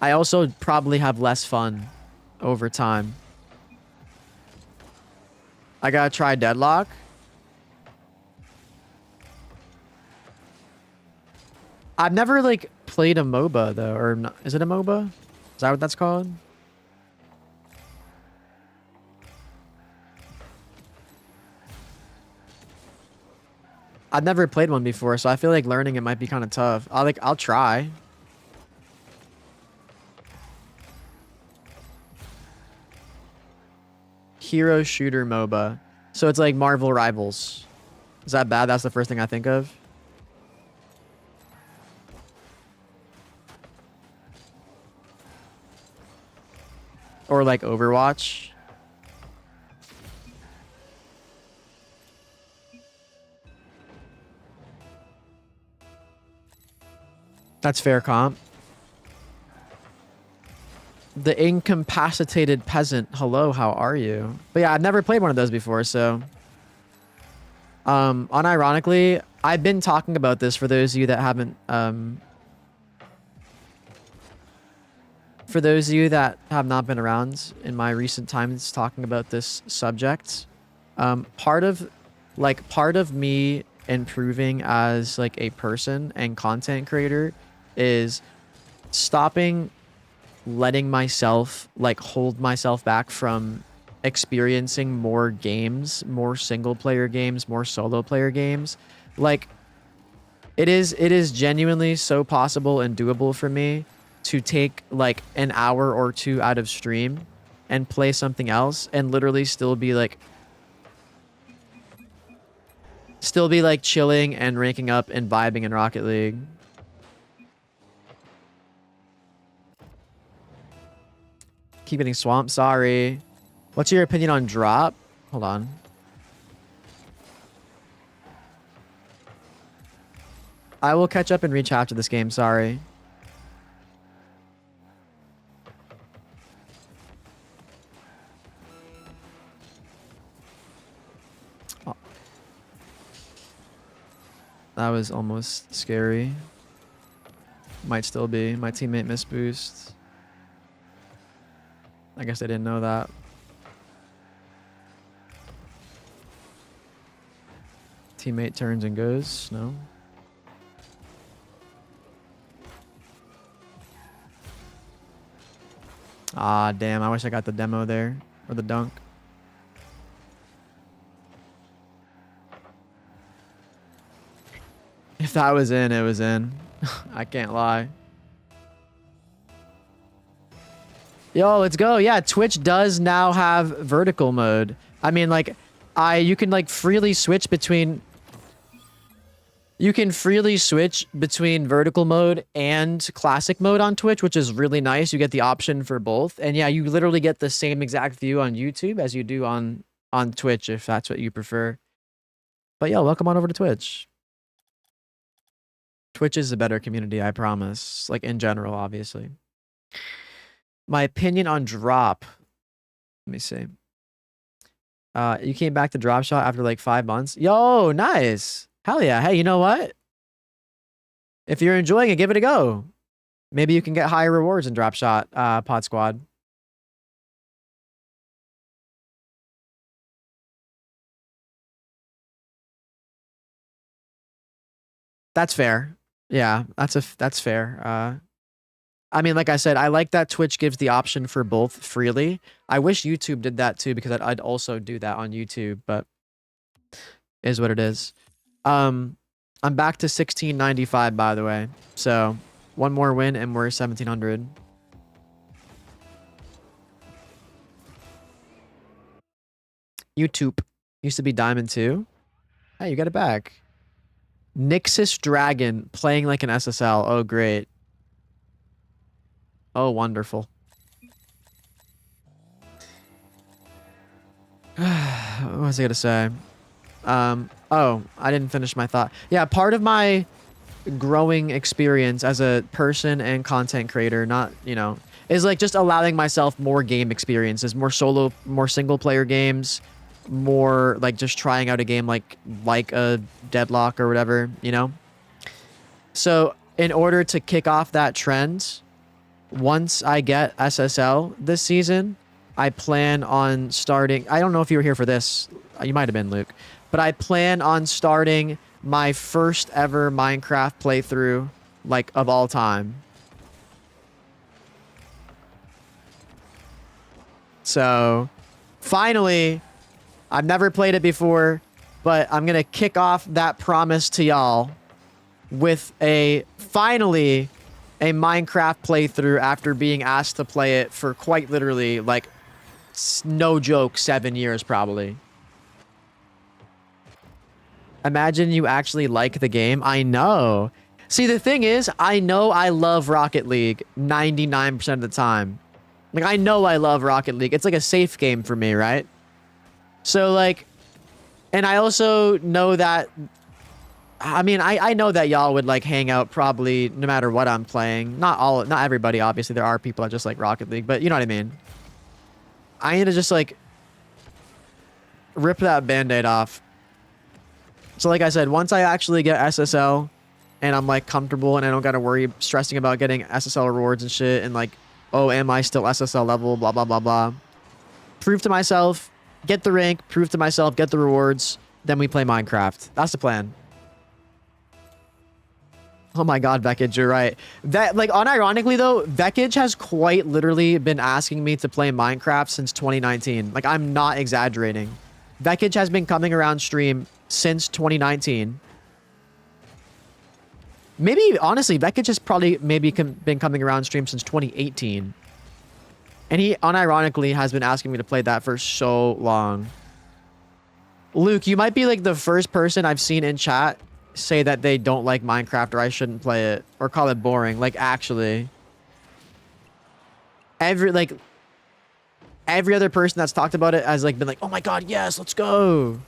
I also probably have less fun over time. I gotta try Deadlock. I've never like played a MOBA though, or not. Is it a MOBA? Is that what that's called? I've never played one before, so I feel like learning it might be kind of tough. I'll try. Hero shooter MOBA. So it's like Marvel Rivals. Is that bad? That's the first thing I think of. Or like Overwatch. That's fair comp. The incapacitated peasant. Hello, how are you? But yeah, I've never played one of those before, so. Unironically, I've been talking about this for those of you that haven't, for those of you that have not been around in my recent times talking about this subject. Part of me improving as like a person and content creator is stopping letting myself like hold myself back from experiencing more games, more single player games, more solo player games. Like It is genuinely so possible and doable for me to take like an hour or two out of stream and play something else and literally still be like chilling and ranking up and vibing in Rocket League. Keep getting swamped, sorry. What's your opinion on drop? Hold on. I will catch up and reach after this game, sorry. Oh. That was almost scary. Might still be. My teammate missed boost. I guess I didn't know that. Teammate turns and goes. No. Ah, damn. I wish I got the demo there. Or the dunk. If that was in, it was in. I can't lie. Yo, let's go. Yeah, Twitch does now have vertical mode. I mean, like, you can like freely switch between... You can freely switch between vertical mode and classic mode on Twitch, which is really nice. You get the option for both. And yeah, you literally get the same exact view on YouTube as you do on Twitch, if that's what you prefer. But yeah, welcome on over to Twitch. Twitch is a better community, I promise. Like, in general, obviously. My opinion on drop. Let me see. You came back to drop shot after like 5 months. Yo, nice. Hell yeah. Hey, you know what? If you're enjoying it, give it a go. Maybe you can get higher rewards in drop shot, Pod Squad. That's fair. Yeah, that's fair. I mean, like I said, I like that Twitch gives the option for both freely. I wish YouTube did that too, because I'd also do that on YouTube, but is what it is. I'm back to 1695, by the way. So one more win and we're 1700. YouTube used to be Diamond 2. Hey, you got it back. Nixus Dragon playing like an SSL. Oh, great. Oh, wonderful. What was I gonna say? Oh, I didn't finish my thought. Yeah, part of my growing experience as a person and content creator, not, you know, is like just allowing myself more game experiences, more solo, more single player games, more like just trying out a game like a Deadlock or whatever, you know? So in order to kick off that trend, once I get SSL this season, I plan on starting... I don't know if you were here for this. You might have been, Luke. But I plan on starting my first ever Minecraft playthrough, like, of all time. So, finally, I've never played it before, but I'm going to kick off that promise to y'all with finally, a Minecraft playthrough after being asked to play it for quite literally, like, no joke, 7 years probably. Imagine you actually like the game. I know. See, the thing is, I know I love Rocket League 99% of the time. Like, I know I love Rocket League. It's like a safe game for me, right? So, like, and I also know that, I mean, I know that y'all would, like, hang out probably no matter what I'm playing. Not everybody, obviously. There are people that just like Rocket League, but you know what I mean. I need to just, like, rip that Band-Aid off. So, like I said, once I actually get SSL and I'm, like, comfortable and I don't got to worry stressing about getting SSL rewards and shit and, like, oh, am I still SSL level, blah, blah, blah, blah. Prove to myself, get the rank, prove to myself, get the rewards, then we play Minecraft. That's the plan. Oh my god, Vekage, you're right. That, like, unironically though, Vekage has quite literally been asking me to play Minecraft since 2019. Like, I'm not exaggerating. Vekage has been coming around stream since 2019. Maybe, honestly, that could just probably maybe been coming around stream since 2018. And he unironically has been asking me to play that for so long. Luke, you might be like the first person I've seen in chat say that they don't like Minecraft or I shouldn't play it or call it boring. Like, actually. Every other person that's talked about it has like been like, oh my god, yes, let's go.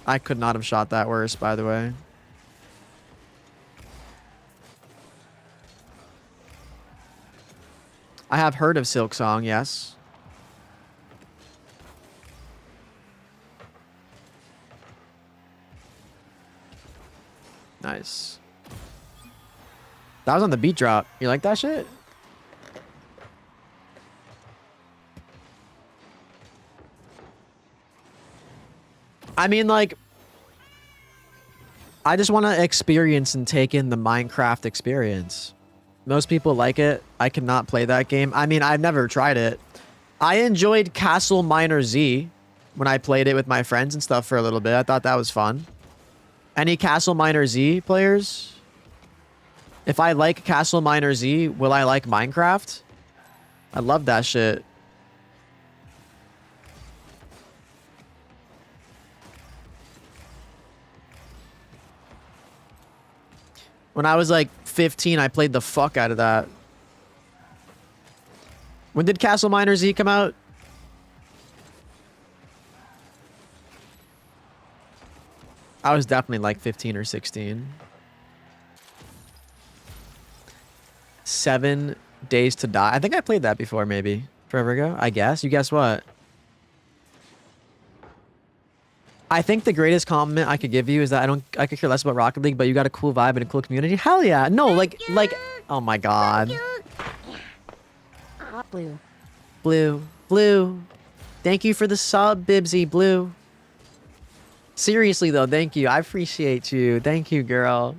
I could not have shot that worse, by the way. I have heard of Silk Song, yes. Nice. That was on the beat drop. You like that shit? I mean, like, I just want to experience and take in the Minecraft experience. Most people like it. I cannot play that game. I mean, I've never tried it. I enjoyed Castle Miner Z when I played it with my friends and stuff for a little bit. I thought that was fun. Any Castle Miner Z players? If I like Castle Miner Z, will I like Minecraft? I love that shit. When I was like 15, I played the fuck out of that. When did Castle Miner Z come out? I was definitely like 15 or 16. 7 Days to Die. I think I played that before, maybe. Forever ago, I guess. You guess what? I think the greatest compliment I could give you is that I could care less about Rocket League, but you got a cool vibe and a cool community. Hell yeah. No, like, oh my god. Blue. Blue. Thank you for the sub, Bibsy, Blue. Seriously though, thank you. I appreciate you. Thank you, girl.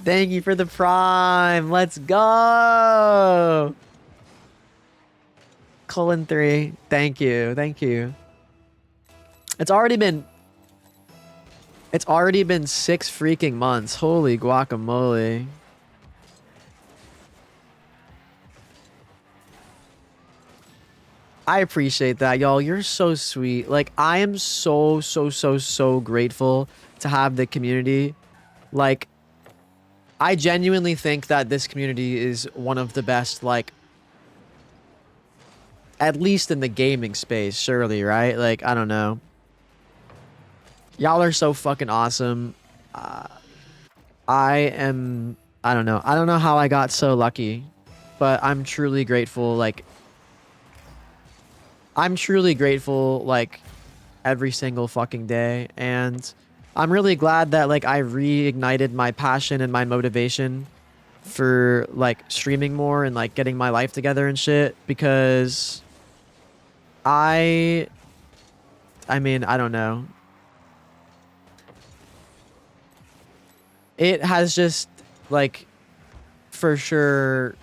Thank you for the prime. Let's go. Colon 3. Thank you. Thank you. It's already been 6 freaking months. Holy guacamole. I appreciate that, y'all. You're so sweet. Like, I am so grateful to have the community. Like, I genuinely think that this community is one of the best, like, at least in the gaming space, surely, right? Like, I don't know. Y'all are so fucking awesome. I don't know. I don't know how I got so lucky, but I'm truly grateful, like, every single fucking day. And I'm really glad that, like, I reignited my passion and my motivation for, like, streaming more and, like, getting my life together and shit. Because I mean, I don't know. It has just, like, for sure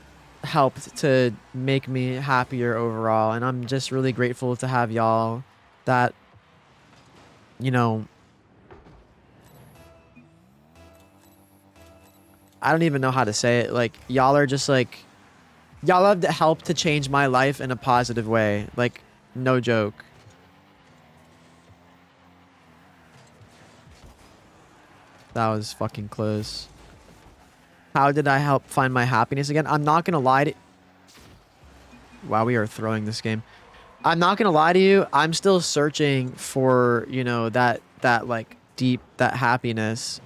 helped to make me happier overall, and I'm just really grateful to have y'all that, you know, I don't even know how to say it. Like, y'all are just like, y'all have helped to change my life in a positive way. Like, no joke. That was fucking close. How did I help find my happiness again? I'm not gonna lie to... Wow, we are throwing this game. I'm not gonna lie to you. I'm still searching for, you know, that like deep, that happiness.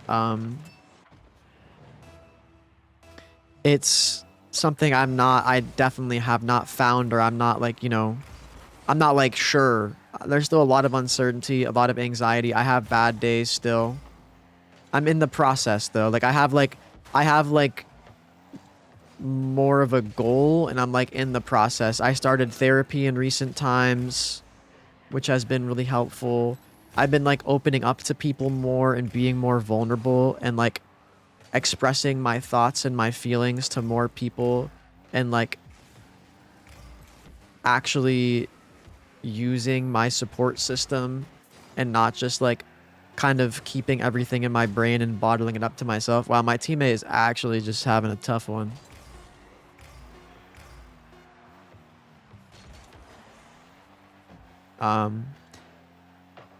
It's something I definitely have not found, or I'm not like, you know, I'm not like sure. There's still a lot of uncertainty, a lot of anxiety. I have bad days still. I'm in the process though. Like, I have like more of a goal, and I'm like in the process. I started therapy in recent times, which has been really helpful. I've been like opening up to people more and being more vulnerable and like expressing my thoughts and my feelings to more people, and like actually using my support system and not just like kind of keeping everything in my brain and bottling it up to myself. Wow, my teammate is actually just having a tough one.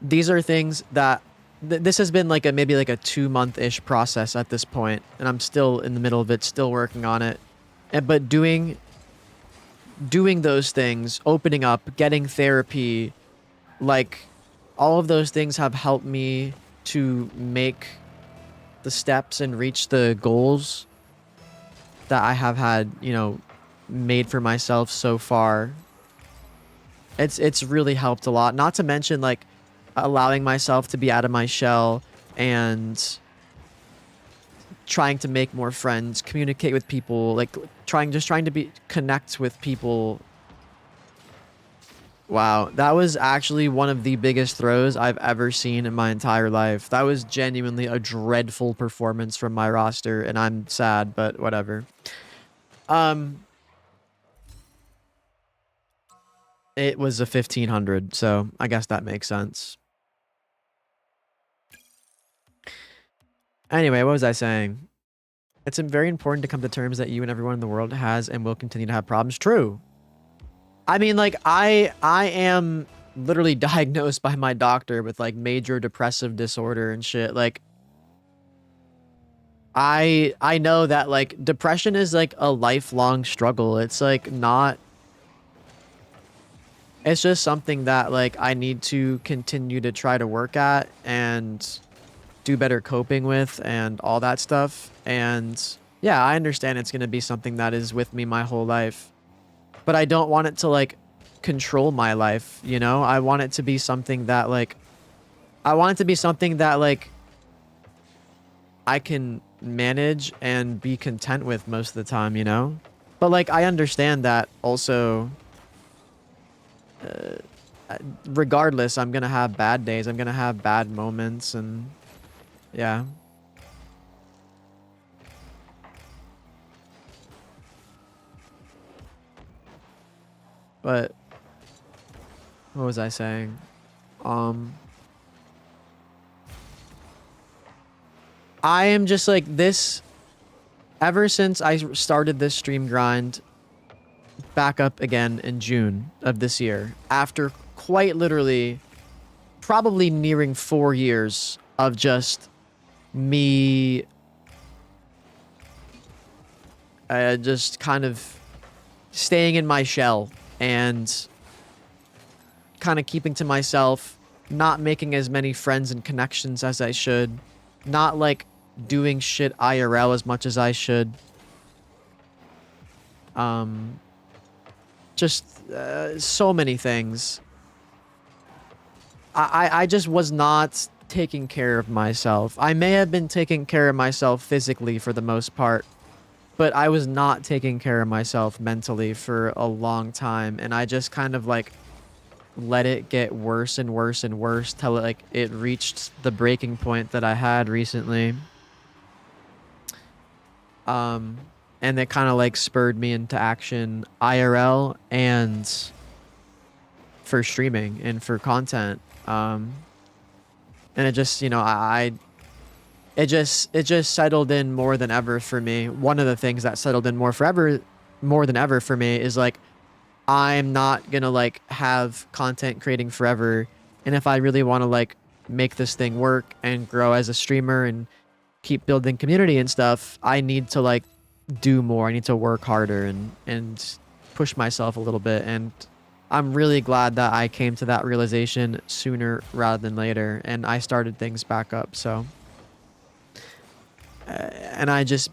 These are things that this has been like maybe like a 2-month-ish process at this point, and I'm still in the middle of it, still working on it. But doing those things, opening up, getting therapy, like all of those things have helped me to make the steps and reach the goals that I have had, you know, made for myself so far. It's really helped a lot. Not to mention like allowing myself to be out of my shell and trying to make more friends, communicate with people, like trying to connect with people. Wow, that was actually one of the biggest throws I've ever seen in my entire life. That was genuinely a dreadful performance from my roster, and I'm sad, but whatever. It was a 1500, so I guess that makes sense. Anyway, what was I saying? It's very important to come to terms that you and everyone in the world has and will continue to have problems. True. I mean, like, I am literally diagnosed by my doctor with, like, major depressive disorder and shit. Like, I know that, like, depression is, like, a lifelong struggle. It's, like, not... It's just something that, like, I need to continue to try to work at and do better coping with and all that stuff. And, yeah, I understand it's going to be something that is with me my whole life. But I don't want it to, like, control my life, you know? I want it to be something that, like... I want it to be something that, like... I can manage and be content with most of the time, you know? But, like, I understand that also... regardless, I'm gonna have bad days. I'm gonna have bad moments, and... Yeah. But... What was I saying? I am just like this... Ever since I started this stream grind back up again in June of this year, after quite literally probably nearing 4 years of just me just kind of staying in my shell and kind of keeping to myself, not making as many friends and connections as I should, not like doing shit IRL as much as I should. Just so many things. I just was not taking care of myself. I may have been taking care of myself physically for the most part, but I was not taking care of myself mentally for a long time, and I just kind of like let it get worse and worse and worse till like it reached the breaking point that I had recently. And it kind of like spurred me into action IRL and for streaming and for content. And it just, you know, it just settled in more than ever for me. One of the things that settled in more than ever for me is like, I'm not gonna like have content creating forever. And if I really want to like make this thing work and grow as a streamer and keep building community and stuff, I need to like do more. I need to work harder and push myself a little bit. And I'm really glad that I came to that realization sooner rather than later, and I started things back up. So and I just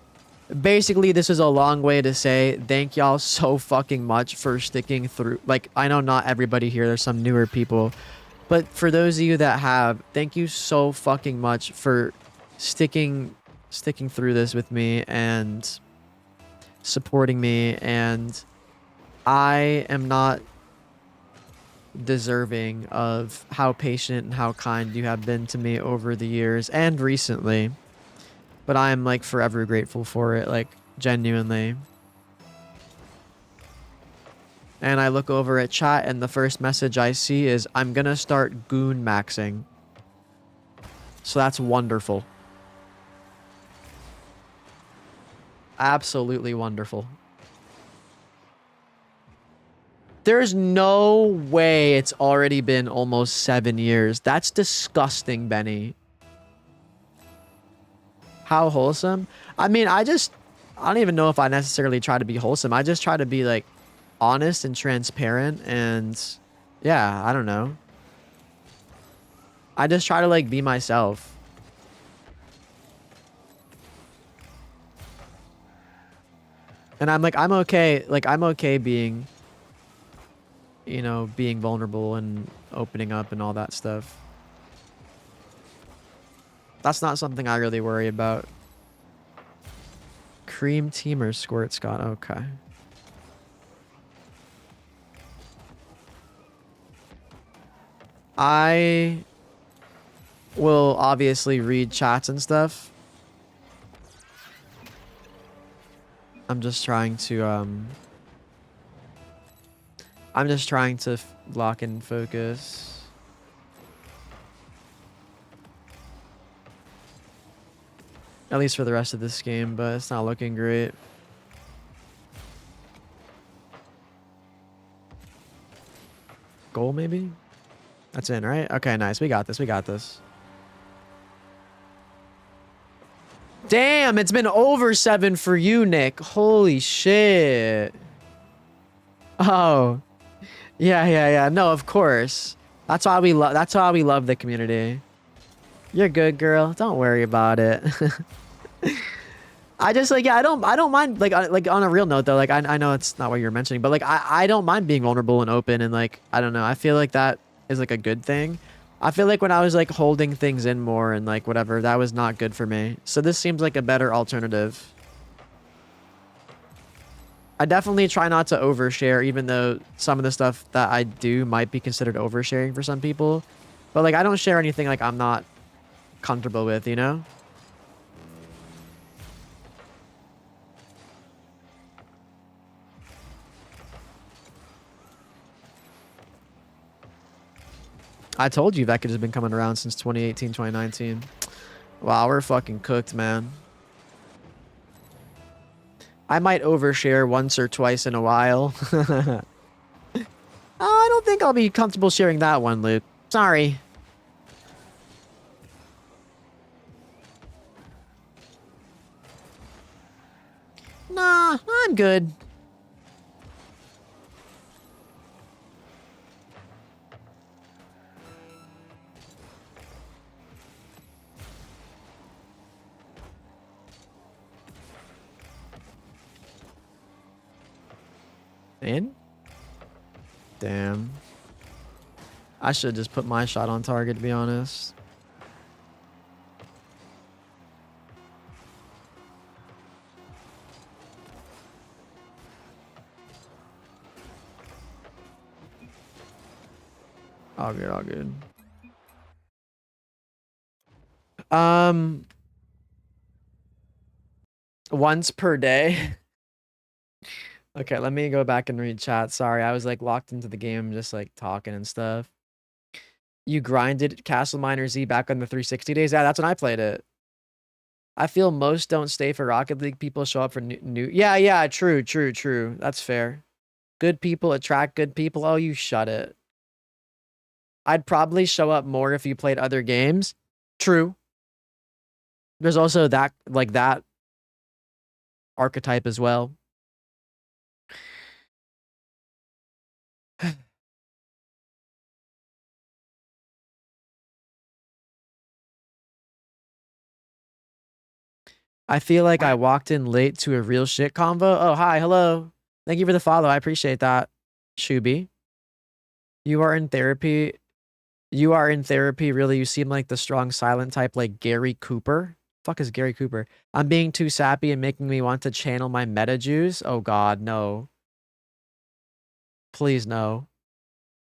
basically, this is a long way to say thank y'all so fucking much for sticking through. Like, I know not everybody here, there's some newer people, but for those of you that have, thank you so fucking much for sticking through this with me and supporting me. And I am not deserving of how patient and how kind you have been to me over the years and recently, but I am like forever grateful for it, like genuinely. And I look over at chat and the first message I see is, I'm gonna start goon maxing. So that's wonderful. Absolutely wonderful. There's no way it's already been almost 7 years. That's disgusting, Benny. How wholesome? I mean, I don't even know if I necessarily try to be wholesome. I just try to be like honest and transparent, and yeah, I don't know. I just try to like be myself. And I'm okay being, you know, being vulnerable and opening up and all that stuff. That's not something I really worry about. Cream Teamer Squirt Scott. Okay. I will obviously read chats and stuff. I'm just trying to lock in focus. At least for the rest of this game, but it's not looking great. Goal maybe? That's in, right? Okay, nice. We got this. We got this. Damn, it's been over 7 for you, Nick. Holy shit. Oh. Yeah. No, of course. That's why we love the community. You're good, girl. Don't worry about it. I just like, yeah, I don't mind, like on a real note though, like I know it's not what you're mentioning, but like I don't mind being vulnerable and open, and like I don't know, I feel like that is like a good thing. I feel like when I was like holding things in more and like whatever, that was not good for me. So this seems like a better alternative. I definitely try not to overshare, even though some of the stuff that I do might be considered oversharing for some people. But like I don't share anything like I'm not comfortable with, you know? I told you Vecca has been coming around since 2018, 2019. Wow, we're fucking cooked, man. I might overshare once or twice in a while. I don't think I'll be comfortable sharing that one, Luke. Sorry. Nah, I'm good. In? Damn. I should just put my shot on target, to be honest. All good, all good. Once per day. Okay, let me go back and read chat. Sorry, I was like locked into the game, just like talking and stuff. You grinded Castle Miner Z back on the 360 days? Yeah, that's when I played it. I feel most don't stay for Rocket League. People show up for new. Yeah, true. That's fair. Good people attract good people. Oh, you shut it. I'd probably show up more if you played other games. True. There's also that, like that archetype as well. I feel like I walked in late to a real shit convo. Oh, hi, hello. Thank you for the follow. I appreciate that. Shubi. You are in therapy. You are in therapy, really. You seem like the strong silent type like Gary Cooper. Fuck is Gary Cooper? I'm being too sappy and making me want to channel my meta juice. Oh god, no. Please no.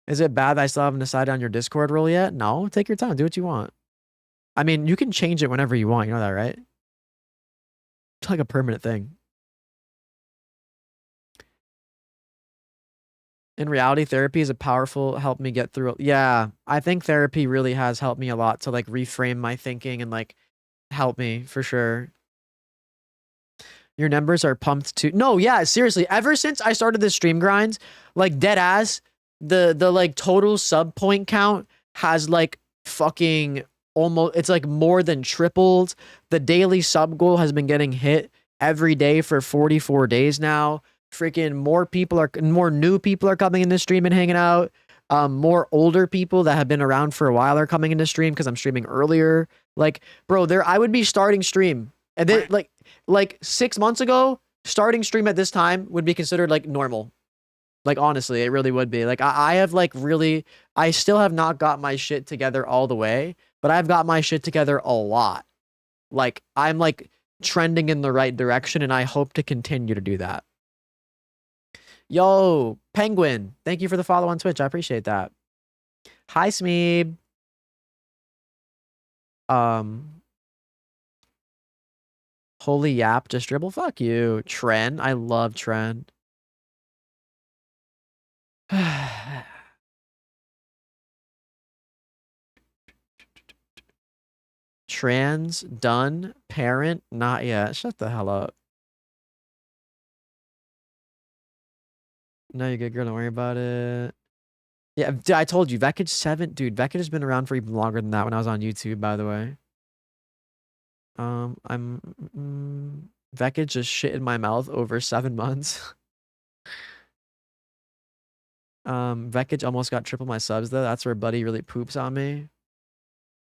Is it bad that I still haven't decided on your Discord role yet? No, take your time. Do what you want. I mean, you can change it whenever you want. You know that, right? It's like a permanent thing. In reality, therapy is a powerful help me get through it. Yeah, I think therapy really has helped me a lot to like reframe my thinking and like help me for sure. Your numbers are pumped too. No, yeah, seriously. Ever since I started this stream grind, like dead ass, the like total sub point count has like fucking almost, it's like more than tripled. The daily sub goal has been getting hit every day for 44 days now. Freaking more new people are coming in the stream and hanging out. More older people that have been around for a while are coming into stream because I'm streaming earlier. Like, bro, I would be starting stream and then like 6 months ago, starting stream at this time would be considered like normal. Like, honestly, it really would be. Like, I have like really, I still have not got my shit together all the way, but I've got my shit together a lot. Like, I'm like trending in the right direction and I hope to continue to do that. Yo, Penguin, thank you for the follow on Twitch. I appreciate that. Hi, Smeeb. Holy yap, just dribble. Fuck you. Tren, I love Tren. Trans, done, parent, not yet. Shut the hell up. No, you're good, girl. Don't worry about it. Yeah, I told you, Vekage 7. Dude, Vekage has been around for even longer than that when I was on YouTube, by the way. Vekage just shit in my mouth over 7 months. Vekage almost got triple my subs, though. That's where Buddy really poops on me.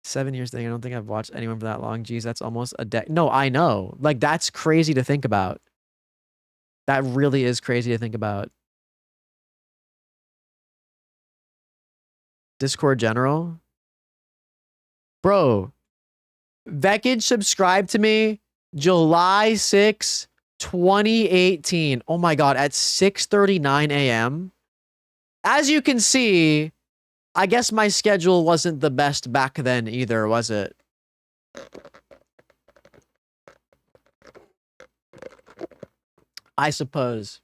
7 years thing. I don't think I've watched anyone for that long. Jeez, that's almost a decade. No, I know. Like, that's crazy to think about. That really is crazy to think about. Discord general. Bro, Vekage subscribed to me July 6, 2018. Oh my God, at 6:39 a.m. As you can see, I guess my schedule wasn't the best back then either, was it? I suppose.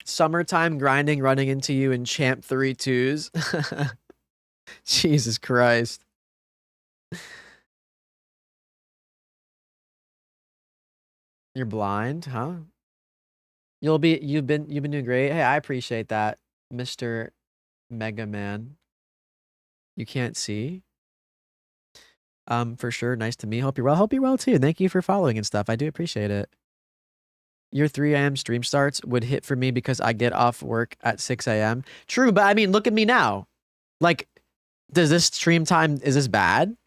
Summertime grinding running into you in champ 3-2s. Jesus Christ. You're blind, huh? You've been doing great. Hey, I appreciate that, Mr. Mega Man. You can't see? For sure. Nice to meet you. Hope you're well. Hope you're well too. Thank you for following and stuff. I do appreciate it. Your 3 a.m. stream starts would hit for me because I get off work at 6 a.m. True, but I mean, look at me now. Like, does this stream time, is this bad?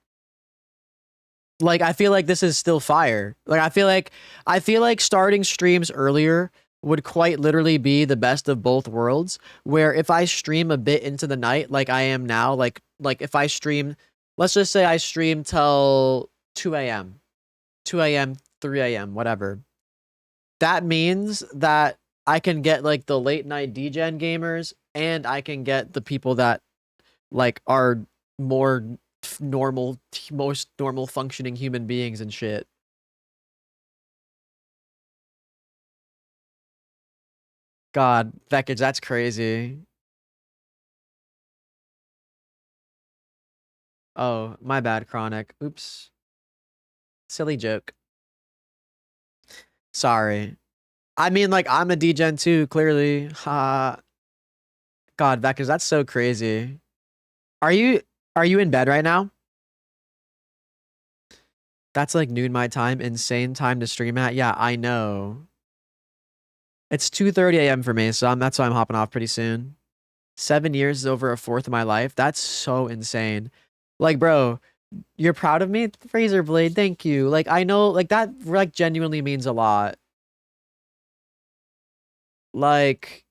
Like, I feel like this is still fire. Like, I feel like starting streams earlier would quite literally be the best of both worlds, where if I stream a bit into the night like I am now, like if I stream, let's just say I stream till 2 a.m., 2 a.m., 3 a.m., whatever. That means that I can get like the late night DGen gamers and I can get the people that like are more normal, most normal functioning human beings and shit. God, Vekage, that's crazy. Oh, my bad, Chronic. Oops. Silly joke. Sorry. I mean, like, I'm a DGen too, clearly. God, Vekage, that's so crazy. Are you in bed right now? That's like noon my time. Insane time to stream at. Yeah, I know. It's 2:30 a.m. for me, so that's why I'm hopping off pretty soon. 7 years is over a fourth of my life. That's so insane. Like, bro, you're proud of me? Razor Blade, thank you. Like, I know, like, that, like, genuinely means a lot. Like,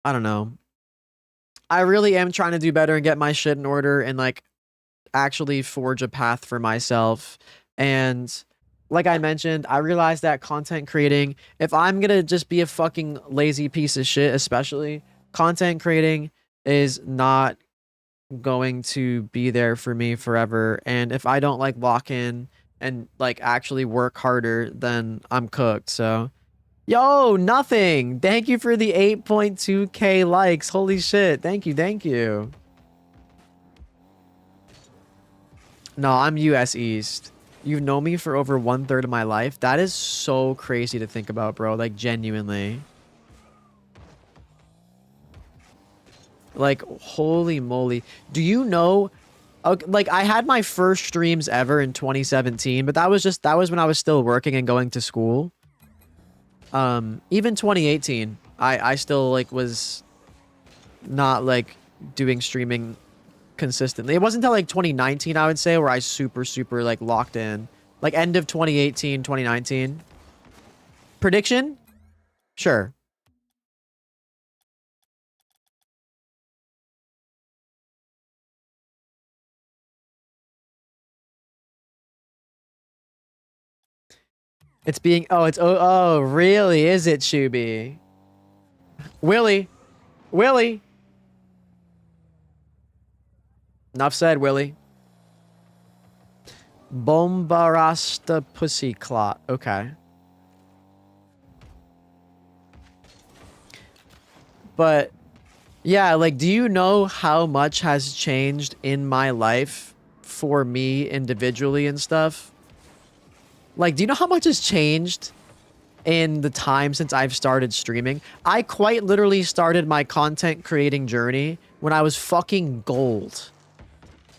I don't know. I really am trying to do better and get my shit in order and, like, actually forge a path for myself. And like I mentioned, I realized that content creating, if I'm gonna just be a fucking lazy piece of shit, especially, content creating is not going to be there for me forever. And if I don't like lock in and like actually work harder, then I'm cooked. So, yo, nothing. Thank you for the 8.2k likes. Holy shit. Thank you. Thank you. No, I'm US East. You've known me for over 1/3 of my life. That is so crazy to think about, bro. Like, genuinely. Like, holy moly. Do you know... Okay, like, I had my first streams ever in 2017, but that was when I was still working and going to school. Even 2018, I still, like, was not, like, doing streaming consistently. It wasn't until, like, 2019, I would say, where I super, like, locked in. Like, end of 2018, 2019. Prediction? Sure. It's being... Oh, really? Is it, Shuby? Willie. Willie. Enough said, Willie. Bombarasta pussy clot. Okay. But yeah, like, do you know how much has changed in my life for me individually and stuff? Like, do you know how much has changed in the time since I've started streaming? I quite literally started my content creating journey when I was fucking gold.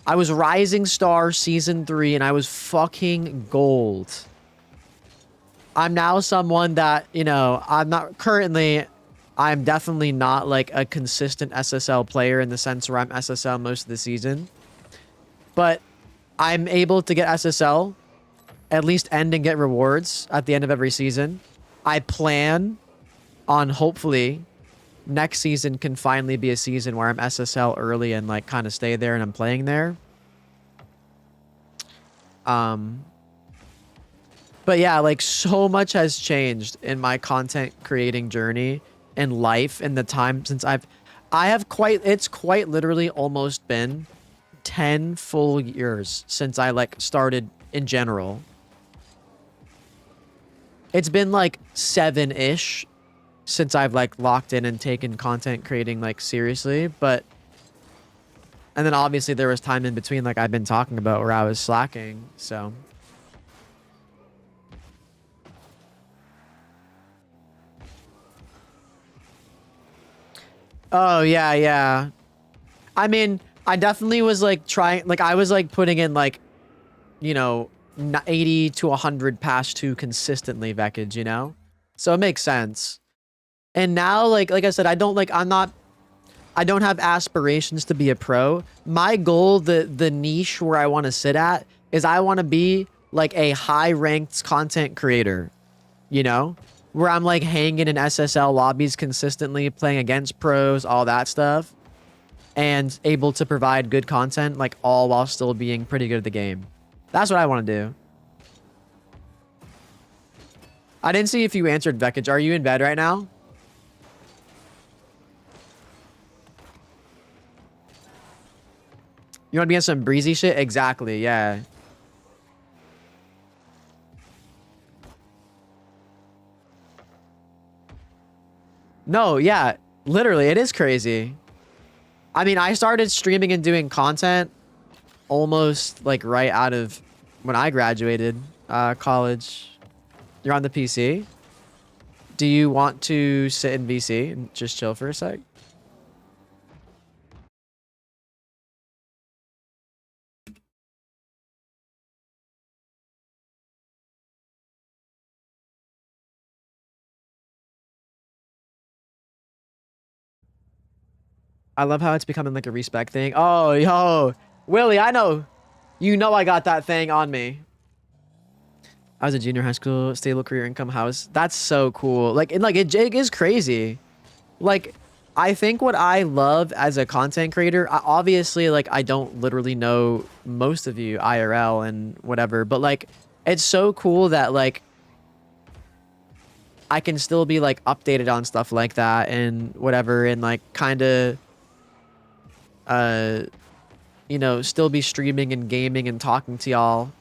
I was Rising Star Season 3 and I was fucking gold. I'm now someone that, you know, I'm definitely not like a consistent SSL player in the sense where I'm SSL most of the season. But I'm able to get SSL, at least end and get rewards at the end of every season. I plan on hopefully next season can finally be a season where I'm SSL early and like kind of stay there and I'm playing there. But yeah, like so much has changed in my content creating journey and life in the time since it's quite literally almost been 10 full years since I like started in general. It's been like 7-ish since I've like locked in and taken content creating like seriously, but and then obviously there was time in between like I've been talking about where I was slacking, so oh, yeah. I mean, I definitely was like trying, like I was like putting in like, you know, 80 to 100 past 2 consistently, Vekage, you know? So it makes sense. And now, like I said, I don't have aspirations to be a pro. My goal, the niche where I want to sit at is I want to be like a high ranked content creator, you know? Where I'm like hanging in SSL lobbies consistently, playing against pros, all that stuff. And able to provide good content, like all while still being pretty good at the game. That's what I want to do. I didn't see if you answered, Vekage. Are you in bed right now? You want to be on some breezy shit? Exactly, yeah. No, yeah. Literally, it is crazy. I mean, I started streaming and doing content almost like right out of when I graduated college. You're on the PC? Do you want to sit in VC and just chill for a sec? I love how it's becoming like a respect thing. Oh, yo. Willie, I know. You know I got that thing on me. I was a junior high school, stable career income house. That's so cool. Like, and like it is crazy. Like, I think what I love as a content creator, obviously, like, I don't literally know most of you IRL and whatever, but like, it's so cool that like, I can still be like updated on stuff like that and whatever, and like kind of, you know, still be streaming and gaming and talking to y'all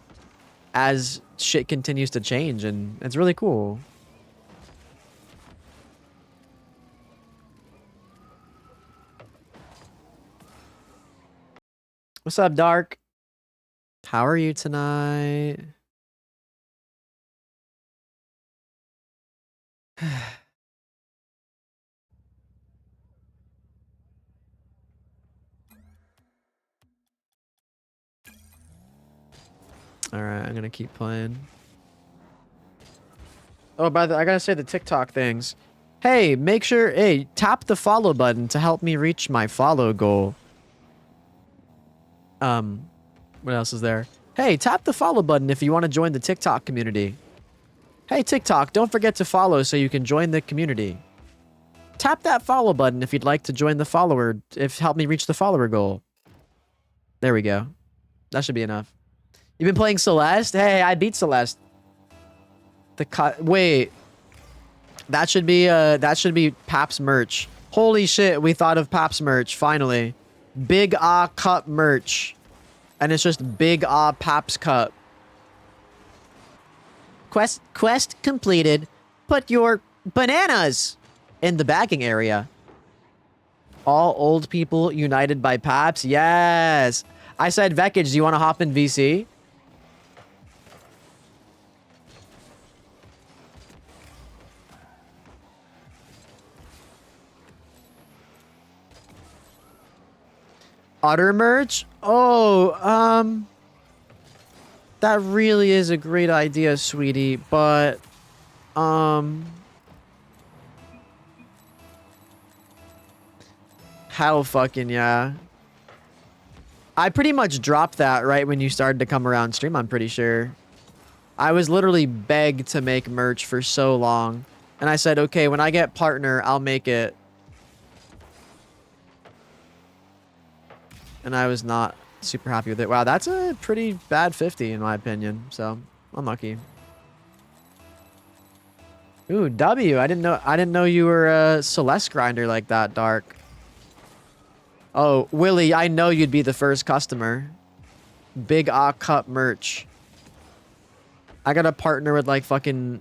as shit continues to change, and it's really cool. What's up, Dark? How are you tonight? All right, I'm gonna keep playing. Oh, by the, I gotta say the TikTok things. Hey, make sure, hey, tap the follow button to help me reach my follow goal. What else is there? Hey, tap the follow button if you want to join the TikTok community. Hey, TikTok, don't forget to follow so you can join the community. Tap that follow button if you'd like to join the follower, help me reach the follower goal. There we go. That should be enough. You've been playing Celeste? Hey, I beat Celeste. Wait. That should be Paps merch. Holy shit, we thought of Paps merch, finally. Big Ah Cup merch. And it's just Big Ah Paps Cup. Quest completed. Put your bananas in the bagging area. All old people united by Paps. yes. I said, Vekage, do you want to hop in VC? Otter merch? Oh, that really is a great idea, sweetie, but, hell fucking yeah. I pretty much dropped that right when you started to come around stream, I'm pretty sure. I was literally begged to make merch for so long. And I said, okay, when I get partner, I'll make it. And I was not super happy with it. Wow, that's a pretty bad 50 in my opinion. So, unlucky. Ooh, W. I didn't know you were a Celeste grinder like that, Dark. Oh, Willie, I know you'd be the first customer. Big Ah Cup merch. I gotta partner with like fucking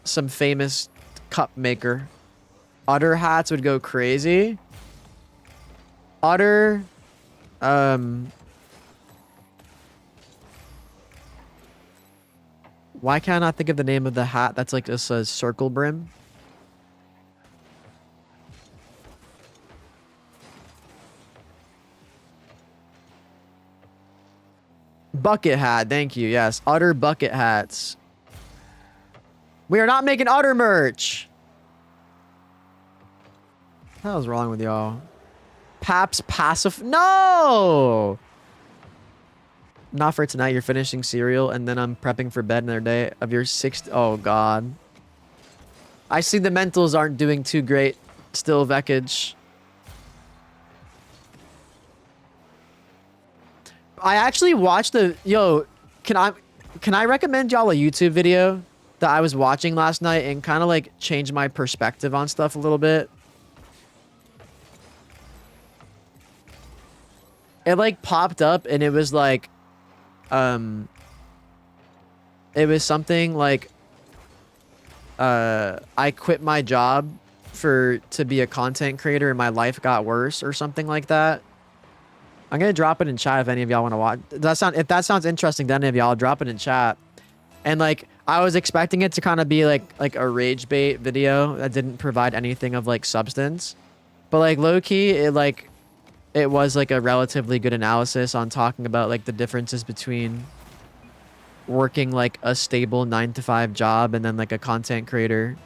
some famous cup maker. Otter hats would go crazy. Otter, why can't I think of the name of the hat that's like just a circle brim? Bucket hat, thank you, yes. Otter bucket hats. We are not making Otter merch! What the hell's wrong with y'all? Paps passive. No! Not for tonight. You're finishing cereal, and then I'm prepping for bed another day of your 6th. Oh, God. I see the mentals aren't doing too great. Still, Vekage. I actually watched the... Yo, can I recommend y'all a YouTube video that I was watching last night and kind of, like, change my perspective on stuff a little bit? It, like, popped up, and it was, like... It was something like... I quit my job to be a content creator and my life got worse or something like that. I'm gonna drop it in chat if any of y'all want to watch. If that sounds interesting to any of y'all, drop it in chat. And like, I was expecting it to kind of be like a rage bait video that didn't provide anything of like substance. But like low key, it was like a relatively good analysis on talking about like the differences between working like a stable 9-to-5 job and then like a content creator.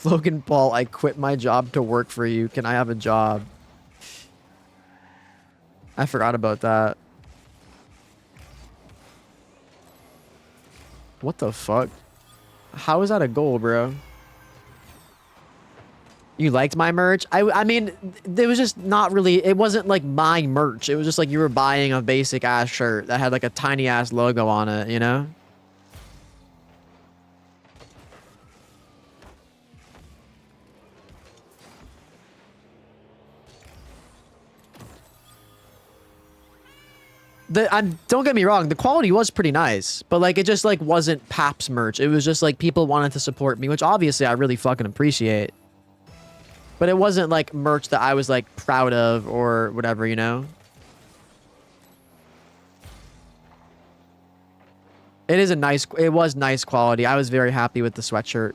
Logan Paul, I quit my job to work for you. Can I have a job? I forgot about that. What the fuck? How is that a goal, bro? You liked my merch? I mean, it was just not really... It wasn't like my merch. It was just like you were buying a basic ass shirt that had like a tiny ass logo on it, you know? don't get me wrong, the quality was pretty nice, but like it just like wasn't Paps merch. It was just like people wanted to support me, which obviously I really fucking appreciate. But it wasn't like merch that I was like proud of or whatever, you know? It was nice quality. I was very happy with the sweatshirt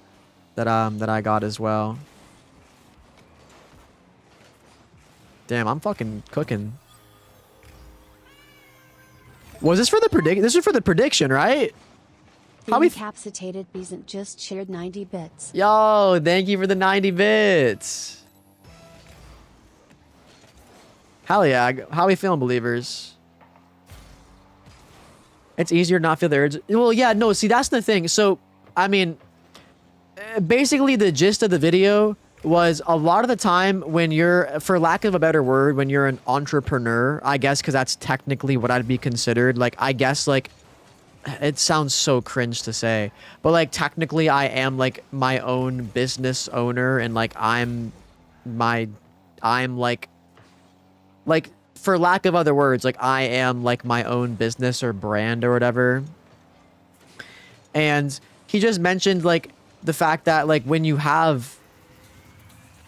that I got as well. Damn, I'm fucking cooking. Was this for the prediction? This is for the prediction, right? The incapacitated Beesant just shared 90 bits. Yo, thank you for the 90 bits. Hell yeah. How we feeling, believers? It's easier to not feel the urge. Well, yeah, no, see, that's the thing. So, I mean, basically the gist of the video was a lot of the time when you're, for lack of a better word, when you're an entrepreneur, I guess, because that's technically what I'd be considered. Like, I guess, like, it sounds so cringe to say, but like technically I am like my own business owner, and like I'm like for lack of other words, like I am like my own business or brand or whatever. And he just mentioned like the fact that like when you have,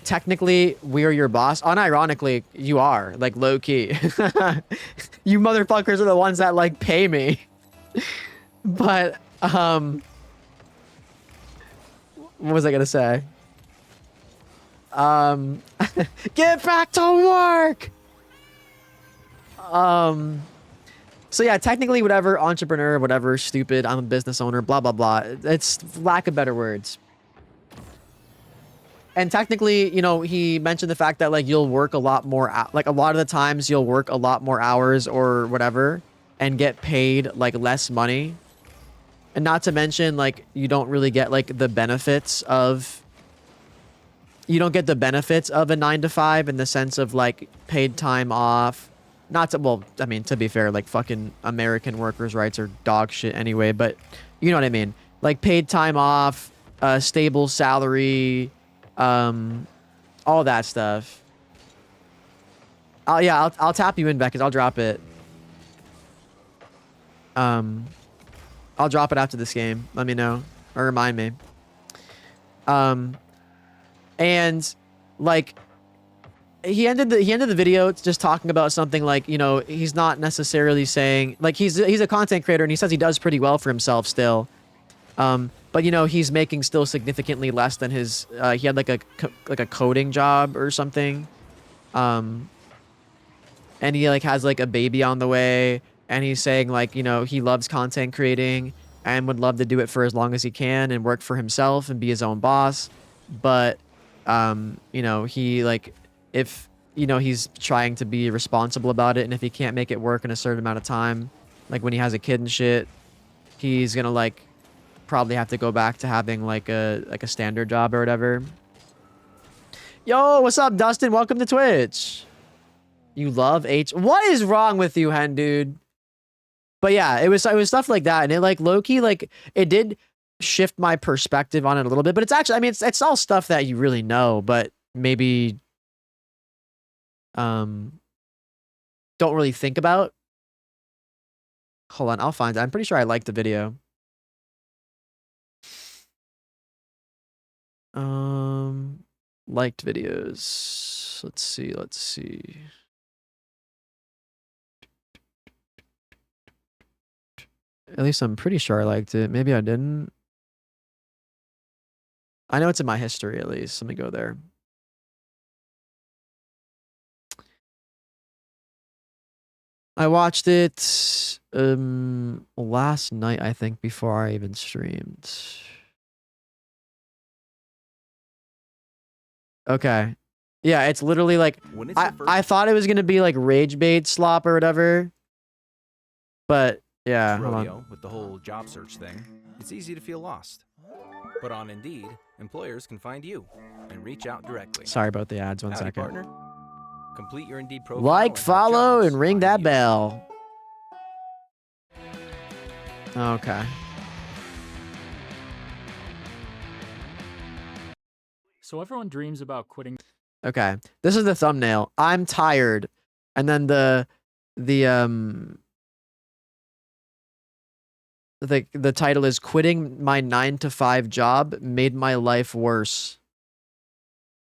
technically we're your boss, unironically you are, like low key. You motherfuckers are the ones that like pay me. But what was I gonna say? Get back to work. So yeah, technically whatever, entrepreneur, whatever, stupid, I'm a business owner, blah blah blah. It's lack of better words. And technically, you know, he mentioned the fact that like you'll work a lot more, like a lot of the times you'll work a lot more hours or whatever and get paid like less money. And not to mention, like, you don't really get, like, the benefits of... You don't get the benefits of a 9-to-5 in the sense of, like, paid time off. Not to... Well, I mean, to be fair, like, fucking American workers' rights are dog shit anyway, but you know what I mean. Like, paid time off, stable salary, all that stuff. Yeah, I'll tap you in, Beckett. I'll drop it. I'll drop it after this game. Let me know. Or remind me. And like he ended the video just talking about something like, you know, he's not necessarily saying like he's a content creator and he says he does pretty well for himself still. But you know, he's making still significantly less than his he had like a coding job or something. And he like has like a baby on the way. And he's saying like, you know, he loves content creating and would love to do it for as long as he can and work for himself and be his own boss. But, you know, he like, if, you know, he's trying to be responsible about it. And if he can't make it work in a certain amount of time, like when he has a kid and shit, he's going to like probably have to go back to having like a standard job or whatever. Yo, what's up, Dustin? Welcome to Twitch. You love H. What is wrong with you, hen dude? But yeah, it was stuff like that, and it like low-key, like it did shift my perspective on it a little bit. But it's actually, I mean, it's all stuff that you really know, but maybe don't really think about. Hold on, I'll find it. I'm pretty sure I liked the video. Liked videos. Let's see. At least I'm pretty sure I liked it. Maybe I didn't. I know it's in my history at least. Let me go there. I watched it last night, I think, before I even streamed. Okay. Yeah, it's literally like I thought it was gonna be like rage bait slop or whatever. But yeah, hold on. With the whole job search thing, it's easy to feel lost. But on Indeed, employers can find you and reach out directly. Sorry about the ads. One Howdy, second. partner. Complete your Indeed profile. Like, follow, and ring that bell. Okay. So everyone dreams about quitting. Okay. This is the thumbnail. I'm tired. And then the the title is "Quitting My 9-to-5 Job Made My Life Worse."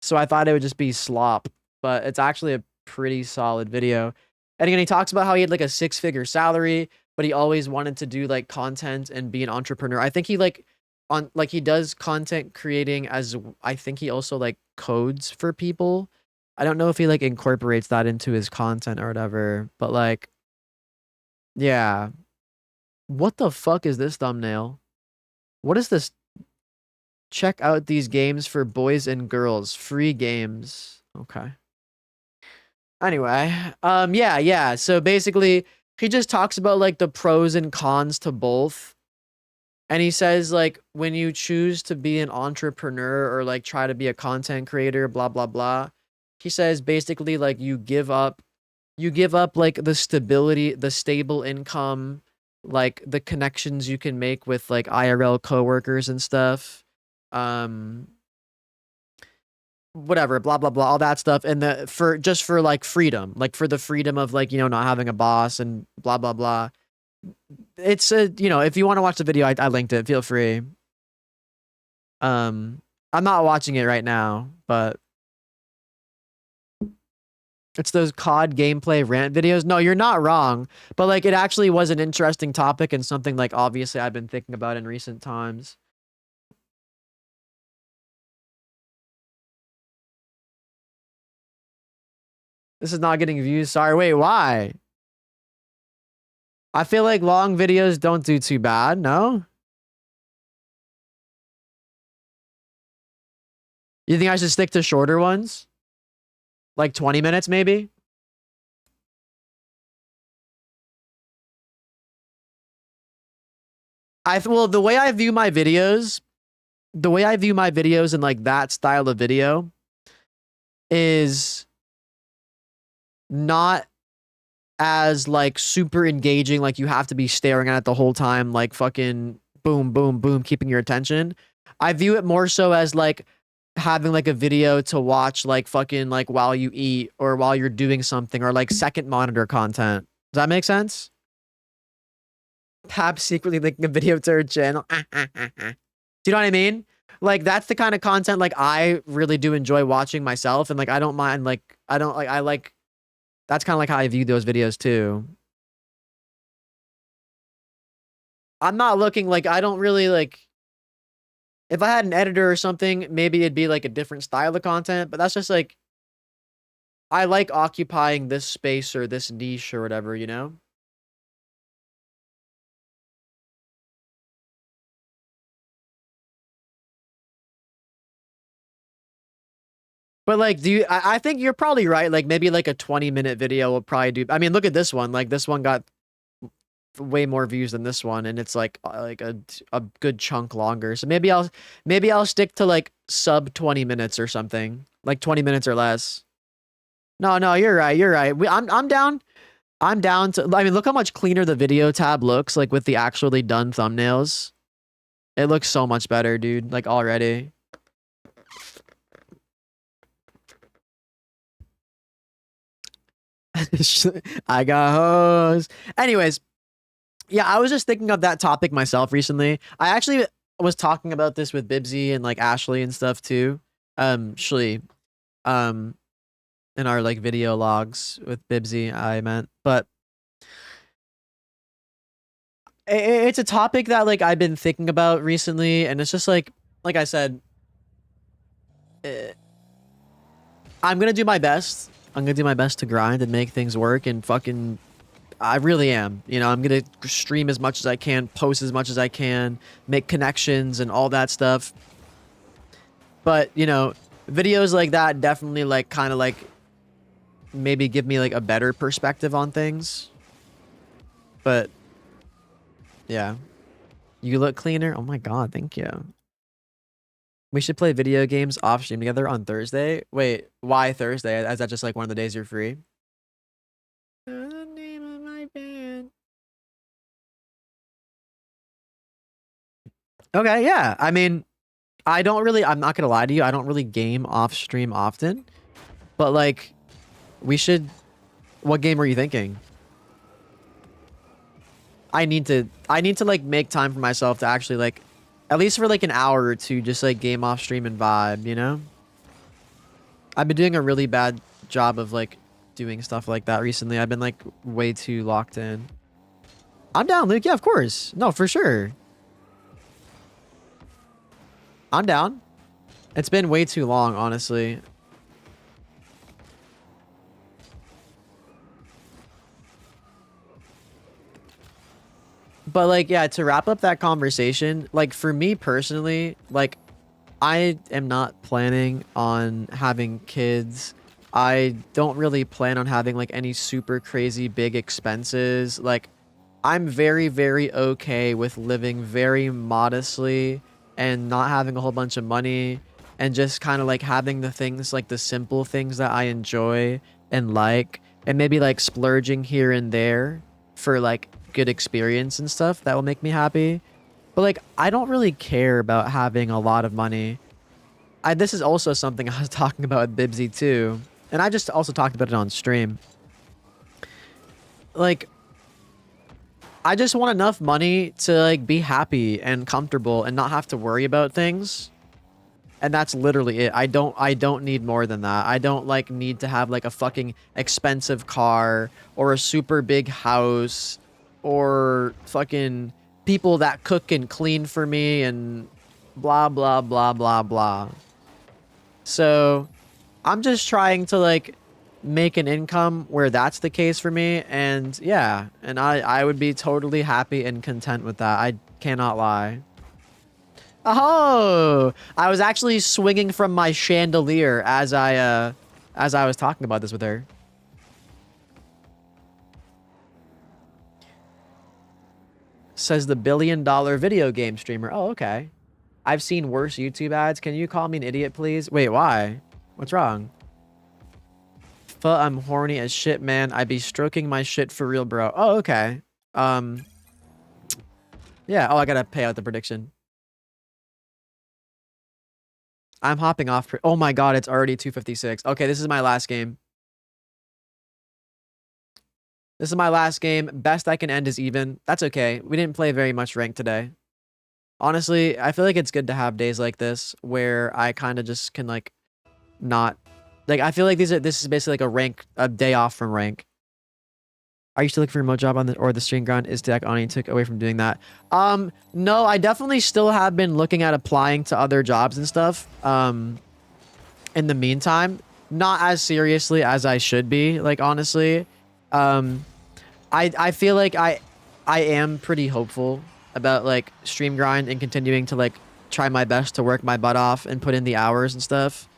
So I thought it would just be slop, but it's actually a pretty solid video. And again, he talks about how he had like a 6-figure salary, but he always wanted to do like content and be an entrepreneur. I think he he does content creating as I think he also like codes for people. I don't know if he like incorporates that into his content or whatever, but like, yeah. What the fuck is this thumbnail? What is this? Check out these games for boys and girls. Free games. Okay. Anyway, yeah. So basically, he just talks about like the pros and cons to both. And he says like when you choose to be an entrepreneur or like try to be a content creator, blah blah blah. He says basically like you give up like the stability, the stable income, like the connections you can make with like IRL coworkers and stuff. Whatever, blah blah blah, all that stuff, and for like freedom, like for the freedom of like, you know, not having a boss and blah blah blah. It's a, you know, if you want to watch the video, I linked it, feel free. I'm not watching it right now, but it's those COD gameplay rant videos. No, you're not wrong, but like it actually was an interesting topic and something like obviously I've been thinking about in recent times. This is not getting views. Sorry. Wait, why? I feel like long videos don't do too bad. No? You think I should stick to shorter ones? Like 20 minutes maybe? Well, the way I view my videos in like that style of video is not as like super engaging, like you have to be staring at it the whole time, like fucking boom, boom, boom, keeping your attention. I view it more so as like having like a video to watch like fucking like while you eat or while you're doing something, or like second monitor content. Does that make sense? Paps secretly linking a video to her channel. Do you know what I mean? Like that's the kind of content like I really do enjoy watching myself, and like I don't mind, like I like that's kind of like how I view those videos too. I'm not looking like, I don't really like, if I had an editor or something, maybe it'd be like a different style of content, but that's just like, I like occupying this space or this niche or whatever, you know? But like, I think you're probably right. Like maybe like a 20-minute video will probably do. I mean, look at this one. Like this one got way more views than this one, and it's like a good chunk longer. So maybe I'll stick to like sub 20 minutes or something, like 20 minutes or less. No, you're right. I'm down. I'm down to. I mean, look how much cleaner the video tab looks, like with the actually done thumbnails. It looks so much better, dude. Like already. I got hoes. Anyways, yeah, I was just thinking of that topic myself recently. I actually was talking about this with Bibsy and like Ashley and stuff too. Shlee, in our like video logs with Bibsy, I meant, but it's a topic that like I've been thinking about recently, and it's just like I said, I'm gonna do my best. I'm gonna do my best to grind and make things work, and fucking, I really am. You know, I'm gonna stream as much as I can, post as much as I can, make connections and all that stuff. But, you know, videos like that definitely like kind of like maybe give me like a better perspective on things. But yeah. You look cleaner. Oh my god, thank you. We should play video games off stream together on Thursday. Wait, why Thursday? Is that just like one of the days you're free? The name of my band. Okay, yeah. I mean, I'm not gonna lie to you, I don't really game off stream often. But like, we should. What game were you thinking? I need to like make time for myself to actually like, at least for like an hour or two, just like game off stream and vibe, you know? I've been doing a really bad job of like doing stuff like that recently. I've been like way too locked in. I'm down, Luke. Yeah, of course. No, for sure. I'm down. It's been way too long, honestly. But like, yeah, to wrap up that conversation, like for me personally, like I am not planning on having kids. I don't really plan on having like any super crazy big expenses. Like I'm very, very okay with living very modestly and not having a whole bunch of money and just kind of like having the things, like the simple things that I enjoy and like, and maybe like splurging here and there for like good experience and stuff that will make me happy. But like, I don't really care about having a lot of money. This is also something I was talking about with Bibsy too. And I just also talked about it on stream. Like, I just want enough money to like be happy and comfortable and not have to worry about things. And that's literally it. I don't need more than that. I don't like need to have like a fucking expensive car or a super big house or fucking people that cook and clean for me and blah, blah, blah, blah, blah. So I'm just trying to like make an income where that's the case for me. And yeah, and I would be totally happy and content with that. I cannot lie. Oh, I was actually swinging from my chandelier as I was talking about this with her. Says the $1 billion video game streamer. Oh, okay. I've seen worse YouTube ads. Can you call me an idiot, please? Wait, why? What's wrong? I'm horny as shit, man. I be stroking my shit for real, bro. Oh, okay. Yeah. Oh, I gotta pay out the prediction. I'm hopping off. Oh my god, it's already 2:56. Okay, this is my last game. This is my last game. Best I can end is even. That's okay. We didn't play very much rank today. Honestly, I feel like it's good to have days like this where I kind of just can like not like I feel like this is basically like a day off from rank. Are you still looking for a remote job on the stream ground? Is Dak Ani took away from doing that? No, I definitely still have been looking at applying to other jobs and stuff. In the meantime, not as seriously as I should be, like honestly. I feel like I am pretty hopeful about like stream grind and continuing to like try my best to work my butt off and put in the hours and stuff.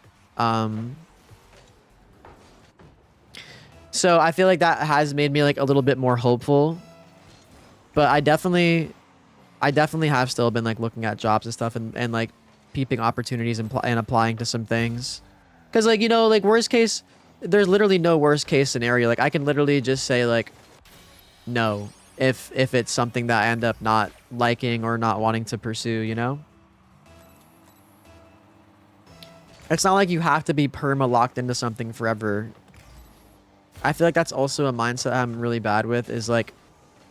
So I feel like that has made me like a little bit more hopeful. But I definitely have still been like looking at jobs and stuff and like peeping opportunities and applying to some things. Cause like, you know, like worst case, there's literally no worst case scenario. Like I can literally just say like, no, if it's something that I end up not liking or not wanting to pursue, you know? It's not like you have to be perma locked into something forever. I feel like that's also a mindset I'm really bad with is like,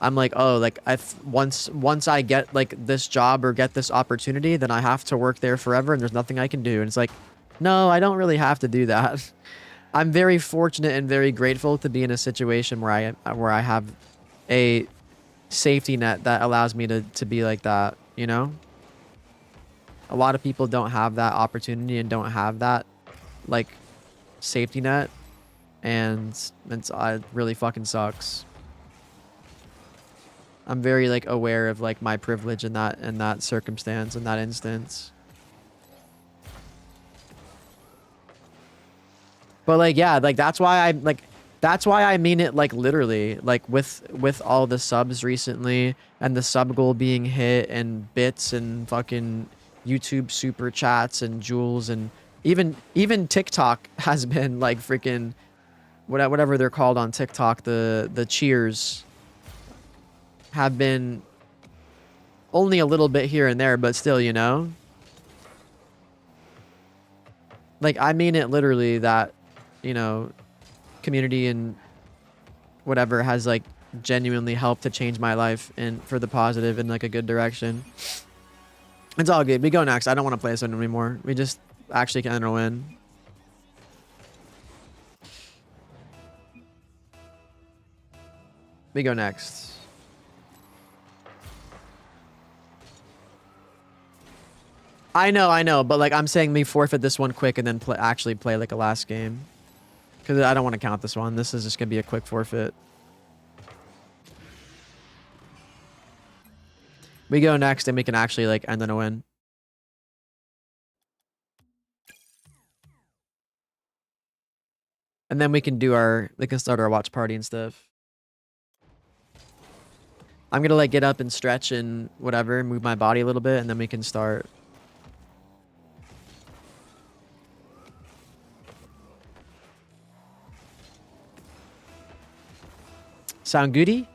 I'm like, oh, like once I get like this job or get this opportunity, then I have to work there forever and there's nothing I can do. And it's like, no, I don't really have to do that. I'm very fortunate and very grateful to be in a situation where I have a safety net that allows me to be like that, you know? A lot of people don't have that opportunity and don't have that like safety net. And it really fucking sucks. I'm very like aware of like my privilege in that circumstance, in that instance. But like, yeah, like that's why I mean it like literally, like with all the subs recently and the sub goal being hit and bits and fucking YouTube super chats and jewels and even TikTok has been like freaking whatever they're called on TikTok, the cheers have been only a little bit here and there, but still, you know? Like, I mean it literally that, you know, community and whatever has, like, genuinely helped to change my life and for the positive in like a good direction. It's all good. We go next. I don't want to play this one anymore. We just actually can enter a win. We go next. I know, but like I'm saying, we forfeit this one quick and then actually play like a last game, because I don't want to count this one. This is just gonna be a quick forfeit. We go next and we can actually like end on a win. And then we can start our watch party and stuff. I'm gonna like get up and stretch and whatever, move my body a little bit, and then we can start. Sound goody?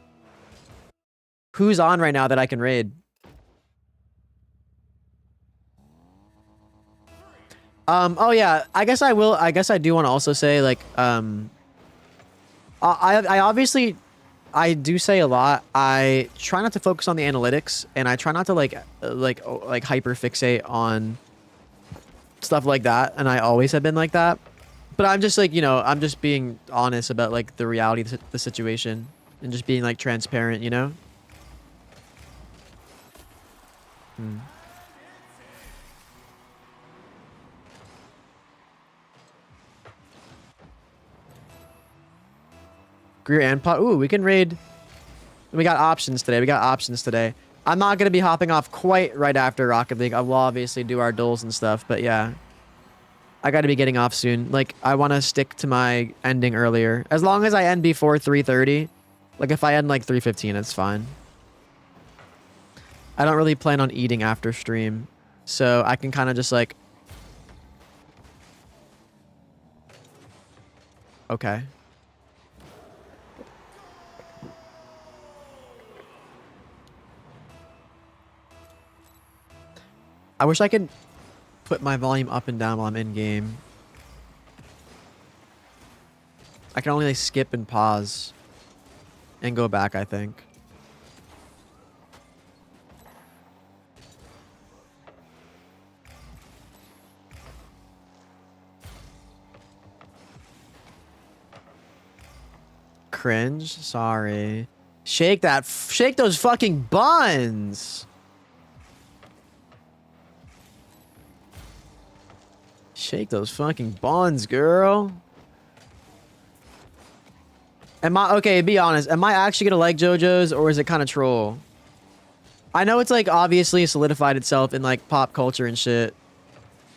Who's on right now that I can raid? Oh yeah, I guess I will. I guess I do want to also say like, I obviously, I do say a lot. I try not to focus on the analytics, and I try not to like hyper fixate on stuff like that. And I always have been like that. But I'm just like, you know, I'm just being honest about like the reality of the situation and just being like transparent, you know? Greer and pot. Ooh, we can raid. We got options today. I'm not going to be hopping off quite right after Rocket League. I will obviously do our duels and stuff, but yeah. I got to be getting off soon. Like, I want to stick to my ending earlier. As long as I end before 3:30. Like, if I end like 3:15, it's fine. I don't really plan on eating after stream. So I can kind of just like... Okay. I wish I could put my volume up and down while I'm in game. I can only like skip and pause and go back, I think. Cringe? Sorry. Shake those fucking buns! Shake those fucking buns, girl. Okay, be honest. Am I actually gonna like JoJo's, or is it kind of troll? I know it's like obviously solidified itself in like pop culture and shit.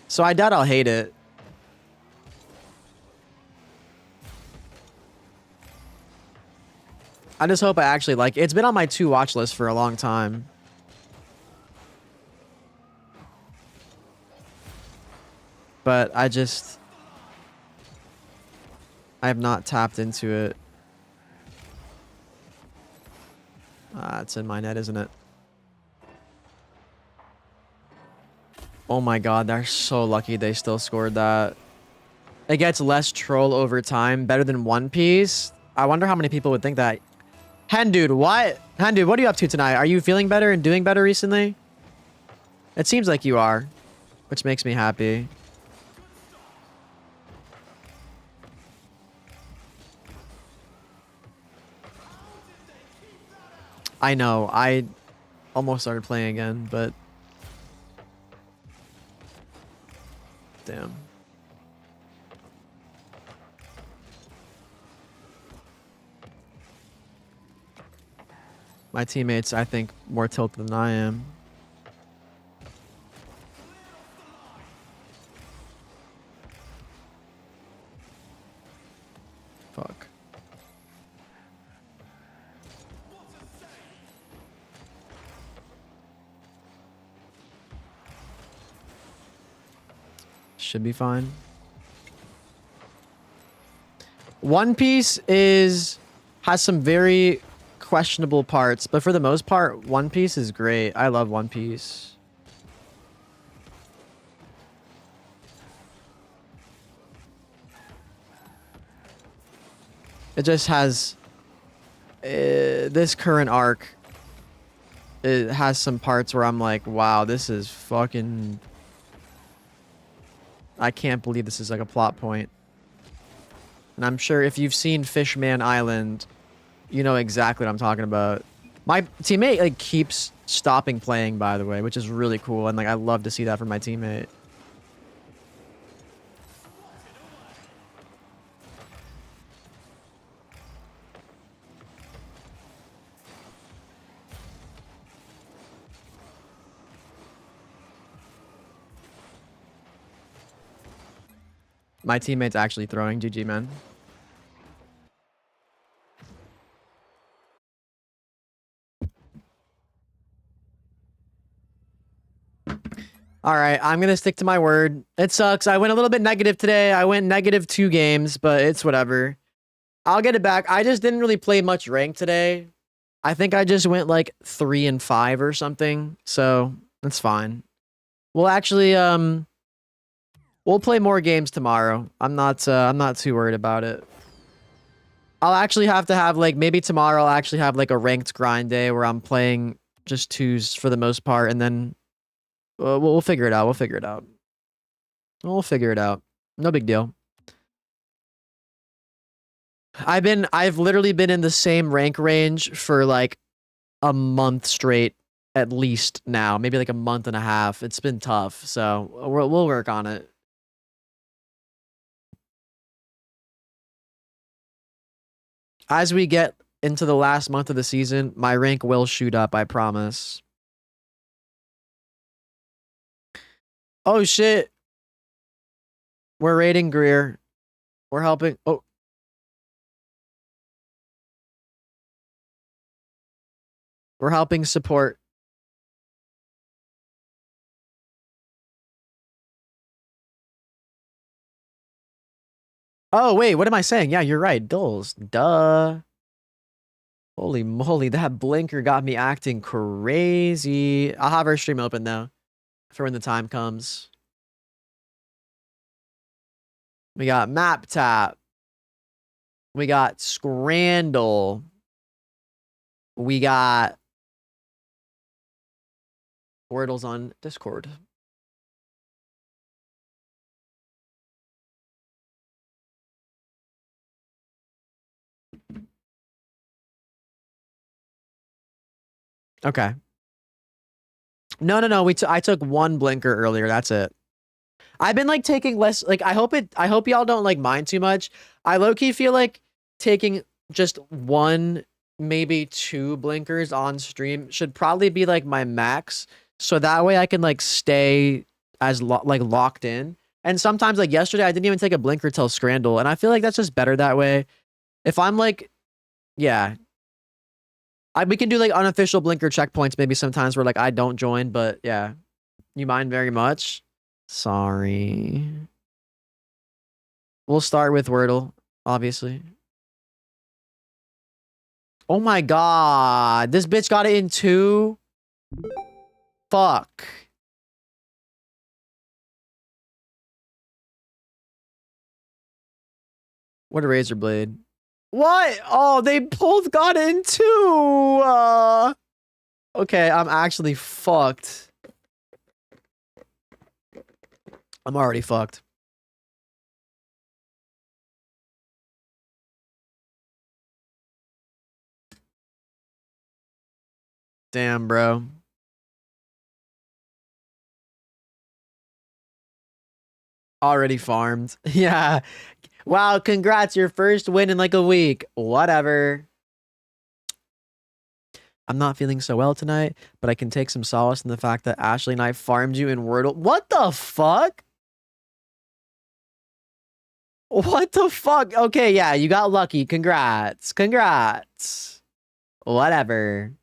So I doubt I'll hate it. I just hope I actually like it. It's been on my to watch list for a long time. But I have not tapped into it. It's in my net, isn't it? Oh my god, they're so lucky they still scored that. It gets less troll over time, better than One Piece. I wonder how many people would think that. Hen dude, what? Hen dude, what are you up to tonight? Are you feeling better and doing better recently? It seems like you are, which makes me happy. I know, I almost started playing again, but... Damn. My teammates, I think, more tilted than I am. Fuck. Should be fine. One Piece has some very questionable parts, but for the most part, One Piece is great. I love One Piece. It just has this current arc, it has some parts where I'm like, wow, this is fucking... I can't believe this is like a plot point. And I'm sure if you've seen Fishman Island, you know exactly what I'm talking about. My teammate like keeps stopping playing, by the way, which is really cool. And like, I love to see that from my teammate. My teammate's actually throwing. GG, man. All right, I'm going to stick to my word. It sucks. I went a little bit negative today. I went negative 2 games, but it's whatever. I'll get it back. I just didn't really play much rank today. I think I just went like 3 and 5 or something. So that's fine. We'll actually, we'll play more games tomorrow. I'm not too worried about it. I'll actually have to have like, maybe tomorrow I'll actually have like a ranked grind day where I'm playing just 2s for the most part. And then we'll figure it out. We'll figure it out. We'll figure it out. No big deal. I've literally been in the same rank range for like a month straight, at least now. Maybe like a month and a half. It's been tough. So we'll work on it. As we get into the last month of the season, my rank will shoot up, I promise. Oh shit. We're raiding Greer. We're helping. Oh. We're helping support. Oh, wait, what am I saying? Yeah, you're right. Dulls. Duh. Holy moly, that blinker got me acting crazy. I'll have our stream open though, for when the time comes. We got Map Tap. We got Scrandle. We got Wordles on Discord. Okay. No. I took 1 blinker earlier. That's it. I've been like taking less. Like I hope y'all don't like mind too much. I low key feel like taking just 1, maybe 2 blinkers on stream should probably be like my max. So that way I can like stay as locked in. And sometimes like yesterday I didn't even take a blinker till Scrandle, and I feel like that's just better that way. If I'm like, yeah. We can do like unofficial blinker checkpoints maybe sometimes where like I don't join, but yeah. You mind very much? Sorry. We'll start with Wordle, obviously. Oh my god. This bitch got it in 2? Fuck. What a razor blade. What? Oh, they both got in 2. Okay, I'm actually fucked. I'm already fucked. Damn, bro. Already farmed. Yeah. Wow, congrats. Your first win in like a week. Whatever. I'm not feeling so well tonight, but I can take some solace in the fact that Ashley and I farmed you in Wordle. What the fuck? What the fuck? Okay, yeah, you got lucky. Congrats. Congrats. Whatever.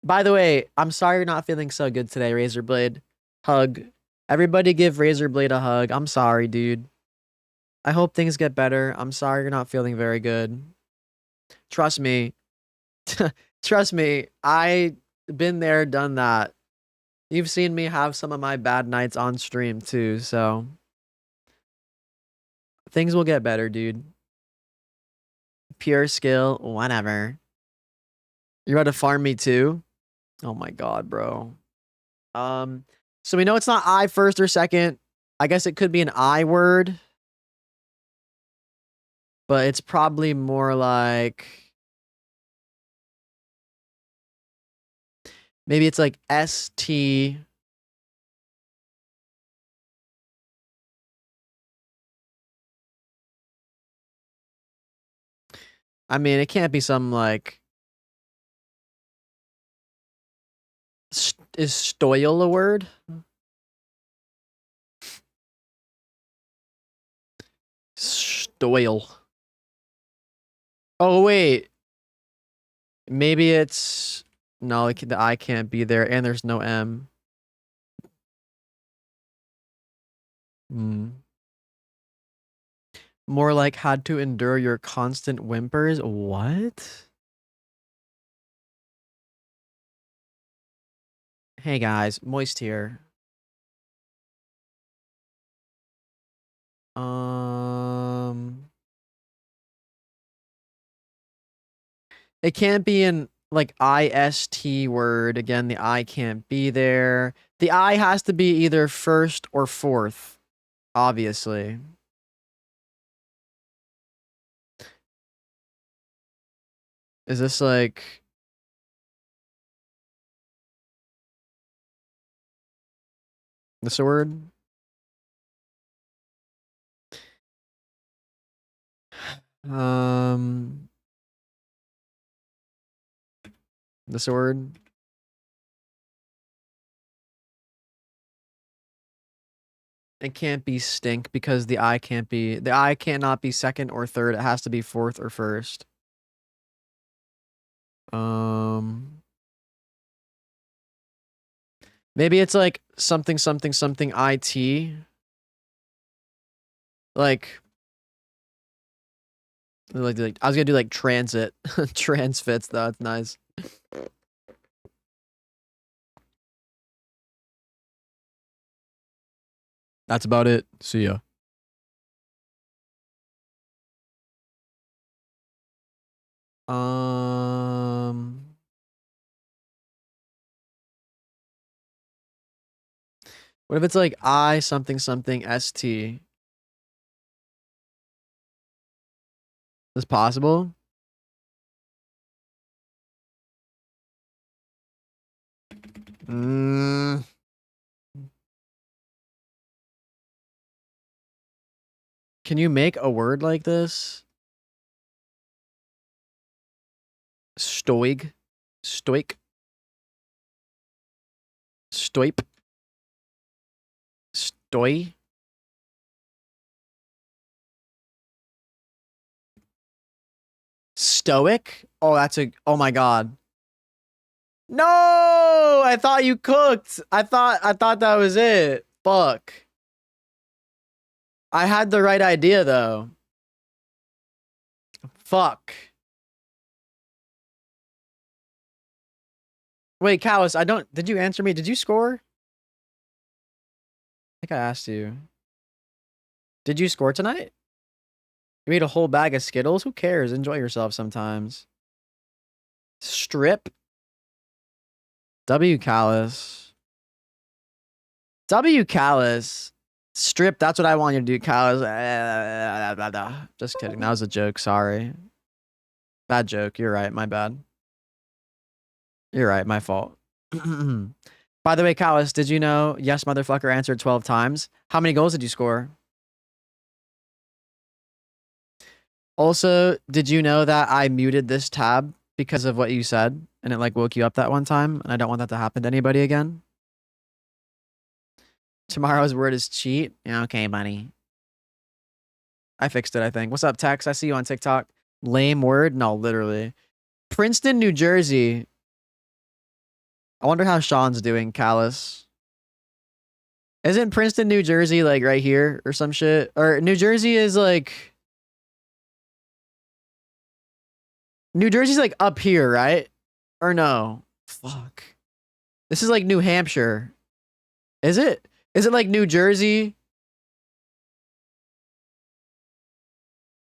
By the way, I'm sorry you're not feeling so good today, Razorblade. Hug. Everybody give Razorblade a hug. I'm sorry, dude. I hope things get better. I'm sorry you're not feeling very good. Trust me. Trust me. I been there, done that. You've seen me have some of my bad nights on stream too, so things will get better, dude. Pure skill, whatever. You're about to farm me too? Oh my god, bro. So we know it's not I first or second. I guess it could be an I word. But it's probably more like maybe it's like ST. I mean, it can't be some like is stoil a word? Stoil. Oh wait. Maybe it's no, the I can't be there and there's no M. Hmm. More like had to endure your constant whimpers. What? Hey guys, Moist here. It can't be an like IST word. Again, the I can't be there. The I has to be either first or fourth, obviously. Is this like this a word? This a word? It can't be stink because the I cannot be second or third. It has to be fourth or first. Maybe it's like something something something IT. Like I was gonna do like transit. Transfits though, that's nice. That's about it. See ya. What if it's like I something something ST? Is this possible? Can you make a word like this? Stoig? Stoic? Stoip? Stoi? Stoic? Oh, oh my god. No! I thought you cooked. I thought that was it. Fuck. I had the right idea though. Fuck. Wait, Callus, did you answer me? Did you score? I think I asked you. Did you score tonight? You ate a whole bag of Skittles? Who cares? Enjoy yourself sometimes. Strip? W Callus. W Callus. Strip, that's what I want you to do, Callus. Just kidding. That was a joke. Sorry. Bad joke. You're right. My bad. You're right. My fault. By the way, Callus, did you know yes, motherfucker answered 12 times? How many goals did you score? Also, did you know that I muted this tab because of what you said and it like woke you up that one time and I don't want that to happen to anybody again? Tomorrow's word is cheat. Yeah, okay, buddy. I fixed it, I think. What's up, Tex? I see you on TikTok. Lame word? No, literally. Princeton, New Jersey. I wonder how Sean's doing, Callus. Isn't Princeton, New Jersey like right here or some shit? Or New Jersey is like... New Jersey's like up here, right? Or no? Fuck. This is like New Hampshire. Is it? Is it like New Jersey?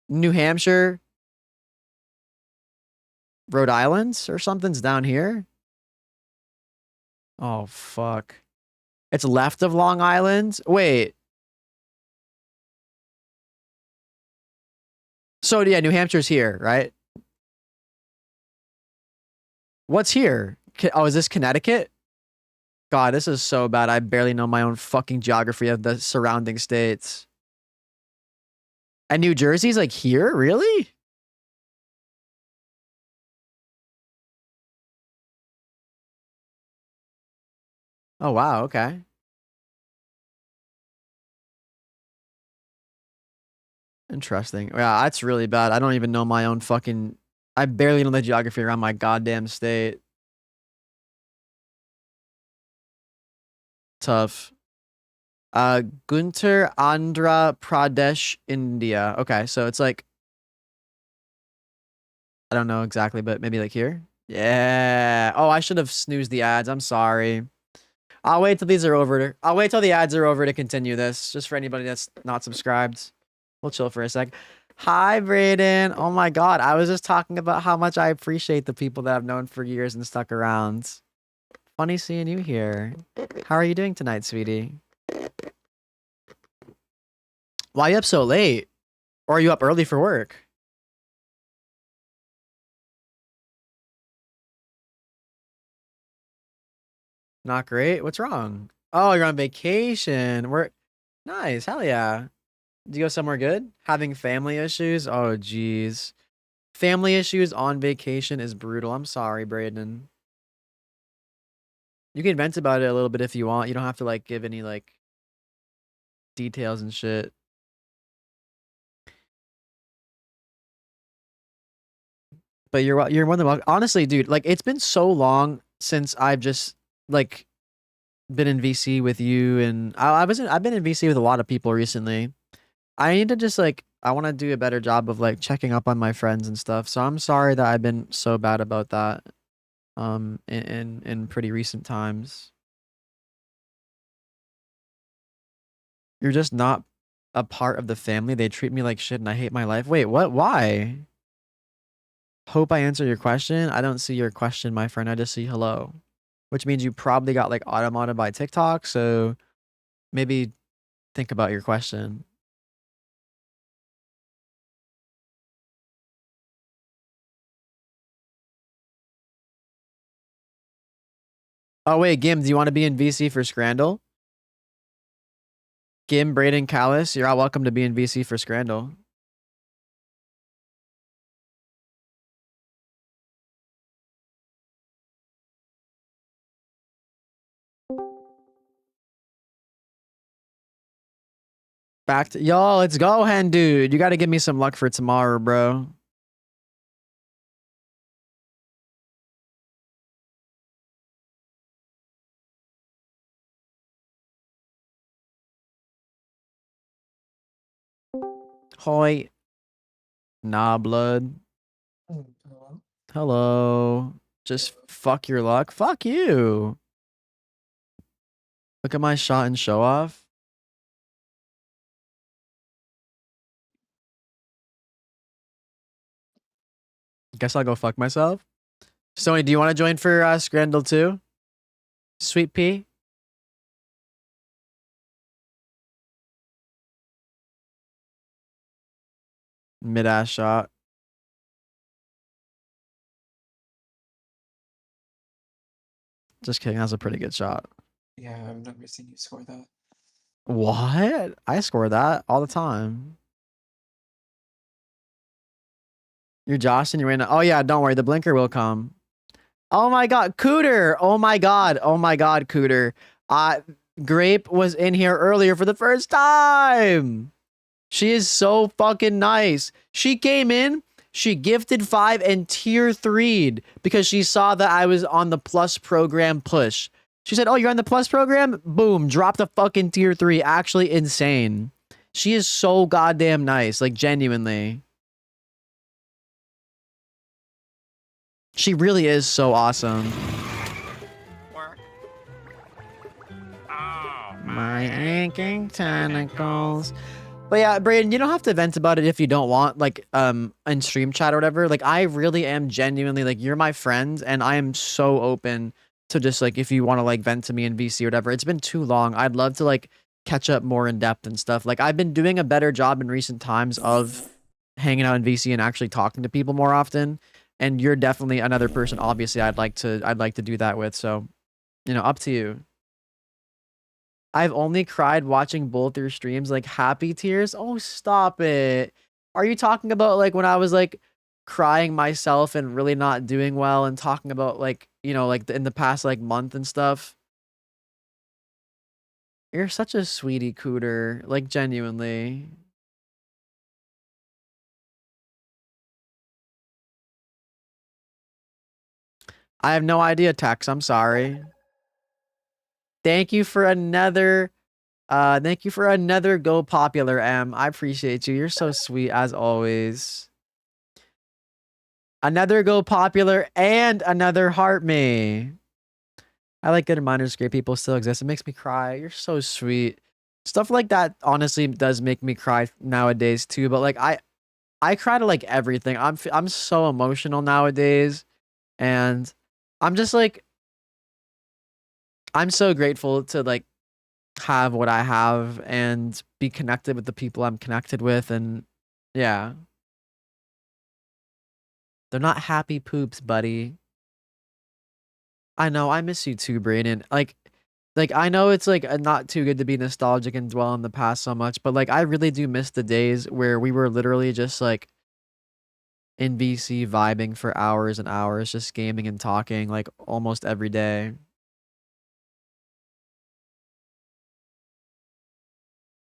New Hampshire? Rhode Island or something's down here. Oh, fuck. It's left of Long Island? Wait. So, yeah, New Hampshire's here, right? What's here? Oh, is this Connecticut? God, this is so bad. I barely know my own fucking geography of the surrounding states. And New Jersey's like here? Really? Oh, wow. Okay. Interesting. Yeah, that's really bad. I don't even know my own fucking... I barely know the geography around my goddamn state. Tough. Guntur, Andhra Pradesh, India. Okay, so it's like... I don't know exactly, but maybe like here? Yeah. Oh, I should have snoozed the ads. I'm sorry. I'll wait till these are over. I'll wait till the ads are over to continue this. Just for anybody that's not subscribed. We'll chill for a sec. Hi, Brayden. Oh my god. I was just talking about how much I appreciate the people that I've known for years and stuck around. Funny seeing you here. How are you doing tonight, sweetie? Why are you up so late? Or are you up early for work? Not great? What's wrong? Oh, you're on vacation. Nice. Hell yeah. Did you go somewhere good? Having family issues? Oh, jeez. Family issues on vacation is brutal. I'm sorry, Braden. You can vent about it a little bit if you want. You don't have to like give any like details and shit. But you're more than welcome. Honestly, dude, like it's been so long since I've just like been in VC with you, and I've been in VC with a lot of people recently. I need to just like I want to do a better job of like checking up on my friends and stuff. So I'm sorry that I've been so bad about that in pretty recent times. You're just not a part of the family. They treat me like shit and I hate my life. Wait, what? Why? Hope I answer your question. I don't see your question, my friend. I just see hello. Which means you probably got like automated by TikTok, so maybe think about your question. Oh wait, Gim, do you want to be in VC for Scrandle? Gim, Braden, Callis, you're all welcome to be in VC for Scrandle. Back to y'all, let's go, hen dude. You gotta give me some luck for tomorrow, bro. Hoi. Nah, blood. Hello. Just fuck your luck. Fuck you. Look at my shot and show off. Guess I'll go fuck myself. Sony, do you want to join for Scrandle too? Sweet pea? Mid-ass shot. Just kidding. That's a pretty good shot. Yeah, I've never seen you score that. What? I score that all the time. You're Josh and you're in. Oh yeah, don't worry. The blinker will come. Oh my god, Cooter. Oh my god. Oh my god, Cooter. Grape was in here earlier for the first time. She is so fucking nice. She came in, she gifted 5 and tier 3'd because she saw that I was on the plus program push. She said, oh, you're on the plus program? Boom, dropped a fucking tier 3. Actually insane. She is so goddamn nice, like genuinely. She really is so awesome. My aching tentacles. But yeah, Brayden, you don't have to vent about it if you don't want, like, in stream chat or whatever. Like, I really am genuinely, like, you're my friend, and I am so open to just, like, if you want to, like, vent to me in VC or whatever. It's been too long. I'd love to, like, catch up more in depth and stuff. Like, I've been doing a better job in recent times of hanging out in VC and actually talking to people more often. And you're definitely another person, obviously, I'd like to do that with. So, you know, up to you. I've only cried watching both your streams, like happy tears. Oh, stop it. Are you talking about like when I was like crying myself and really not doing well and talking about like, you know, like in the past like month and stuff? You're such a sweetie cooter, like genuinely. I have no idea, Tex. I'm sorry. Thank you for another Go Popular M. I appreciate you. You're so sweet as always. Another Go Popular and another Heart Me. I like good reminders great people still exist. It makes me cry. You're so sweet. Stuff like that honestly does make me cry nowadays too, but like I cry to like everything. I'm so emotional nowadays, and I'm just like I'm so grateful to like have what I have and be connected with the people I'm connected with, and yeah. They're not happy poops, buddy. I know, I miss you too, Brayden. Like I know it's like not too good to be nostalgic and dwell in the past so much, but like I really do miss the days where we were literally just like in VC vibing for hours and hours, just gaming and talking like almost every day.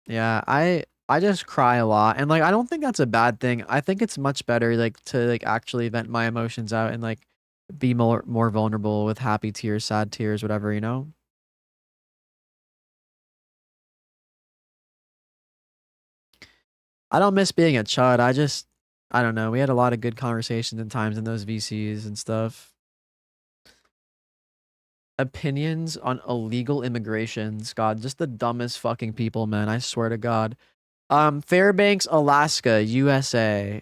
Yeah, I just cry a lot, and like I don't think that's a bad thing. I think it's much better like to like actually vent my emotions out and like be more vulnerable with happy tears, sad tears, whatever, you know? I don't miss being a chud. I don't know. We had a lot of good conversations and times in those VCs and stuff. Opinions on illegal immigrations. God, just the dumbest fucking people, man. I swear to God. Fairbanks, Alaska, USA.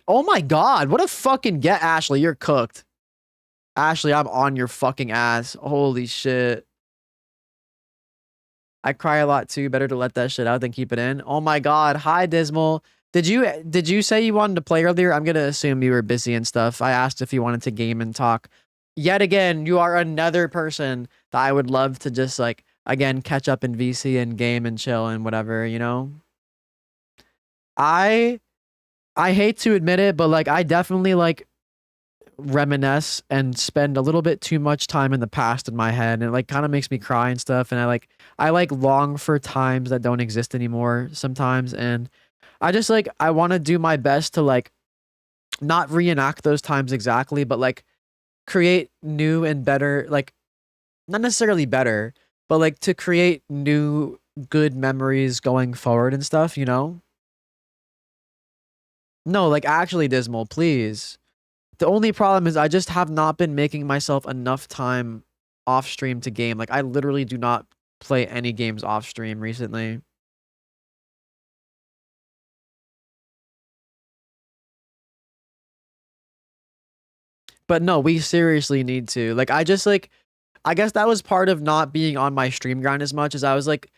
Oh my God. What a fucking get, Ashley. You're cooked. Ashley, I'm on your fucking ass. Holy shit. I cry a lot too. Better to let that shit out than keep it in. Oh my God. Hi, Dismal. Did you say you wanted to play earlier? I'm gonna assume you were busy and stuff. I asked if you wanted to game and talk. Yet again, you are another person that I would love to just like again catch up in VC and game and chill and whatever, you know? I I hate to admit it, but like I definitely like reminisce and spend a little bit too much time in the past in my head, and it like kind of makes me cry and stuff, and I long for times that don't exist anymore sometimes, and I just like I want to do my best to like not reenact those times exactly, but like create new and better, like not necessarily better, but like to create new good memories going forward and stuff, you know? No, like actually, Dismal, please. The only problem is I just have not been making myself enough time off stream to game. Like I literally do not play any games off stream recently. But no, we seriously need to. Like I just like I guess that was part of not being on my stream grind as much as I was like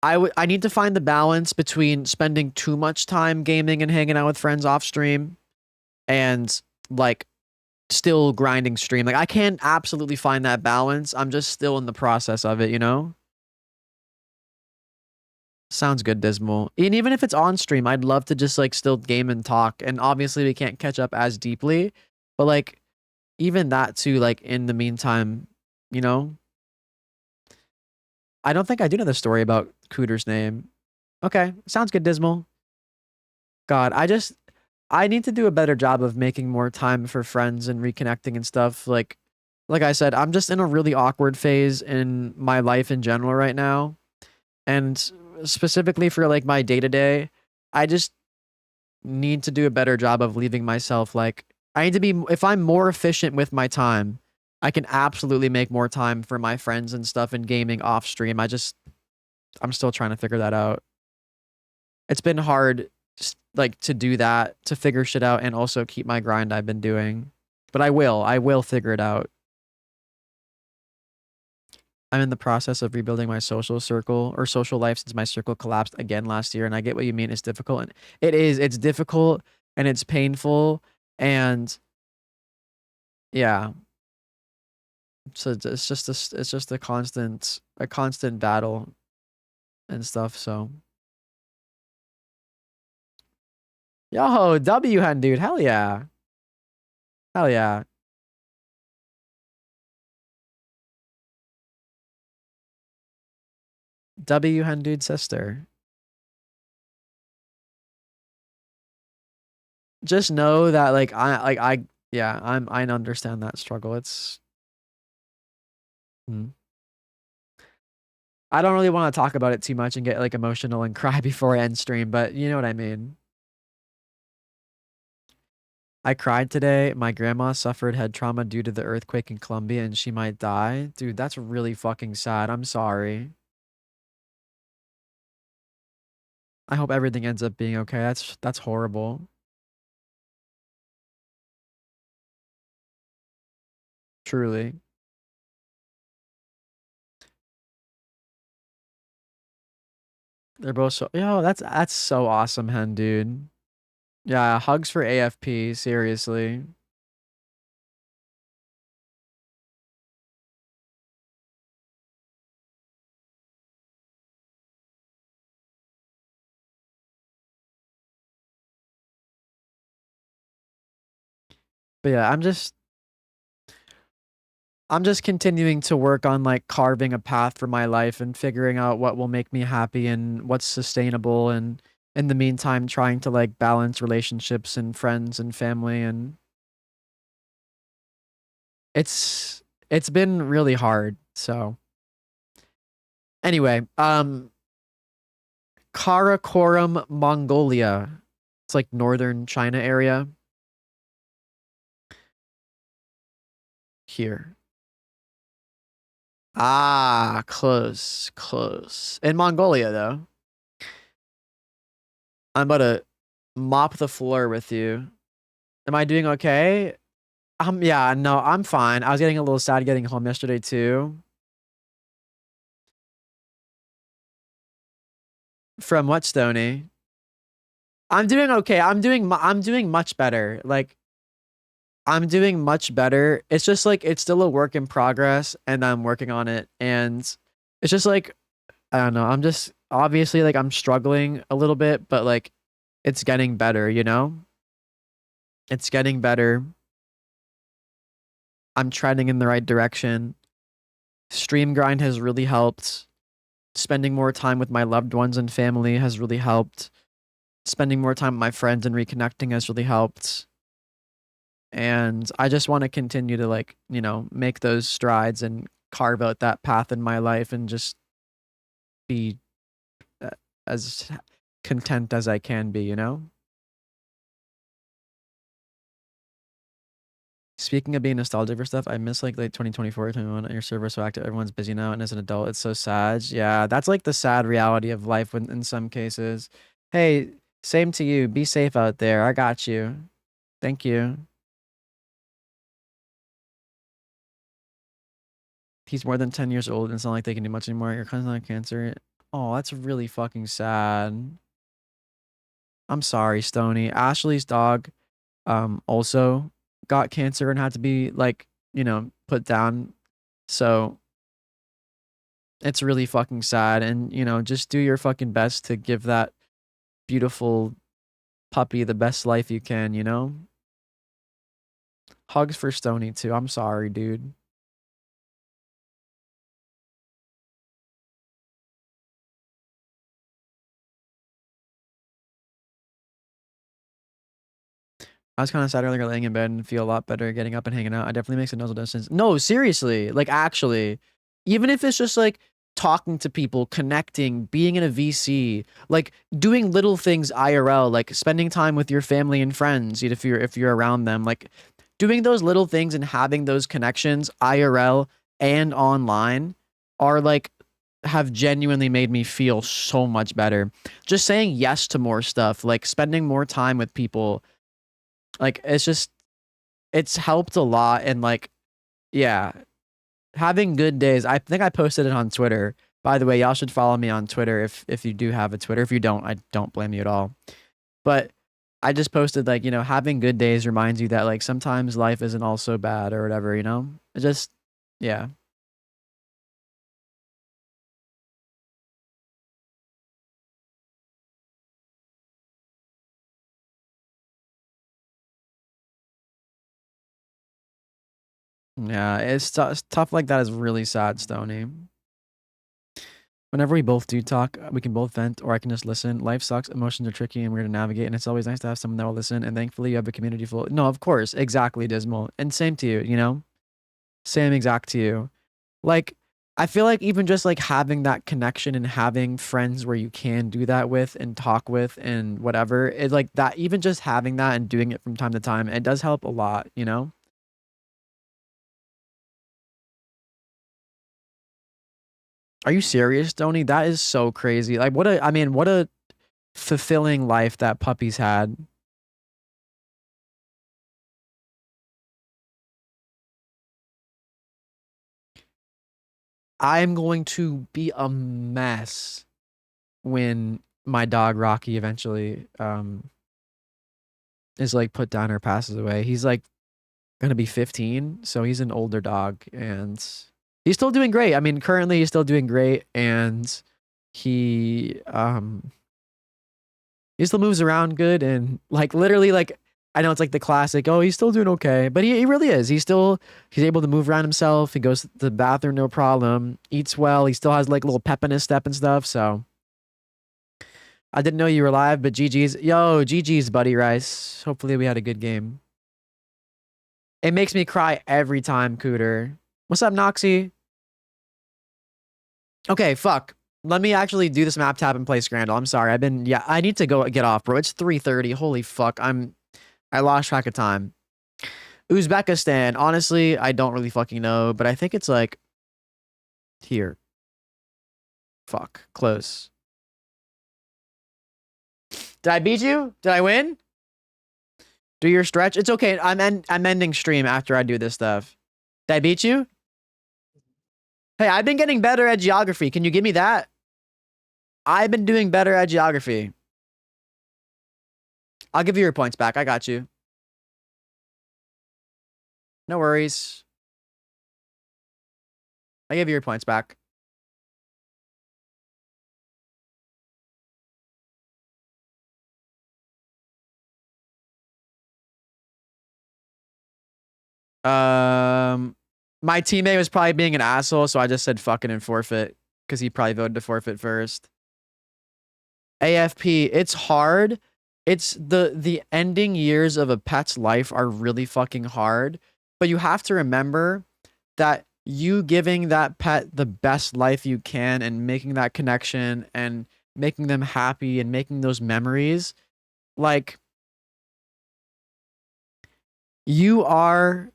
I need to find the balance between spending too much time gaming and hanging out with friends off stream and like still grinding stream. Like I can't absolutely find that balance. I'm just still in the process of it, you know? Sounds good, Dismal. And even if it's on stream, I'd love to just like still game and talk. And obviously we can't catch up as deeply, but like even that too, like in the meantime, you know? I don't think I do know the story about Cooter's name. Okay, sounds good, Dismal. God, I need to do a better job of making more time for friends and reconnecting and stuff. Like I said, I'm just in a really awkward phase in my life in general right now. And specifically for like my day to day, I just need to do a better job of leaving myself like I need to be if I'm more efficient with my time, I can absolutely make more time for my friends and stuff and gaming off stream. I'm still trying to figure that out. It's been hard, like, to do that, to figure shit out, and also keep my grind I've been doing. But I will figure it out. I'm in the process of rebuilding my social circle or social life since my circle collapsed again last year. And I get what you mean. It's difficult. And it is. It's difficult and it's painful. And yeah. So it's just a constant battle and stuff. So. Yo, W hen dude. Hell yeah. Hell yeah. W hen dude sister. Just know that I understand that struggle. It's I don't really want to talk about it too much and get like emotional and cry before I end stream, but you know what I mean. I cried today. My grandma suffered head trauma due to the earthquake in Colombia and she might die. Dude, that's really fucking sad. I'm sorry. I hope everything ends up being okay. That's horrible. Truly. They're both so yo, that's so awesome, hen dude. Yeah, hugs for AFP, seriously. But yeah, I'm just continuing to work on like carving a path for my life and figuring out what will make me happy and what's sustainable, and in the meantime trying to like balance relationships and friends and family, and it's been really hard. So anyway, Karakoram, Mongolia. It's like northern China area. Here. Ah, close. In Mongolia, though. I'm about to mop the floor with you. Am I doing okay? Yeah, no, I'm fine. I was getting a little sad getting home yesterday, too. From what, Stony? I'm doing okay. I'm doing much better. Like, I'm doing much better. It's just like it's still a work in progress and I'm working on it, and it's just like I don't know. I'm just obviously like I'm struggling a little bit, but like it's getting better, you know? It's getting better. I'm trending in the right direction. Stream grind has really helped. Spending more time with my loved ones and family has really helped. Spending more time with my friends and reconnecting has really helped. And I just want to continue to like, you know, make those strides and carve out that path in my life and just be as content as I can be, you know? Speaking of being nostalgic for stuff, I miss like 2024, 21. Your server's so active, everyone's busy now, and as an adult, it's so sad. Yeah, that's like the sad reality of life when, in some cases. Hey, same to you. Be safe out there. I got you. Thank you. He's more than 10 years old, and it's not like they can do much anymore. Your cousin's not cancer. Oh, that's really fucking sad. I'm sorry, Stony. Ashley's dog also got cancer and had to be like, you know, put down. So it's really fucking sad, and you know, just do your fucking best to give that beautiful puppy the best life you can, you know? Hugs for Stony too. I'm sorry, dude. I was kind of sad earlier laying in bed and feel a lot better getting up and hanging out. I definitely makes a noticeable distance. No, seriously. Like, actually. Even if it's just, like, talking to people, connecting, being in a VC, like, doing little things IRL, like, spending time with your family and friends if you're around them. Like, doing those little things and having those connections IRL and online are like have genuinely made me feel so much better. Just saying yes to more stuff, like spending more time with people, like it's helped a lot. And like, yeah, having good days. I think I posted it on Twitter. By the way, y'all should follow me on Twitter if you do have a Twitter. If you don't, I don't blame you at all. But I just posted like, having good days reminds you that like sometimes life isn't all so bad or whatever, It just, yeah. Yeah, stuff like that is really sad, Stony. Whenever we both do talk, we can both vent or I can just listen. Life sucks, emotions are tricky and weird to navigate, and it's always nice to have someone that will listen, and thankfully you have a community full. No, of course, exactly, Dismal. And same to you, Same exact to you. Like, I feel like even just like having that connection and having friends where you can do that with and talk with and whatever, it like that, even just having that and doing it from time to time, it does help a lot. Are you serious, Tony? That is so crazy. Like, what a fulfilling life that puppy's had. I'm going to be a mess when my dog Rocky eventually is like put down or passes away. He's like gonna be 15, so he's an older dog and he's still doing great. I mean, currently he's still doing great, and he he still moves around good, and like literally like I know it's like the classic, oh, he's still doing okay, but he really is. He's able to move around himself. He goes to the bathroom no problem, eats well. He still has like a little pep in his step and stuff. So I didn't know you were alive, but GG's, buddy Rice. Hopefully we had a good game. It makes me cry every time, Cooter. What's up, Noxy? Okay, fuck. Let me actually do this map tab and play Scrandal. I'm sorry. I need to go get off, bro. It's 3:30. Holy fuck. I lost track of time. Uzbekistan. Honestly, I don't really fucking know, but I think it's like here. Fuck. Close. Did I beat you? Did I win? Do your stretch. It's okay. I'm ending stream after I do this stuff. Did I beat you? Hey, I've been getting better at geography. Can you give me that? I've been doing better at geography. I'll give you your points back. I got you. No worries. I give you your points back. My teammate was probably being an asshole, so I just said fucking and forfeit because he probably voted to forfeit first. AFP, it's hard. It's the ending years of a pet's life are really fucking hard, but you have to remember that you giving that pet the best life you can and making that connection and making them happy and making those memories, like you are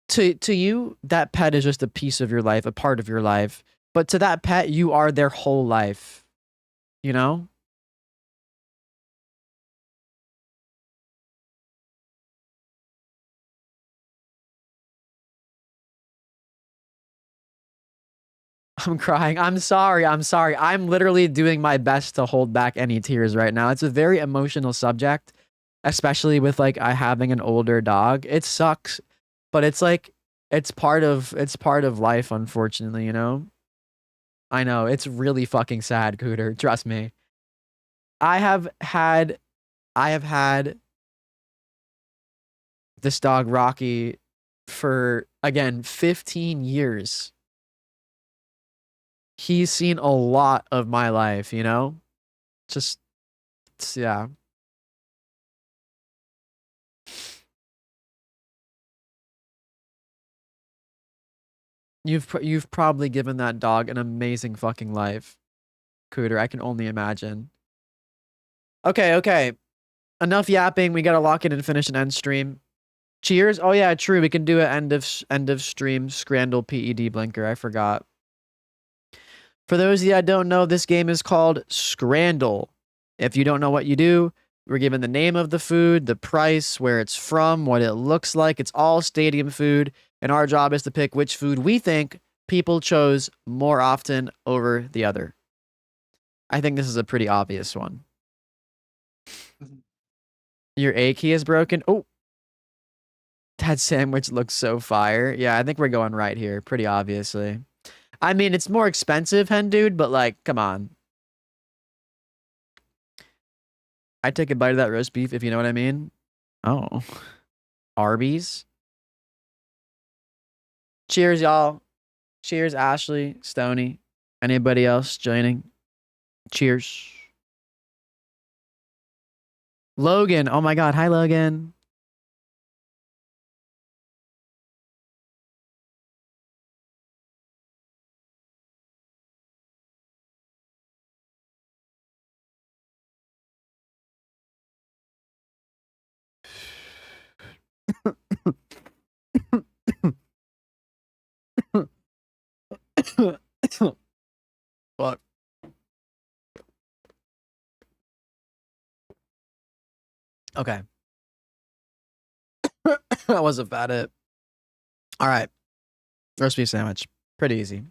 to you, that pet is just a piece of your life, a part of your life. But to that pet, you are their whole life. You know? I'm crying. I'm sorry. I'm sorry. I'm literally doing my best to hold back any tears right now. It's a very emotional subject, especially with like I having an older dog. It sucks, but it's like it's part of life, unfortunately, I know. It's really fucking sad, Cooter. Trust me. I have had this dog Rocky for again 15 years. He's seen a lot of my life, Just yeah. You've probably given that dog an amazing fucking life, Cooter. I can only imagine. Okay. enough yapping. We gotta lock it and finish an end stream. Cheers. Oh yeah, true. We can do an end of stream Scrandle PED blinker. I forgot. For those of you that don't know, this game is called Scrandle. If you don't know what you do, we're given the name of the food, the price, where it's from, what it looks like. It's all stadium food, and our job is to pick which food we think people chose more often over the other. I think this is a pretty obvious one. Your A key is broken. Oh, that sandwich looks so fire. Yeah, I think we're going right here, pretty obviously. I mean, it's more expensive, hen dude, but like, come on. I'd take a bite of that roast beef, if you know what I mean. Oh. Arby's. Cheers, y'all. Cheers, Ashley, Stony. Anybody else joining? Cheers. Logan. Oh my god. Hi, Logan. Fuck. Okay. That wasn't bad. It. All right. Roast beef sandwich. Pretty easy.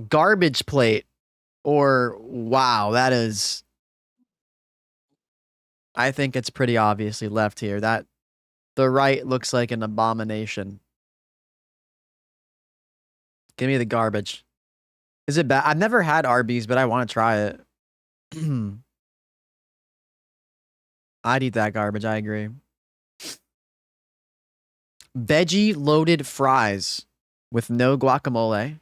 Garbage plate. Or wow, that is. I think it's pretty obviously left here. That the right looks like an abomination. Give me the garbage. Is it bad? I've never had Arby's, but I want to try it. I'd eat that garbage. I agree. Veggie loaded fries with no guacamole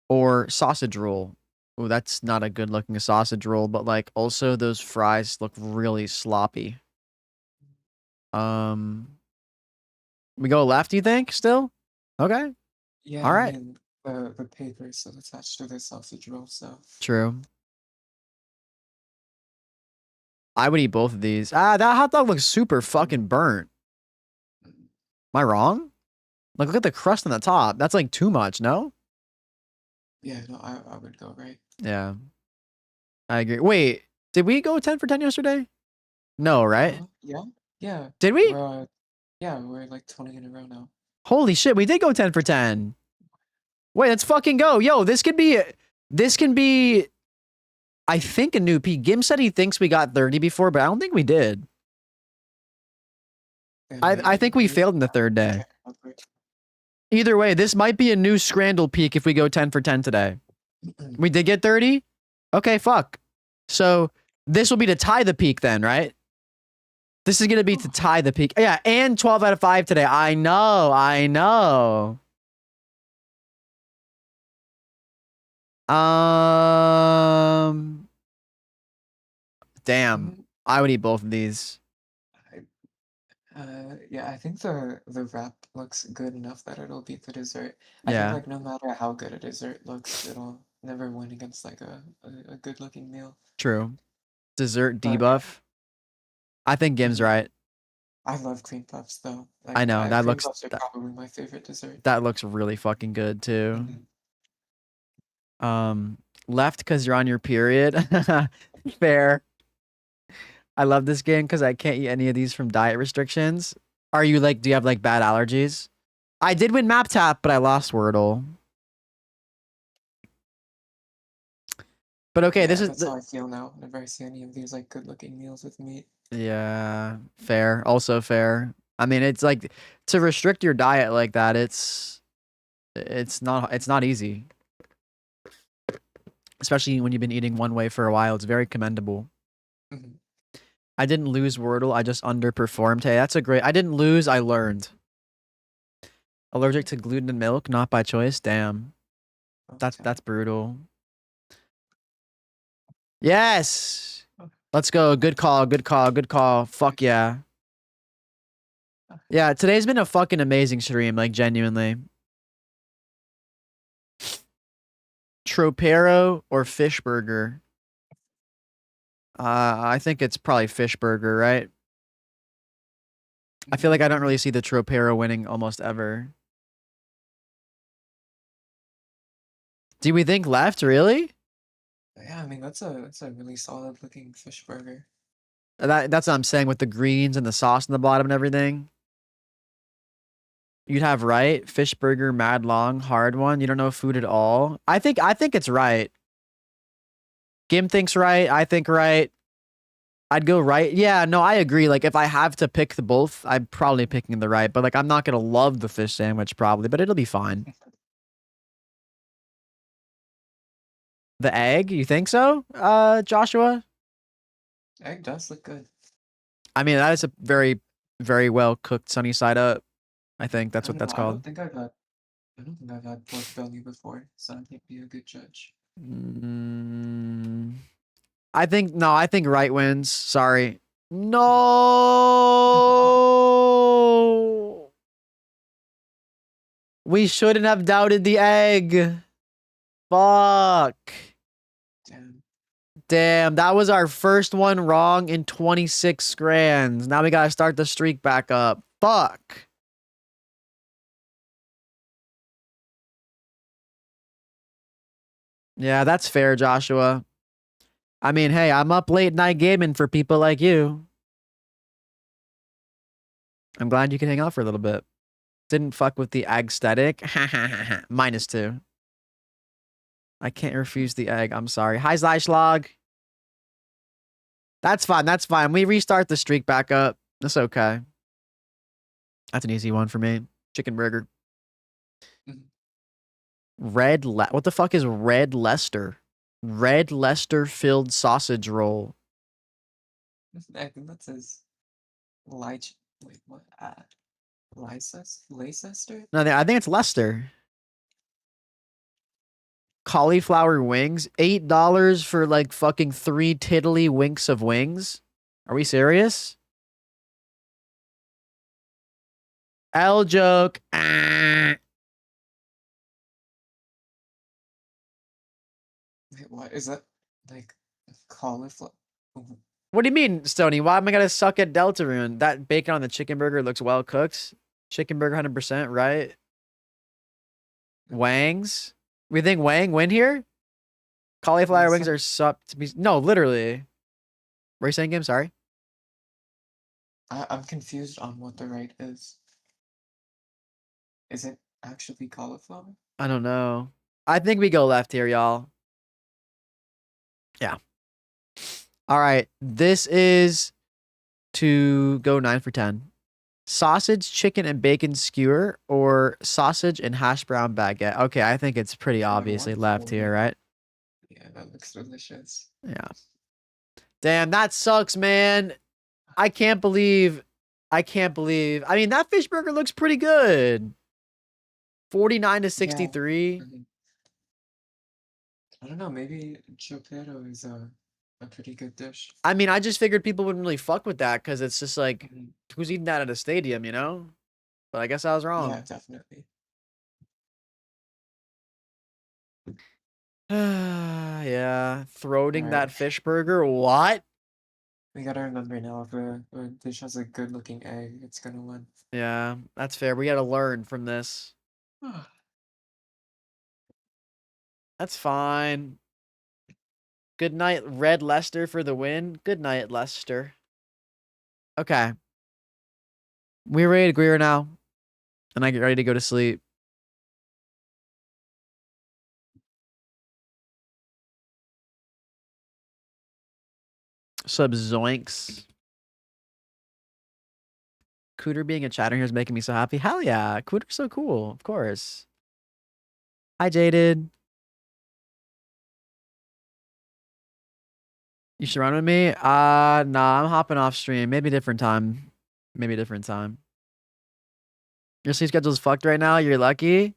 or sausage roll. Oh, that's not a good looking sausage roll, but like also those fries look really sloppy. We go left, you think, still? Okay. Yeah, All I right. mean, the paper is still attached to the sausage roll, so. True. I would eat both of these. Ah, that hot dog looks super fucking burnt. Am I wrong? Like, look at the crust on the top. That's like too much, no? Yeah, no, I would go right. Yeah. I agree. Wait, did we go 10 for 10 yesterday? No, right? Yeah, yeah. Did we? Yeah, we're like 20 in a row now. Holy shit, we did go 10 for 10. Wait, let's fucking go. Yo, this can be, I think, a new peak. Gim said he thinks we got 30 before, but I don't think we did. I think we failed in the third day. Either way, this might be a new Scrandle peak if we go 10 for 10 today. We did get 30? Okay, fuck. So this will be to tie the peak then, right? This is going to be to tie the peak. Yeah, and 12 out of 5 today. I know. Damn. I would eat both of these. Yeah, I think the wrap looks good enough that it'll beat the dessert. I Yeah. think like no matter how good a dessert looks, it'll never win against like a good looking meal. True. Dessert But debuff. I think Gim's right. I love cream puffs though. Like, I know that cream looks. puffs are probably my favorite dessert. That looks really fucking good too. Left because you're on your period. Fair. I love this game because I can't eat any of these from diet restrictions. Are you like, do you have like bad allergies? I did win Map Tap, but I lost Wordle. But okay, Yeah, this is. that's how I feel now whenever I see any of these like good looking meals with meat. Yeah, fair. Also fair. I mean, it's like to restrict your diet like that. It's not easy. Especially when you've been eating one way for a while. It's very commendable. I didn't lose Wordle. I just underperformed. Hey, that's a great. I didn't lose. I learned. Allergic to gluten and milk, not by choice. Damn. That's brutal. Yes. Let's go. Good call. Good call. Good call. Fuck yeah. Yeah, today's been a fucking amazing stream, like genuinely. Tropero or fish burger? I think it's probably fish burger, right? I feel like I don't really see the Tropero winning almost ever. Do we think left, really? Yeah, I mean that's a really solid looking fish burger. That's what I'm saying with the greens and the sauce on the bottom and everything. You'd have right, fish burger, mad long, hard one. You don't know food at all. I think it's right. Gim thinks right. I think right. I'd go right. Yeah, no, I agree. Like if I have to pick the both, I'm probably picking the right. But like I'm not gonna love the fish sandwich probably, but it'll be fine. The egg, you think so, Joshua? Egg does look good. I mean, that is a very, very well cooked sunny side up. I think that's I what don't that's know. I called. don't think I've had pork belly before, so I can't be a good judge. Mm, I think right wins. Sorry. No. We shouldn't have doubted the egg. Fuck. Damn, that was our first one wrong in 26 scrans. Now we gotta start the streak back up. Fuck. Yeah, that's fair, Joshua. I mean, hey, I'm up late night gaming for people like you. I'm glad you can hang out for a little bit. Didn't fuck with the aesthetic. -2. I can't refuse the egg. I'm sorry. Hi, Zeischlag. That's fine. That's fine. We restart the streak back up. That's okay. That's an easy one for me. Chicken burger. What the fuck is Red Leicester? Red Leicester filled sausage roll. I think that says Lige. Wait, what? Leicester? No, I think it's Leicester. Cauliflower wings. $8 for like fucking 3 tiddly winks of wings. Are we serious? L joke. Wait, what is that? Like cauliflower? What do you mean, Stoney? Why am I gonna suck at Deltarune? That bacon on the chicken burger looks well cooked. Chicken burger 100%, right? Wangs? We think Wang win here? Cauliflower wings are sup to be. No, literally. What are you saying, Game? Sorry. I'm confused on what the right is. Is it actually cauliflower? I don't know. I think we go left here, y'all. Yeah. All right. This is to go 9 for 10. Sausage, chicken, and bacon skewer, or sausage and hash brown baguette. Okay, I think it's pretty obviously left here, right? Yeah, that looks delicious. Yeah. Damn, that sucks, man. I can't believe. I mean, that fish burger looks pretty good. 49 to 63. Yeah, I don't know. Maybe chopero is a pretty good dish. I mean, I just figured people wouldn't really fuck with that because it's just like, who's eating that at a stadium, you know? But I guess I was wrong. Yeah, definitely. Yeah, throating Alright. that fish burger. What? We gotta remember now if a dish has a good looking egg, it's gonna win. Yeah, that's fair. We gotta learn from this. That's fine. Good night, Red Leicester for the win. Good night, Leicester. Okay. We're ready to agree now. And I get ready to go to sleep. Sub zoinks. Cooter being a chatter here is making me so happy. Hell yeah. Cooter's so cool. Of course. Hi, Jaded. You should run with me? Nah, I'm hopping off stream. Maybe different time. Maybe different time. Your sleep schedule's fucked right now. You're lucky.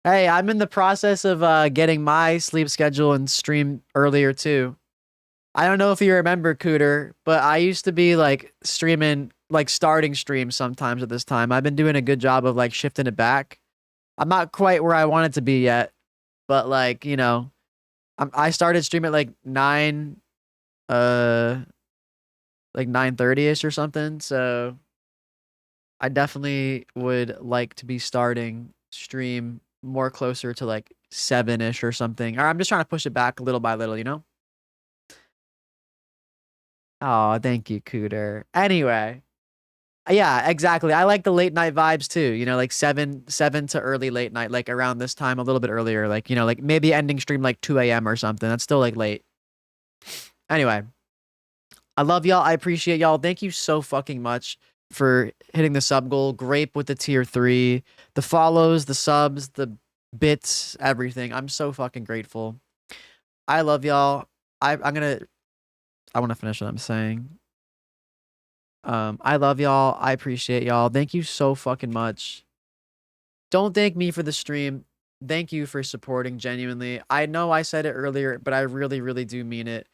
Hey, I'm in the process of getting my sleep schedule and stream earlier too. I don't know if you remember, Cooter, but I used to be like streaming, like starting streams sometimes at this time. I've been doing a good job of like shifting it back. I'm not quite where I want it to be yet, but like, you know, I started streaming at like 9 like 9:30ish or something. So I definitely would like to be starting stream more closer to like 7ish or something. Or I'm just trying to push it back little by little, you know? Oh, thank you, Cooter. Anyway, yeah, exactly. I like the late night vibes too. You know, like seven to early late night, like around this time, a little bit earlier. Like, you know, like maybe ending stream like 2 a.m. or something. That's still like late. Anyway, I love y'all. I appreciate y'all. Thank you so fucking much for hitting the sub goal. Grape with the tier 3, the follows, the subs, the bits, everything. I'm so fucking grateful. I love y'all. I want to finish what I'm saying. I love y'all. I appreciate y'all. Thank you so fucking much. Don't thank me for the stream. Thank you for supporting genuinely. I know I said it earlier, but I really, really do mean it.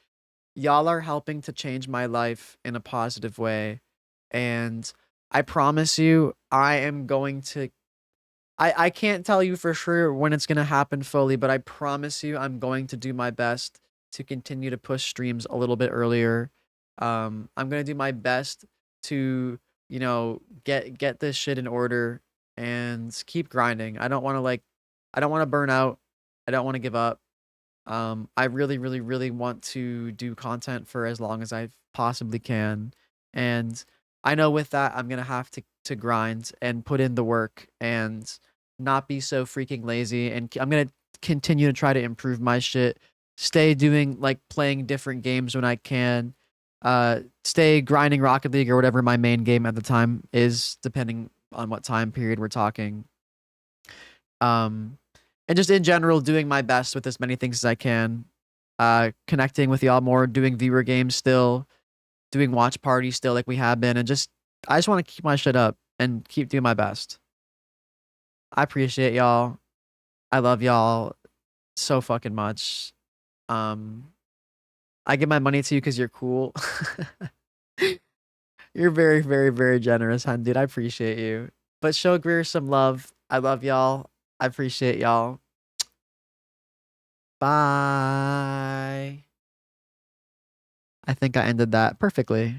Y'all are helping to change my life in a positive way. And I promise you, I am going to. I can't tell you for sure when it's going to happen fully, but I promise you, I'm going to do my best to continue to push streams a little bit earlier. I'm going to do my best to, you know, get this shit in order and keep grinding. I don't want to I don't want to burn out. I don't want to give up. I really, really, really want to do content for as long as I possibly can. And I know with that, I'm going to have to grind and put in the work and not be so freaking lazy. And I'm going to continue to try to improve my shit. Stay doing like playing different games when I can. Stay grinding Rocket League or whatever my main game at the time is, depending on what time period we're talking. And just in general, doing my best with as many things as I can. Connecting with y'all more, doing viewer games still, doing watch parties still like we have been, and I just want to keep my shit up and keep doing my best. I appreciate y'all. I love y'all so fucking much. I give my money to you because you're cool. You're very, very, very generous, hun, dude. I appreciate you. But show Greer some love. I love y'all. I appreciate y'all. Bye. I think I ended that perfectly.